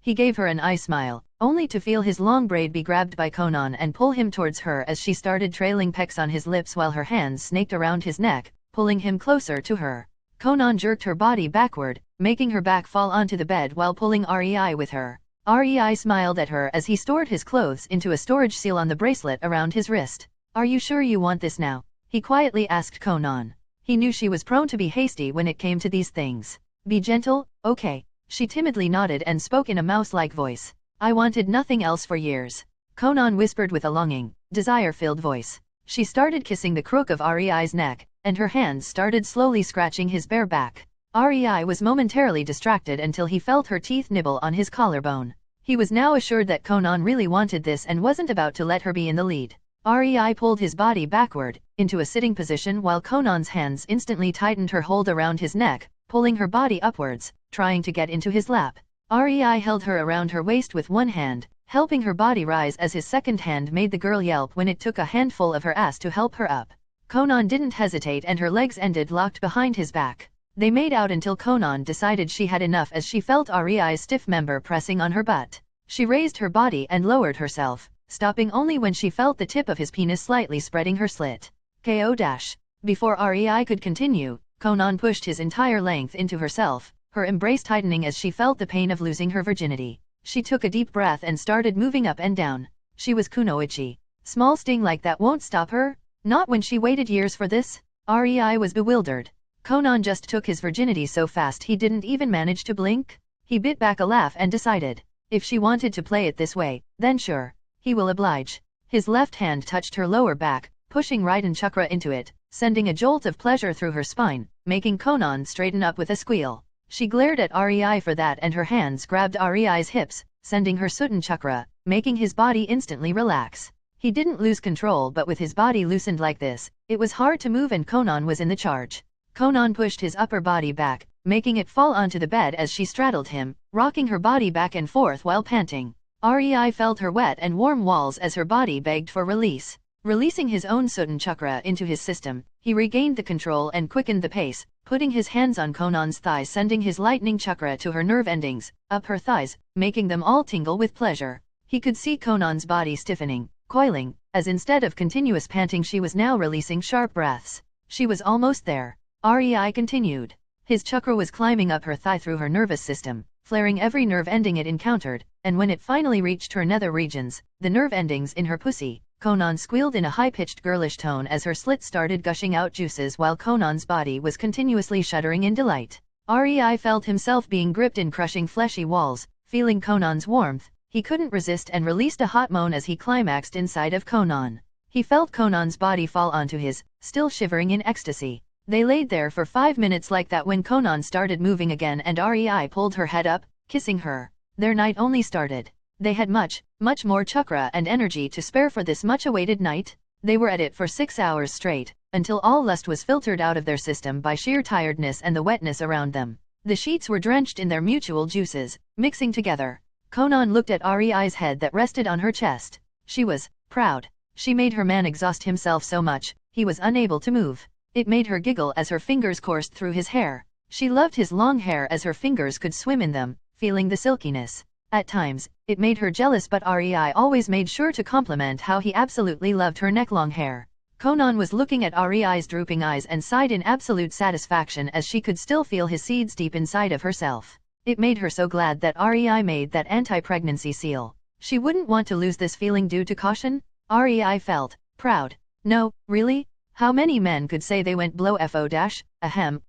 S1: He gave her an eye smile, only to feel his long braid be grabbed by Conan and pull him towards her as she started trailing pecks on his lips while her hands snaked around his neck, pulling him closer to her. Conan jerked her body backward, making her back fall onto the bed while pulling Rei with her. Rei smiled at her as he stored his clothes into a storage seal on the bracelet around his wrist. Are you sure you want this now? He quietly asked Conan. He knew she was prone to be hasty when it came to these things. Be gentle, okay? She timidly nodded and spoke in a mouse-like voice. I wanted nothing else for years. Conan whispered with a longing, desire-filled voice. She started kissing the crook of Rei's neck, and her hands started slowly scratching his bare back. Rei was momentarily distracted until he felt her teeth nibble on his collarbone. He was now assured that Conan really wanted this and wasn't about to let her be in the lead. Rei pulled his body backward, into a sitting position while Conan's hands instantly tightened her hold around his neck, pulling her body upwards, trying to get into his lap. Rei held her around her waist with one hand, helping her body rise as his second hand made the girl yelp when it took a handful of her ass to help her up. Conan didn't hesitate and her legs ended locked behind his back. They made out until Conan decided she had enough as she felt Rei's stiff member pressing on her butt. She raised her body and lowered herself, stopping only when she felt the tip of his penis slightly spreading her slit. KO dash. Before Rei could continue, Conan pushed his entire length into herself, her embrace tightening as she felt the pain of losing her virginity. She took a deep breath and started moving up and down. She was kunoichi. Small sting like that won't stop her? Not when she waited years for this? Rei was bewildered. Conan just took his virginity so fast he didn't even manage to blink? He bit back a laugh and decided, if she wanted to play it this way, then sure, he will oblige. His left hand touched her lower back, pushing Raiden Chakra into it, sending a jolt of pleasure through her spine, making Conan straighten up with a squeal. She glared at Rei for that and her hands grabbed Rei's hips, sending her Sudan Chakra, making his body instantly relax. He didn't lose control, but with his body loosened like this, it was hard to move and Conan was in the charge. Conan pushed his upper body back, making it fall onto the bed as she straddled him, rocking her body back and forth while panting. Rei felt her wet and warm walls as her body begged for release. Releasing his own Sudan Chakra into his system, he regained the control and quickened the pace, putting his hands on Conan's thighs, sending his lightning chakra to her nerve endings, up her thighs, making them all tingle with pleasure. He could see Conan's body stiffening, coiling, as instead of continuous panting she was now releasing sharp breaths. She was almost there. Rei continued. His chakra was climbing up her thigh through her nervous system, flaring every nerve ending it encountered, and when it finally reached her nether regions, the nerve endings in her pussy, Conan squealed in a high-pitched girlish tone as her slit started gushing out juices while Conan's body was continuously shuddering in delight. Rei felt himself being gripped in crushing fleshy walls, feeling Conan's warmth. He couldn't resist and released a hot moan as he climaxed inside of Conan. He felt Conan's body fall onto his, still shivering in ecstasy. They laid there for 5 minutes like that when Conan started moving again and Rei pulled her head up, kissing her. Their night only started. They had much more chakra and energy to spare for this much-awaited night. They were at it for 6 hours straight, until all lust was filtered out of their system by sheer tiredness and the wetness around them. The sheets were drenched in their mutual juices, mixing together. Conan looked at Rei's head that rested on her chest. She was proud. She made her man exhaust himself so much, he was unable to move. It made her giggle as her fingers coursed through his hair. She loved his long hair as her fingers could swim in them, feeling the silkiness. At times, it made her jealous, but Rei always made sure to compliment how he absolutely loved her neck-long hair. Conan was looking at Rei's drooping eyes and sighed in absolute satisfaction as she could still feel his seeds deep inside of herself. It made her so glad that Rei made that anti-pregnancy seal. She wouldn't want to lose this feeling due to caution. Rei felt proud. No, really? How many men could say they went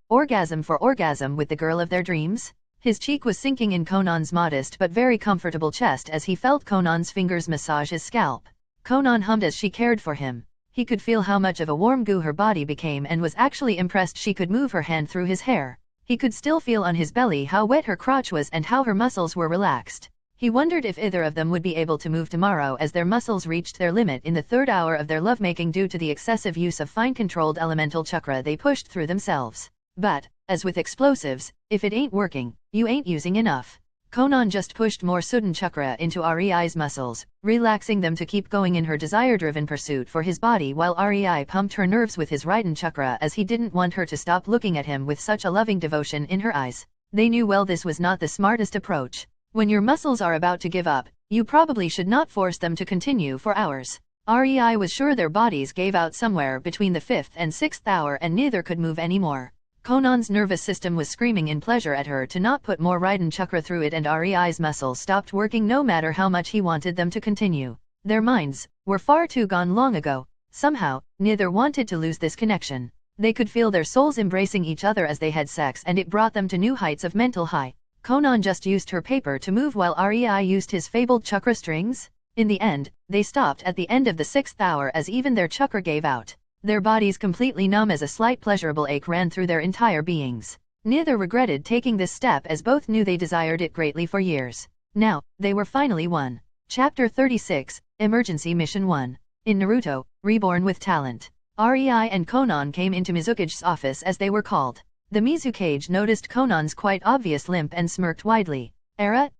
S1: orgasm for orgasm with the girl of their dreams? His cheek was sinking in Conan's modest but very comfortable chest as he felt Conan's fingers massage his scalp. Conan hummed as she cared for him. He could feel how much of a warm goo her body became and was actually impressed she could move her hand through his hair. He could still feel on his belly how wet her crotch was and how her muscles were relaxed. He wondered if either of them would be able to move tomorrow as their muscles reached their limit in the 3rd hour of their lovemaking due to the excessive use of fine-controlled elemental chakra they pushed through themselves. But, as with explosives, if it ain't working, you ain't using enough. Conan just pushed more Sudan Chakra into Rei's muscles, relaxing them to keep going in her desire-driven pursuit for his body while Rei pumped her nerves with his Raiden Chakra as he didn't want her to stop looking at him with such a loving devotion in her eyes. They knew well this was not the smartest approach. When your muscles are about to give up, you probably should not force them to continue for hours. Rei was sure their bodies gave out somewhere between the 5th and 6th hour and neither could move anymore. Conan's nervous system was screaming in pleasure at her to not put more Raiden Chakra through it and Rei's muscles stopped working no matter how much he wanted them to continue. Their minds were far too gone long ago. Somehow, neither wanted to lose this connection. They could feel their souls embracing each other as they had sex and it brought them to new heights of mental high. Conan just used her paper to move while Rei used his fabled chakra strings. In the end, they stopped at the end of the 6th hour as even their chakra gave out. Their bodies completely numb as a slight pleasurable ache ran through their entire beings. Neither regretted taking this step as both knew they desired it greatly for years. Now, they were finally one. Chapter 36, Emergency Mission 1. In Naruto, Reborn with Talent. Rei and Conan came into Mizukage's office as they were called. The Mizukage noticed Conan's quite obvious limp and smirked widely. Era,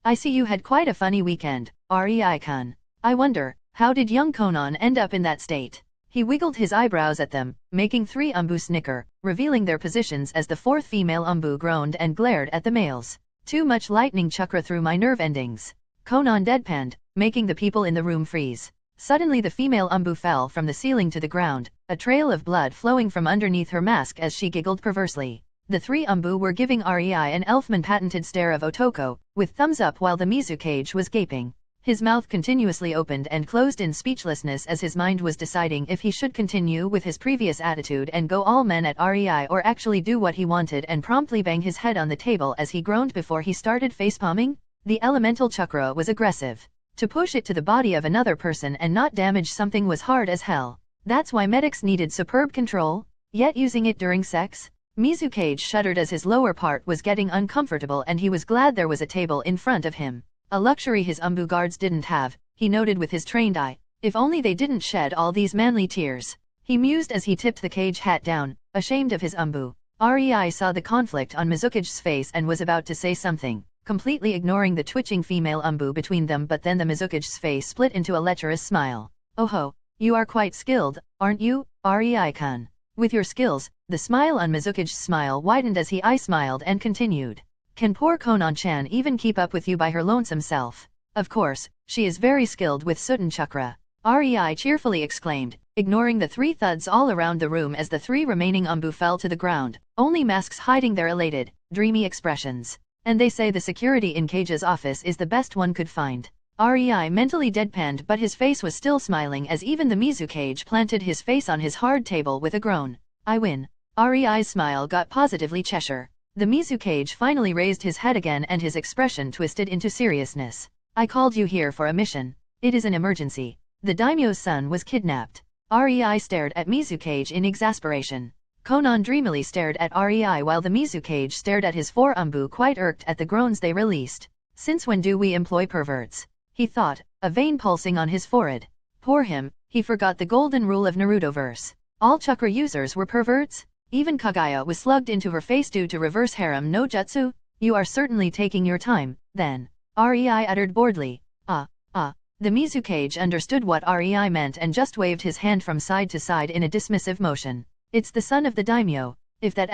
S1: I see you had quite a funny weekend, Rei-kun. I wonder, how did young Conan end up in that state? He wiggled his eyebrows at them, making 3 Umbu snicker, revealing their positions as the 4th female Umbu groaned and glared at the males. Too much lightning chakra through my nerve endings. Conan deadpanned, making the people in the room freeze. Suddenly the female Umbu fell from the ceiling to the ground, a trail of blood flowing from underneath her mask as she giggled perversely. The 3 Umbu were giving Rei an Elfman-patented stare of Otoko, with thumbs up while the Mizukage was gaping. His mouth continuously opened and closed in speechlessness as his mind was deciding if he should continue with his previous attitude and go all men at Rei or actually do what he wanted and promptly bang his head on the table as he groaned before he started facepalming. The elemental chakra was aggressive. To push it to the body of another person and not damage something was hard as hell. That's why medics needed superb control, yet using it during sex? Mizukage shuddered as his lower part was getting uncomfortable and he was glad there was a table in front of him. A luxury his umbu guards didn't have, he noted with his trained eye. If only they didn't shed all these manly tears. He mused as he tipped the cage hat down, ashamed of his umbu. Rei saw the conflict on Mizukage's face and was about to say something, completely ignoring the twitching female umbu between them, but then the Mizukage's face split into a lecherous smile. Oh ho, you are quite skilled, aren't you, Rei-kun? With your skills, the smile on Mizukage's smile widened as he smiled and continued. Can poor Conan-chan even keep up with you by her lonesome self? Of course, she is very skilled with Sudan Chakra. Rei cheerfully exclaimed, ignoring the 3 thuds all around the room as the 3 remaining umbu fell to the ground, only masks hiding their elated, dreamy expressions. And they say the security in Cage's office is the best one could find. Rei mentally deadpanned, but his face was still smiling as even the Mizukage planted his face on his hard table with a groan. I win. Rei's smile got positively Cheshire. The Mizukage finally raised his head again and his expression twisted into seriousness. I called you here for a mission. It is an emergency. The daimyo's son was kidnapped. Rei stared at Mizukage in exasperation. Conan dreamily stared at Rei while the Mizukage stared at his 4 umbu, quite irked at the groans they released. Since when do we employ perverts? He thought, a vein pulsing on his forehead. Poor him, he forgot the golden rule of Naruto verse. All chakra users were perverts? Even Kaguya was slugged into her face due to reverse harem no jutsu? You are certainly taking your time, then. Rei uttered boredly. The Mizukage understood what Rei meant and just waved his hand from side to side in a dismissive motion. It's the son of the daimyo. If that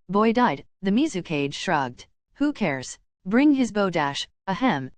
S1: boy died, the Mizukage shrugged. Who cares? Bring his bow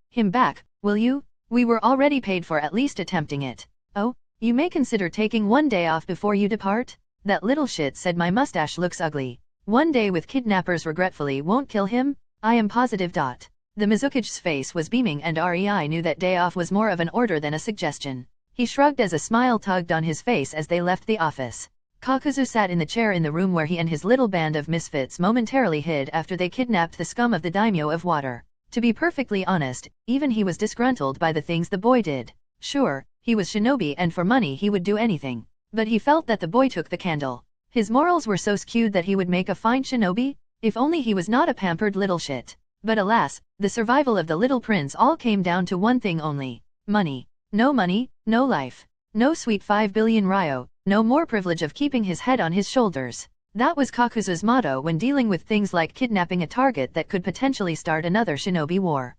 S1: him back, will you? We were already paid for at least attempting it. Oh, you may consider taking 1 day off before you depart? That little shit said my mustache looks ugly. 1 day with kidnappers regretfully won't kill him? I am positive. The Mizukage's face was beaming and Rei knew that day off was more of an order than a suggestion. He shrugged as a smile tugged on his face as they left the office. Kakuzu sat in the chair in the room where he and his little band of misfits momentarily hid after they kidnapped the scum of the daimyo of water. To be perfectly honest, even he was disgruntled by the things the boy did. Sure, he was shinobi and for money he would do anything. But he felt that the boy took the candle. His morals were so skewed that he would make a fine shinobi, if only he was not a pampered little shit. But alas, the survival of the little prince all came down to one thing only. Money. No money, no life. No sweet 5 billion ryo, no more privilege of keeping his head on his shoulders. That was Kakuzu's motto when dealing with things like kidnapping a target that could potentially start another shinobi war.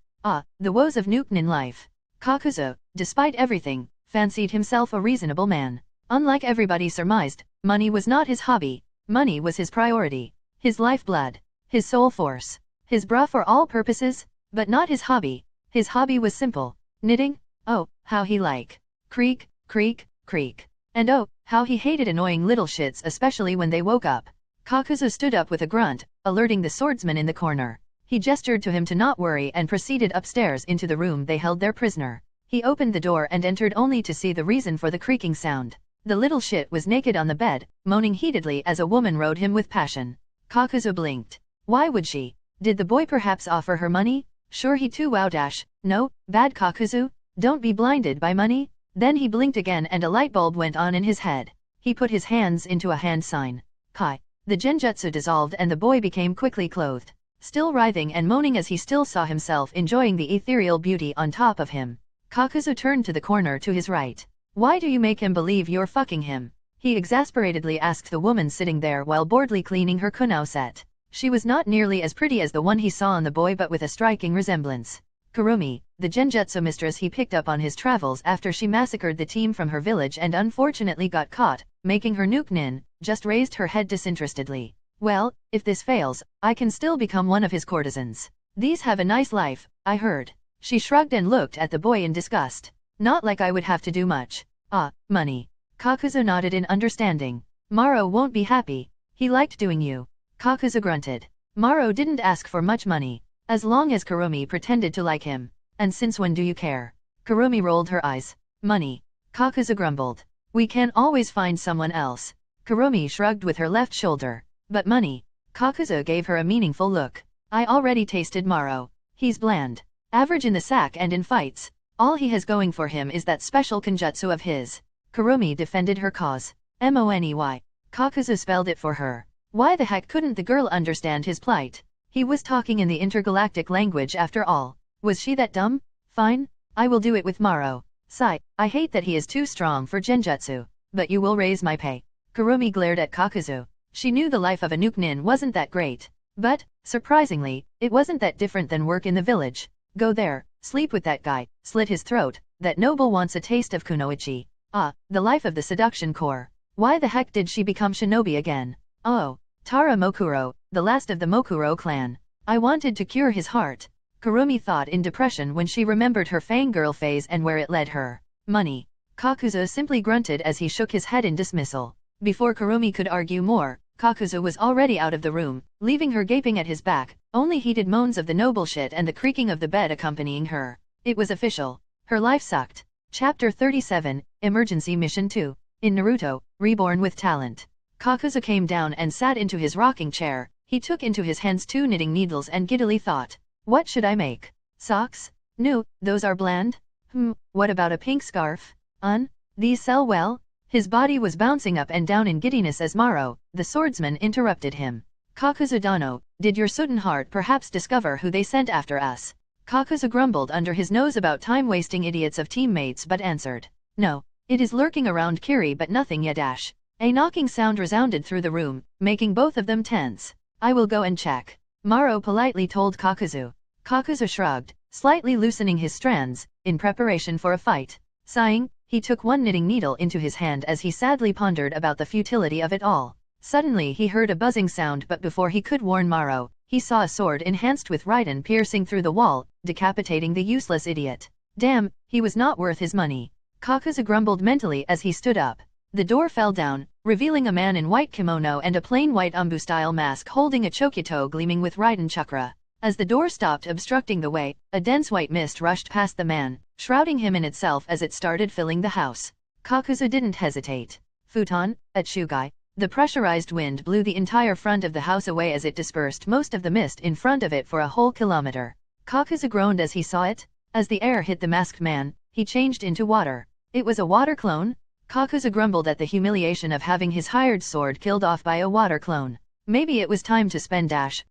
S1: The woes of Nukenin life. Kakuzu, despite everything, fancied himself a reasonable man. Unlike everybody surmised, money was not his hobby. Money was his priority. His lifeblood. His soul force. His bra for all purposes, but not his hobby. His hobby was simple. Knitting? Oh, how he like. Creak, creak, creak. And oh, how he hated annoying little shits, especially when they woke up. Kakuzu stood up with a grunt, alerting the swordsman in the corner. He gestured to him to not worry and proceeded upstairs into the room they held their prisoner. He opened the door and entered only to see the reason for the creaking sound. The little shit was naked on the bed, moaning heatedly as a woman rode him with passion. Kakuzu blinked. Why would she? Did the boy perhaps offer her money? Sure he too wow dash. No, bad Kakuzu, don't be blinded by money. Then he blinked again and a light bulb went on in his head. He put his hands into a hand sign. Kai. The genjutsu dissolved and the boy became quickly clothed. Still writhing and moaning as he still saw himself enjoying the ethereal beauty on top of him. Kakuzu turned to the corner to his right. Why do you make him believe you're fucking him? He exasperatedly asked the woman sitting there while boredly cleaning her kunao set. She was not nearly as pretty as the one he saw on the boy but with a striking resemblance. Kurumi, the genjutsu mistress he picked up on his travels after she massacred the team from her village and unfortunately got caught, making her nuke nin, just raised her head disinterestedly. Well, if this fails, I can still become one of his courtesans. These have a nice life, I heard. She shrugged and looked at the boy in disgust. Not like I would have to do much. Money. Kakuzu nodded in understanding. Maro won't be happy. He liked doing you. Kakuzu grunted. Maro didn't ask for much money. As long as Kurumi pretended to like him. And since when do you care? Kurumi rolled her eyes. Money. Kakuzu grumbled. We can always find someone else. Kurumi shrugged with her left shoulder. But money. Kakuzu gave her a meaningful look. I already tasted Maro. He's bland. Average in the sack and in fights. All he has going for him is that special kenjutsu of his. Kurumi defended her cause. Money. Kakuzu spelled it for her. Why the heck couldn't the girl understand his plight? He was talking in the intergalactic language after all. Was she that dumb? Fine. I will do it with Maro. Sigh, I hate that he is too strong for genjutsu. But you will raise my pay. Kurumi glared at Kakuzu. She knew the life of a nuke nin wasn't that great. But, surprisingly, it wasn't that different than work in the village. Go there, sleep with that guy, slit his throat, that noble wants a taste of kunoichi. Ah, the life of the seduction core. Why the heck did she become shinobi again? Oh, Tara Mokuro, the last of the Mokuro clan. I wanted to cure his heart. Kurumi thought in depression when she remembered her fangirl phase and where it led her. Money. Kakuzu simply grunted as he shook his head in dismissal. Before Kurumi could argue more, Kakuzu was already out of the room, leaving her gaping at his back, only heated moans of the noble shit and the creaking of the bed accompanying her. It was official. Her life sucked. Chapter 37, Emergency Mission 2. In Naruto, Reborn with Talent. Kakuzu came down and sat into his rocking chair. He took into his hands 2 knitting needles and giddily thought. What should I make? Socks? No, those are bland. What about a pink scarf? These sell well? His body was bouncing up and down in giddiness as Maro, the swordsman, interrupted him. Kakuzu Dano, did your Sudden heart perhaps discover who they sent after us? Kakuzu grumbled under his nose about time-wasting idiots of teammates but answered. No, it is lurking around Kiri but nothing yet. A knocking sound resounded through the room, making both of them tense. I will go and check. Maro politely told Kakuzu. Kakuzu shrugged, slightly loosening his strands, in preparation for a fight. Sighing, he took 1 knitting needle into his hand as he sadly pondered about the futility of it all. Suddenly he heard a buzzing sound, but before he could warn Maro, he saw a sword enhanced with Raiden piercing through the wall, decapitating the useless idiot. Damn, he was not worth his money. Kakuzu grumbled mentally as he stood up. The door fell down, revealing a man in white kimono and a plain white umbu-style mask holding a chokito gleaming with Raiden chakra. As the door stopped obstructing the way, a dense white mist rushed past the man, shrouding him in itself as it started filling the house. Kakuzu didn't hesitate. Futon, Atsugai. The pressurized wind blew the entire front of the house away as it dispersed most of the mist in front of it for a whole kilometer. Kakuzu groaned as he saw it. As the air hit the masked man, he changed into water. It was a water clone? Kakuzu grumbled at the humiliation of having his hired sword killed off by a water clone. Maybe it was time to spend to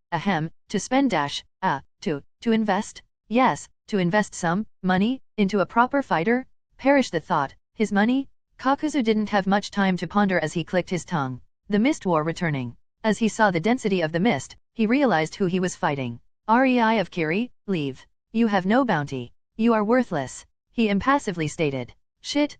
S1: invest? Yes, to invest some money into a proper fighter? Perish the thought, his money? Kakuzu didn't have much time to ponder as he clicked his tongue. The mist war returning. As he saw the density of the mist, he realized who he was fighting. Rei of Kiri, leave. You have no bounty. You are worthless. He impassively stated. Shit.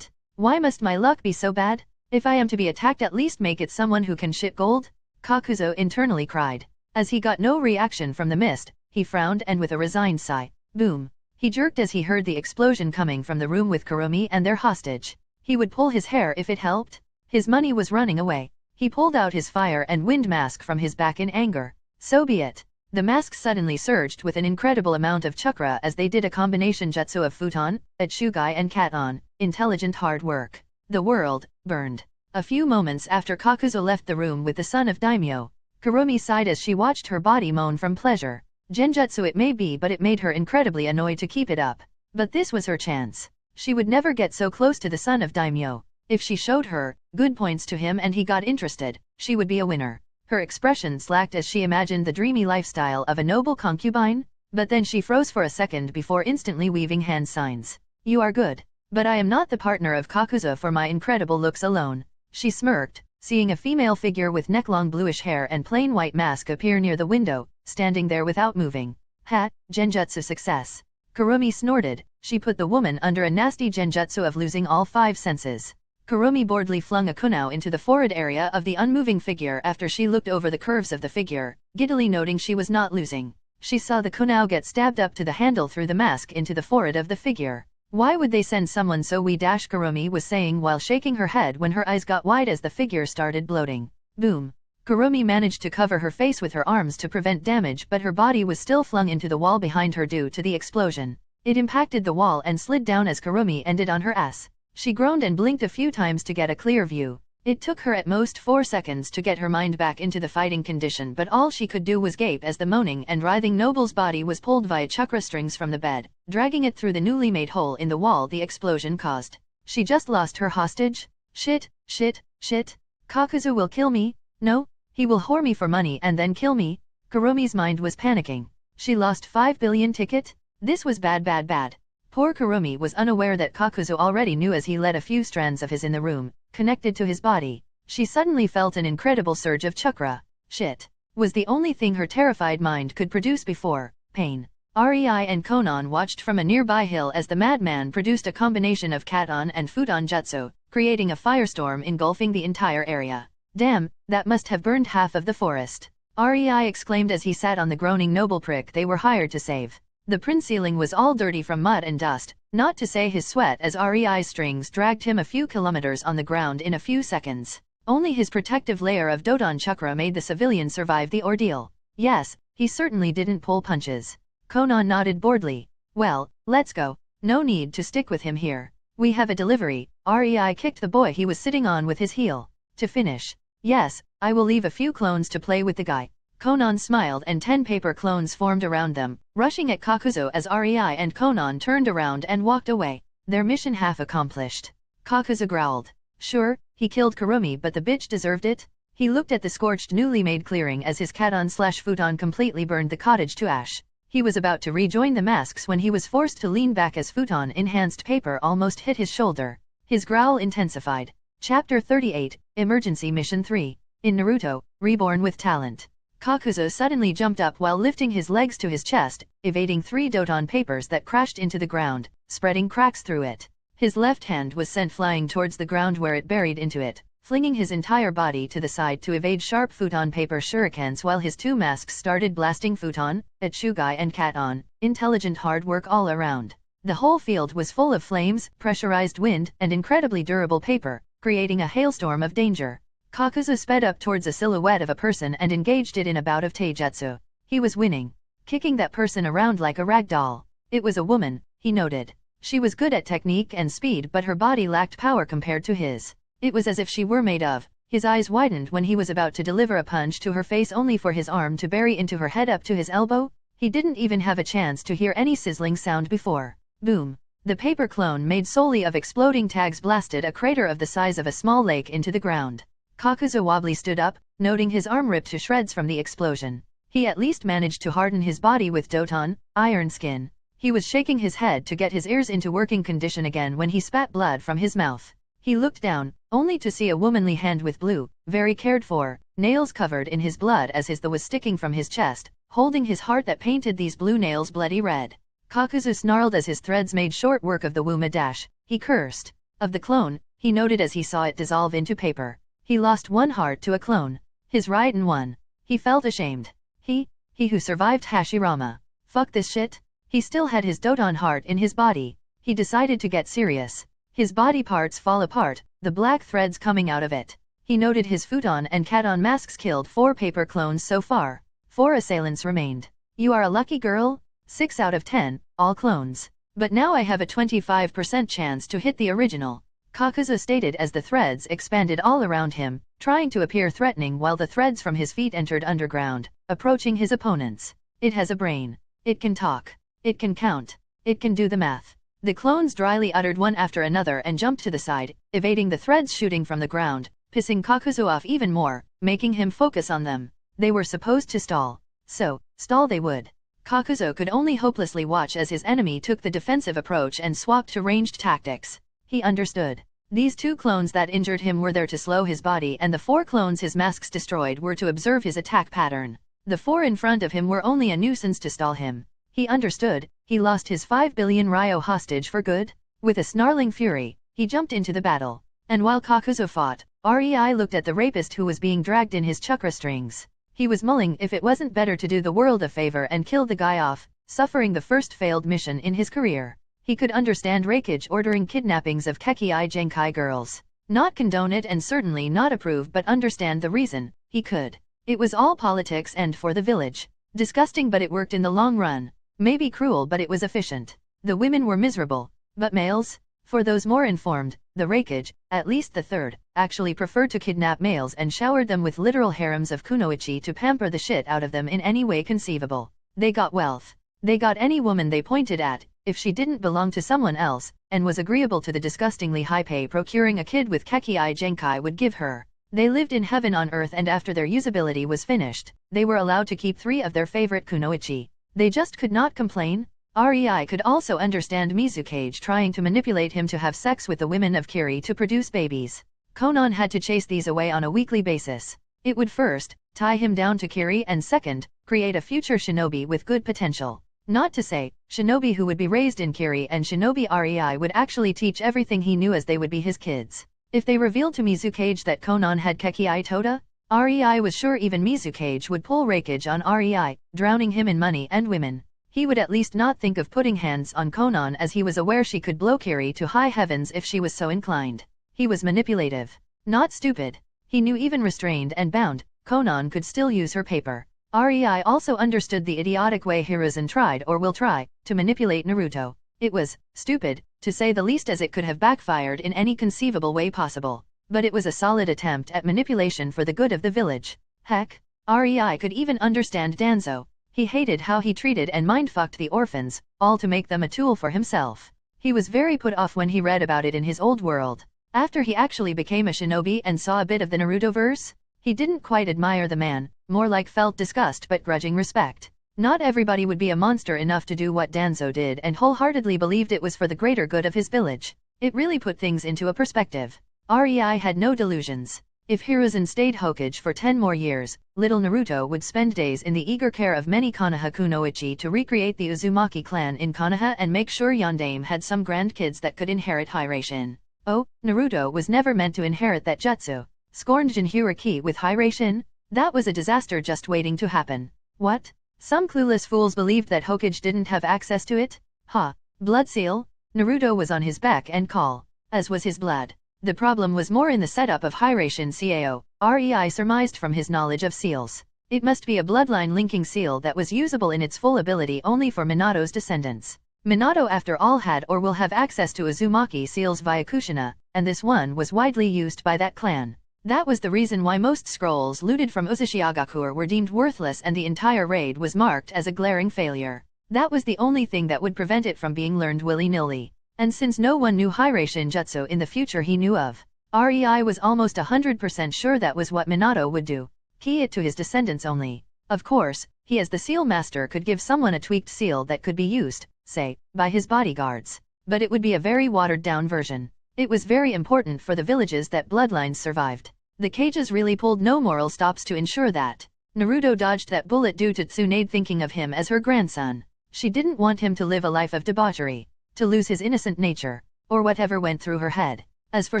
S1: Why must my luck be so bad? If I am to be attacked, at least make it someone who can shit gold? Kakuzu internally cried. As he got no reaction from the mist, he frowned and with a resigned sigh, boom. He jerked as he heard the explosion coming from the room with Kurumi and their hostage. He would pull his hair if it helped. His money was running away. He pulled out his fire and wind mask from his back in anger. So be it. The mask suddenly surged with an incredible amount of chakra as they did a combination jutsu of Futon, Atsugai and Katon, intelligent hard work. The world burned. A few moments after Kakuzu left the room with the son of Daimyo, Kurumi sighed as she watched her body moan from pleasure. Genjutsu it may be, but it made her incredibly annoyed to keep it up. But this was her chance. She would never get so close to the son of Daimyo. If she showed her good points to him and he got interested, she would be a winner. Her expression slacked as she imagined the dreamy lifestyle of a noble concubine, but then she froze for a second before instantly weaving hand signs. You are good. But I am not the partner of Kakuzu for my incredible looks alone. She smirked, seeing a female figure with neck-long bluish hair and plain white mask appear near the window, standing there without moving. Ha, genjutsu success. Kurumi snorted. She put the woman under a nasty genjutsu of losing all 5 senses. Kurumi boredly flung a kunao into the forehead area of the unmoving figure after she looked over the curves of the figure, giddily noting she was not losing. She saw the kunao get stabbed up to the handle through the mask into the forehead of the figure. Why would they send someone so weak? Kurumi was saying while shaking her head when her eyes got wide as the figure started bloating. Boom. Kurumi managed to cover her face with her arms to prevent damage, but her body was still flung into the wall behind her due to the explosion. It impacted the wall and slid down as Kurumi ended on her ass. She groaned and blinked a few times to get a clear view. It took her at most 4 seconds to get her mind back into the fighting condition, but all she could do was gape as the moaning and writhing noble's body was pulled via chakra strings from the bed, dragging it through the newly made hole in the wall the explosion caused. She just lost her hostage? Shit, shit, shit. Kakuzu will kill me? No, he will whore me for money and then kill me. Kurumi's mind was panicking. She lost 5 billion ticket? This was bad bad bad. Poor Kurumi was unaware that Kakuzu already knew as he led a few strands of his in the room, connected to his body. She suddenly felt an incredible surge of chakra. Shit. Was the only thing her terrified mind could produce before. Pain. Rei and Conan watched from a nearby hill as the madman produced a combination of Katon and Futon jutsu, creating a firestorm engulfing the entire area. Damn, that must have burned half of the forest. Rei exclaimed as he sat on the groaning noble prick they were hired to save. The prince ceiling was all dirty from mud and dust, not to say his sweat, as Rei's strings dragged him a few kilometers on the ground in a few seconds. Only his protective layer of Dodon chakra made the civilian survive the ordeal. Yes, he certainly didn't pull punches. Conan nodded boredly. Well, let's go. No need to stick with him here. We have a delivery. Rei kicked the boy he was sitting on with his heel. To finish. Yes, I will leave a few clones to play with the guy. Conan smiled and 10 paper clones formed around them, rushing at Kakuzu as Rei and Conan turned around and walked away. Their mission half accomplished. Kakuzu growled. Sure, he killed Kurumi, but the bitch deserved it. He looked at the scorched newly made clearing as his Katon/Futon completely burned the cottage to ash. He was about to rejoin the masks when he was forced to lean back as Futon-enhanced paper almost hit his shoulder. His growl intensified. Chapter 38, Emergency Mission 3. In Naruto, Reborn with Talent. Kakuzu suddenly jumped up while lifting his legs to his chest, evading 3 Doton papers that crashed into the ground, spreading cracks through it. His left hand was sent flying towards the ground where it buried into it, flinging his entire body to the side to evade sharp Futon paper shurikens while his 2 masks started blasting Futon, Atsugai and Katon. Intelligent hard work all around. The whole field was full of flames, pressurized wind, and incredibly durable paper, creating a hailstorm of danger. Kakuzu sped up towards a silhouette of a person and engaged it in a bout of taijutsu. He was winning, kicking that person around like a rag doll. It was a woman, he noted. She was good at technique and speed, but her body lacked power compared to his. It was as if she were made of. His eyes widened when he was about to deliver a punch to her face, only for his arm to bury into her head up to his elbow. He didn't even have a chance to hear any sizzling sound before. Boom. The paper clone made solely of exploding tags blasted a crater of the size of a small lake into the ground. Kakuzu wobbly stood up, noting his arm ripped to shreds from the explosion. He at least managed to harden his body with Doton, iron skin. He was shaking his head to get his ears into working condition again when he spat blood from his mouth. He looked down, only to see a womanly hand with blue, very cared for, nails covered in his blood as his thigh was sticking from his chest, holding his heart that painted these blue nails bloody red. Kakuzu snarled as his threads made short work of the Wuma dash. He cursed. Of the clone, he noted as he saw it dissolve into paper. He lost 1 heart to a clone. His Raiden won. He felt ashamed. He who survived Hashirama. Fuck this shit. He still had his Doton heart in his body. He decided to get serious. His body parts fall apart, the black threads coming out of it. He noted his Futon and Katon masks killed 4 paper clones so far. 4 assailants remained. You are a lucky girl? 6 out of 10, all clones. But now I have a 25% chance to hit the original. Kakuzu stated as the threads expanded all around him, trying to appear threatening while the threads from his feet entered underground, approaching his opponents. It has a brain. It can talk. It can count. It can do the math. The clones dryly uttered one after another and jumped to the side, evading the threads shooting from the ground, pissing Kakuzu off even more, making him focus on them. They were supposed to stall. So, stall they would. Kakuzu could only hopelessly watch as his enemy took the defensive approach and swapped to ranged tactics. He understood. These 2 clones that injured him were there to slow his body, and the 4 clones his masks destroyed were to observe his attack pattern. The 4 in front of him were only a nuisance to stall him. He understood. He lost his 5 billion Ryo hostage for good. With a snarling fury, he jumped into the battle. And while Kakuzu fought, Rei looked at the rapist who was being dragged in his chakra strings. He was mulling if it wasn't better to do the world a favor and kill the guy off, suffering the first failed mission in his career. He could understand Reikage ordering kidnappings of Kekii Genkai girls. Not condone it and certainly not approve, but understand the reason. He could. It was all politics and for the village. Disgusting, but it worked in the long run. Maybe cruel, but it was efficient. The women were miserable. But males? For those more informed, the Reikage, at least the third, actually preferred to kidnap males and showered them with literal harems of kunoichi to pamper the shit out of them in any way conceivable. They got wealth. They got any woman they pointed at, if she didn't belong to someone else, and was agreeable to the disgustingly high pay procuring a kid with Kekii Genkai would give her. They lived in heaven on earth, and after their usability was finished, they were allowed to keep 3 of their favorite kunoichi. They just could not complain. Rei could also understand Mizukage trying to manipulate him to have sex with the women of Kiri to produce babies. Conan had to chase these away on a weekly basis. It would first, tie him down to Kiri, and second, create a future shinobi with good potential. Not to say, shinobi who would be raised in Kiri, and shinobi Rei would actually teach everything he knew as they would be his kids. If they revealed to Mizukage that Conan had Kekii Toda, Rei was sure even Mizukage would pull Reikage on Rei, drowning him in money and women. He would at least not think of putting hands on Conan, as he was aware she could blow Kiri to high heavens if she was so inclined. He was manipulative. Not stupid. He knew even restrained and bound, Conan could still use her paper. Rei also understood the idiotic way Hiruzen tried, or will try, to manipulate Naruto. It was stupid, to say the least, as it could have backfired in any conceivable way possible. But it was a solid attempt at manipulation for the good of the village. Heck, Rei could even understand Danzo. He hated how he treated and mind-fucked the orphans, all to make them a tool for himself. He was very put off when he read about it in his old world. After he actually became a shinobi and saw a bit of the Naruto-verse, he didn't quite admire the man, more like felt disgust but grudging respect. Not everybody would be a monster enough to do what Danzo did, and wholeheartedly believed it was for the greater good of his village. It really put things into a perspective. Rei had no delusions. If Hiruzen stayed Hokage for 10 more years, little Naruto would spend days in the eager care of many Konoha kunoichi to recreate the Uzumaki clan in Konoha and make sure Yondaime had some grandkids that could inherit Hiraishin. Oh, Naruto was never meant to inherit that jutsu. Scorned Jinchuriki with Hiraishin? That was a disaster just waiting to happen. What? Some clueless fools believed that Hokage didn't have access to it? Ha! Blood seal? Naruto was on his beck and call, as was his blood. The problem was more in the setup of Hiraishin Cao, Rei surmised from his knowledge of seals. It must be a bloodline-linking seal that was usable in its full ability only for Minato's descendants. Minato after all had or will have access to Uzumaki seals via Kushina, and this one was widely used by that clan. That was the reason why most scrolls looted from Uzushiagakur were deemed worthless and the entire raid was marked as a glaring failure. That was the only thing that would prevent it from being learned willy-nilly. And since no one knew Hiraishin jutsu in the future he knew of, Rei was almost 100% sure that was what Minato would do. Key it to his descendants only. Of course, he as the seal master could give someone a tweaked seal that could be used, say, by his bodyguards. But it would be a very watered-down version. It was very important for the villages that bloodlines survived. The cages really pulled no moral stops to ensure that. Naruto dodged that bullet due to Tsunade thinking of him as her grandson. She didn't want him to live a life of debauchery, to lose his innocent nature, or whatever went through her head. As for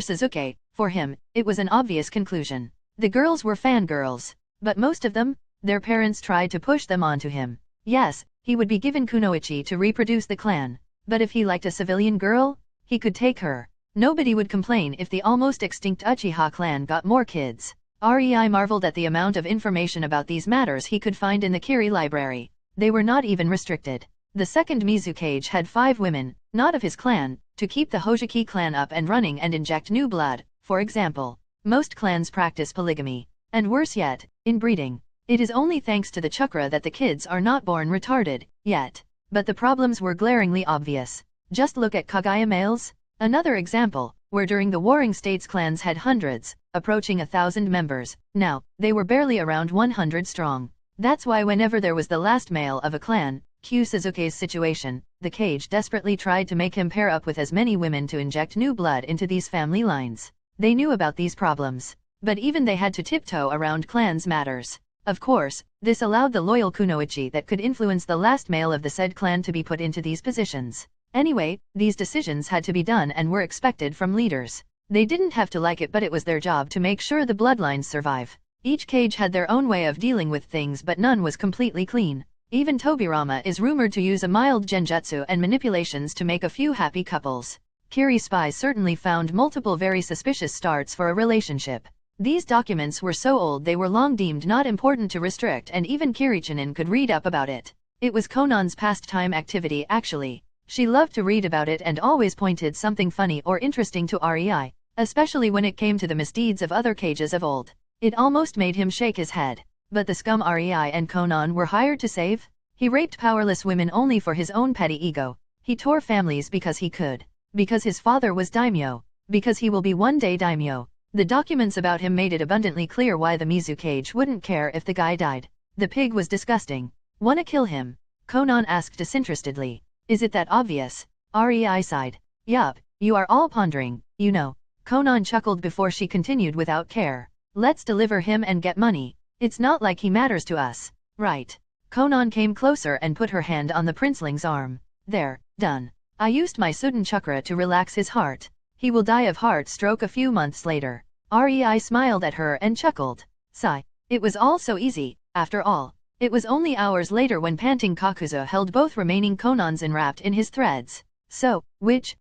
S1: Sasuke, for him, it was an obvious conclusion. The girls were fangirls, but most of them, their parents tried to push them onto him. Yes, he would be given kunoichi to reproduce the clan, but if he liked a civilian girl, he could take her. Nobody would complain if the almost extinct Uchiha clan got more kids. Rei marveled at the amount of information about these matters he could find in the Kiri library. They were not even restricted. The second Mizukage had 5 women, not of his clan, to keep the Hojiki clan up and running and inject new blood, for example. Most clans practice polygamy. And worse yet, inbreeding. It is only thanks to the Chakra that the kids are not born retarded, yet. But the problems were glaringly obvious. Just look at Kagaya males. Another example, where during the Warring States clans had hundreds, approaching 1,000 members. Now, they were barely around 100 strong. That's why whenever there was the last male of a clan, Q Sasuke's situation, the cage desperately tried to make him pair up with as many women to inject new blood into these family lines. They knew about these problems, but even they had to tiptoe around clans matters. Of course, this allowed the loyal kunoichi that could influence the last male of the said clan to be put into these positions. Anyway, these decisions had to be done and were expected from leaders. They didn't have to like it, but it was their job to make sure the bloodlines survive. Each cage had their own way of dealing with things, but none was completely clean. Even Tobirama is rumored to use a mild genjutsu and manipulations to make a few happy couples. Kiri spies certainly found multiple very suspicious starts for a relationship. These documents were so old they were long deemed not important to restrict, and even Kirichinin could read up about it. It was Conan's pastime activity actually. She loved to read about it and always pointed something funny or interesting to Rei, especially when it came to the misdeeds of other cages of old. It almost made him shake his head. But the scum Rei and Conan were hired to save? He raped powerless women only for his own petty ego. He tore families because he could. Because his father was daimyo. Because he will be one day daimyo. The documents about him made it abundantly clear why the Mizukage wouldn't care if the guy died. The pig was disgusting. Wanna kill him? Conan asked disinterestedly. Is it that obvious? Rei sighed. Yup, you are all pondering, you know. Conan chuckled before she continued without care. Let's deliver him and get money. It's not like he matters to us, right? Conan came closer and put her hand on the princeling's arm. There, done. I used my sudden chakra to relax his heart. He will die of heart stroke a few months later. Rei smiled at her and chuckled. Sigh. It was all so easy, after all. It was only hours later when panting Kakuzu held both remaining Conans enwrapped in his threads. So, which,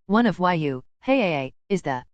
S1: one of you, hey, is the,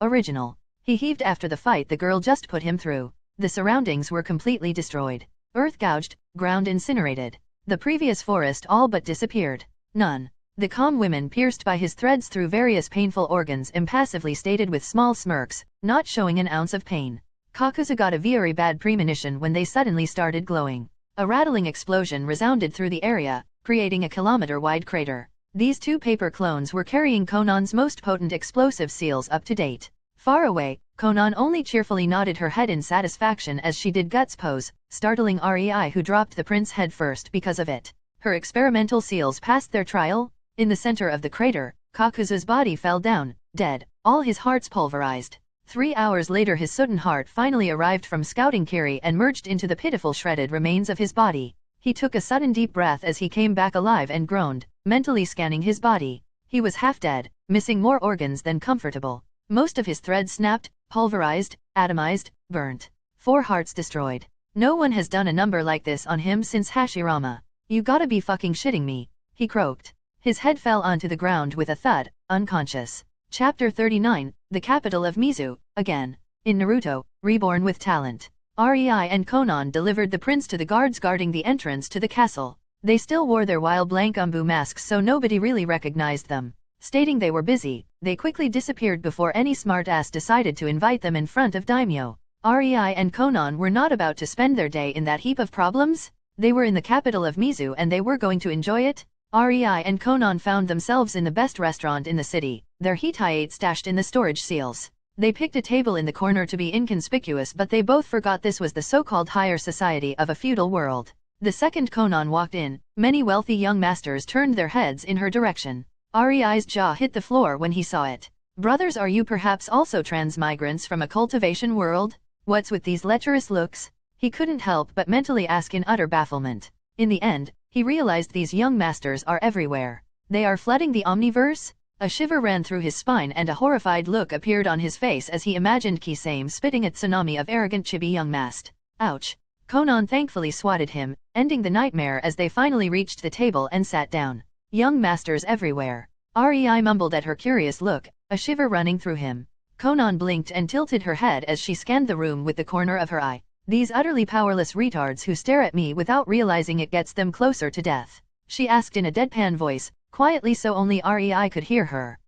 S1: original? He heaved after the fight the girl just put him through. The surroundings were completely destroyed. Earth gouged, ground incinerated. The previous forest all but disappeared. None. The calm women pierced by his threads through various painful organs impassively stated with small smirks, not showing an ounce of pain. Kakuzu got a very bad premonition when they suddenly started glowing. A rattling explosion resounded through the area, creating a kilometer-wide crater. These two paper clones were carrying Conan's most potent explosive seals up to date. Far away, Conan only cheerfully nodded her head in satisfaction as she did Guts pose, startling Rei who dropped the prince head first because of it. Her experimental seals passed their trial. In the center of the crater, Kakuzu's body fell down, dead, all his hearts pulverized. 3 hours later his sudden heart finally arrived from scouting Kiri and merged into the pitiful shredded remains of his body. He took a sudden deep breath as he came back alive and groaned, mentally scanning his body. He was half dead, missing more organs than comfortable. Most of his threads snapped, pulverized, atomized, burnt. 4 hearts destroyed. No one has done a number like this on him since Hashirama. You gotta be fucking shitting me, he croaked. His head fell onto the ground with a thud, unconscious. Chapter 39, The Capital of Mizu, again. In Naruto, Reborn with Talent. Rei and Conan delivered the prince to the guards guarding the entrance to the castle. They still wore their wild blank umbu masks so nobody really recognized them. Stating they were busy, they quickly disappeared before any smartass decided to invite them in front of Daimyo. Rei and Conan were not about to spend their day in that heap of problems. They were in the capital of Mizu and they were going to enjoy it. Rei and Conan found themselves in the best restaurant in the city, their hitai stashed in the storage seals. They picked a table in the corner to be inconspicuous but they both forgot this was the so-called higher society of a feudal world. The second Conan walked in, many wealthy young masters turned their heads in her direction. Rei's jaw hit the floor when he saw it. Brothers, are you perhaps also transmigrants from a cultivation world? What's with these lecherous looks? He couldn't help but mentally ask in utter bafflement. In the end, he realized these young masters are everywhere. They are flooding the omniverse? A shiver ran through his spine and a horrified look appeared on his face as he imagined Kisame spitting a tsunami of arrogant chibi young mast. Ouch. Conan thankfully swatted him, ending the nightmare as they finally reached the table and sat down. Young masters everywhere. Rei mumbled at her curious look, a shiver running through him. Conan blinked and tilted her head as she scanned the room with the corner of her eye. These utterly powerless retards who stare at me without realizing it gets them closer to death. She asked in a deadpan voice, quietly so only Rei could hear her.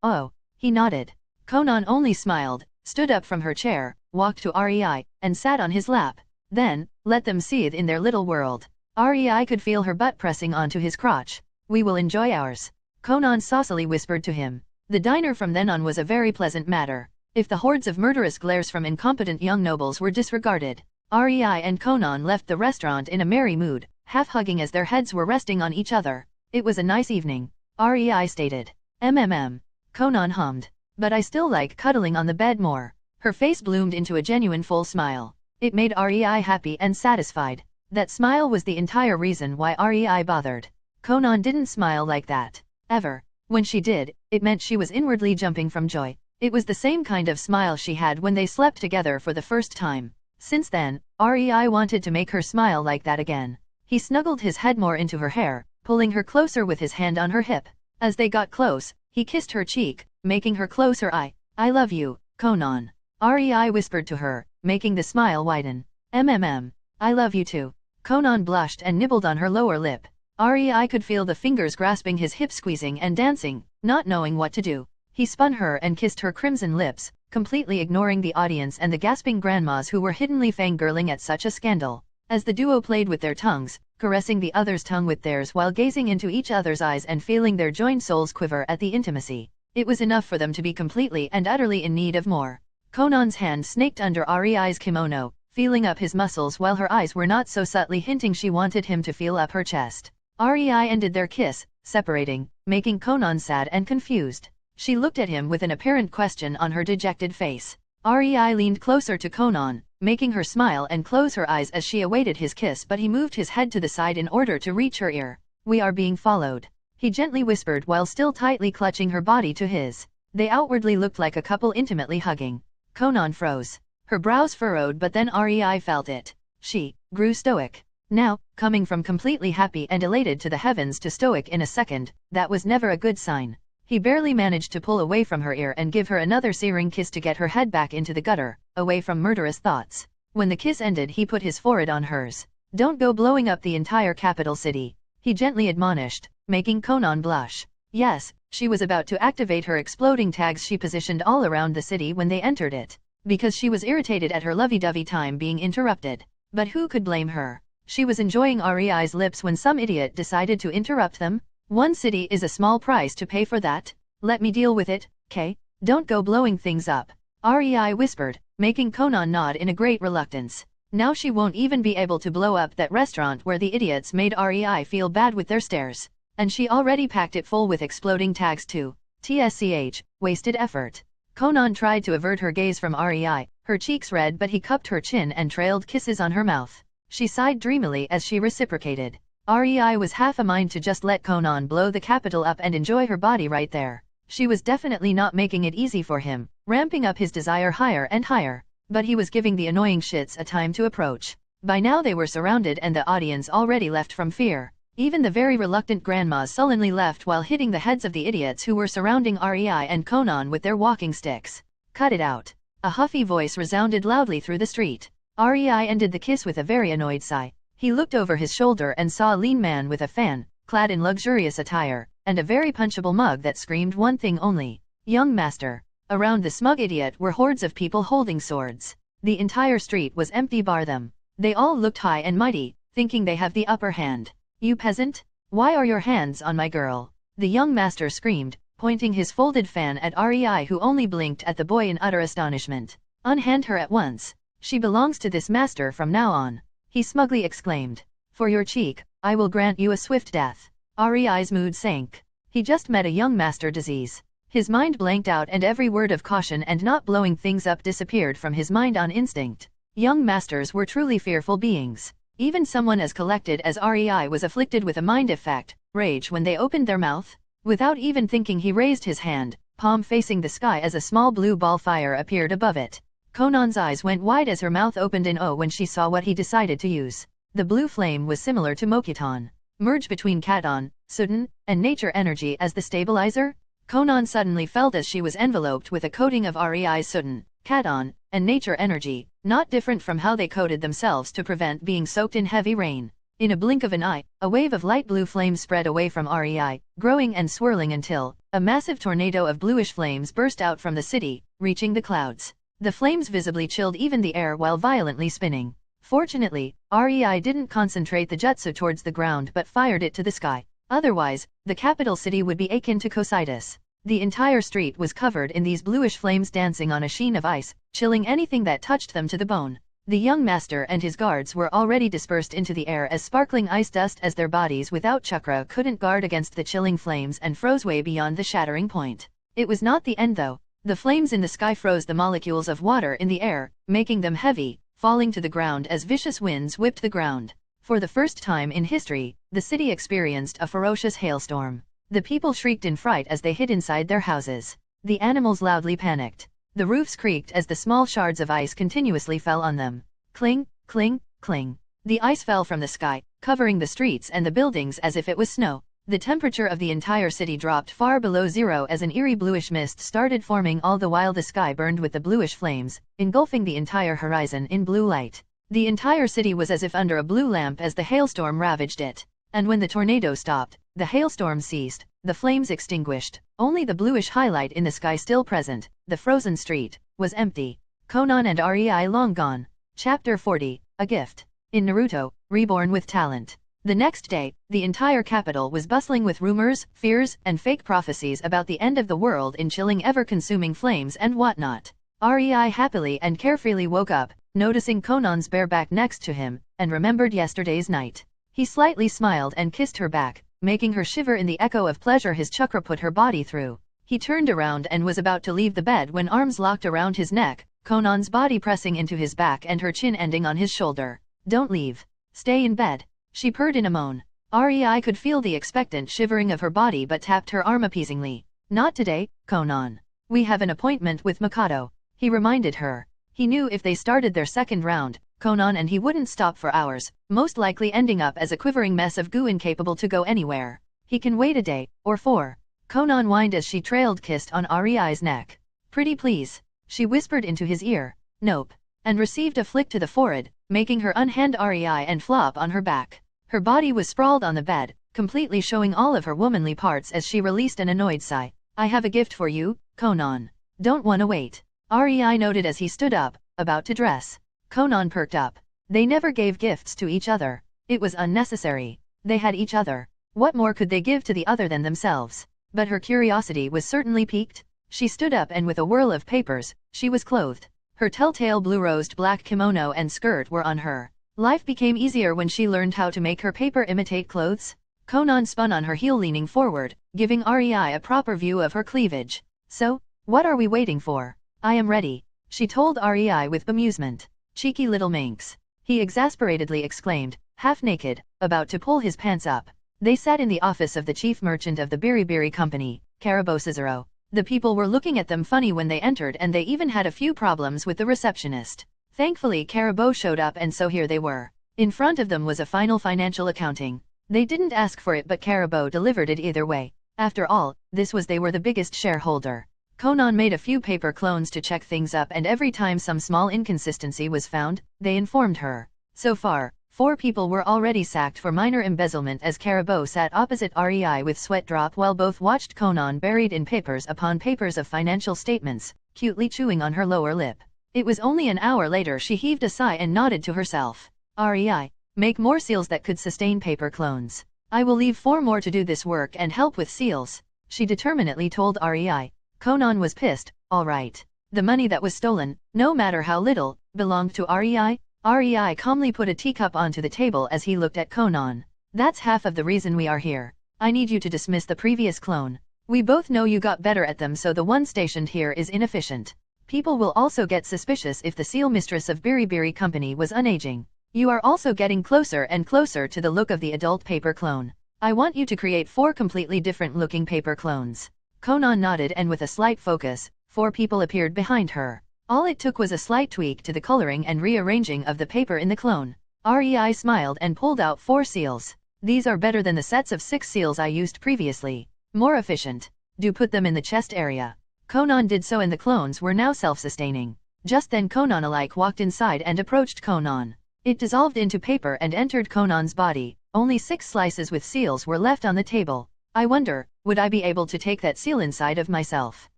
S1: Oh. He nodded. Conan only smiled, stood up from her chair, walked to Rei, and sat on his lap. Then, let them seethe in their little world. Rei could feel her butt pressing onto his crotch. We will enjoy ours. Conan saucily whispered to him. The diner from then on was a very pleasant matter. If the hordes of murderous glares from incompetent young nobles were disregarded, Rei and Conan left the restaurant in a merry mood, half hugging as their heads were resting on each other. It was a nice evening, Rei stated. Conan hummed. But I still like cuddling on the bed more. Her face bloomed into a genuine full smile. It made Rei happy and satisfied. That smile was the entire reason why Rei bothered. Conan didn't smile like that, ever. When she did, it meant she was inwardly jumping from joy. It was the same kind of smile she had when they slept together for the first time. Since then, Rei wanted to make her smile like that again. He snuggled his head more into her hair, pulling her closer with his hand on her hip. As they got close, he kissed her cheek, making her close her eye. I love you, Conan. Rei whispered to her, making the smile widen. I love you too. Conan blushed and nibbled on her lower lip. REI could feel the fingers grasping his hip, squeezing and dancing, not knowing what to do. He spun her and kissed her crimson lips, completely ignoring the audience and the gasping grandmas who were hiddenly fangirling at such a scandal. As the duo played with their tongues, caressing the other's tongue with theirs while gazing into each other's eyes and feeling their joined souls quiver at the intimacy, it was enough for them to be completely and utterly in need of more. Conan's hand snaked under REI's kimono, feeling up his muscles while her eyes were not so subtly hinting she wanted him to feel up her chest. REI ended their kiss, separating, making Conan sad and confused. She looked at him with an apparent question on her dejected face. REI leaned closer to Conan, making her smile and close her eyes as she awaited his kiss, but he moved his head to the side in order to reach her ear. "We are being followed," he gently whispered while still tightly clutching her body to his. They outwardly looked like a couple intimately hugging. Conan froze. Her brows furrowed, but then REI felt it. She grew stoic. Now, coming from completely happy and elated to the heavens to stoic in a second, that was never a good sign. He barely managed to pull away from her ear and give her another searing kiss to get her head back into the gutter, away from murderous thoughts. When the kiss ended, he put his forehead on hers. "Don't go blowing up the entire capital city," he gently admonished, making Conan blush. Yes, she was about to activate her exploding tags she positioned all around the city when they entered it, because she was irritated at her lovey-dovey time being interrupted. But who could blame her? She was enjoying REI's lips when some idiot decided to interrupt them. One city is a small price to pay for that. "Let me deal with it, Kay. Don't go blowing things up," REI whispered, making Conan nod in a great reluctance. Now she won't even be able to blow up that restaurant where the idiots made REI feel bad with their stares. And she already packed it full with exploding tags too. TSCH, wasted effort. Conan tried to avert her gaze from REI, her cheeks red, but he cupped her chin and trailed kisses on her mouth. She sighed dreamily as she reciprocated. REI was half a mind to just let Conan blow the capital up and enjoy her body right there. She was definitely not making it easy for him, ramping up his desire higher and higher. But he was giving the annoying shits a time to approach. By now they were surrounded and the audience already left from fear. Even the very reluctant grandmas sullenly left while hitting the heads of the idiots who were surrounding REI and Conan with their walking sticks. "Cut it out." A huffy voice resounded loudly through the street. REI ended the kiss with a very annoyed sigh. He looked over his shoulder and saw a lean man with a fan, clad in luxurious attire, and a very punchable mug that screamed one thing only: "Young master." Around the smug idiot were hordes of people holding swords. The entire street was empty bar them. They all looked high and mighty, thinking they have the upper hand. "You peasant! Why are your hands on my girl?" the young master screamed, pointing his folded fan at REI, who only blinked at the boy in utter astonishment. "Unhand her at once. She belongs to this master from now on," he smugly exclaimed. "For your cheek, I will grant you a swift death." REI's mood sank. He just met a young master disease. His mind blanked out and every word of caution and not blowing things up disappeared from his mind on instinct. Young masters were truly fearful beings. Even someone as collected as REI was afflicted with a mind effect, rage, when they opened their mouth. Without even thinking, he raised his hand, palm facing the sky, as a small blue ball fire appeared above it. Conan's eyes went wide as her mouth opened in O when she saw what he decided to use. The blue flame was similar to Mokiton. Merge between Katon, Sudden, and nature energy as the stabilizer? Conan suddenly felt as she was enveloped with a coating of REI's Sudden, Katon, and nature energy, not different from how they coated themselves to prevent being soaked in heavy rain. In a blink of an eye, a wave of light blue flames spread away from REI, growing and swirling until a massive tornado of bluish flames burst out from the city, reaching the clouds. The flames visibly chilled even the air while violently spinning. Fortunately, REI didn't concentrate the jutsu towards the ground but fired it to the sky. Otherwise, the capital city would be akin to Cocytus. The entire street was covered in these bluish flames dancing on a sheen of ice, chilling anything that touched them to the bone. The young master and his guards were already dispersed into the air as sparkling ice dust, as their bodies without chakra couldn't guard against the chilling flames and froze way beyond the shattering point. It was not the end though. The flames in the sky froze the molecules of water in the air, making them heavy, falling to the ground as vicious winds whipped the ground. For the first time in history, the city experienced a ferocious hailstorm. The people shrieked in fright as they hid inside their houses. The animals loudly panicked. The roofs creaked as the small shards of ice continuously fell on them. Cling, cling, cling. The ice fell from the sky, covering the streets and the buildings as if it was snow. The temperature of the entire city dropped far below zero as an eerie bluish mist started forming, all the while the sky burned with the bluish flames, engulfing the entire horizon in blue light. The entire city was as if under a blue lamp as the hailstorm ravaged it. And when the tornado stopped, the hailstorm ceased, the flames extinguished, only the bluish highlight in the sky still present, the frozen street, was empty. Conan and Rei long gone. Chapter 40, A Gift. In Naruto, Reborn with Talent. The next day, the entire capital was bustling with rumors, fears, and fake prophecies about the end of the world in chilling ever-consuming flames and whatnot. Rei happily and carefreely woke up, noticing Conan's bare back next to him, and remembered yesterday's night. He slightly smiled and kissed her back, making her shiver in the echo of pleasure his chakra put her body through. He turned around and was about to leave the bed when arms locked around his neck, Conan's body pressing into his back and her chin ending on his shoulder. "Don't leave. Stay in bed," she purred in a moan. Rei could feel the expectant shivering of her body but tapped her arm appeasingly. "Not today, Conan. We have an appointment with Mikado," he reminded her. He knew if they started their second round, Conan and he wouldn't stop for hours, most likely ending up as a quivering mess of goo incapable to go anywhere. "He can wait a day, or 4. Conan whined as she trailed kissed on Rei's neck. "Pretty please," she whispered into his ear. "Nope," and received a flick to the forehead, making her unhand Rei and flop on her back. Her body was sprawled on the bed, completely showing all of her womanly parts as she released an annoyed sigh. "I have a gift for you, Conan. Don't wanna wait," Rei noted as he stood up, about to dress. Conan perked up. They never gave gifts to each other. It was unnecessary. They had each other. What more could they give to the other than themselves? But her curiosity was certainly piqued. She stood up and with a whirl of papers, she was clothed. Her telltale blue-rosed black kimono and skirt were on her. Life became easier when she learned how to make her paper imitate clothes. Conan spun on her heel leaning forward, giving Rei a proper view of her cleavage. "So, what are we waiting for? I am ready," she told Rei with bemusement. "Cheeky little minx," he exasperatedly exclaimed, half naked, about to pull his pants up. They sat in the office of the chief merchant of the Biribiri company, Karabosizero. The people were looking at them funny when they entered and they even had a few problems with the receptionist. Thankfully Karabo showed up and so here they were. In front of them was a final financial accounting. They didn't ask for it but Karabo delivered it either way. After all, they were the biggest shareholder. Conan made a few paper clones to check things up and every time some small inconsistency was found, they informed her. So far, 4 people were already sacked for minor embezzlement as Karabo sat opposite Rei with sweat drop while both watched Conan buried in papers upon papers of financial statements, cutely chewing on her lower lip. It was only an hour later she heaved a sigh and nodded to herself. "Rei, make more seals that could sustain paper clones. I will leave 4 more to do this work and help with seals," she determinedly told Rei. Conan was pissed. "All right. The money that was stolen, no matter how little, belonged to Rei?" Rei calmly put a teacup onto the table as he looked at Conan. "That's half of the reason we are here. I need you to dismiss the previous clone. We both know you got better at them so the one stationed here is inefficient. People will also get suspicious if the seal mistress of Biribiri company was unaging. You are also getting closer and closer to the look of the adult paper clone. I want you to create 4 completely different looking paper clones." Conan nodded and with a slight focus, 4 people appeared behind her. All it took was a slight tweak to the coloring and rearranging of the paper in the clone. Rei smiled and pulled out 4 seals. "These are better than the sets of 6 seals I used previously. More efficient. Do put them in the chest area." Conan did so and the clones were now self-sustaining. Just then Conan alike walked inside and approached Conan. It dissolved into paper and entered Conan's body. Only 6 slices with seals were left on the table. "I wonder, would I be able to take that seal inside of myself?"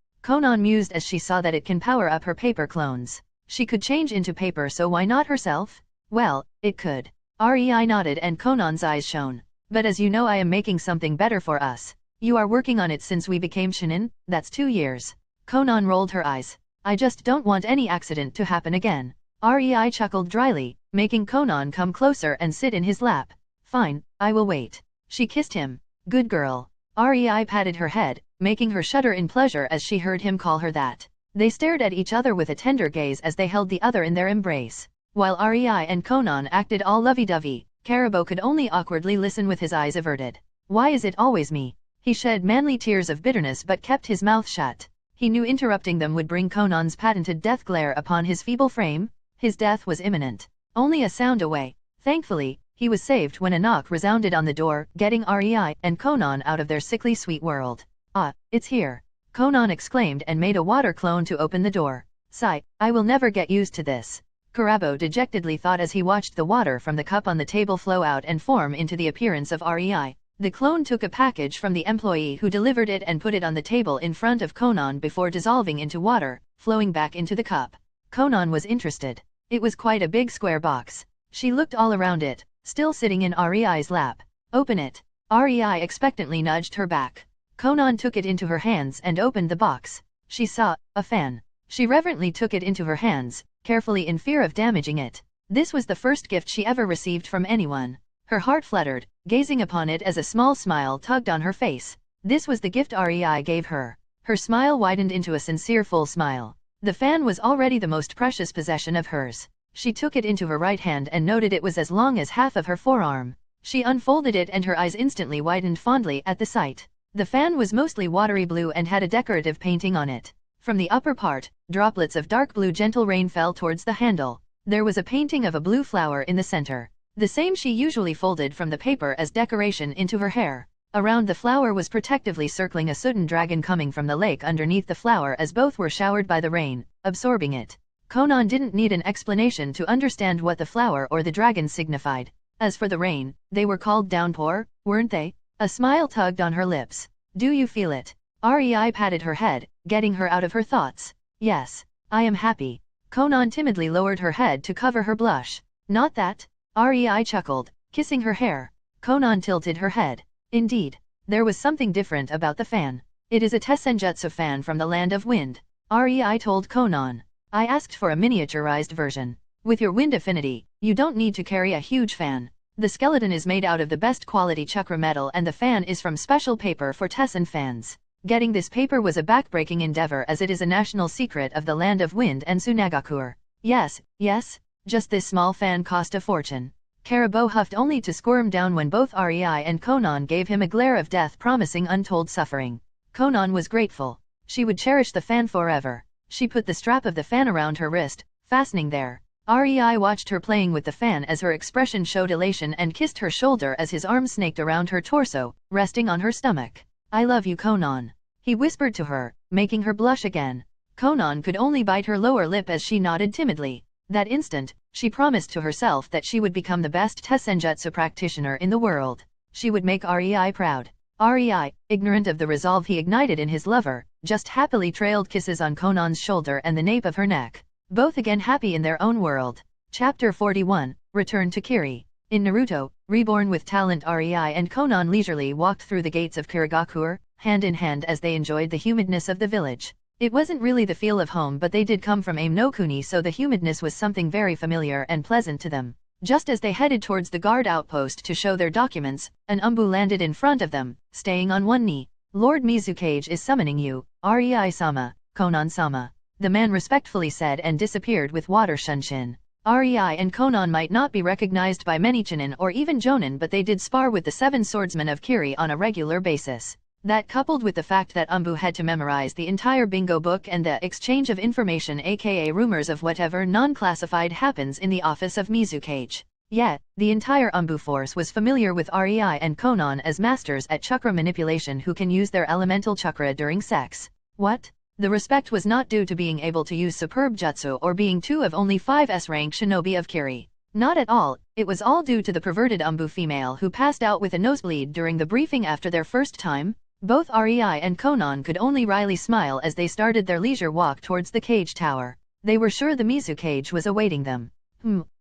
S1: Conan mused as she saw that it can power up her paper clones. She could change into paper so why not herself? Well, it could. Rei nodded and Conan's eyes shone. "But as you know I am making something better for us. You are working on it since we became shinin, that's 2 years. Conan rolled her eyes. "I just don't want any accident to happen again." Rei chuckled dryly, making Conan come closer and sit in his lap. "Fine, I will wait." She kissed him. "Good girl." Rei patted her head, making her shudder in pleasure as she heard him call her that. They stared at each other with a tender gaze as they held the other in their embrace. While Rei and Conan acted all lovey-dovey, Karabo could only awkwardly listen with his eyes averted. "Why is it always me?" He shed manly tears of bitterness but kept his mouth shut. He knew interrupting them would bring Conan's patented death glare upon his feeble frame. His death was imminent. Only a sound away. Thankfully, he was saved when a knock resounded on the door, getting Rei and Conan out of their sickly sweet world. "Ah, it's here," Conan exclaimed and made a water clone to open the door. "Sigh, I will never get used to this." Kurabo dejectedly thought as he watched the water from the cup on the table flow out and form into the appearance of Rei. The clone took a package from the employee who delivered it and put it on the table in front of Conan before dissolving into water, flowing back into the cup. Conan was interested. It was quite a big square box. She looked all around it, still sitting in Rei's lap. Open it. Rei expectantly nudged her back. Conan took it into her hands and opened the box. She saw a fan. She reverently took it into her hands, carefully in fear of damaging it. This was the first gift she ever received from anyone. Her heart fluttered, gazing upon it as a small smile tugged on her face. This was the gift Rei gave her. Her smile widened into a sincere full smile. The fan was already the most precious possession of hers. She took it into her right hand and noted it was as long as half of her forearm. She unfolded it and her eyes instantly widened fondly at the sight. The fan was mostly watery blue and had a decorative painting on it. From the upper part, droplets of dark blue gentle rain fell towards the handle. There was a painting of a blue flower in the center. The same she usually folded from the paper as decoration into her hair. Around the flower was protectively circling a sudden dragon coming from the lake underneath the flower as both were showered by the rain, absorbing it. Conan didn't need an explanation to understand what the flower or the dragon signified. As for the rain, they were called downpour, weren't they? A smile tugged on her lips. Do you feel it? Rei patted her head, getting her out of her thoughts. Yes, I am happy. Conan timidly lowered her head to cover her blush. Not that? Rei chuckled, kissing her hair. Conan tilted her head. Indeed, there was something different about the fan. It is a Tessenjutsu fan from the Land of Wind. Rei told Conan. I asked for a miniaturized version. With your wind affinity, you don't need to carry a huge fan. The skeleton is made out of the best quality Chakra metal and the fan is from special paper for Tessen fans. Getting this paper was a backbreaking endeavor as it is a national secret of the Land of Wind and Sunagakur. Yes, just this small fan cost a fortune. Karabo huffed only to squirm down when both Rei and Conan gave him a glare of death promising untold suffering. Conan was grateful. She would cherish the fan forever. She put the strap of the fan around her wrist, fastening there. Rei watched her playing with the fan as her expression showed elation and kissed her shoulder as his arm snaked around her torso, resting on her stomach. I love you, Conan. He whispered to her, making her blush again. Conan could only bite her lower lip as she nodded timidly. That instant, she promised to herself that she would become the best Tessenjutsu practitioner in the world. She would make Rei proud. Rei, ignorant of the resolve he ignited in his lover, just happily trailed kisses on Conan's shoulder and the nape of her neck. Both again happy in their own world. Chapter 41, Return to Kiri. In Naruto, Reborn with talent Rei and Conan leisurely walked through the gates of Kirigakur, hand in hand as they enjoyed the humidness of the village. It wasn't really the feel of home but they did come from Aim no Kuni so the humidness was something very familiar and pleasant to them. Just as they headed towards the guard outpost to show their documents, an umbu landed in front of them, staying on one knee. Lord Mizukage is summoning you, Rei-sama, Conan-sama. The man respectfully said and disappeared with water Shunshin. Rei and Conan might not be recognized by many Chunin or even Jonin but they did spar with the 7 swordsmen of Kiri on a regular basis. That coupled with the fact that Umbu had to memorize the entire bingo book and the exchange of information aka rumors of whatever non-classified happens in the office of Mizukage. Yet, the entire Umbu force was familiar with Rei and Conan as masters at chakra manipulation who can use their elemental chakra during sex. What? The respect was not due to being able to use superb jutsu or being 2 of only 5 S-rank shinobi of Kiri. Not at all, it was all due to the perverted Umbu female who passed out with a nosebleed during the briefing after their first time. Both Rei and Conan could only wryly smile as they started their leisure walk towards the cage tower. They were sure the Mizukage was awaiting them.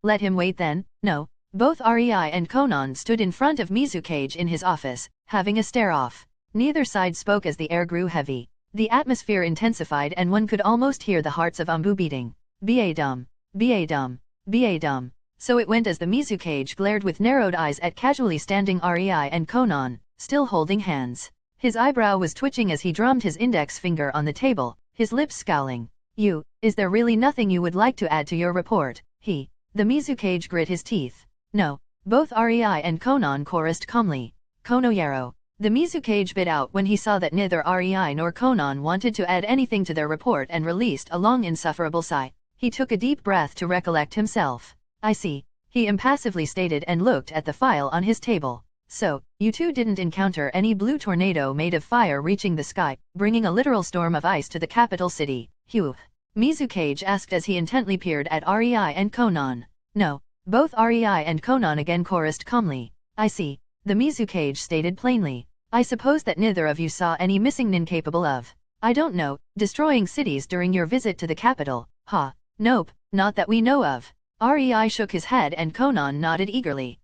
S1: Let him wait then, no. Both Rei and Conan stood in front of Mizukage in his office, having a stare-off. Neither side spoke as the air grew heavy. The atmosphere intensified and one could almost hear the hearts of Umbu beating. Ba-dum, ba-dum, ba-dum. So it went as the Mizukage glared with narrowed eyes at casually standing Rei and Conan, still holding hands. His eyebrow was twitching as he drummed his index finger on the table, his lips scowling. Is there really nothing you would like to add to your report? The Mizukage grit his teeth. No. Both Rei and Conan chorused calmly. Konoyaro. The Mizukage bit out when he saw that neither Rei nor Conan wanted to add anything to their report and released a long insufferable sigh. He took a deep breath to recollect himself. I see. He impassively stated and looked at the file on his table. So, you two didn't encounter any blue tornado made of fire reaching the sky, bringing a literal storm of ice to the capital city. Phew. Mizukage asked as he intently peered at Rei and Conan. No. Both Rei and Conan again chorused calmly. I see. The Mizukage stated plainly. I suppose that neither of you saw any missing nin capable of, I don't know, destroying cities during your visit to the capital, huh? Nope, not that we know of. Rei shook his head and Conan nodded eagerly.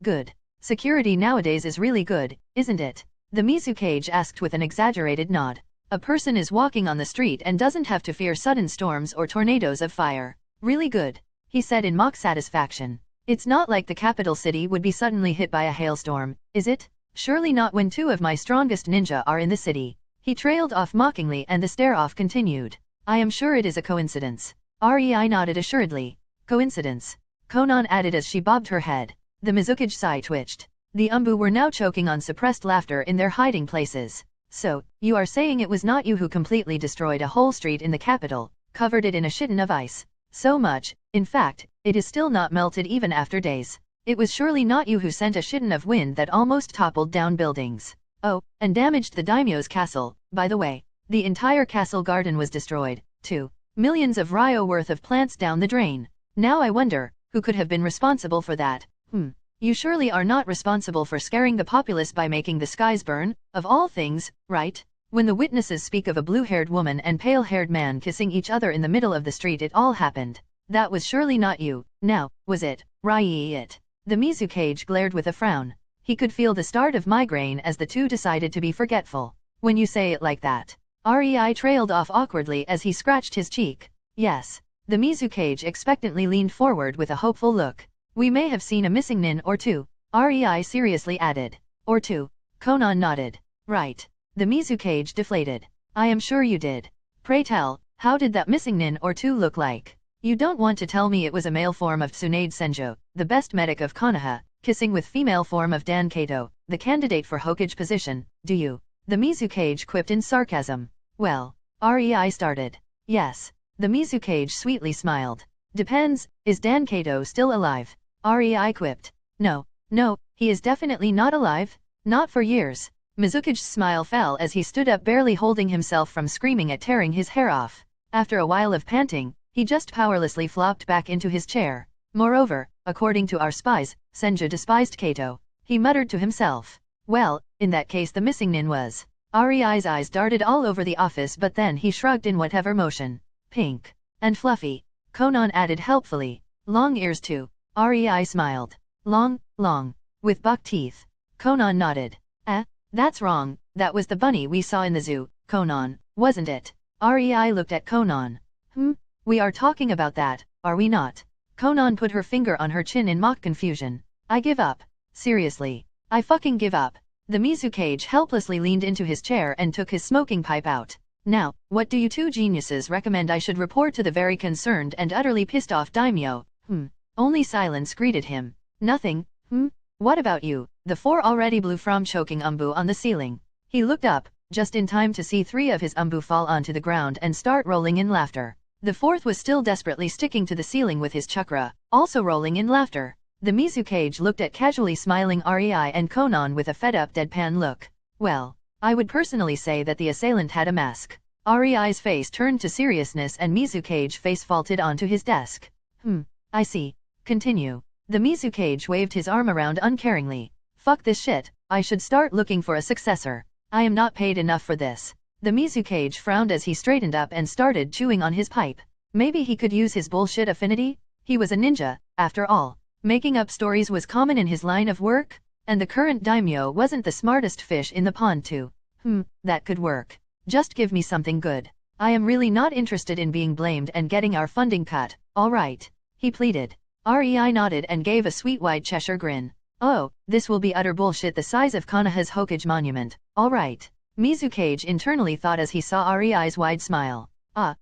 S1: Good. Security nowadays is really good, isn't it? The Mizukage asked with an exaggerated nod. A person is walking on the street and doesn't have to fear sudden storms or tornadoes of fire. Really good, he said in mock satisfaction. It's not like the capital city would be suddenly hit by a hailstorm, is it? Surely not when two of my strongest ninja are in the city. He trailed off mockingly and the stare-off continued. I am sure it is a coincidence. Rei nodded assuredly. Coincidence? Conan added as she bobbed her head. The Mizukage sigh twitched. The Umbu were now choking on suppressed laughter in their hiding places. So, you are saying it was not you who completely destroyed a whole street in the capital, covered it in a shitten of ice. So much, in fact, it is still not melted even after days. It was surely not you who sent a shitten of wind that almost toppled down buildings. Oh, and damaged the daimyo's castle, by the way. The entire castle garden was destroyed, too. Millions of ryo worth of plants down the drain. Now I wonder, who could have been responsible for that? You surely are not responsible for scaring the populace by making the skies burn, of all things, right? When the witnesses speak of a blue-haired woman and pale-haired man kissing each other in the middle of the street, it all happened. That was surely not you. Now, was it, Rei it? The Mizukage glared with a frown. He could feel the start of migraine as the two decided to be forgetful. When you say it like that. Rei trailed off awkwardly as he scratched his cheek. Yes. The Mizukage expectantly leaned forward with a hopeful look. We may have seen a missing nin or two, Rei seriously added. Or two. Conan nodded. Right. The Mizukage deflated. I am sure you did. Pray tell, how did that missing nin or two look like? You don't want to tell me it was a male form of Sunade Senjo, the best medic of Konoha, kissing with female form of Dan Kato, the candidate for Hokage position, do you? The Mizukage quipped in sarcasm. Well, Rei started. Yes. The Mizukage sweetly smiled. Depends, is Dan Kato still alive? Rei quipped. No, he is definitely not alive. Not for years. Mizukage's smile fell as he stood up, barely holding himself from screaming at tearing his hair off. After a while of panting, he just powerlessly flopped back into his chair. Moreover, according to our spies, Senju despised Kato. He muttered to himself. Well, in that case the missing nin was. Rei's eyes darted all over the office, but then he shrugged in whatever motion. Pink. And fluffy. Conan added helpfully. Long ears too. Rei smiled. Long. With buck teeth. Conan nodded. That's wrong, that was the bunny we saw in the zoo, Conan, wasn't it? Rei looked at Conan. We are talking about that, are we not? Conan put her finger on her chin in mock confusion. I give up. Seriously. I fucking give up. The Mizukage helplessly leaned into his chair and took his smoking pipe out. Now, what do you two geniuses recommend I should report to the very concerned and utterly pissed off daimyo? Only silence greeted him. Nothing. What about you? The four already blew from choking Umbu on the ceiling. He looked up, just in time to see three of his Umbu fall onto the ground and start rolling in laughter. The fourth was still desperately sticking to the ceiling with his chakra, also rolling in laughter. The Mizukage looked at casually smiling Rei and Conan with a fed-up deadpan look. Well, I would personally say that the assailant had a mask. Rei's face turned to seriousness and Mizukage face vaulted onto his desk. I see. Continue. The Mizukage waved his arm around uncaringly. Fuck this shit, I should start looking for a successor. I am not paid enough for this. The Mizukage frowned as he straightened up and started chewing on his pipe. Maybe he could use his bullshit affinity? He was a ninja, after all. Making up stories was common in his line of work? And the current daimyo wasn't the smartest fish in the pond too. That could work. Just give me something good. I am really not interested in being blamed and getting our funding cut, alright? He pleaded. Rei nodded and gave a sweet wide Cheshire grin. Oh, this will be utter bullshit the size of Konoha's Hokage monument, alright. Mizukage internally thought as he saw Rei's wide smile.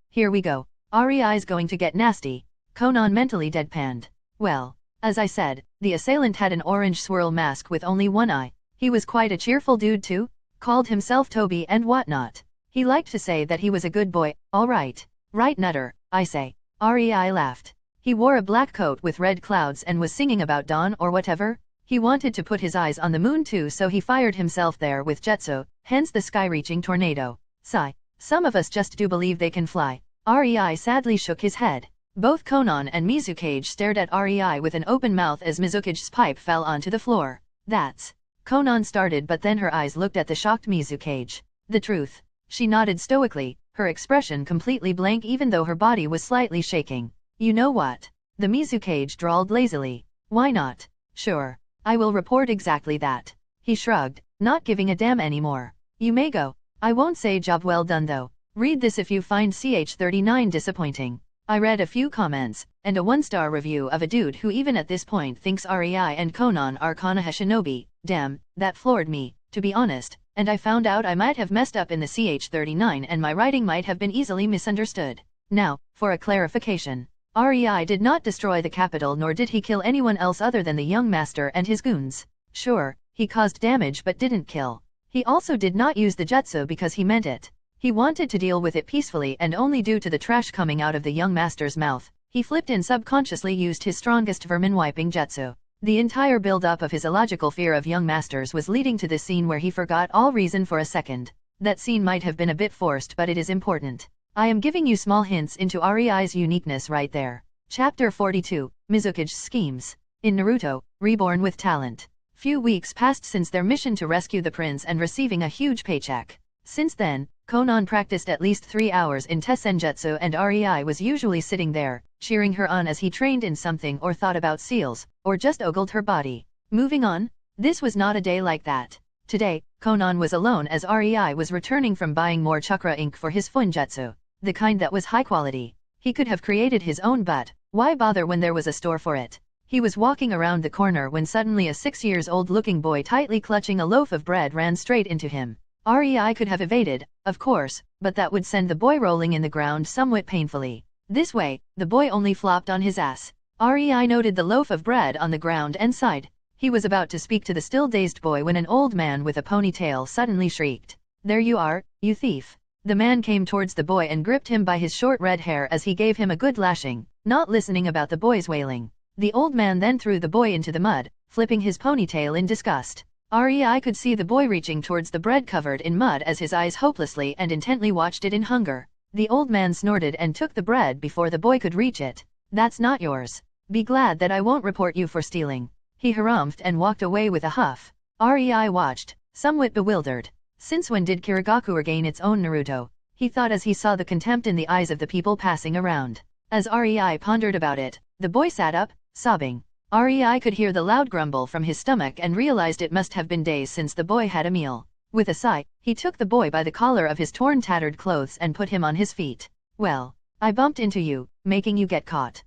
S1: Here we go. Rei's going to get nasty. Conan mentally deadpanned. Well, as I said, the assailant had an orange swirl mask with only one eye. He was quite a cheerful dude too, called himself Toby and whatnot. He liked to say that he was a good boy, alright. Right nutter, I say. Rei laughed. He wore a black coat with red clouds and was singing about dawn or whatever. He wanted to put his eyes on the moon too, so he fired himself there with jutsu, hence the sky-reaching tornado. Sigh. Some of us just do believe they can fly. Rei sadly shook his head. Both Conan and Mizukage stared at Rei with an open mouth as Mizukage's pipe fell onto the floor. That's... Conan started, but then her eyes looked at the shocked Mizukage. The truth. She nodded stoically, her expression completely blank even though her body was slightly shaking. You know what? The Mizukage drawled lazily. Why not? Sure. I will report exactly that. He shrugged, not giving a damn anymore. You may go. I won't say job well done though. Read this if you find ch39 disappointing. I read a few comments, and a 1-star review of a dude who even at this point thinks Rei and Conan are Konoha shinobi. Damn, that floored me, to be honest, and I found out I might have messed up in the ch39 and my writing might have been easily misunderstood. Now, for a clarification. Rei did not destroy the capital nor did he kill anyone else other than the young master and his goons. Sure, he caused damage but didn't kill. He also did not use the jutsu because he meant it. He wanted to deal with it peacefully and only due to the trash coming out of the young master's mouth, he flipped and subconsciously used his strongest vermin-wiping jutsu. The entire build-up of his illogical fear of young masters was leading to this scene where he forgot all reason for a second. That scene might have been a bit forced but it is important. I am giving you small hints into Rei's uniqueness right there. Chapter 42, Mizukage's Schemes. In Naruto, Reborn with Talent. Few weeks passed since their mission to rescue the prince and receiving a huge paycheck. Since then, Conan practiced at least 3 hours in Tessenjutsu and Rei was usually sitting there, cheering her on as he trained in something or thought about seals, or just ogled her body. Moving on, this was not a day like that. Today, Conan was alone as Rei was returning from buying more Chakra ink for his Funjutsu. The kind that was high quality. He could have created his own but, why bother when there was a store for it? He was walking around the corner when suddenly a 6-year-old looking boy tightly clutching a loaf of bread ran straight into him. Rei could have evaded, of course, but that would send the boy rolling in the ground somewhat painfully. This way, the boy only flopped on his ass. Rei noted the loaf of bread on the ground and sighed. He was about to speak to the still dazed boy when an old man with a ponytail suddenly shrieked. There you are, you thief. The man came towards the boy and gripped him by his short red hair as he gave him a good lashing, not listening about the boy's wailing. The old man then threw the boy into the mud, flipping his ponytail in disgust. Rei could see the boy reaching towards the bread covered in mud as his eyes hopelessly and intently watched it in hunger. The old man snorted and took the bread before the boy could reach it. That's not yours. Be glad that I won't report you for stealing. He harumphed and walked away with a huff. Rei watched, somewhat bewildered. Since when did Kirigaku regain its own Naruto? He thought as he saw the contempt in the eyes of the people passing around. As Rei pondered about it, the boy sat up, sobbing. Rei could hear the loud grumble from his stomach and realized it must have been days since the boy had a meal. With a sigh, he took the boy by the collar of his torn tattered clothes and put him on his feet. Well, I bumped into you, making you get caught.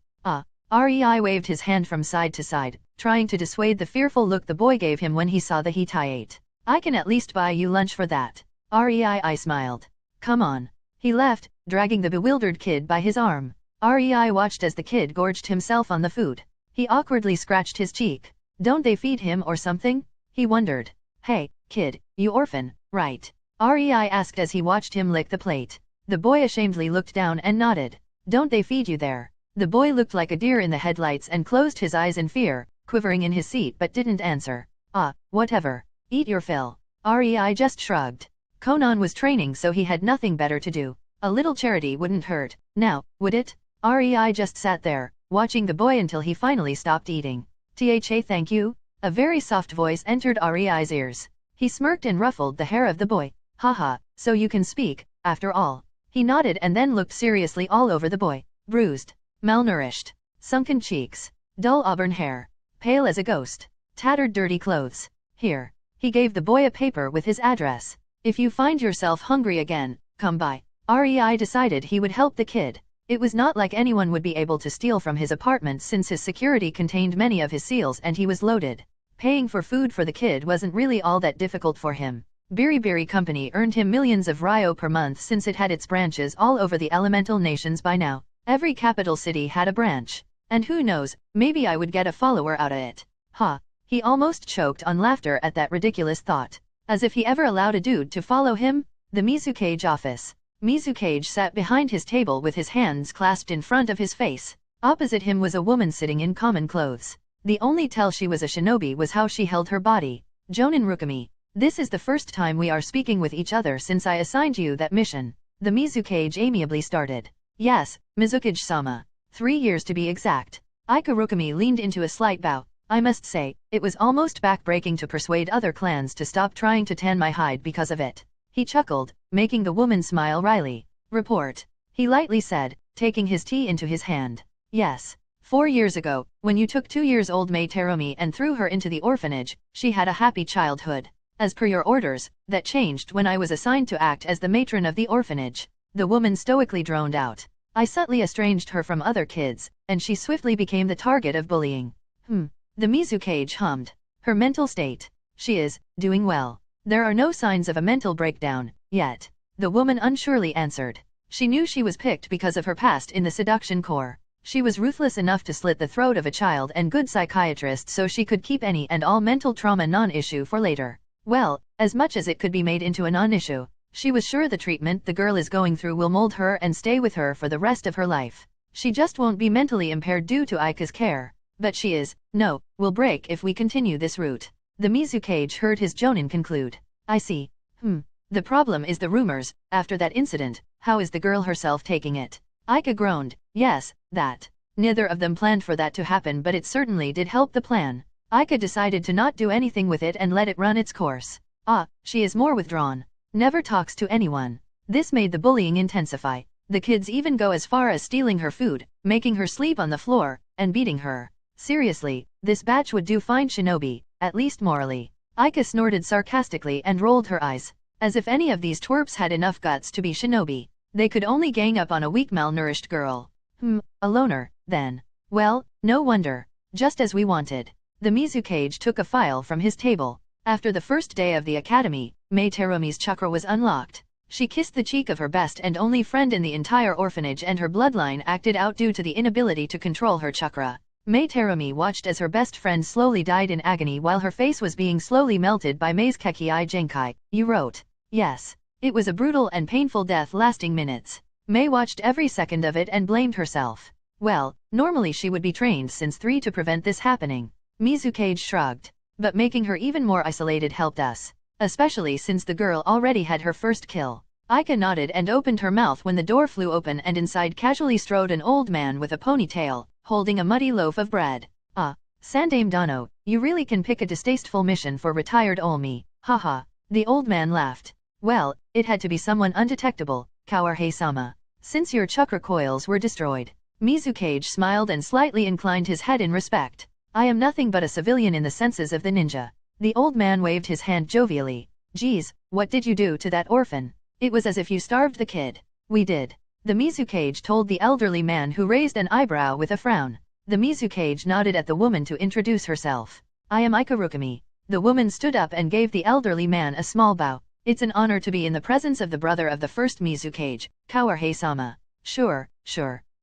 S1: Rei waved his hand from side to side, trying to dissuade the fearful look the boy gave him when he saw the Hittite. I can at least buy you lunch for that. Rei smiled. Come on. He left, dragging the bewildered kid by his arm. Rei watched as the kid gorged himself on the food. He awkwardly scratched his cheek. Don't they feed him or something? He wondered. Hey, kid, you orphan, right? Rei asked as he watched him lick the plate. The boy ashamedly looked down and nodded. Don't they feed you there? The boy looked like a deer in the headlights and closed his eyes in fear, quivering in his seat but didn't answer. Whatever. Eat your fill. Rei just shrugged. Conan was training so he had nothing better to do. A little charity wouldn't hurt, now, would it? Rei just sat there, watching the boy until he finally stopped eating. Thank you? A very soft voice entered Rei's ears. He smirked and ruffled the hair of the boy. Haha, so you can speak, after all. He nodded and then looked seriously all over the boy. Bruised, malnourished, sunken cheeks, dull auburn hair, pale as a ghost, tattered dirty clothes. Here. He gave the boy a paper with his address. If you find yourself hungry again, come by. Rei decided he would help the kid. It was not like anyone would be able to steal from his apartment since his security contained many of his seals and he was loaded. Paying for food for the kid wasn't really all that difficult for him. Biribiri Company earned him millions of ryo per month since it had its branches all over the elemental nations by now. Every capital city had a branch. And who knows, maybe I would get a follower out of it. He almost choked on laughter at that ridiculous thought. As if he ever allowed a dude to follow him? The Mizukage office. Mizukage sat behind his table with his hands clasped in front of his face. Opposite him was a woman sitting in common clothes. The only tell she was a shinobi was how she held her body. Jonin Rukami. This is the first time we are speaking with each other since I assigned you that mission. The Mizukage amiably started. Yes, Mizukage-sama. 3 years to be exact. Ikarukami leaned into a slight bow. I must say, it was almost back-breaking to persuade other clans to stop trying to tan my hide because of it. He chuckled, making the woman smile wryly. Report. He lightly said, taking his tea into his hand. Yes. 4 years ago, when you took 2-year-old Mei Terumi and threw her into the orphanage, she had a happy childhood. As per your orders, that changed when I was assigned to act as the matron of the orphanage. The woman stoically droned out. I subtly estranged her from other kids, and she swiftly became the target of bullying. The Mizukage hummed. Her mental state. She is doing well. There are no signs of a mental breakdown, yet. The woman unsurely answered. She knew she was picked because of her past in the seduction corps. She was ruthless enough to slit the throat of a child and good psychiatrist so she could keep any and all mental trauma non-issue for later. Well, as much as it could be made into a non-issue. She was sure the treatment the girl is going through will mold her and stay with her for the rest of her life. She just won't be mentally impaired due to Aika's care. But she is, will break if we continue this route. The Mizukage heard his jonin conclude. I see. The problem is the rumors. After that incident, how is the girl herself taking it? Aika groaned. Yes, that. Neither of them planned for that to happen, but it certainly did help the plan. Aika decided to not do anything with it and let it run its course. She is more withdrawn. Never talks to anyone. This made the bullying intensify. The kids even go as far as stealing her food, making her sleep on the floor, and beating her. Seriously, this batch would do fine shinobi, at least morally. Aika snorted sarcastically and rolled her eyes. As if any of these twerps had enough guts to be shinobi. They could only gang up on a weak malnourished girl. A loner, then. Well, no wonder. Just as we wanted. The Mizukage took a file from his table. After the first day of the academy, Mei Terumi's chakra was unlocked. She kissed the cheek of her best and only friend in the entire orphanage, and her bloodline acted out due to the inability to control her chakra. Mei Terumi watched as her best friend slowly died in agony while her face was being slowly melted by Mei's Kekei Genkai. You wrote. Yes. It was a brutal and painful death lasting minutes. Mei watched every second of it and blamed herself. Well, normally she would be trained since 3 to prevent this happening. Mizukage shrugged. But making her even more isolated helped us. Especially since the girl already had her first kill. Aika nodded and opened her mouth when the door flew open and inside casually strode an old man with a ponytail, holding a muddy loaf of bread. Sandame Dano, you really can pick a distasteful mission for retired Olmi, haha. The old man laughed. Well, it had to be someone undetectable, Kawarhe-sama. Since your chakra coils were destroyed. Mizukage smiled and slightly inclined his head in respect. I am nothing but a civilian in the senses of the ninja. The old man waved his hand jovially. Geez, what did you do to that orphan? It was as if you starved the kid. We did. The Mizukage told the elderly man, who raised an eyebrow with a frown. The Mizukage nodded at the woman to introduce herself. I am Ikarukami. The woman stood up and gave the elderly man a small bow. It's an honor to be in the presence of the brother of the first Mizukage, Kawarhe-sama. Sure.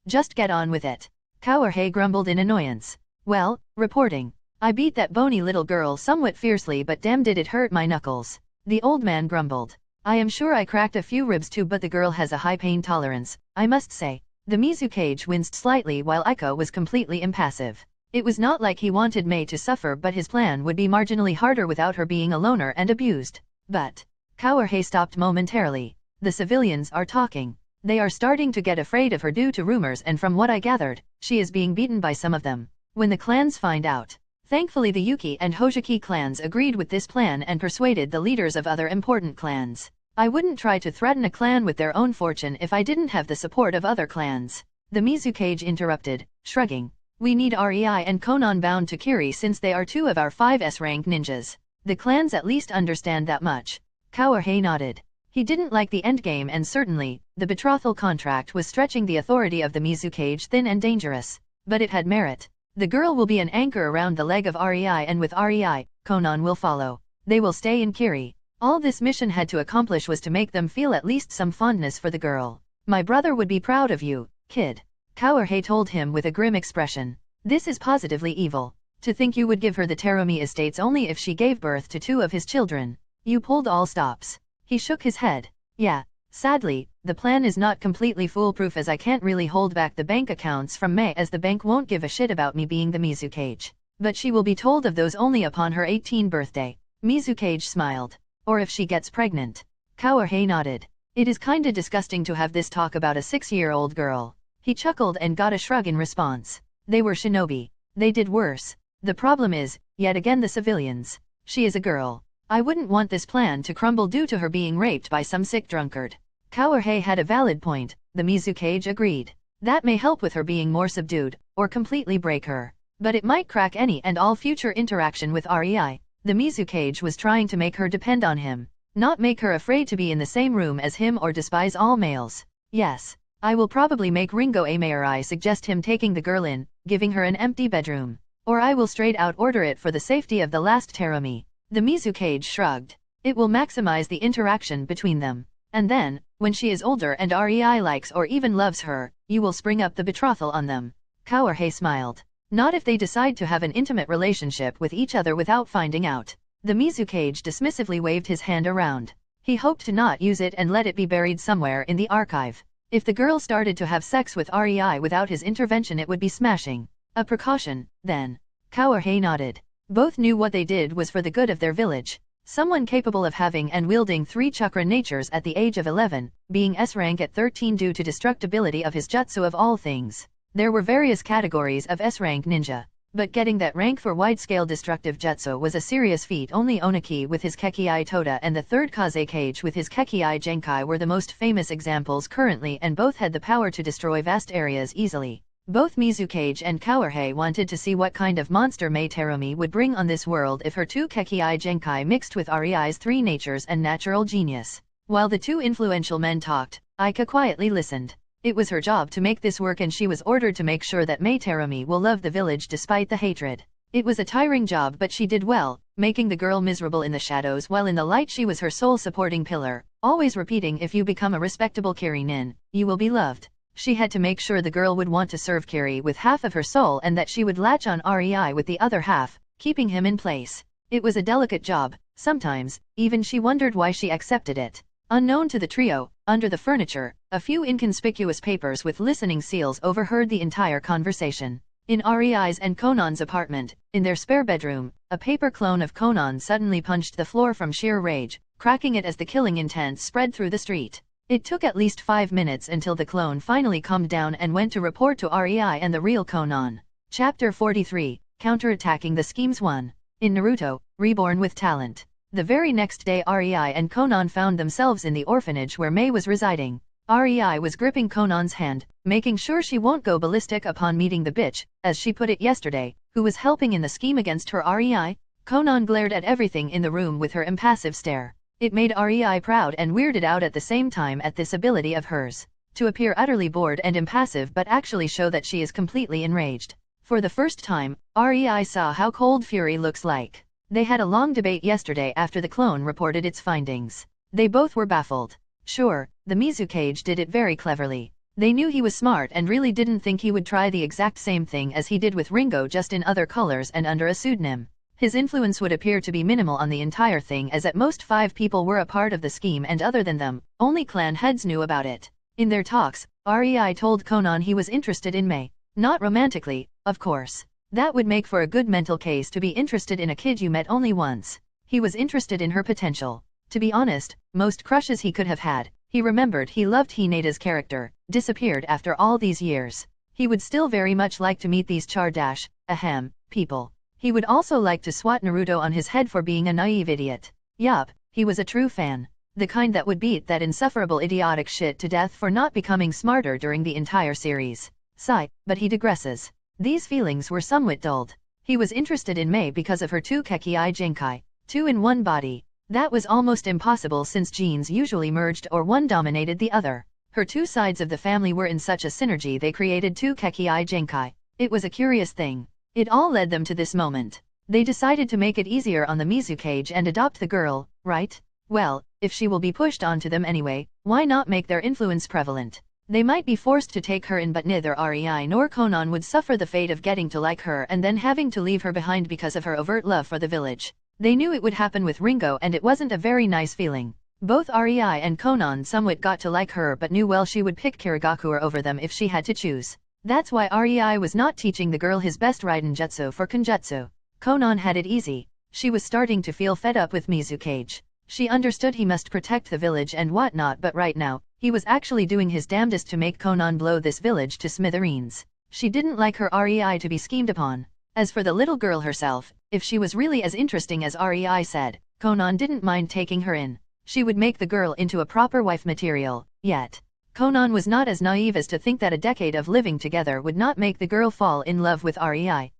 S1: Just get on with it. Kawarhe grumbled in annoyance. Well, reporting. I beat that bony little girl somewhat fiercely, but damn did it hurt my knuckles. The old man grumbled. I am sure I cracked a few ribs too, but the girl has a high pain tolerance, I must say. The Mizukage winced slightly while Aika was completely impassive. It was not like he wanted Mei to suffer, but his plan would be marginally harder without her being a loner and abused. But Kawarhe stopped momentarily. The civilians are talking. They are starting to get afraid of her due to rumors, and from what I gathered, she is being beaten by some of them. When the clans find out. Thankfully the Yuki and Hojiki clans agreed with this plan and persuaded the leaders of other important clans. I wouldn't try to threaten a clan with their own fortune if I didn't have the support of other clans. The Mizukage interrupted, shrugging. We need Rei and Conan bound to Kiri since they are 2 of our 5S rank ninjas. The clans at least understand that much. Kawarhe nodded. He didn't like the endgame, and certainly, the betrothal contract was stretching the authority of the Mizukage thin and dangerous. But it had merit. The girl will be an anchor around the leg of Rei, and with Rei, Conan will follow. They will stay in Kiri. All this mission had to accomplish was to make them feel at least some fondness for the girl. My brother would be proud of you, kid. Kawarhe told him with a grim expression. This is positively evil. To think you would give her the Terumi estates only if she gave birth to 2 of his children. You pulled all stops. He shook his head. Yeah. Sadly, the plan is not completely foolproof, as I can't really hold back the bank accounts from Mei, as the bank won't give a shit about me being the Mizukage. But she will be told of those only upon her 18th birthday. Mizukage smiled. Or if she gets pregnant. Kawarhe nodded. It is kinda disgusting to have this talk about a 6-year-old girl. He chuckled and got a shrug in response. They were shinobi. They did worse. The problem is, yet again the civilians. She is a girl. I wouldn't want this plan to crumble due to her being raped by some sick drunkard. Kawahe had a valid point, the Mizukage agreed. That may help with her being more subdued, or completely break her. But it might crack any and all future interaction with Rei. The Mizukage was trying to make her depend on him, not make her afraid to be in the same room as him or despise all males. Yes, I will probably make Ringo a mayor. I suggest him taking the girl in, giving her an empty bedroom. Or I will straight out order it for the safety of the last Terumi. The Mizukage shrugged. It will maximize the interaction between them. And then, when she is older and Rei likes or even loves her, you will spring up the betrothal on them. Kawahe smiled. Not if they decide to have an intimate relationship with each other without finding out. The Mizukage dismissively waved his hand around. He hoped to not use it and let it be buried somewhere in the archive. If the girl started to have sex with Rei without his intervention, it would be smashing. A precaution, then. Kawahe nodded. Both knew what they did was for the good of their village. Someone capable of having and wielding 3 chakra natures at the age of 11, being S-rank at 13 due to destructibility of his jutsu of all things. There were various categories of S-rank ninja, but getting that rank for wide-scale destructive jutsu was a serious feat. Only Oniki with his Kekii Toda and the 3rd Kazekage with his Kekii Genkai were the most famous examples currently, and both had the power to destroy vast areas easily. Both Mizukage and Kawahe wanted to see what kind of monster Mei Terumi would bring on this world if her 2 Kekii Genkai mixed with Rei's 3 natures and natural genius. While the 2 influential men talked, Aika quietly listened. It was her job to make this work, and she was ordered to make sure that Mei Terumi will love the village despite the hatred. It was a tiring job, but she did well, making the girl miserable in the shadows while in the light she was her sole supporting pillar, always repeating, if you become a respectable Kiri nin, you will be loved. She had to make sure the girl would want to serve Kiri with half of her soul and that she would latch on Rei with the other half, keeping him in place. It was a delicate job. Sometimes, even she wondered why she accepted it. Unknown to the trio, under the furniture, a few inconspicuous papers with listening seals overheard the entire conversation. In Rei's and Conan's apartment, in their spare bedroom, a paper clone of Conan suddenly punched the floor from sheer rage, cracking it as the killing intent spread through the street. It took at least 5 minutes until the clone finally calmed down and went to report to Rei and the real Conan. Chapter 43, Counterattacking the Schemes 1. In Naruto, Reborn with Talent. The very next day Rei and Conan found themselves in the orphanage where Mei was residing. Rei was gripping Conan's hand, making sure she won't go ballistic upon meeting the bitch, as she put it yesterday, who was helping in the scheme against her. Rei? Conan glared at everything in the room with her impassive stare. It made Rei proud and weirded out at the same time at this ability of hers, to appear utterly bored and impassive but actually show that she is completely enraged. For the first time, Rei saw how cold fury looks like. They had a long debate yesterday after the clone reported its findings. They both were baffled. Sure, the Mizukage did it very cleverly. They knew he was smart and really didn't think he would try the exact same thing as he did with Ringo, just in other colors and under a pseudonym. His influence would appear to be minimal on the entire thing, as at most 5 people were a part of the scheme, and other than them, only clan heads knew about it. In their talks, Rei told Conan he was interested in Mei. Not romantically, of course. That would make for a good mental case to be interested in a kid you met only once. He was interested in her potential. To be honest, most crushes he could have had, he remembered he loved Hinata's character, disappeared after all these years. He would still very much like to meet these people. He would also like to swat Naruto on his head for being a naive idiot. Yup, he was a true fan. The kind that would beat that insufferable idiotic shit to death for not becoming smarter during the entire series. Sigh, but he digresses. These feelings were somewhat dulled. He was interested in Mei because of her 2 Kekii Genkai, 2 in one body. That was almost impossible since genes usually merged or one dominated the other. Her 2 sides of the family were in such a synergy they created 2 Kekii Genkai. It was a curious thing. It all led them to this moment. They decided to make it easier on the Mizukage and adopt the girl, right? Well, if she will be pushed onto them anyway, why not make their influence prevalent? They might be forced to take her in, but neither Rei nor Conan would suffer the fate of getting to like her and then having to leave her behind because of her overt love for the village. They knew it would happen with Ringo, and it wasn't a very nice feeling. Both Rei and Conan somewhat got to like her, but knew well she would pick Kirigakura over them if she had to choose. That's why Rei was not teaching the girl his best Raiden Jutsu for Kenjutsu. Conan had it easy. She was starting to feel fed up with Mizukage. She understood he must protect the village and whatnot, but right now, he was actually doing his damnedest to make Conan blow this village to smithereens. She didn't like her Rei to be schemed upon. As for the little girl herself, if she was really as interesting as Rei said, Conan didn't mind taking her in. She would make the girl into a proper wife material. Yet, Conan was not as naive as to think that a decade of living together would not make the girl fall in love with Rei.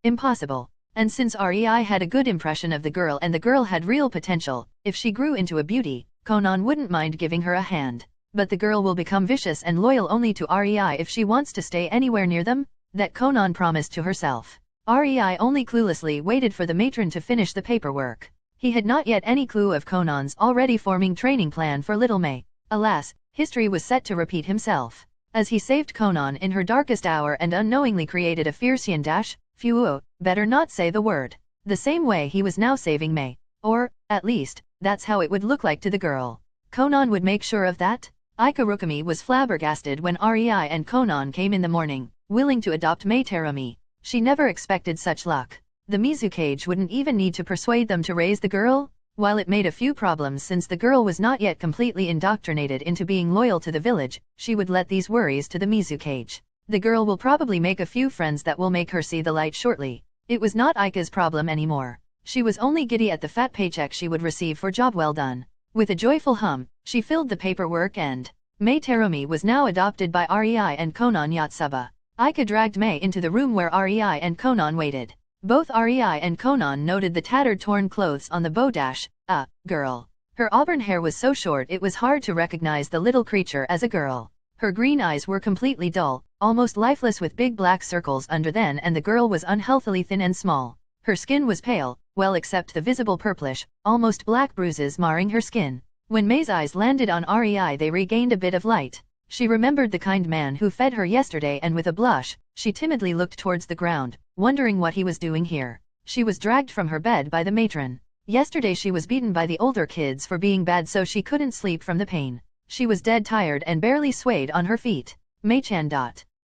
S1: Impossible. And since Rei had a good impression of the girl and the girl had real potential, if she grew into a beauty, Conan wouldn't mind giving her a hand. But the girl will become vicious and loyal only to Rei if she wants to stay anywhere near them, that Conan promised to herself. Rei only cluelessly waited for the matron to finish the paperwork. He had not yet any clue of Conan's already forming training plan for little May. Alas, history was set to repeat himself. As he saved Conan in her darkest hour and unknowingly created a fierce better not say the word. The same way he was now saving May. Or, at least, that's how it would look like to the girl. Conan would make sure of that. Ikarukami was flabbergasted when Rei and Conan came in the morning, willing to adopt May Terumi. She never expected such luck. The Mizukage wouldn't even need to persuade them to raise the girl. While it made a few problems since the girl was not yet completely indoctrinated into being loyal to the village, she would let these worries to the Mizukage. The girl will probably make a few friends that will make her see the light shortly. It was not Aika's problem anymore. She was only giddy at the fat paycheck she would receive for job well done. With a joyful hum, she filled the paperwork and May Terumi was now adopted by Rei and Conan Yotsuba. Aika dragged May into the room where Rei and Conan waited. Both Rei and Conan noted the tattered torn clothes on the bodash. Girl. Her auburn hair was so short it was hard to recognize the little creature as a girl. Her green eyes were completely dull, almost lifeless with big black circles under them, and the girl was unhealthily thin and small. Her skin was pale, well except the visible purplish, almost black bruises marring her skin. When May's eyes landed on Rei they regained a bit of light. She remembered the kind man who fed her yesterday and with a blush, she timidly looked towards the ground, wondering what he was doing here. She was dragged from her bed by the matron. Yesterday she was beaten by the older kids for being bad so she couldn't sleep from the pain. She was dead tired and barely swayed on her feet. May-chan.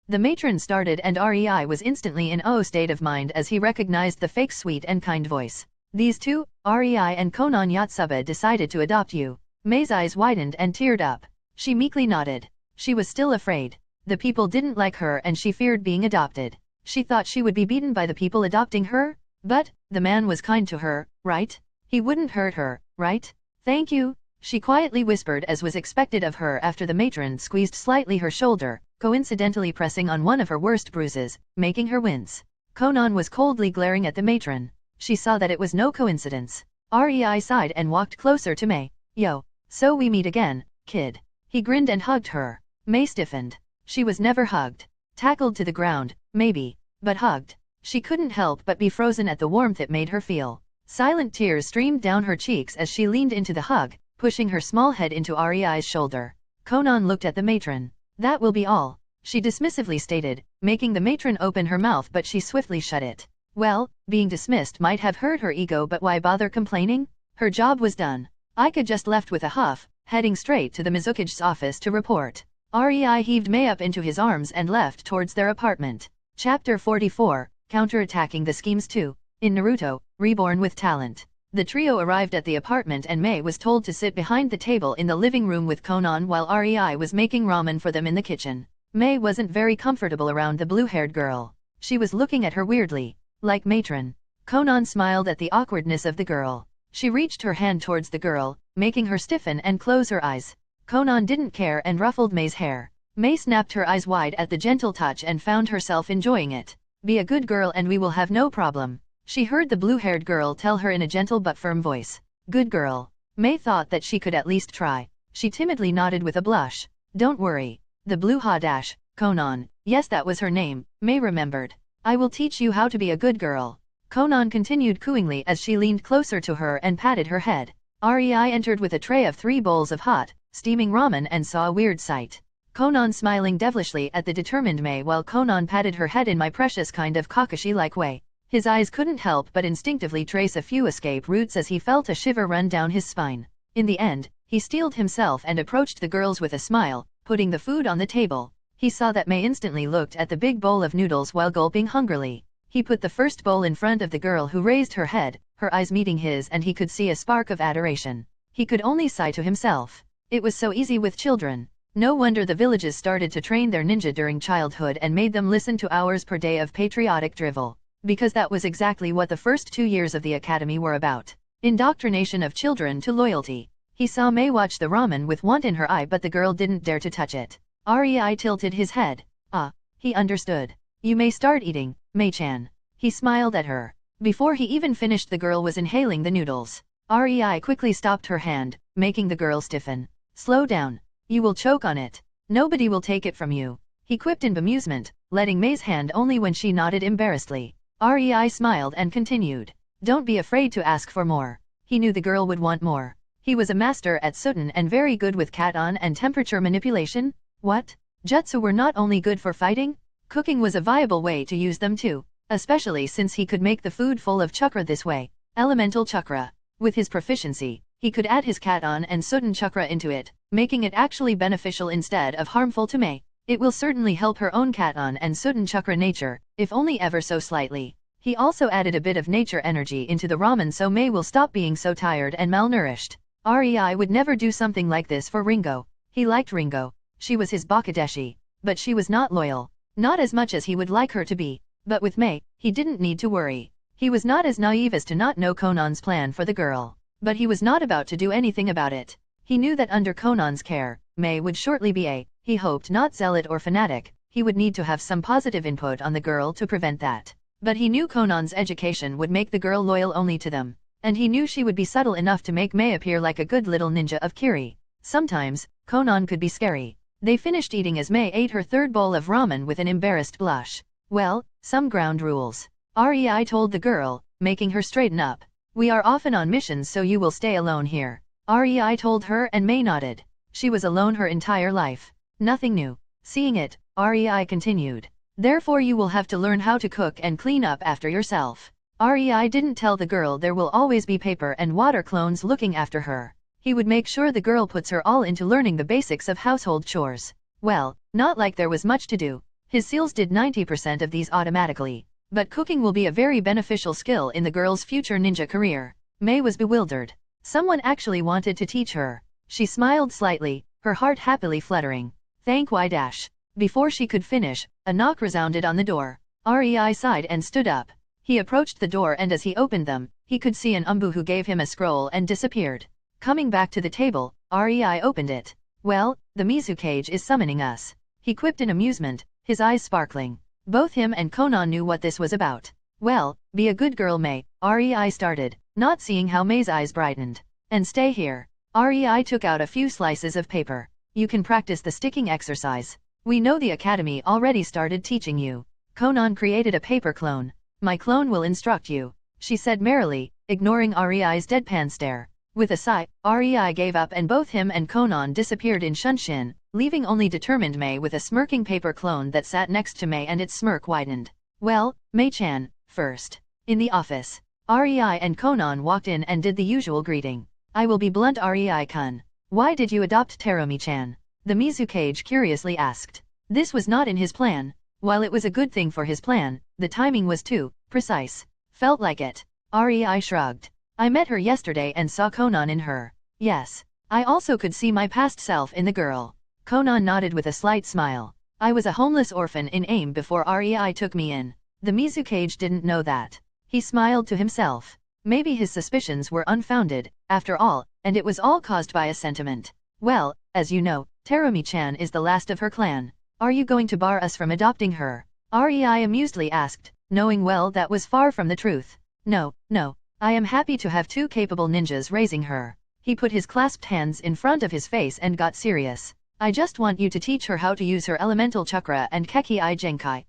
S1: The matron started and Rei was instantly in a state of mind as he recognized the fake sweet and kind voice. These two, Rei and Conan Yotsuba, decided to adopt you. May's eyes widened and teared up. She meekly nodded. She was still afraid. The people didn't like her and she feared being adopted. She thought she would be beaten by the people adopting her? But, the man was kind to her, right? He wouldn't hurt her, right? Thank you, she quietly whispered as was expected of her after the matron squeezed slightly her shoulder, coincidentally pressing on one of her worst bruises, making her wince. Conan was coldly glaring at the matron. She saw that it was no coincidence. Rei sighed and walked closer to May. Yo, so we meet again, kid. He grinned and hugged her. May stiffened. She was never hugged. Tackled to the ground, maybe, but hugged. She couldn't help but be frozen at the warmth it made her feel. Silent tears streamed down her cheeks as she leaned into the hug, pushing her small head into Rei's shoulder. Conan looked at the matron. That will be all, she dismissively stated, making the matron open her mouth, but she swiftly shut it. Well, being dismissed might have hurt her ego, but why bother complaining? Her job was done. Aika just left with a huff, heading straight to the Mizukage's office to report. Rei heaved May up into his arms and left towards their apartment. Chapter 44, Counterattacking the Schemes 2. In Naruto, Reborn with Talent. The trio arrived at the apartment and May was told to sit behind the table in the living room with Conan while Rei was making ramen for them in the kitchen. May wasn't very comfortable around the blue-haired girl. She was looking at her weirdly. Like matron. Conan smiled at the awkwardness of the girl. She reached her hand towards the girl, making her stiffen and close her eyes. Conan didn't care and ruffled May's hair. May snapped her eyes wide at the gentle touch and found herself enjoying it. Be a good girl and we will have no problem, she heard the blue-haired girl tell her in a gentle but firm voice. Good girl. May thought that she could at least try. She timidly nodded with a blush. Don't worry. The blue Hadash, Conan, yes that was her name, May remembered. I will teach you how to be a good girl. Conan continued cooingly as she leaned closer to her and patted her head. Rei entered with a tray of 3 bowls of hot, steaming ramen and saw a weird sight. Conan smiling devilishly at the determined May while Conan patted her head in my precious kind of Kakashi-like way. His eyes couldn't help but instinctively trace a few escape routes as he felt a shiver run down his spine. In the end, he steeled himself and approached the girls with a smile, putting the food on the table. He saw that May instantly looked at the big bowl of noodles while gulping hungrily. He put the first bowl in front of the girl who raised her head, her eyes meeting his, and he could see a spark of adoration. He could only sigh to himself. It was so easy with children. No wonder the villages started to train their ninja during childhood and made them listen to hours per day of patriotic drivel. Because that was exactly what the first 2 years of the academy were about. Indoctrination of children to loyalty. He saw Mei watch the ramen with want in her eye, but the girl didn't dare to touch it. Rei tilted his head. Ah, he understood. You may start eating, Mei-chan. He smiled at her. Before he even finished, the girl was inhaling the noodles. Rei quickly stopped her hand, making the girl stiffen. Slow down. You will choke on it. Nobody will take it from you. He quipped in bemusement, letting Mei's hand only when she nodded embarrassedly. Rei smiled and continued. Don't be afraid to ask for more. He knew the girl would want more. He was a master at Soten and very good with cat-on and temperature manipulation. What? Jutsu were not only good for fighting? Cooking was a viable way to use them too, especially since he could make the food full of chakra this way. Elemental chakra. With his proficiency, he could add his cat-on and Soten chakra into it, making it actually beneficial instead of harmful to Mei. It will certainly help her own cat-on and Soten chakra nature, if only ever so slightly. He also added a bit of nature energy into the ramen so Mei will stop being so tired and malnourished. Rei would never do something like this for Ringo. He liked Ringo. She was his Bakadeshi. But she was not loyal. Not as much as he would like her to be. But with Mei, he didn't need to worry. He was not as naive as to not know Conan's plan for the girl. But he was not about to do anything about it. He knew that under Conan's care, Mei would shortly be he hoped not zealot or fanatic. He would need to have some positive input on the girl to prevent that. But he knew Conan's education would make the girl loyal only to them. And he knew she would be subtle enough to make Mei appear like a good little ninja of Kiri. Sometimes, Conan could be scary. They finished eating as Mei ate her third bowl of ramen with an embarrassed blush. Well, some ground rules. Rei told the girl, making her straighten up. We are often on missions, so you will stay alone here. Rei told her and Mei nodded. She was alone her entire life. Nothing new. Seeing it, Rei continued. Therefore you will have to learn how to cook and clean up after yourself. Rei didn't tell the girl there will always be paper and water clones looking after her. He would make sure the girl puts her all into learning the basics of household chores. Well, not like there was much to do. His seals did 90% of these automatically. But cooking will be a very beneficial skill in the girl's future ninja career. Mei was bewildered. Someone actually wanted to teach her. She smiled slightly, her heart happily fluttering. Thank Y-. Before she could finish, a knock resounded on the door. Rei sighed and stood up. He approached the door, and as he opened them, he could see an umbu who gave him a scroll and disappeared. Coming back to the table, Rei opened it. Well, the Mizukage is summoning us. He quipped in amusement, his eyes sparkling. Both him and Conan knew what this was about. Well, be a good girl, Mei, Rei started, not seeing how Mei's eyes brightened. And stay here. Rei took out a few slices of paper. You can practice the sticking exercise. We know the academy already started teaching you. Conan created a paper clone. My clone will instruct you, she said merrily, ignoring Rei's deadpan stare. With a sigh, Rei gave up and both him and Conan disappeared in Shunshin, leaving only determined Mei with a smirking paper clone that sat next to Mei, and its smirk widened. Well, Mei-chan, first. In the office, Rei and Conan walked in and did the usual greeting. I will be blunt, Rei-kun. Why did you adopt Terumi-chan? The Mizukage curiously asked. This was not in his plan. While it was a good thing for his plan, the timing was too precise. Felt like it. Rei shrugged. I met her yesterday and saw Conan in her. Yes. I also could see my past self in the girl. Conan nodded with a slight smile. I was a homeless orphan in AIM before Rei took me in. The Mizukage didn't know that. He smiled to himself. Maybe his suspicions were unfounded, after all, and it was all caused by a sentiment. Well, as you know, Terumi-chan is the last of her clan. Are you going to bar us from adopting her? Rei amusedly asked, knowing well that was far from the truth. No, no. I am happy to have two capable ninjas raising her. He put his clasped hands in front of his face and got serious. I just want you to teach her how to use her elemental chakra and Keki-I Genkai.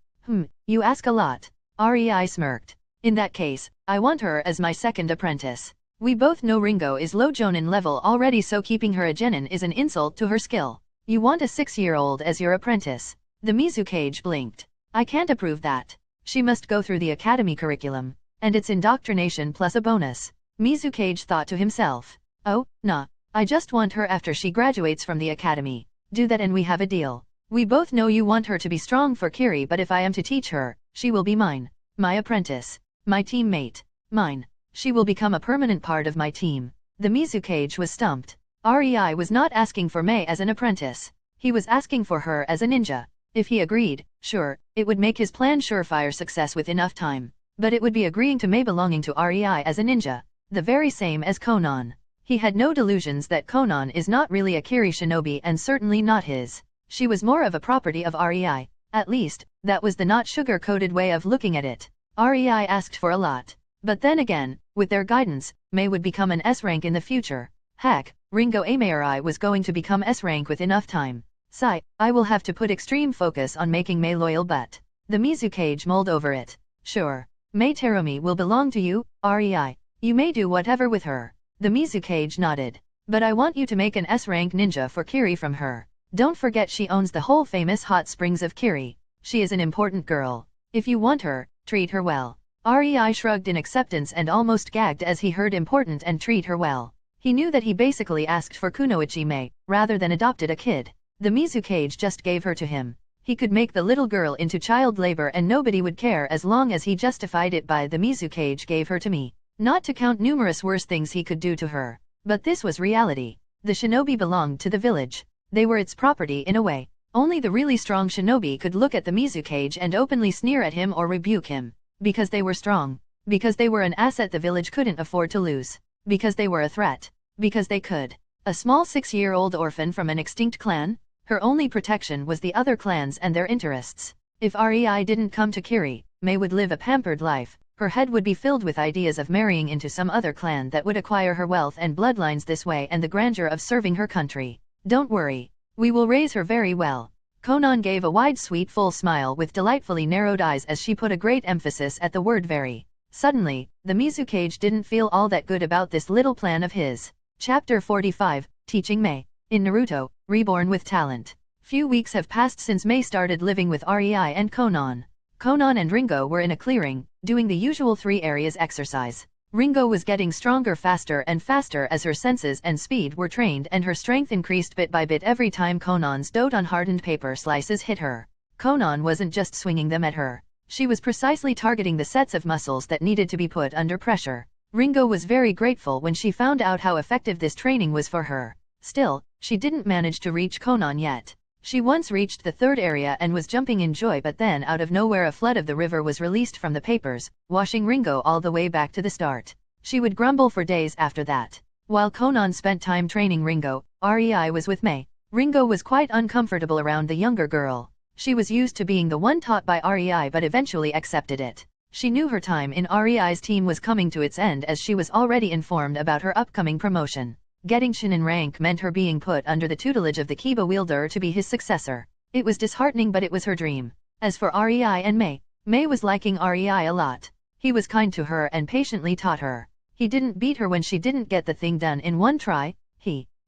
S1: You ask a lot. Rei smirked. In that case, I want her as my second apprentice. We both know Ringo is low Jonin level already, so keeping her a genin is an insult to her skill. You want a 6-year-old as your apprentice. The Mizukage blinked. I can't approve that. She must go through the academy curriculum. And it's indoctrination plus a bonus. Mizukage thought to himself. Oh, nah. I just want her after she graduates from the academy. Do that and we have a deal. We both know you want her to be strong for Kiri, but if I am to teach her, she will be mine. My apprentice. My teammate. Mine. She will become a permanent part of my team. The Mizukage was stumped. Rei was not asking for Mei as an apprentice. He was asking for her as a ninja. If he agreed, sure, it would make his plan surefire success with enough time. But it would be agreeing to Mei belonging to Rei as a ninja. The very same as Conan. He had no delusions that Conan is not really a Kiri shinobi and certainly not his. She was more of a property of Rei. At least, that was the not sugar-coated way of looking at it. Rei asked for a lot. But then again, with their guidance, Mei would become an S-rank in the future. Heck, Ringo Amari was going to become S-rank with enough time. Sigh, I will have to put extreme focus on making Mei loyal, but the Mizukage mulled over it. Sure. Mei Terumi will belong to you, Rei. You may do whatever with her. The Mizukage nodded. But I want you to make an S-rank ninja for Kiri from her. Don't forget she owns the whole famous hot springs of Kiri. She is an important girl. If you want her, treat her well. Rei shrugged in acceptance and almost gagged as he heard important and treat her well. He knew that he basically asked for Kunoichi Mei, rather than adopted a kid. The Mizukage just gave her to him. He could make the little girl into child labor and nobody would care as long as he justified it by the Mizukage gave her to me. Not to count numerous worse things he could do to her. But this was reality. The shinobi belonged to the village. They were its property in a way. Only the really strong shinobi could look at the Mizukage and openly sneer at him or rebuke him. Because they were strong. Because they were an asset the village couldn't afford to lose. Because they were a threat. Because they could. A small 6-year-old orphan from an extinct clan? Her only protection was the other clans and their interests. If Rei didn't come to Kiri, Mei would live a pampered life. Her head would be filled with ideas of marrying into some other clan that would acquire her wealth and bloodlines this way and the grandeur of serving her country. Don't worry. We will raise her very well. Conan gave a wide sweet full smile with delightfully narrowed eyes as she put a great emphasis at the word very. Suddenly, the Mizukage didn't feel all that good about this little plan of his. Chapter 45, Teaching Mei. In Naruto, Reborn with Talent. Few weeks have passed since Mei started living with Rei and Conan. Conan and Ringo were in a clearing, doing the usual 3 areas exercise. Ringo was getting stronger faster and faster as her senses and speed were trained and her strength increased bit by bit every time Conan's dote on hardened paper slices hit her. Conan wasn't just swinging them at her. She was precisely targeting the sets of muscles that needed to be put under pressure. Ringo was very grateful when she found out how effective this training was for her. Still, she didn't manage to reach Conan yet. She once reached the 3rd area and was jumping in joy, but then out of nowhere a flood of the river was released from the papers, washing Ringo all the way back to the start. She would grumble for days after that. While Conan spent time training Ringo, Rei was with Mei. Ringo was quite uncomfortable around the younger girl. She was used to being the one taught by Rei but eventually accepted it. She knew her time in Rei's team was coming to its end as she was already informed about her upcoming promotion. Getting Shinin rank meant her being put under the tutelage of the Kiba wielder to be his successor. It was disheartening but it was her dream. As for Rei and Mei, Mei was liking Rei a lot. He was kind to her and patiently taught her. He didn't beat her when she didn't get the thing done in one try.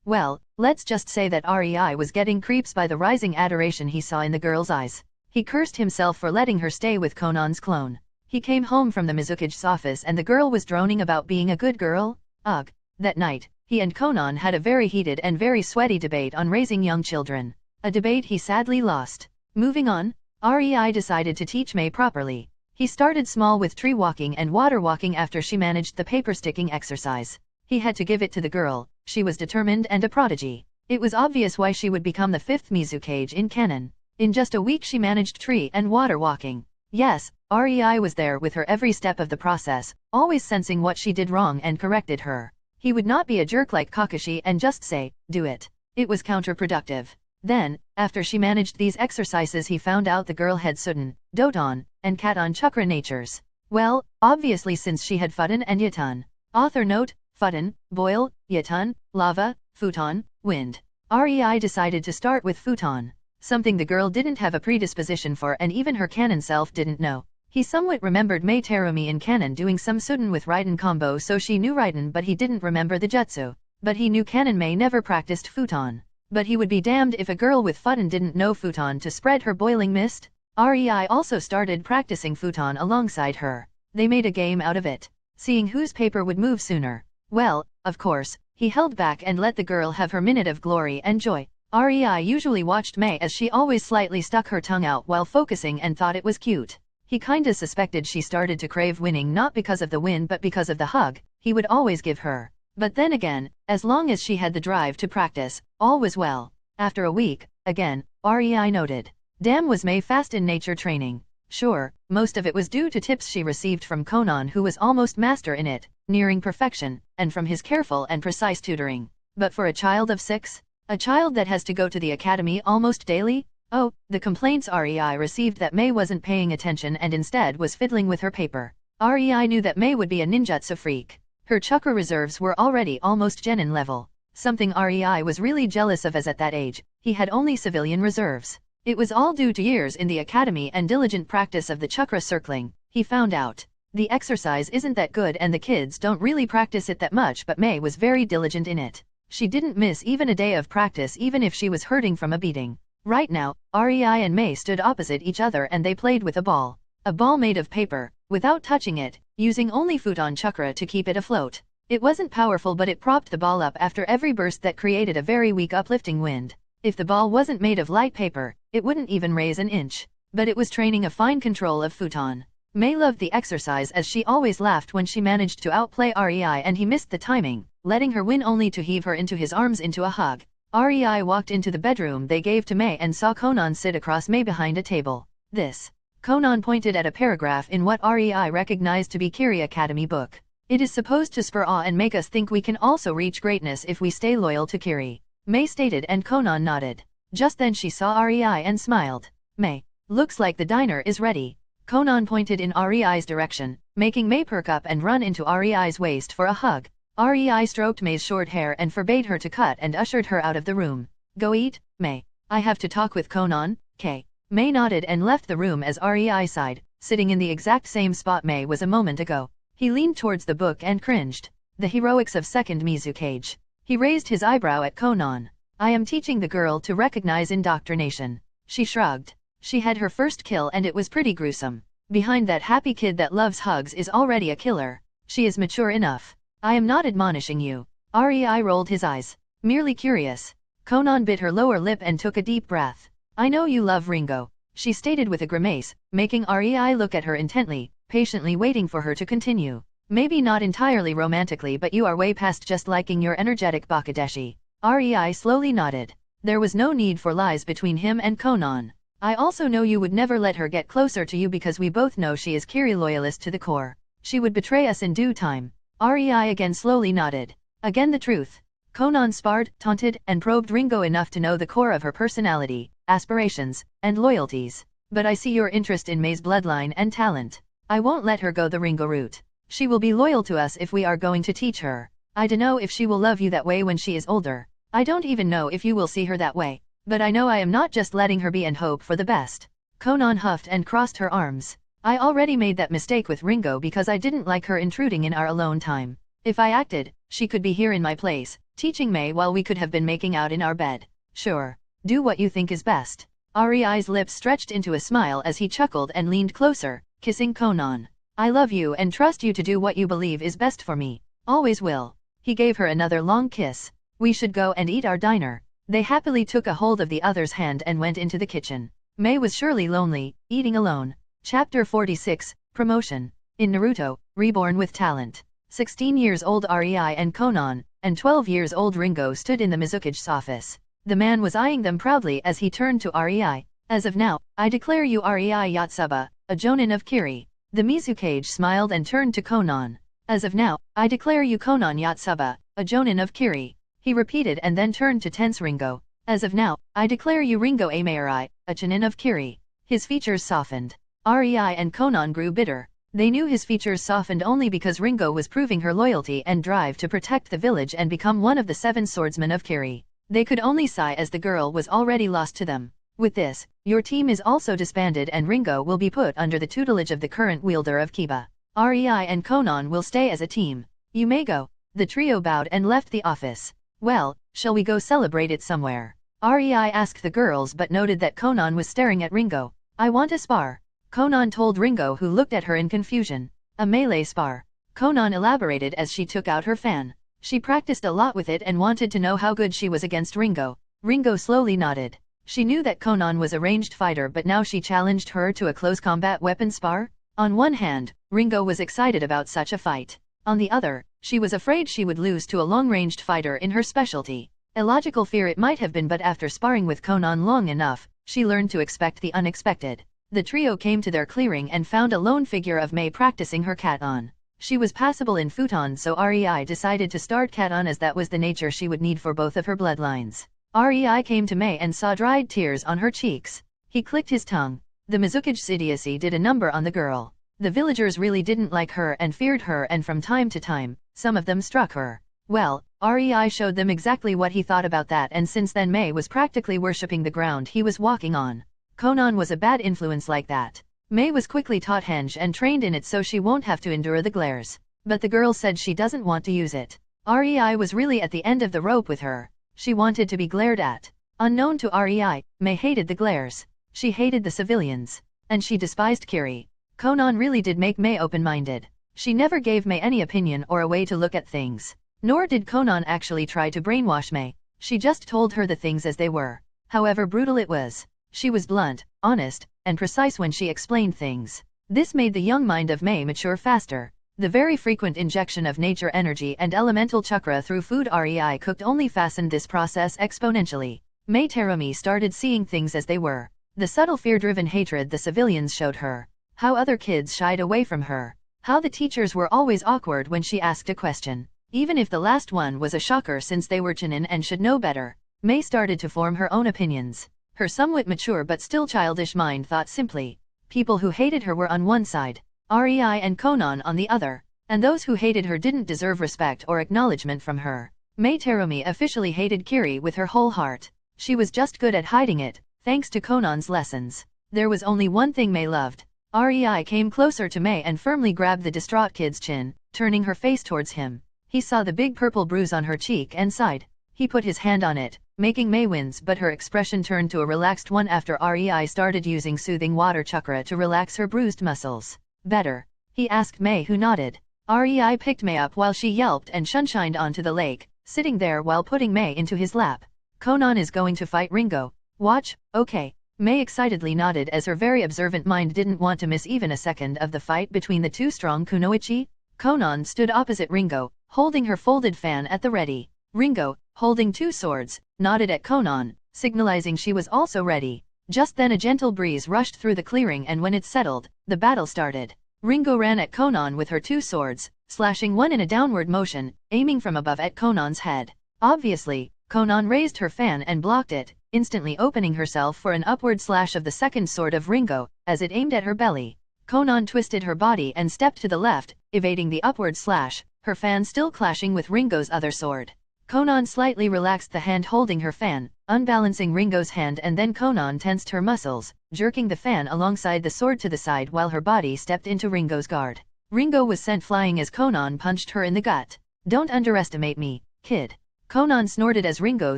S1: Well, let's just say that Rei was getting creeps by the rising adoration he saw in the girl's eyes. He cursed himself for letting her stay with Conan's clone. He came home from the Mizukage's office and the girl was droning about being a good girl. Ugh. That night, he and Conan had a very heated and very sweaty debate on raising young children. A debate he sadly lost. Moving on, Rei decided to teach Mei properly. He started small with tree walking and water walking after she managed the paper sticking exercise. He had to give it to the girl. She was determined and a prodigy. It was obvious why she would become the 5th Mizukage in canon. In just a week she managed tree and water walking. Yes, Rei was there with her every step of the process, always sensing what she did wrong and corrected her. He would not be a jerk like Kakashi and just say, do it. It was counterproductive. Then, after she managed these exercises he found out the girl had Sudden, Doton, and Katon Chakra natures. Well, obviously since she had Futon and Yaton. Author note, Futon, boil, Yaton, lava, futon, wind. Rei decided to start with futon. Something the girl didn't have a predisposition for and even her canon self didn't know. He somewhat remembered Mei Terumi in canon doing some Sudden with Raiden combo so she knew Raiden but he didn't remember the jutsu. But he knew canon Mei never practiced futon. But he would be damned if a girl with futon didn't know futon to spread her boiling mist. Rei also started practicing futon alongside her. They made a game out of it, seeing whose paper would move sooner. Well, of course, he held back and let the girl have her minute of glory and joy. Rei usually watched Mei as she always slightly stuck her tongue out while focusing and thought it was cute. He kinda suspected she started to crave winning not because of the win but because of the hug he would always give her. But then again, as long as she had the drive to practice, all was well. After a week, again, REI noted. Damn, was Mei fast in nature training. Sure, most of it was due to tips she received from Conan, who was almost master in it, nearing perfection, and from his careful and precise tutoring. But for a child of 6? A child that has to go to the academy almost daily? Oh, the complaints REI received that Mei wasn't paying attention and instead was fiddling with her paper. REI knew that Mei would be a ninjutsu freak. Her chakra reserves were already almost genin level. Something REI was really jealous of, as at that age, he had only civilian reserves. It was all due to years in the academy and diligent practice of the chakra circling, he found out. The exercise isn't that good and the kids don't really practice it that much, but Mei was very diligent in it. She didn't miss even a day of practice, even if she was hurting from a beating. Right now, REI and Mei stood opposite each other and they played with a ball. A ball made of paper, without touching it, using only futon chakra to keep it afloat. It wasn't powerful, but it propped the ball up after every burst that created a very weak uplifting wind. If the ball wasn't made of light paper, it wouldn't even raise an inch. But it was training a fine control of futon. Mei loved the exercise, as she always laughed when she managed to outplay REI and he missed the timing, letting her win only to heave her into his arms into a hug. REI walked into the bedroom they gave to Mei and saw Conan sit across Mei behind a table. This. Conan pointed at a paragraph in what REI recognized to be Kiri Academy book. It is supposed to spur awe and make us think we can also reach greatness if we stay loyal to Kiri. Mei stated, and Conan nodded. Just then she saw REI and smiled. Mei, looks like the diner is ready. Conan pointed in REI's direction, making Mei perk up and run into REI's waist for a hug. REI stroked Mei's short hair and forbade her to cut and ushered her out of the room. Go eat, Mei. I have to talk with Conan, K. Mei nodded and left the room as REI sighed, sitting in the exact same spot Mei was a moment ago. He leaned towards the book and cringed. The heroics of second Mizukage. He raised his eyebrow at Conan. I am teaching the girl to recognize indoctrination. She shrugged. She had her first kill and it was pretty gruesome. Behind that happy kid that loves hugs is already a killer. She is mature enough. I am not admonishing you. REI rolled his eyes. Merely curious. Conan bit her lower lip and took a deep breath. I know you love Ringo, she stated with a grimace, making REI look at her intently, patiently waiting for her to continue. Maybe not entirely romantically, but you are way past just liking your energetic Bakadeshi. REI slowly nodded. There was no need for lies between him and Conan. I also know you would never let her get closer to you because we both know she is Kiri loyalist to the core. She would betray us in due time. REI again slowly nodded. Again the truth. Conan sparred, taunted, and probed Ringo enough to know the core of her personality, aspirations, and loyalties. But I see your interest in Mei's bloodline and talent. I won't let her go the Ringo route. She will be loyal to us if we are going to teach her. I dunno if she will love you that way when she is older. I don't even know if you will see her that way. But I know I am not just letting her be and hope for the best. Conan huffed and crossed her arms. I already made that mistake with Ringo because I didn't like her intruding in our alone time. If I acted, she could be here in my place, teaching Mei while we could have been making out in our bed. Sure. Do what you think is best. REI's lips stretched into a smile as he chuckled and leaned closer, kissing Conan. I love you and trust you to do what you believe is best for me. Always will. He gave her another long kiss. We should go and eat our dinner. They happily took a hold of the other's hand and went into the kitchen. Mei was surely lonely, eating alone. Chapter 46, Promotion. In Naruto, Reborn with Talent. 16 years old REI and Conan, and 12 years old Ringo stood in the Mizukage's office. The man was eyeing them proudly as he turned to REI. As of now, I declare you REI Yotsuba, a jonin of Kiri. The Mizukage smiled and turned to Conan. As of now, I declare you Conan Yotsuba, a jonin of Kiri. He repeated and then turned to tense Ringo. As of now, I declare you Ringo Amaeri, a chunin of Kiri. His features softened. REI and Conan grew bitter. They knew his features softened only because Ringo was proving her loyalty and drive to protect the village and become one of the 7 swordsmen of Kiri. They could only sigh as the girl was already lost to them. With this, your team is also disbanded and Ringo will be put under the tutelage of the current wielder of Kiba. REI and Conan will stay as a team. You may go. The trio bowed and left the office. Well, shall we go celebrate it somewhere? REI asked the girls but noted that Conan was staring at Ringo. I want a spar. Conan told Ringo, who looked at her in confusion. A melee spar. Conan elaborated as she took out her fan. She practiced a lot with it and wanted to know how good she was against Ringo. Ringo slowly nodded. She knew that Conan was a ranged fighter, but now she challenged her to a close combat weapon spar? On one hand, Ringo was excited about such a fight. On the other, she was afraid she would lose to a long-ranged fighter in her specialty. Illogical fear it might have been, but after sparring with Conan long enough, she learned to expect the unexpected. The trio came to their clearing and found a lone figure of Mei practicing her Katan. She was passable in futon, so Rei decided to start Katan as that was the nature she would need for both of her bloodlines. Rei came to Mei and saw dried tears on her cheeks. He clicked his tongue. The Mizukage's idiocy did a number on the girl. The villagers really didn't like her and feared her, and from time to time, some of them struck her. Well, Rei showed them exactly what he thought about that, and since then Mei was practically worshipping the ground he was walking on. Conan was a bad influence like that. Mei was quickly taught henge and trained in it so she won't have to endure the glares. But the girl said she doesn't want to use it. Rei was really at the end of the rope with her. She wanted to be glared at. Unknown to Rei, Mei hated the glares. She hated the civilians. And she despised Kiri. Conan really did make Mei open-minded. She never gave Mei any opinion or a way to look at things. Nor did Conan actually try to brainwash Mei. She just told her the things as they were. However brutal it was. She was blunt, honest, and precise when she explained things. This made the young mind of Mei mature faster. The very frequent injection of nature energy and elemental chakra through food Rei cooked only fastened this process exponentially. Mei Terumi started seeing things as they were. The subtle fear-driven hatred the civilians showed her. How other kids shied away from her. How the teachers were always awkward when she asked a question. Even if the last one was a shocker since they were Chunin and should know better. Mei started to form her own opinions. Her somewhat mature but still childish mind thought simply. People who hated her were on one side, Rei and Conan on the other, and those who hated her didn't deserve respect or acknowledgement from her. Mei Terumi officially hated Kiri with her whole heart. She was just good at hiding it, thanks to Conan's lessons. There was only one thing Mei loved. Rei came closer to Mei and firmly grabbed the distraught kid's chin, turning her face towards him. He saw the big purple bruise on her cheek and sighed. He put his hand on it, making Mei wince, but her expression turned to a relaxed one after Rei started using soothing water chakra to relax her bruised muscles. Better? He asked Mei, who nodded. Rei picked Mei up while she yelped and sunshined onto the lake, sitting there while putting Mei into his lap. Conan is going to fight Ringo. Watch, okay. Mei excitedly nodded as her very observant mind didn't want to miss even a second of the fight between the two strong kunoichi. Conan stood opposite Ringo, holding her folded fan at the ready. Ringo, holding two swords, nodded at Conan, signalizing she was also ready. Just then a gentle breeze rushed through the clearing, and when it settled, the battle started. Ringo ran at Conan with her two swords, slashing one in a downward motion, aiming from above at Conan's head. Obviously, Conan raised her fan and blocked it, instantly opening herself for an upward slash of the second sword of Ringo, as it aimed at her belly. Conan twisted her body and stepped to the left, evading the upward slash, her fan still clashing with Ringo's other sword. Conan slightly relaxed the hand holding her fan, unbalancing Ringo's hand, and then Conan tensed her muscles, jerking the fan alongside the sword to the side while her body stepped into Ringo's guard. Ringo was sent flying as Conan punched her in the gut. "Don't underestimate me, kid." Conan snorted as Ringo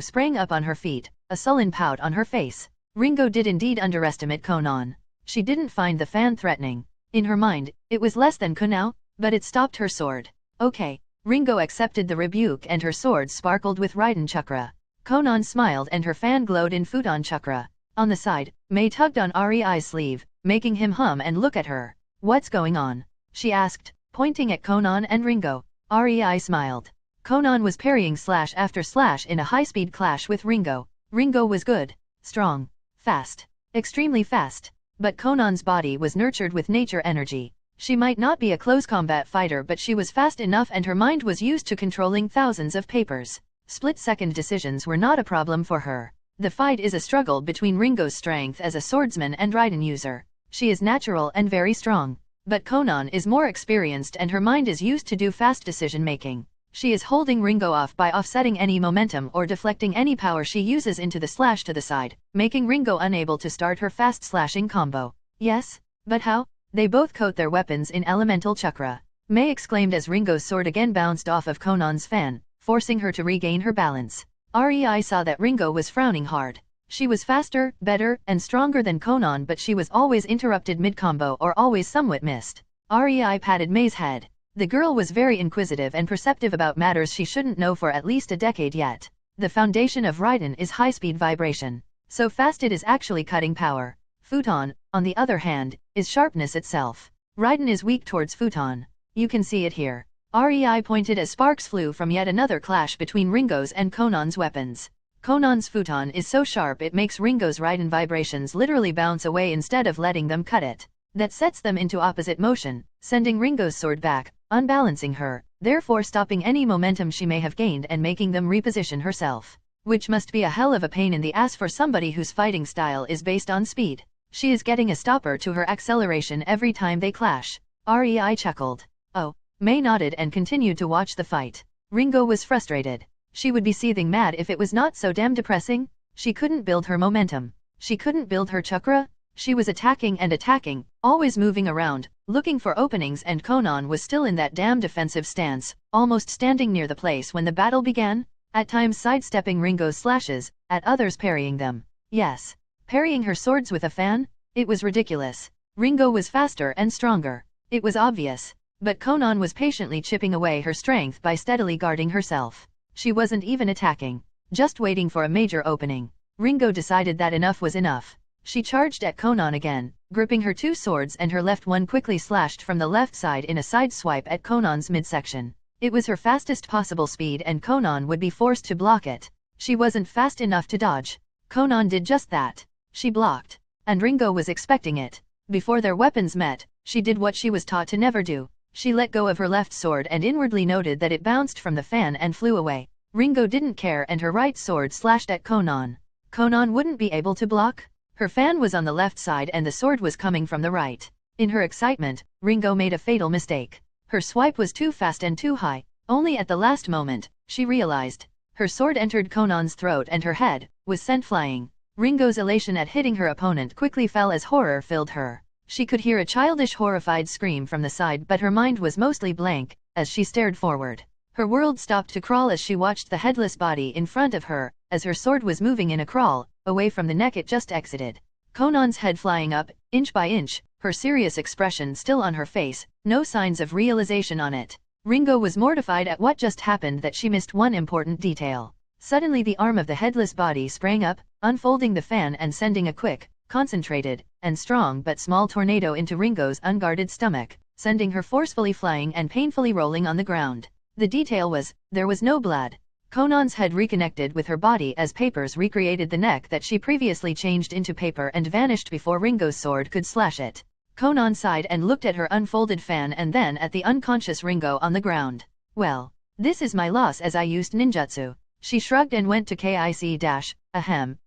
S1: sprang up on her feet, a sullen pout on her face. Ringo did indeed underestimate Conan. She didn't find the fan threatening. In her mind, it was less than Kunao, but it stopped her sword. Okay. Ringo accepted the rebuke and her sword sparkled with Raiden chakra. Conan smiled and her fan glowed in futon chakra. On the side, Mei tugged on Rei's sleeve, making him hum and look at her. "What's going on?" she asked, pointing at Conan and Ringo. Rei smiled. Conan was parrying slash after slash in a high-speed clash with Ringo. Ringo was good, strong, fast, extremely fast. But Conan's body was nurtured with nature energy. She might not be a close combat fighter, but she was fast enough and her mind was used to controlling thousands of papers. Split-second decisions were not a problem for her. The fight is a struggle between Ringo's strength as a swordsman and Raiden user. She is natural and very strong. But Conan is more experienced and her mind is used to do fast decision-making. She is holding Ringo off by offsetting any momentum or deflecting any power she uses into the slash to the side, making Ringo unable to start her fast slashing combo. Yes? But how? They both coat their weapons in elemental chakra. Mei exclaimed as Ringo's sword again bounced off of Conan's fan, forcing her to regain her balance. Rei saw that Ringo was frowning hard. She was faster, better, and stronger than Conan, but she was always interrupted mid-combo or always somewhat missed. Rei patted Mei's head. The girl was very inquisitive and perceptive about matters she shouldn't know for at least a decade yet. The foundation of Raiden is high-speed vibration. So fast it is actually cutting power. Futon, on the other hand, is sharpness itself. Raiden is weak towards futon. You can see it here. REI pointed as sparks flew from yet another clash between Ringo's and Conan's weapons. Conan's futon is so sharp it makes Ringo's Raiden vibrations literally bounce away instead of letting them cut it. That sets them into opposite motion, sending Ringo's sword back, unbalancing her, therefore stopping any momentum she may have gained and making them reposition herself. Which must be a hell of a pain in the ass for somebody whose fighting style is based on speed. She is getting a stopper to her acceleration every time they clash. REI chuckled. Oh. May nodded and continued to watch the fight. Ringo was frustrated. She would be seething mad if it was not so damn depressing. She couldn't build her momentum. She couldn't build her chakra. She was attacking and attacking, always moving around, looking for openings, and Conan was still in that damn defensive stance, almost standing near the place when the battle began, at times sidestepping Ringo's slashes, at others parrying them. Yes, parrying her swords with a fan? It was ridiculous. Ringo was faster and stronger. It was obvious. But Conan was patiently chipping away her strength by steadily guarding herself. She wasn't even attacking, just waiting for a major opening. Ringo decided that enough was enough. She charged at Conan again, gripping her two swords, and her left one quickly slashed from the left side in a side swipe at Conan's midsection. It was her fastest possible speed and Conan would be forced to block it. She wasn't fast enough to dodge. Conan did just that. She blocked. And Ringo was expecting it. Before their weapons met, she did what she was taught to never do. She let go of her left sword and inwardly noted that it bounced from the fan and flew away. Ringo didn't care and her right sword slashed at Conan. Conan wouldn't be able to block? Her fan was on the left side and the sword was coming from the right. In her excitement, Ringo made a fatal mistake. Her swipe was too fast and too high. Only at the last moment, she realized. Her sword entered Conan's throat and her head was sent flying. Ringo's elation at hitting her opponent quickly fell as horror filled her. She could hear a childish horrified scream from the side, but her mind was mostly blank as she stared forward. Her world stopped to crawl as she watched the headless body in front of her, as her sword was moving in a crawl, away from the neck it just exited. Conan's head flying up, inch by inch, her serious expression still on her face, no signs of realization on it. Ringo was mortified at what just happened that she missed one important detail. Suddenly the arm of the headless body sprang up, unfolding the fan and sending a quick, concentrated, and strong but small tornado into Ringo's unguarded stomach, sending her forcefully flying and painfully rolling on the ground. The detail was, there was no blood. Conan's head reconnected with her body as papers recreated the neck that she previously changed into paper and vanished before Ringo's sword could slash it. Conan sighed and looked at her unfolded fan and then at the unconscious Ringo on the ground. Well, this is my loss as I used ninjutsu. She shrugged and went to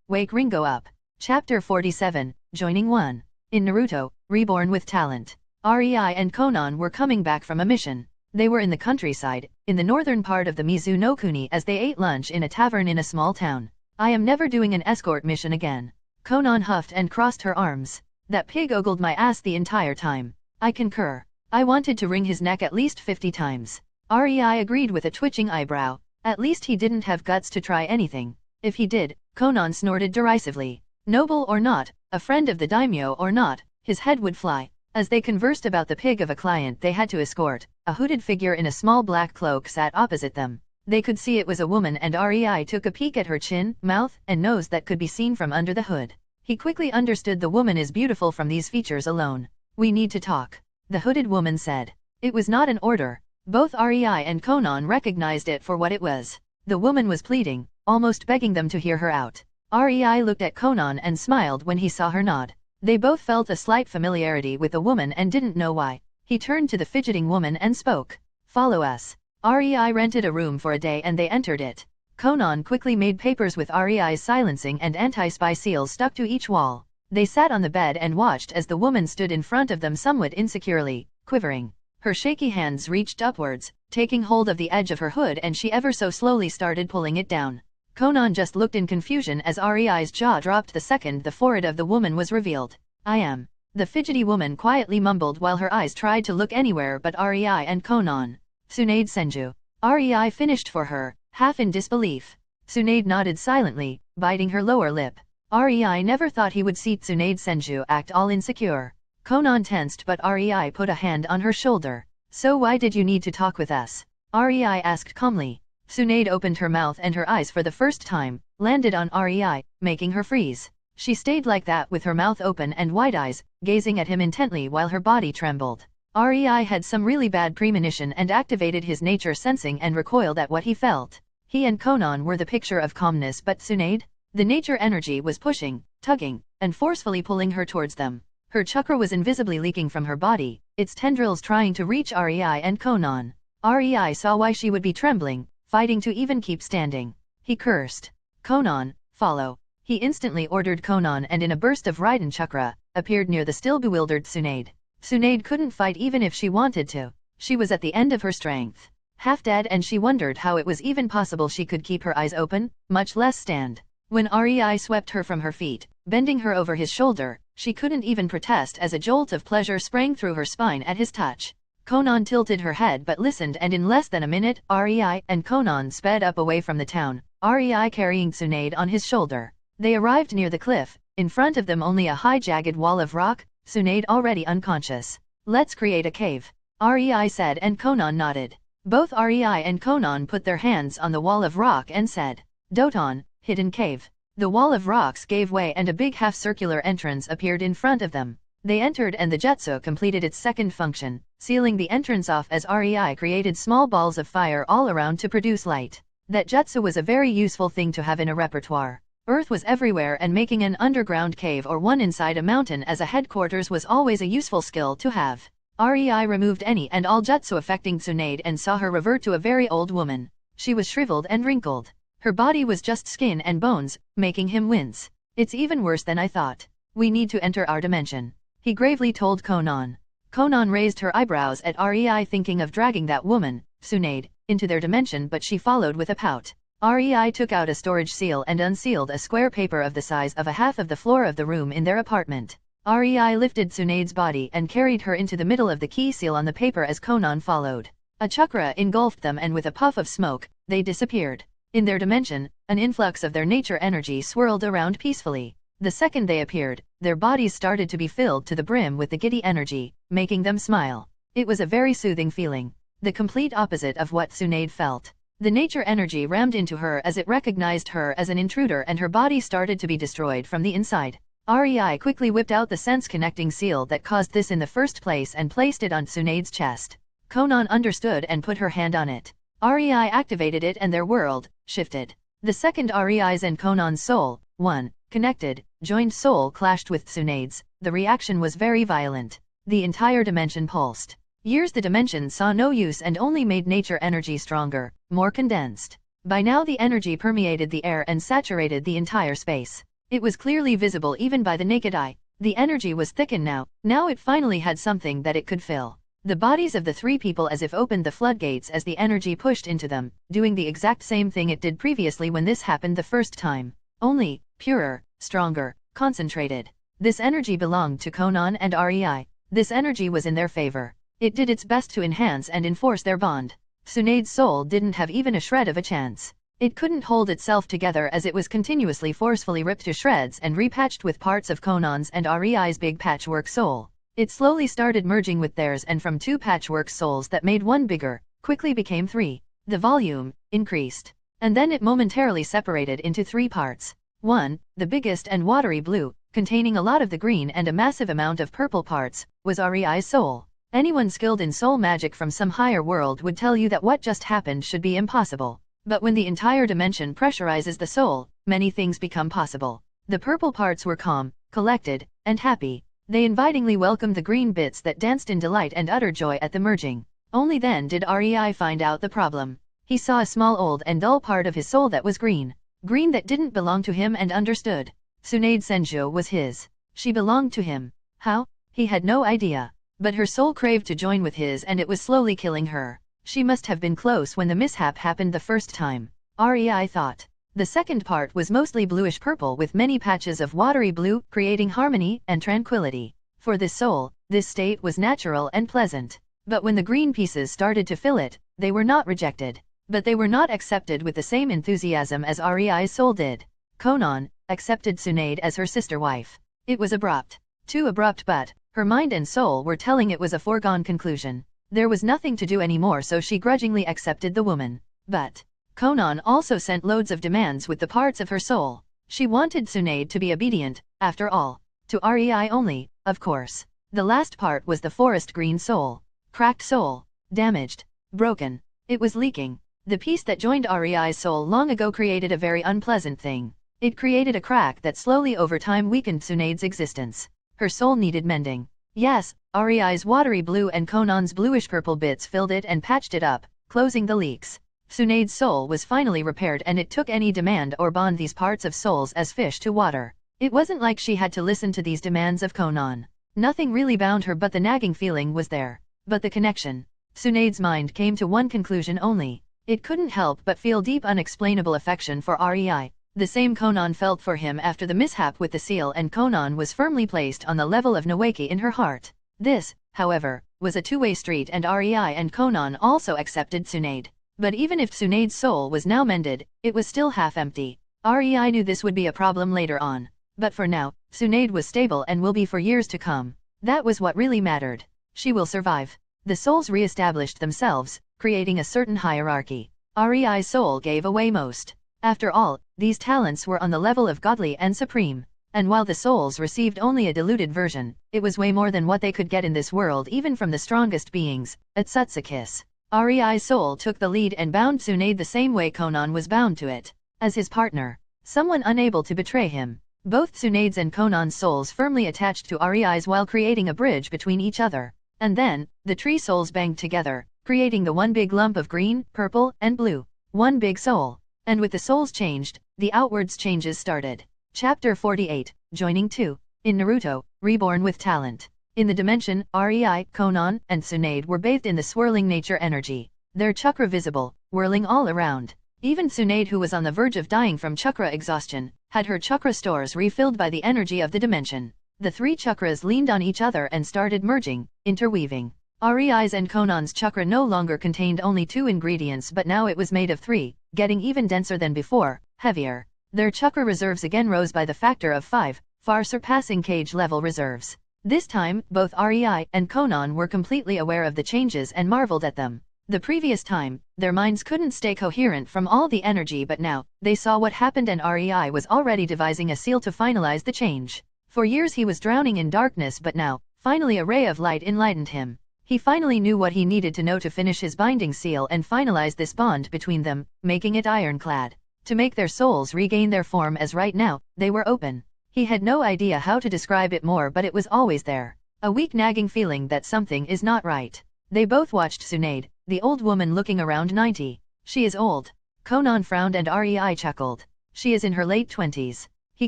S1: wake Ringo up. Chapter 47, Joining 1. In Naruto, Reborn with Talent. REI and Conan were coming back from a mission. They were in the countryside, in the northern part of the Mizukage as they ate lunch in a tavern in a small town. I am never doing an escort mission again. Conan huffed and crossed her arms. That pig ogled my ass the entire time. I concur. I wanted to wring his neck at least 50 times. REI agreed with a twitching eyebrow. At least he didn't have guts to try anything. If he did, Conan snorted derisively. Noble or not, a friend of the daimyo or not, his head would fly. As they conversed about the pig of a client they had to escort, a hooded figure in a small black cloak sat opposite them. They could see it was a woman and REI took a peek at her chin, mouth, and nose that could be seen from under the hood. He quickly understood the woman is beautiful from these features alone. We need to talk, the hooded woman said. It was not an order. Both REI and Conan recognized it for what it was. The woman was pleading, almost begging them to hear her out. REI looked at Conan and smiled when he saw her nod. They both felt a slight familiarity with the woman and didn't know why. He turned to the fidgeting woman and spoke. Follow us. REI rented a room for a day and they entered it. Conan quickly made papers with REI's silencing and anti-spy seals stuck to each wall. They sat on the bed and watched as the woman stood in front of them somewhat insecurely, quivering. Her shaky hands reached upwards, taking hold of the edge of her hood, and she ever so slowly started pulling it down. Conan just looked in confusion as REI's jaw dropped the second the forehead of the woman was revealed. I am. The fidgety woman quietly mumbled while her eyes tried to look anywhere but REI and Conan. Sunade Senju. REI finished for her, half in disbelief. Sunade nodded silently, biting her lower lip. REI never thought he would see Sunade Senju act all insecure. Conan tensed but REI put a hand on her shoulder. So why did you need to talk with us? REI asked calmly. Sunade opened her mouth and her eyes for the first time, landed on REI, making her freeze. She stayed like that with her mouth open and wide eyes, gazing at him intently while her body trembled. REI had some really bad premonition and activated his nature sensing and recoiled at what he felt. He and Conan were the picture of calmness, but Sunade? The nature energy was pushing, tugging, and forcefully pulling her towards them. Her chakra was invisibly leaking from her body, its tendrils trying to reach REI and Conan. REI saw why she would be trembling, fighting to even keep standing. He cursed. Conan, follow. He instantly ordered Conan and in a burst of Raiden chakra, appeared near the still bewildered Sunade. Sunade couldn't fight even if she wanted to. She was at the end of her strength. Half dead, and she wondered how it was even possible she could keep her eyes open, much less stand. When REI swept her from her feet, bending her over his shoulder, she couldn't even protest as a jolt of pleasure sprang through her spine at his touch. Conan tilted her head but listened, and in less than a minute, REI and Conan sped up away from the town, REI carrying Sunade on his shoulder. They arrived near the cliff, in front of them only a high jagged wall of rock, Sunade already unconscious. Let's create a cave, REI said, and Conan nodded. Both REI and Conan put their hands on the wall of rock and said, Doton, hidden cave. The wall of rocks gave way and a big half-circular entrance appeared in front of them. They entered and the jutsu completed its second function, sealing the entrance off as REI created small balls of fire all around to produce light. That jutsu was a very useful thing to have in a repertoire. Earth was everywhere, and making an underground cave or one inside a mountain as a headquarters was always a useful skill to have. REI removed any and all jutsu affecting Sunade and saw her revert to a very old woman. She was shriveled and wrinkled. Her body was just skin and bones, making him wince. It's even worse than I thought. We need to enter our dimension, he gravely told Conan. Conan raised her eyebrows at REI, thinking of dragging that woman, Sunade, into their dimension, but she followed with a pout. REI took out a storage seal and unsealed a square paper of the size of a half of the floor of the room in their apartment. REI lifted Sunade's body and carried her into the middle of the key seal on the paper as Conan followed. A chakra engulfed them, and with a puff of smoke, they disappeared. In their dimension, an influx of their nature energy swirled around peacefully. The second they appeared, their bodies started to be filled to the brim with the giddy energy, making them smile. It was a very soothing feeling. The complete opposite of what Sunade felt. The nature energy rammed into her as it recognized her as an intruder, and her body started to be destroyed from the inside. REI quickly whipped out the sense-connecting seal that caused this in the first place and placed it on Sunade's chest. Conan understood and put her hand on it. REI activated it and their world shifted. The second REI's and Conan's soul, one, connected, joined soul clashed with Sunade's. The reaction was very violent. The entire dimension pulsed. Years the dimension saw no use and only made nature energy stronger, more condensed. By now the energy permeated the air and saturated the entire space. It was clearly visible even by the naked eye. The energy was thickened now. Now it finally had something that it could fill. The bodies of the three people as if opened the floodgates as the energy pushed into them, doing the exact same thing it did previously when this happened the first time. Only, purer, stronger, concentrated. This energy belonged to Conan and REI. This energy was in their favor. It did its best to enhance and enforce their bond. Sunade's soul didn't have even a shred of a chance. It couldn't hold itself together as it was continuously forcefully ripped to shreds and repatched with parts of Conan's and REI's big patchwork soul. It slowly started merging with theirs, and from two patchwork souls that made one bigger, quickly became three. The volume increased. And then it momentarily separated into three parts. One, the biggest and watery blue, containing a lot of the green and a massive amount of purple parts, was REI's soul. Anyone skilled in soul magic from some higher world would tell you that what just happened should be impossible. But when the entire dimension pressurizes the soul, many things become possible. The purple parts were calm, collected, and happy. They invitingly welcomed the green bits that danced in delight and utter joy at the merging. Only then did REI find out the problem. He saw a small old and dull part of his soul that was green. Green that didn't belong to him, and understood. Sunade Senju was his. She belonged to him. How? He had no idea. But her soul craved to join with his, and it was slowly killing her. She must have been close when the mishap happened the first time, REI thought. The second part was mostly bluish-purple with many patches of watery blue, creating harmony and tranquility. For this soul, this state was natural and pleasant. But when the green pieces started to fill it, they were not rejected. But they were not accepted with the same enthusiasm as REI's soul did. Conan accepted Sunade as her sister wife. It was abrupt. Too abrupt, but her mind and soul were telling it was a foregone conclusion. There was nothing to do anymore, so she grudgingly accepted the woman. But Conan also sent loads of demands with the parts of her soul. She wanted Sunade to be obedient, after all. To REI only, of course. The last part was the forest green soul. Cracked soul. Damaged. Broken. It was leaking. The piece that joined Ari's soul long ago created a very unpleasant thing. It created a crack that slowly over time weakened Sunade's existence. Her soul needed mending. Yes, Ari's watery blue and Conan's bluish-purple bits filled it and patched it up, closing the leaks. Sunade's soul was finally repaired, and it took any demand or bond these parts of souls as fish to water. It wasn't like she had to listen to these demands of Conan. Nothing really bound her, but the nagging feeling was there. But the connection. Sunade's mind came to one conclusion only. It couldn't help but feel deep unexplainable affection for Rei. The same Conan felt for him after the mishap with the seal, and Conan was firmly placed on the level of Nawaki in her heart. This, however, was a two-way street, and Rei and Conan also accepted Sunade. But even if Sunade's soul was now mended, it was still half empty. Rei knew this would be a problem later on. But for now, Sunade was stable and will be for years to come. That was what really mattered. She will survive. The souls re-established themselves, creating a certain hierarchy. Rei's soul gave away most. After all, these talents were on the level of godly and supreme. And while the souls received only a diluted version, it was way more than what they could get in this world, even from the strongest beings. Atsutsukis. Rei's soul took the lead and bound Sunade the same way Conan was bound to it. As his partner. Someone unable to betray him. Both Sunade's and Conan's souls firmly attached to Rei's while creating a bridge between each other. And then, the tree souls banged together, creating the one big lump of green, purple, and blue. One big soul. And with the souls changed, the outwards changes started. Chapter 48, Joining 2. In Naruto, Reborn with Talent. In the dimension, Rei, Conan, and Sunade were bathed in the swirling nature energy. Their chakra visible, whirling all around. Even Sunade, who was on the verge of dying from chakra exhaustion, had her chakra stores refilled by the energy of the dimension. The three chakras leaned on each other and started merging, interweaving. Rei's and Conan's chakra no longer contained only 2 ingredients, but now it was made of 3, getting even denser than before, heavier. Their chakra reserves again rose by the factor of 5, far surpassing cage-level reserves. This time, both Rei and Conan were completely aware of the changes and marveled at them. The previous time, their minds couldn't stay coherent from all the energy, but now, they saw what happened, and Rei was already devising a seal to finalize the change. For years he was drowning in darkness, but now, finally a ray of light enlightened him. He finally knew what he needed to know to finish his binding seal and finalize this bond between them, making it ironclad. To make their souls regain their form, as right now, they were open. He had no idea how to describe it more, but it was always there. A weak nagging feeling that something is not right. They both watched Sunade, the old woman looking around 90. She is old. Conan frowned and Rei chuckled. She is in her late 20s. He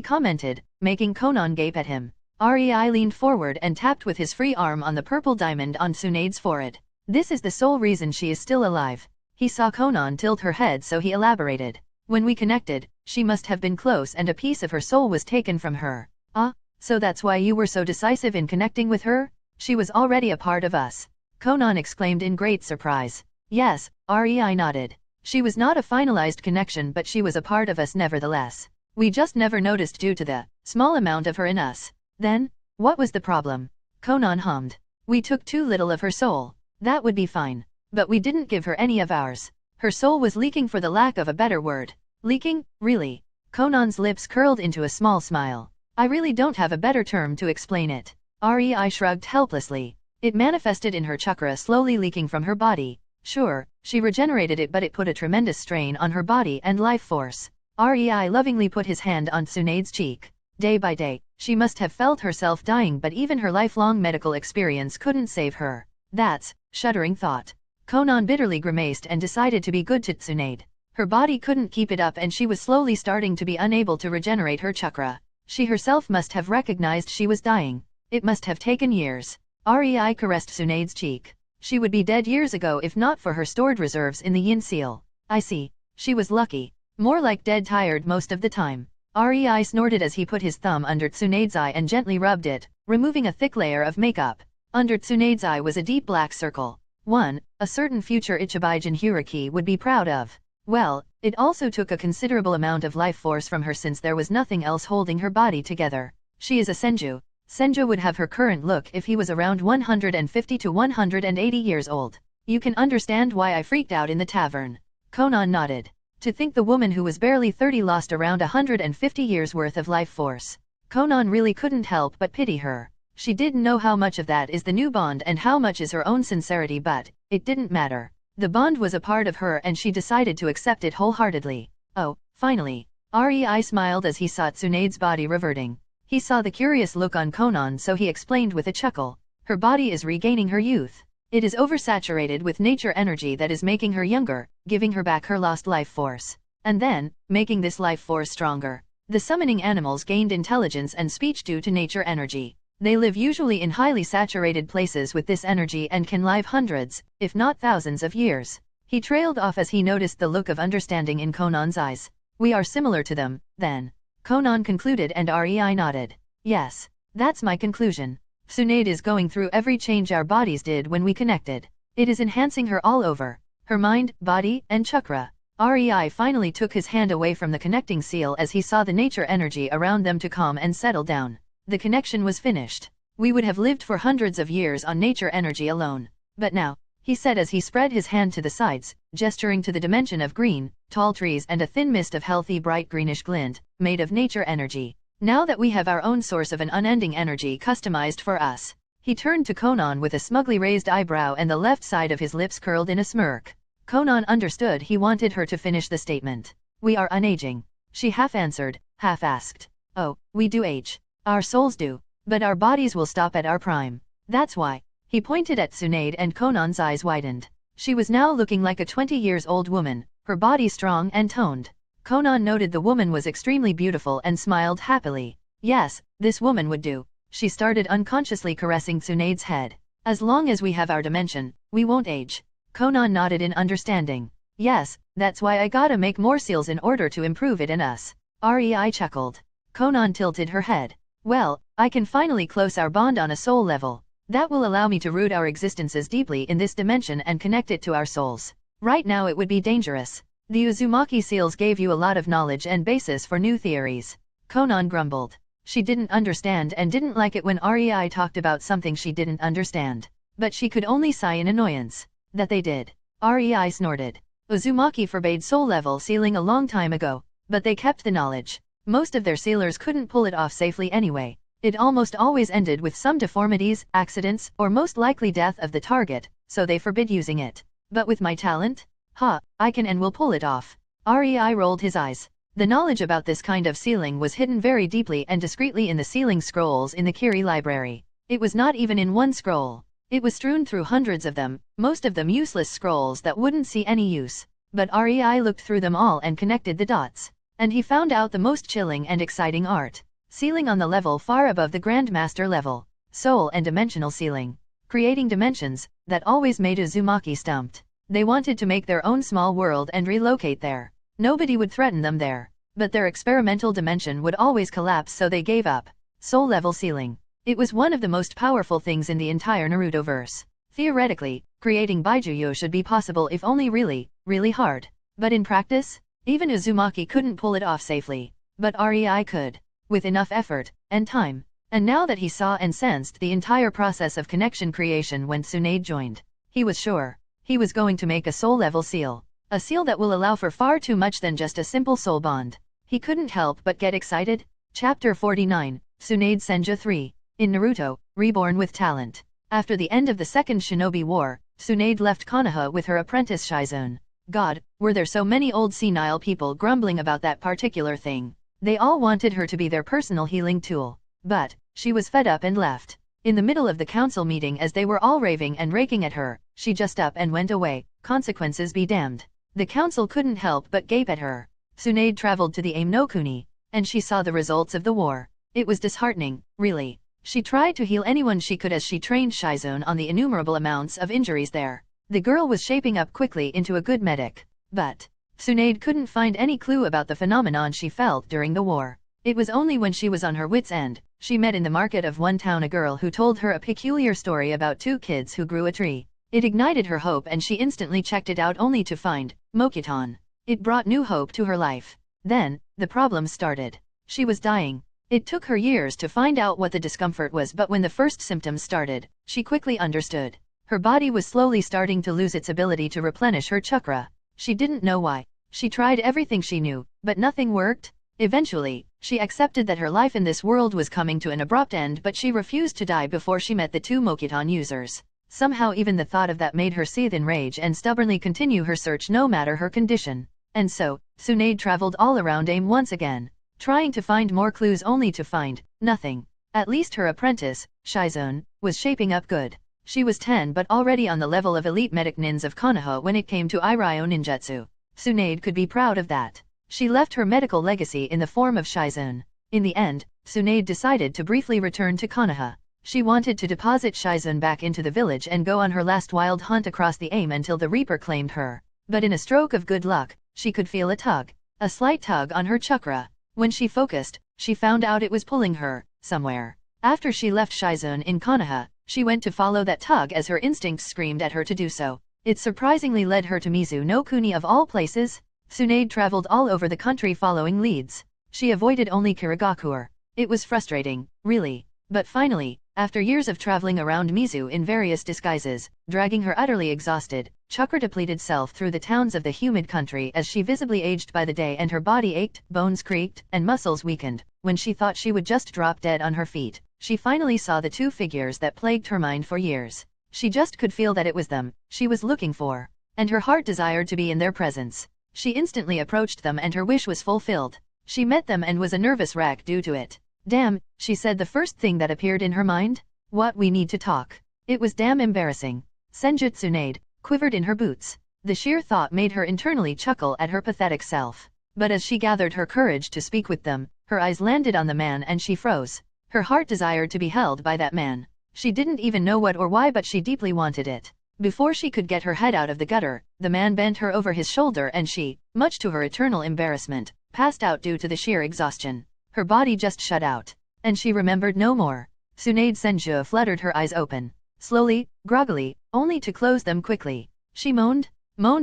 S1: commented, making Conan gape at him. Rei leaned forward and tapped with his free arm on the purple diamond on Sunade's forehead. This is the sole reason she is still alive. He saw Conan tilt her head, so he elaborated. When we connected, she must have been close and a piece of her soul was taken from her. Ah, so that's why you were so decisive in connecting with her? She was already a part of us. Conan exclaimed in great surprise. Yes, Rei nodded. She was not a finalized connection, but she was a part of us nevertheless. We just never noticed due to the small amount of her in us. Then, what was the problem? Conan hummed. We took too little of her soul. That would be fine. But we didn't give her any of ours. Her soul was leaking, for the lack of a better word. Leaking, really? Conan's lips curled into a small smile. I really don't have a better term to explain it. Rei shrugged helplessly. It manifested in her chakra slowly leaking from her body. Sure, she regenerated it, but it put a tremendous strain on her body and life force. Rei lovingly put his hand on Sunade's cheek. Day by day, she must have felt herself dying, but even her lifelong medical experience couldn't save her. That's, shuddering thought. Conan bitterly grimaced and decided to be good to Sunade. Her body couldn't keep it up, and she was slowly starting to be unable to regenerate her chakra. She herself must have recognized she was dying. It must have taken years. Rei caressed Sunade's cheek. She would be dead years ago if not for her stored reserves in the yin seal. I see. She was lucky. More like dead tired most of the time. Rei snorted as he put his thumb under Tsunade's eye and gently rubbed it, removing a thick layer of makeup. Under Tsunade's eye was a deep black circle. One, a certain future Ichibai Jinhyuriki would be proud of. Well, it also took a considerable amount of life force from her, since there was nothing else holding her body together. She is a Senju. Senju would have her current look if he was around 150 to 180 years old. You can understand why I freaked out in the tavern. Conan nodded. To think the woman who was barely 30 lost around 150 years worth of life force. Conan really couldn't help but pity her. She didn't know how much of that is the new bond and how much is her own sincerity, but it didn't matter. The bond was a part of her and she decided to accept it wholeheartedly. Oh, finally. Rei smiled as he saw Tsunade's body reverting. He saw the curious look on Conan, so he explained with a chuckle. Her body is regaining her youth. It is oversaturated with nature energy that is making her younger, giving her back her lost life force. And then, making this life force stronger. The summoning animals gained intelligence and speech due to nature energy. They live usually in highly saturated places with this energy and can live hundreds, if not thousands of years. He trailed off as he noticed the look of understanding in Conan's eyes. We are similar to them, then. Conan concluded and Rei nodded. Yes, that's my conclusion. Sunade is going through every change our bodies did when we connected. It is enhancing her all over. Her mind, body, and chakra. Rei finally took his hand away from the connecting seal as he saw the nature energy around them to calm and settle down. The connection was finished. We would have lived for hundreds of years on nature energy alone. But now, he said as he spread his hand to the sides, gesturing to the dimension of green, tall trees and a thin mist of healthy bright greenish glint, made of nature energy. Now that we have our own source of an unending energy customized for us. He turned to Conan with a smugly raised eyebrow and the left side of his lips curled in a smirk. Conan understood he wanted her to finish the statement. We are unaging. She half answered, half asked. Oh, we do age. Our souls do. But our bodies will stop at our prime. That's why. He pointed at Sunade and Conan's eyes widened. She was now looking like a 20-years-old woman, her body strong and toned. Conan noted the woman was extremely beautiful and smiled happily. Yes, this woman would do. She started unconsciously caressing Tsunade's head. As long as we have our dimension, we won't age. Conan nodded in understanding. Yes, that's why I gotta make more seals in order to improve it in us. Rei chuckled. Conan tilted her head. Well, I can finally close our bond on a soul level. That will allow me to root our existences deeply in this dimension and connect it to our souls. Right now it would be dangerous. The Uzumaki seals gave you a lot of knowledge and basis for new theories. Conan grumbled. She didn't understand and didn't like it when Rei talked about something she didn't understand. But she could only sigh in annoyance. That they did. Rei snorted. Uzumaki forbade soul-level sealing a long time ago, but they kept the knowledge. Most of their sealers couldn't pull it off safely anyway. It almost always ended with some deformities, accidents, or most likely death of the target, so they forbid using it. But with my talent? I can and will pull it off. Rei rolled his eyes. The knowledge about this kind of sealing was hidden very deeply and discreetly in the sealing scrolls in the Kiri library. It was not even in one scroll. It was strewn through hundreds of them, most of them useless scrolls that wouldn't see any use. But Rei looked through them all and connected the dots. And he found out the most chilling and exciting art. Sealing on the level far above the Grandmaster level. Soul and dimensional sealing. Creating dimensions that always made Uzumaki stumped. They wanted to make their own small world and relocate there. Nobody would threaten them there. But their experimental dimension would always collapse, so they gave up. Soul level sealing. It was one of the most powerful things in the entire Naruto verse. Theoretically, creating Baijuyo should be possible if only really, really hard. But in practice, even Uzumaki couldn't pull it off safely. But Rei could. With enough effort, and time. And now that he saw and sensed the entire process of connection creation when Tsunade joined, he was sure. He was going to make a soul-level seal. A seal that will allow for far too much than just a simple soul bond. He couldn't help but get excited. Chapter 49, Tsunade Senja 3. In Naruto, Reborn with Talent. After the end of the Second Shinobi War, Tsunade left Konoha with her apprentice Shizune. God, were there so many old senile people grumbling about that particular thing. They all wanted her to be their personal healing tool. But, she was fed up and left. In the middle of the council meeting, as they were all raving and raking at her, she just up and went away. Consequences be damned. The council couldn't help but gape at her. Tsunade traveled to the Aim no Kuni, and she saw the results of the war. It was disheartening, really. She tried to heal anyone she could as she trained Shizune on the innumerable amounts of injuries there. The girl was shaping up quickly into a good medic. But Tsunade couldn't find any clue about the phenomenon she felt during the war. It was only when she was on her wit's end, she met in the market of one town a girl who told her a peculiar story about two kids who grew a tree. It ignited her hope and she instantly checked it out only to find Mokiton. It brought new hope to her life. Then, the problem started. She was dying. It took her years to find out what the discomfort was, but when the first symptoms started, she quickly understood. Her body was slowly starting to lose its ability to replenish her chakra. She didn't know why. She tried everything she knew, but nothing worked. Eventually, She accepted that her life in this world was coming to an abrupt end, but she refused to die before she met the two Mokiton users. Somehow even the thought of that made her seethe in rage and stubbornly continue her search no matter her condition. And so, Sunade traveled all around AIM once again, trying to find more clues only to find nothing. At least her apprentice, Shizune, was shaping up good. She was 10 but already on the level of elite medic nins of Konoha when it came to Iryo ninjutsu. Sunade could be proud of that. She left her medical legacy in the form of Shizune. In the end, Sunade decided to briefly return to Konoha. She wanted to deposit Shizune back into the village and go on her last wild hunt across the AIM until the Reaper claimed her. But in a stroke of good luck, she could feel a slight tug on her chakra. When she focused, she found out it was pulling her somewhere. After she left Shizune in Konoha, she went to follow that tug as her instincts screamed at her to do so. It surprisingly led her to Mizu no Kuni of all places. Sunade traveled all over the country following leads. She avoided only Kirigakure. It was frustrating, really. But finally, after years of traveling around Mizu in various disguises, dragging her utterly exhausted, chakra-depleted self through the towns of the humid country as she visibly aged by the day and her body ached, bones creaked, and muscles weakened, when she thought she would just drop dead on her feet, she finally saw the two figures that plagued her mind for years. She just could feel that it was them she was looking for, and her heart desired to be in their presence. She instantly approached them and her wish was fulfilled. She met them and was a nervous wreck due to it. Damn, she said the first thing that appeared in her mind. What, we need to talk. It was damn embarrassing. Senjutsu Sunade quivered in her boots. The sheer thought made her internally chuckle at her pathetic self. But as she gathered her courage to speak with them, her eyes landed on the man and she froze. Her heart desired to be held by that man. She didn't even know what or why, but she deeply wanted it. Before she could get her head out of the gutter, the man bent her over his shoulder and she, much to her eternal embarrassment, passed out due to the sheer exhaustion. Her body just shut out, and she remembered no more. Sunade Senju fluttered her eyes open, slowly, groggily, only to close them quickly. She moaned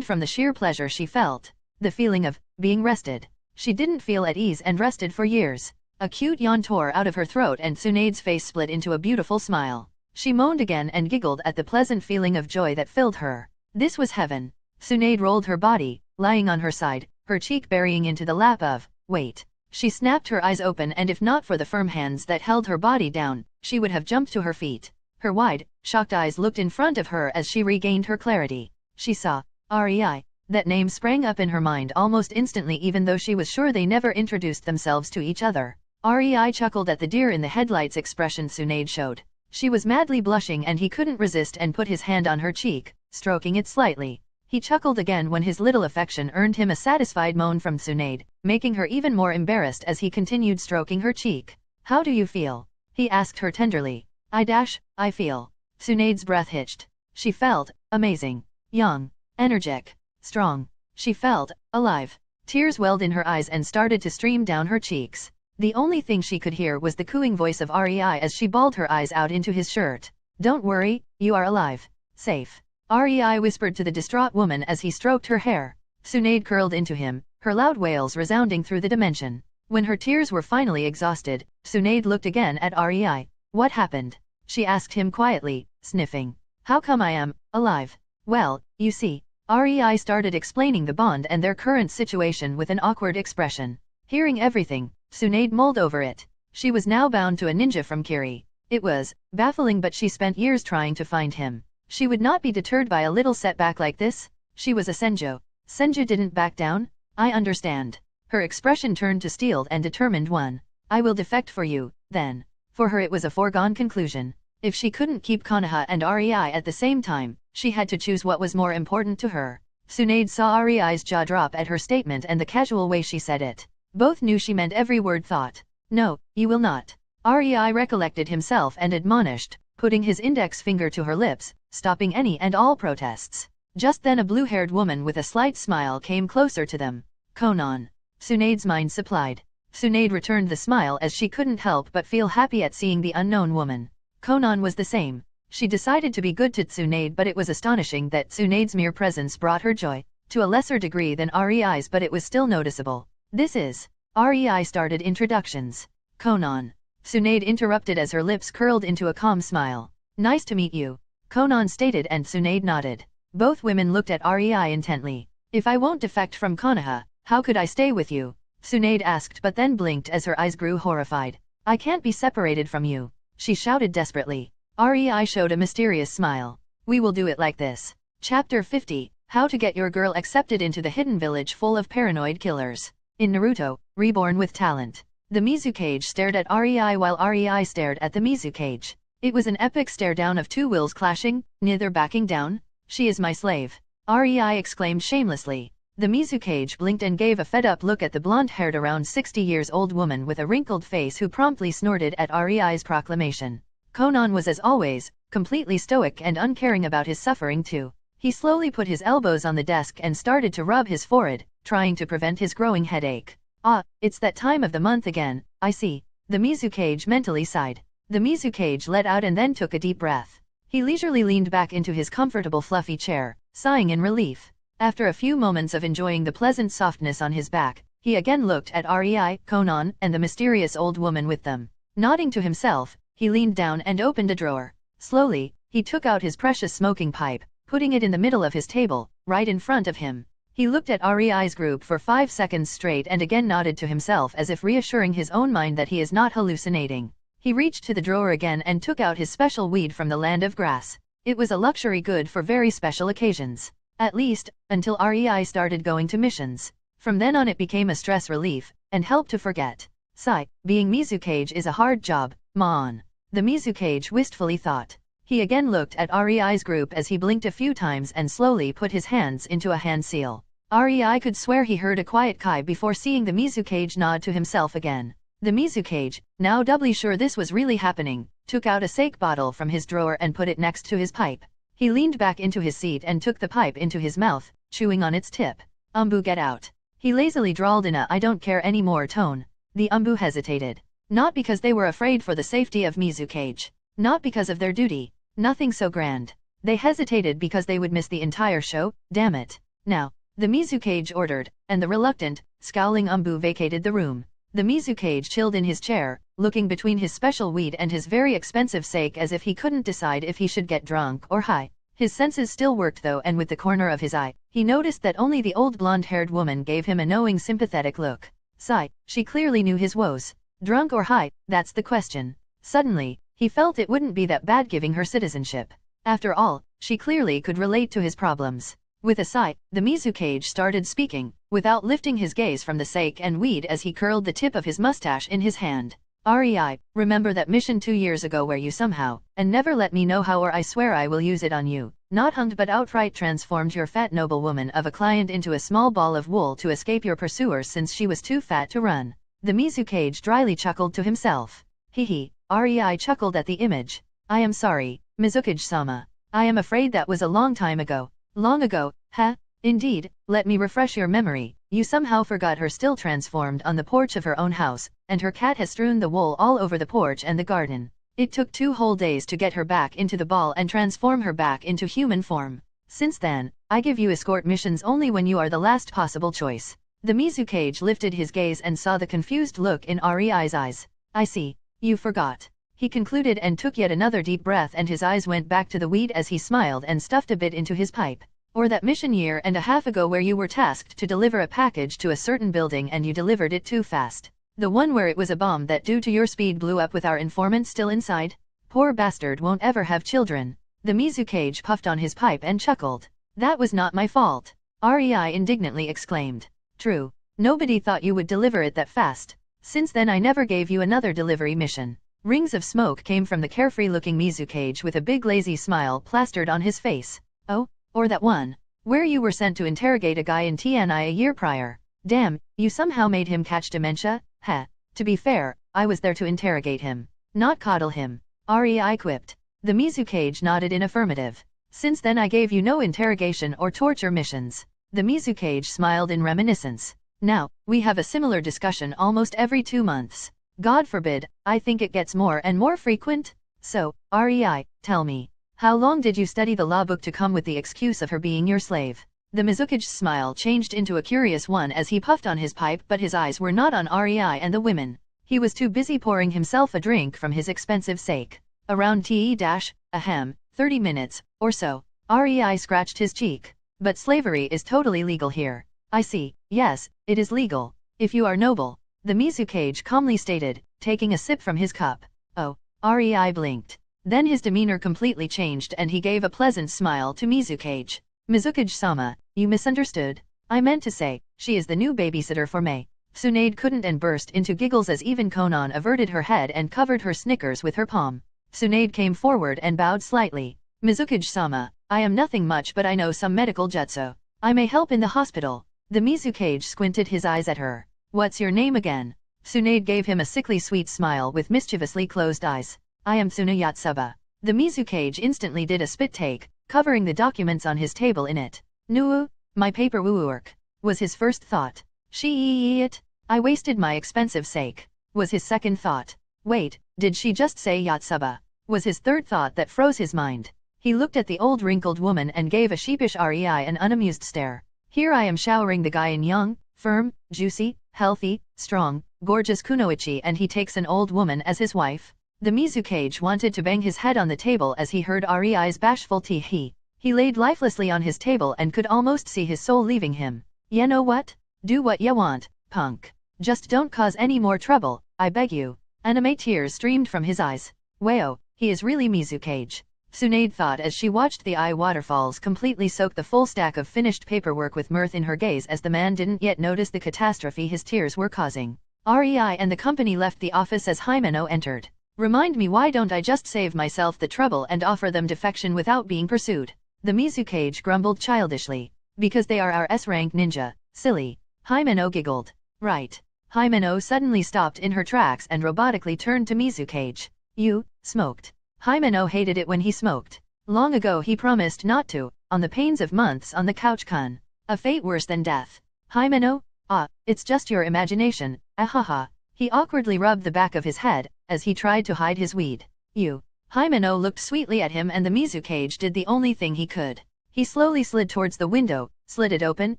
S1: from the sheer pleasure she felt. The feeling of being rested. She didn't feel at ease and rested for years. A cute yawn tore out of her throat and Sunade's face split into a beautiful smile. She moaned again and giggled at the pleasant feeling of joy that filled her. This was heaven. Sunade rolled her body, lying on her side, her cheek burying into the lap of weight. She snapped her eyes open, and if not for the firm hands that held her body down, she would have jumped to her feet. Her wide, shocked eyes looked in front of her as she regained her clarity. She saw Rei. That name sprang up in her mind almost instantly, even though she was sure they never introduced themselves to each other. Rei chuckled at the deer in the headlights expression Sunade showed. She was madly blushing and he couldn't resist and put his hand on her cheek, stroking it slightly. He chuckled again when his little affection earned him a satisfied moan from Sunade, making her even more embarrassed as he continued stroking her cheek. How do you feel? He asked her tenderly. I feel. Sunade's breath hitched. She felt amazing. Young. Energetic. Strong. She felt alive. Tears welled in her eyes and started to stream down her cheeks. The only thing she could hear was the cooing voice of Rei as she bawled her eyes out into his shirt. Don't worry, you are alive. Safe. Rei whispered to the distraught woman as he stroked her hair. Sunade curled into him, her loud wails resounding through the dimension. When her tears were finally exhausted, Sunade looked again at Rei. What happened? She asked him quietly, sniffing. How come I am alive? Well, you see. Rei started explaining the bond and their current situation with an awkward expression. Hearing everything, Sunade mulled over it. She was now bound to a ninja from Kiri. It was baffling, but she spent years trying to find him. She would not be deterred by a little setback like this. She was a Senju. Senju didn't back down? I understand. Her expression turned to steeled and determined one. I will defect for you, then. For her it was a foregone conclusion. If she couldn't keep Konoha and Rei at the same time, she had to choose what was more important to her. Sunade saw Rei's jaw drop at her statement and the casual way she said it. Both knew she meant every word thought. No, you will not. Rei recollected himself and admonished, putting his index finger to her lips, stopping any and all protests. Just then a blue-haired woman with a slight smile came closer to them. Conan. Sunade's mind supplied. Sunade returned the smile as she couldn't help but feel happy at seeing the unknown woman. Conan was the same. She decided to be good to Sunade, but it was astonishing that Sunade's mere presence brought her joy, to a lesser degree than Rei's, but it was still noticeable. This is. Rei started introductions. Conan. Sunade interrupted as her lips curled into a calm smile. Nice to meet you. Conan stated and Sunade nodded. Both women looked at Rei intently. If I won't defect from Konoha, how could I stay with you? Sunade asked but then blinked as her eyes grew horrified. I can't be separated from you, she shouted desperately. Rei showed a mysterious smile. We will do it like this. Chapter 50, How to Get Your Girl Accepted into the Hidden Village Full of Paranoid Killers. In Naruto, Reborn with Talent. The Mizukage stared at Rei while Rei stared at the Mizukage. It was an epic stare down of two wills clashing, neither backing down. She is my slave, Rei exclaimed shamelessly. The Mizukage blinked and gave a fed-up look at the blonde-haired around 60 years old woman with a wrinkled face who promptly snorted at Rei's proclamation. Conan was as always, completely stoic and uncaring about his suffering too. He slowly put his elbows on the desk and started to rub his forehead, trying to prevent his growing headache. Ah, it's that time of the month again, I see. The Mizukage mentally sighed. The Mizukage let out and then took a deep breath. He leisurely leaned back into his comfortable fluffy chair, sighing in relief. After a few moments of enjoying the pleasant softness on his back, he again looked at Rei, Conan, and the mysterious old woman with them. Nodding to himself, he leaned down and opened a drawer. Slowly, he took out his precious smoking pipe, putting it in the middle of his table, right in front of him. He looked at Rei's group for 5 seconds straight and again nodded to himself as if reassuring his own mind that he is not hallucinating. He reached to the drawer again and took out his special weed from the land of grass. It was a luxury good for very special occasions. At least, until Rei started going to missions. From then on it became a stress relief, and helped to forget. Sigh, being Mizukage is a hard job, Mon. The Mizukage wistfully thought. He again looked at Rei's group as he blinked a few times and slowly put his hands into a hand seal. Rei could swear he heard a quiet kai before seeing the Mizukage nod to himself again. The Mizukage, now doubly sure this was really happening, took out a sake bottle from his drawer and put it next to his pipe. He leaned back into his seat and took the pipe into his mouth, chewing on its tip. Umbu, get out. He lazily drawled in a I don't care anymore tone. The Umbu hesitated. Not because they were afraid for the safety of Mizukage. Not because of their duty. Nothing so grand. They hesitated because they would miss the entire show, damn it. Now, the Mizukage ordered, and the reluctant, scowling Umbu vacated the room. The Mizukage chilled in his chair, looking between his special weed and his very expensive sake as if he couldn't decide if he should get drunk or high. His senses still worked though, and with the corner of his eye, he noticed that only the old blonde-haired woman gave him a knowing sympathetic look. Sigh, she clearly knew his woes. Drunk or high, that's the question. Suddenly, he felt it wouldn't be that bad giving her citizenship. After all, she clearly could relate to his problems. With a sigh, the Mizukage started speaking, without lifting his gaze from the sake and weed as he curled the tip of his mustache in his hand. Rei, remember that mission 2 years ago where you somehow, and never let me know how, or I swear I will use it on you, not hunged but outright transformed your fat noblewoman of a client into a small ball of wool to escape your pursuers since she was too fat to run. The Mizukage dryly chuckled to himself. Hee. Rei chuckled at the image. I am sorry, Mizukage-sama. I am afraid that was a long time ago. Long ago, huh? Indeed, let me refresh your memory. You somehow forgot her still transformed on the porch of her own house, and her cat has strewn the wool all over the porch and the garden. It took 2 whole days to get her back into the ball and transform her back into human form. Since then, I give you escort missions only when you are the last possible choice. The Mizukage lifted his gaze and saw the confused look in Rei's eyes. I see. You forgot. He concluded and took yet another deep breath, and his eyes went back to the weed as he smiled and stuffed a bit into his pipe. Or that mission 1.5 years ago where you were tasked to deliver a package to a certain building and you delivered it too fast. The one where it was a bomb that due to your speed blew up with our informant still inside? Poor bastard won't ever have children. The Mizukage puffed on his pipe and chuckled. That was not my fault. Rei indignantly exclaimed. True. Nobody thought you would deliver it that fast. Since then I never gave you another delivery mission. Rings of smoke came from the carefree-looking Mizukage with a big lazy smile plastered on his face. Oh? Or that one, where you were sent to interrogate a guy in TNI a year prior. Damn, you somehow made him catch dementia? Heh. To be fair, I was there to interrogate him, not coddle him. Rei quipped. The Mizukage nodded in affirmative. Since then I gave you no interrogation or torture missions. The Mizukage smiled in reminiscence. Now, we have a similar discussion almost every 2 months. God forbid, I think it gets more and more frequent. So, Rei, tell me. How long did you study the law book to come with the excuse of her being your slave? The Mizukage's smile changed into a curious one as he puffed on his pipe, but his eyes were not on Rei and the women. He was too busy pouring himself a drink from his expensive sake. Around 30 minutes, or so. Rei scratched his cheek. But slavery is totally legal here. I see, yes, it is legal. If you are noble, the Mizukage calmly stated, taking a sip from his cup. Oh, Rei blinked. Then his demeanor completely changed and he gave a pleasant smile to Mizukage. Mizukage-sama, you misunderstood. I meant to say, she is the new babysitter for Mei. Sunade couldn't and burst into giggles as even Conan averted her head and covered her snickers with her palm. Sunade came forward and bowed slightly. Mizukage-sama, I am nothing much but I know some medical jutsu. I may help in the hospital. The Mizukage squinted his eyes at her. What's your name again? Sunade gave him a sickly sweet smile with mischievously closed eyes. I am Tsunayatsuba. The Mizukage instantly did a spit take, covering the documents on his table in it. Nuu, my paperwork, was his first thought. It, I wasted my expensive sake, was his second thought. Wait, did she just say Yatsuba? Was his third thought that froze his mind. He looked at the old wrinkled woman and gave a sheepish Rei an unamused stare. Here I am showering the guy in young, firm, juicy, healthy, strong, gorgeous kunoichi and he takes an old woman as his wife? The Mizukage wanted to bang his head on the table as he heard Rei's bashful tee-hee. He laid lifelessly on his table and could almost see his soul leaving him. You know what? Do what ya want, punk. Just don't cause any more trouble, I beg you. Anime tears streamed from his eyes. Wow, he is really Mizukage. Sunade thought as she watched the eye waterfalls completely soak the full stack of finished paperwork with mirth in her gaze as the man didn't yet notice the catastrophe his tears were causing. Rei and the company left the office as Himeno entered. Remind me why don't I just save myself the trouble and offer them defection without being pursued? The Mizukage grumbled childishly. Because they are our S-rank ninja, silly. Himeno giggled. Right. Himeno suddenly stopped in her tracks and robotically turned to Mizukage. You, smoked. Himeno hated it when he smoked. Long ago he promised not to, on the pains of months on the couch-kun. A fate worse than death. Himeno? Ah, it's just your imagination, ahaha. He awkwardly rubbed the back of his head, as he tried to hide his weed. You. Himeno looked sweetly at him and the Mizukage did the only thing he could. He slowly slid towards the window, slid it open,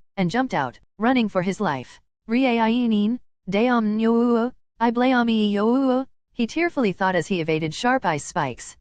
S1: and jumped out, running for his life. Rie-inin, deom nyouo, I blame yo. He tearfully thought as he evaded sharp ice spikes.